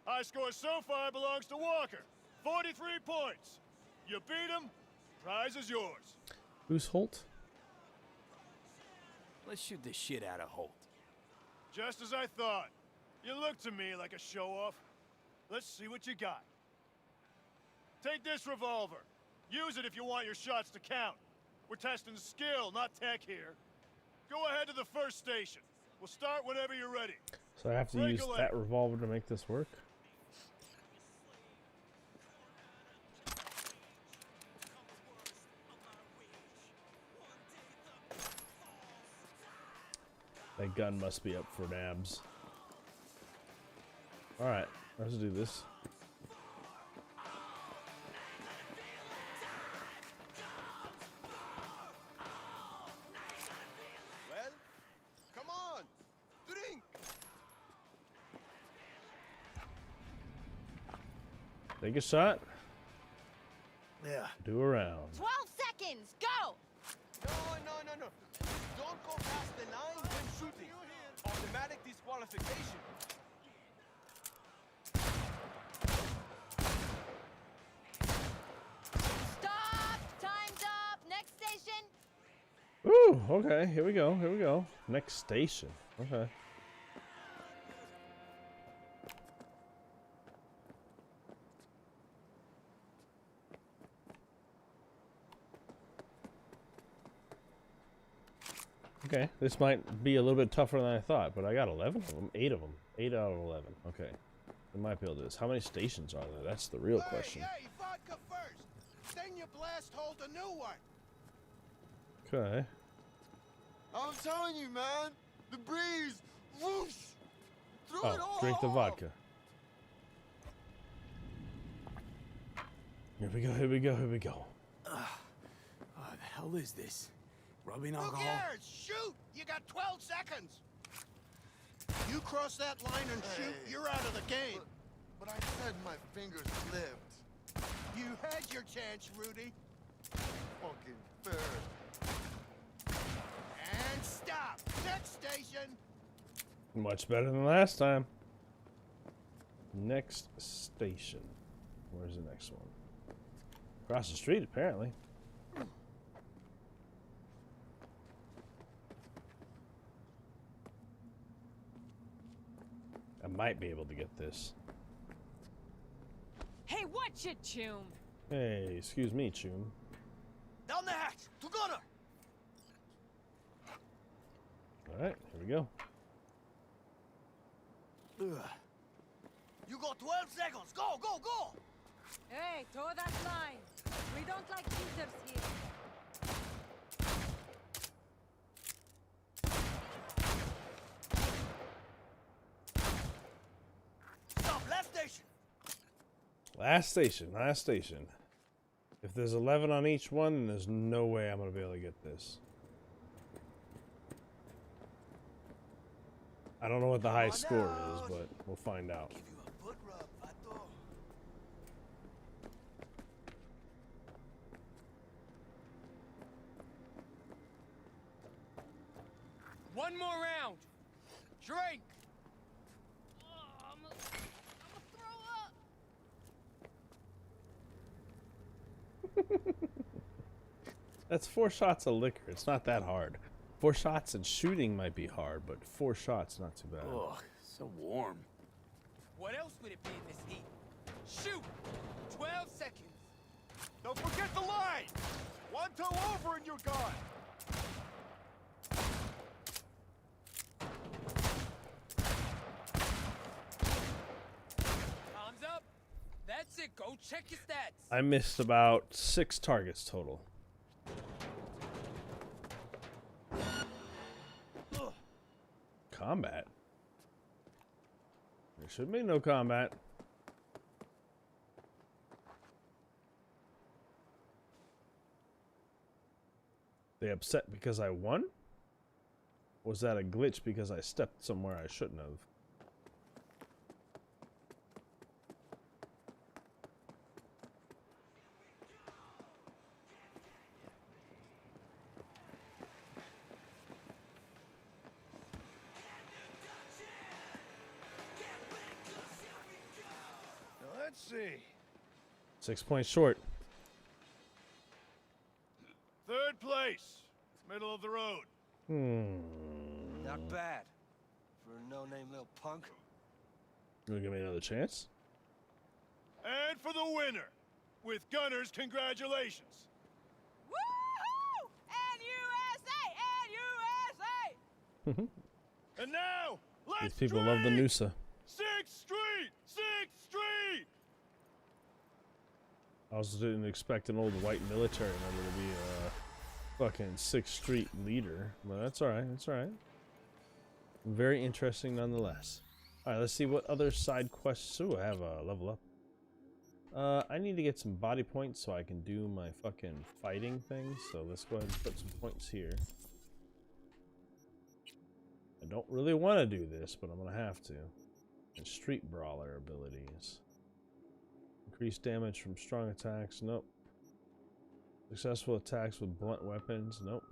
High score so far belongs to Walker. 43 points. You beat him, prize is yours. Who's Holt? Let's shoot the shit out of Holt. Just as I thought. You look to me like a show-off. Let's see what you got. Take this revolver. Use it if you want your shots to count. We're testing skill, not tech here. Go ahead to the first station. We'll start whenever you're ready. So I have to use that revolver to make this work? That gun must be up for nabs. Alright, let's do this. Well, come on, drink. Take a shot. Yeah. Do a round. 12 seconds, go! No. Don't go past the line when shooting. Automatic disqualification. Stop! Time's up! Next station! Ooh, okay, here we go. Next station. Okay. Okay, this might be a little bit tougher than I thought, but I got 11 of them. 8 of them. 8 out of 11. Okay. I might be able to do this. How many stations are there? That's the real question. Hey, vodka first. Then you blast hold a new one. Okay. I'm telling you, man. The breeze. Whoosh. Throw it all Drink the off. vodka. Here we go. What the hell is this? Rubbing Who alcohol? cares? Shoot! You got 12 seconds. You cross that line and shoot, you're out of the game. But I said my fingers slipped. You had your chance, Rudy. Fucking fair. And stop. Next station. Much better than last time. Next station. Where's the next one? Across the street, apparently. I might be able to get this. Hey, watch it, Choom! Hey, excuse me, Choom. Down the hatch. To gunner. Alright, here we go. You got 12 seconds. Go, go, go. Hey, toe that line. We don't like cheaters here. Stop. Last station. Last station. If there's 11 on each one, then there's no way I'm going to be able to get this. I don't know what the high score is, but we'll find out. One more round. Drink. That's 4 shots of liquor. It's not that hard. 4 shots and shooting might be hard, but 4 shots, not too bad. Ugh, so warm. What else would it be in this heat? Shoot. 12 seconds. Don't forget the line. One toe over and you're gone. Time's up. That's it. Go check your stats. I missed about 6 targets total. Combat? There should be no combat. They upset because I won? Was that a glitch because I stepped somewhere I shouldn't have? Let's see. 6 points short. for a no-name little punk. You wanna give me another chance? And for the winner, with Gunners, congratulations. Woohoo! N-U-S-A! And now, let's These people love the Noosa. 6th Street! 6th Street! I also didn't expect an old white military member to be a fucking 6th Street leader, but that's alright, that's alright. Very interesting nonetheless. Alright, let's see what other side quests. Ooh, I have a level up. I need to get some body points so I can do my fucking fighting thing, so let's go ahead and put some points here. I don't really want to do this, but I'm gonna have to. And street brawler abilities. Increased damage from strong attacks, nope. Successful attacks with blunt weapons, nope.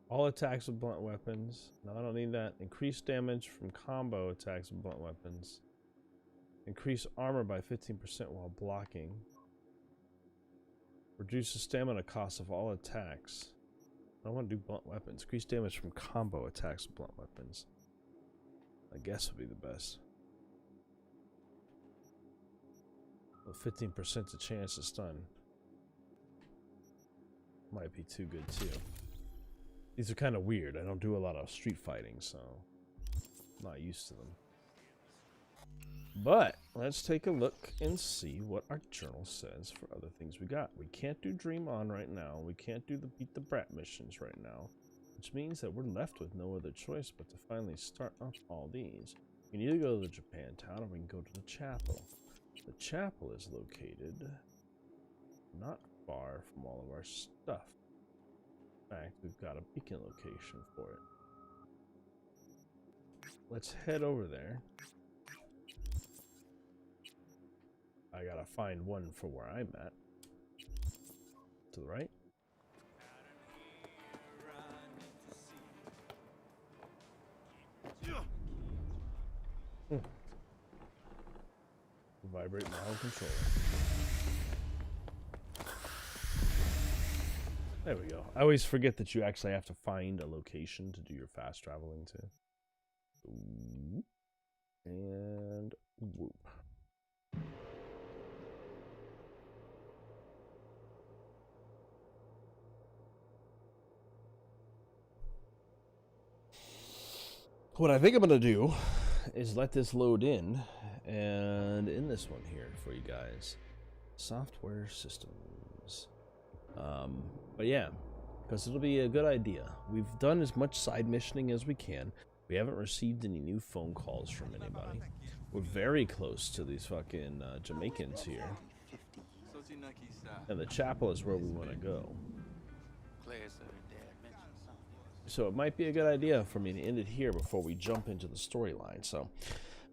All attacks with blunt weapons, no, I don't need that. Increased damage from combo attacks with blunt weapons. Increase armor by 15% while blocking. Reduce the stamina cost of all attacks. I want to do blunt weapons. Increase damage from combo attacks with blunt weapons. I guess would be the best. Well, 15% the chance to stun. Might be too good too. These are kind of weird. I don't do a lot of street fighting, so I'm not used to them. But let's take a look and see what our journal says for other things we got. We can't do Dream On right now. We can't do the Beat the Brat missions right now, which means that we're left with no other choice but to finally start up all these. We need to go to the Japantown, or we can go to the chapel. The chapel is located not far from all of our stuff. In fact, we've got a beacon location for it. Let's head over there. I gotta find one for where I'm at. To the right. Vibrate my whole controller. There we go. I always forget that you actually have to find a location to do your fast traveling to. And whoop. What I think I'm gonna do is let this load in, and in this one here for you guys, software systems. But yeah, because it'll be a good idea. We've done as much side missioning as we can. We haven't received any new phone calls from anybody. We're very close to these fucking Jamaicans here, and the chapel is where we want to go. So it might be a good idea for me to end it here before we jump into the storyline. So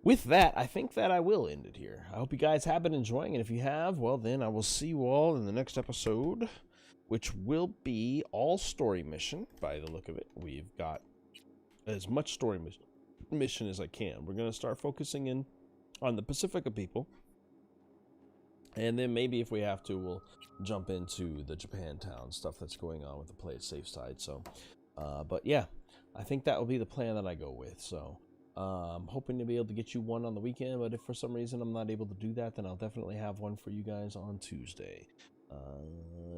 with that, I think that I will end it here. I hope you guys have been enjoying, and if you have, well then I will see you all in the next episode, which will be all story mission by the look of it. We've got as much story mission as I can. We're going to start focusing in on the Pacifica people, and then maybe if we have to, we'll jump into the Japantown stuff that's going on with the play it safe side. So but yeah, I think that will be the plan that I go with. So I'm hoping to be able to get you one on the weekend, but if for some reason I'm not able to do that, then I'll definitely have one for you guys on Tuesday.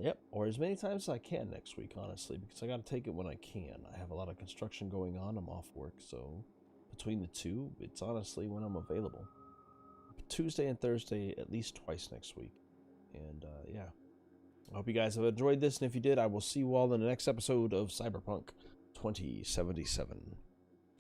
Yep, or as many times as I can next week, honestly, because I got to take it when I can. I have a lot of construction going on. I'm off work, so between the two, it's honestly when I'm available. Tuesday and Thursday, at least twice next week. And yeah, I hope you guys have enjoyed this, and if you did, I will see you all in the next episode of Cyberpunk 2077.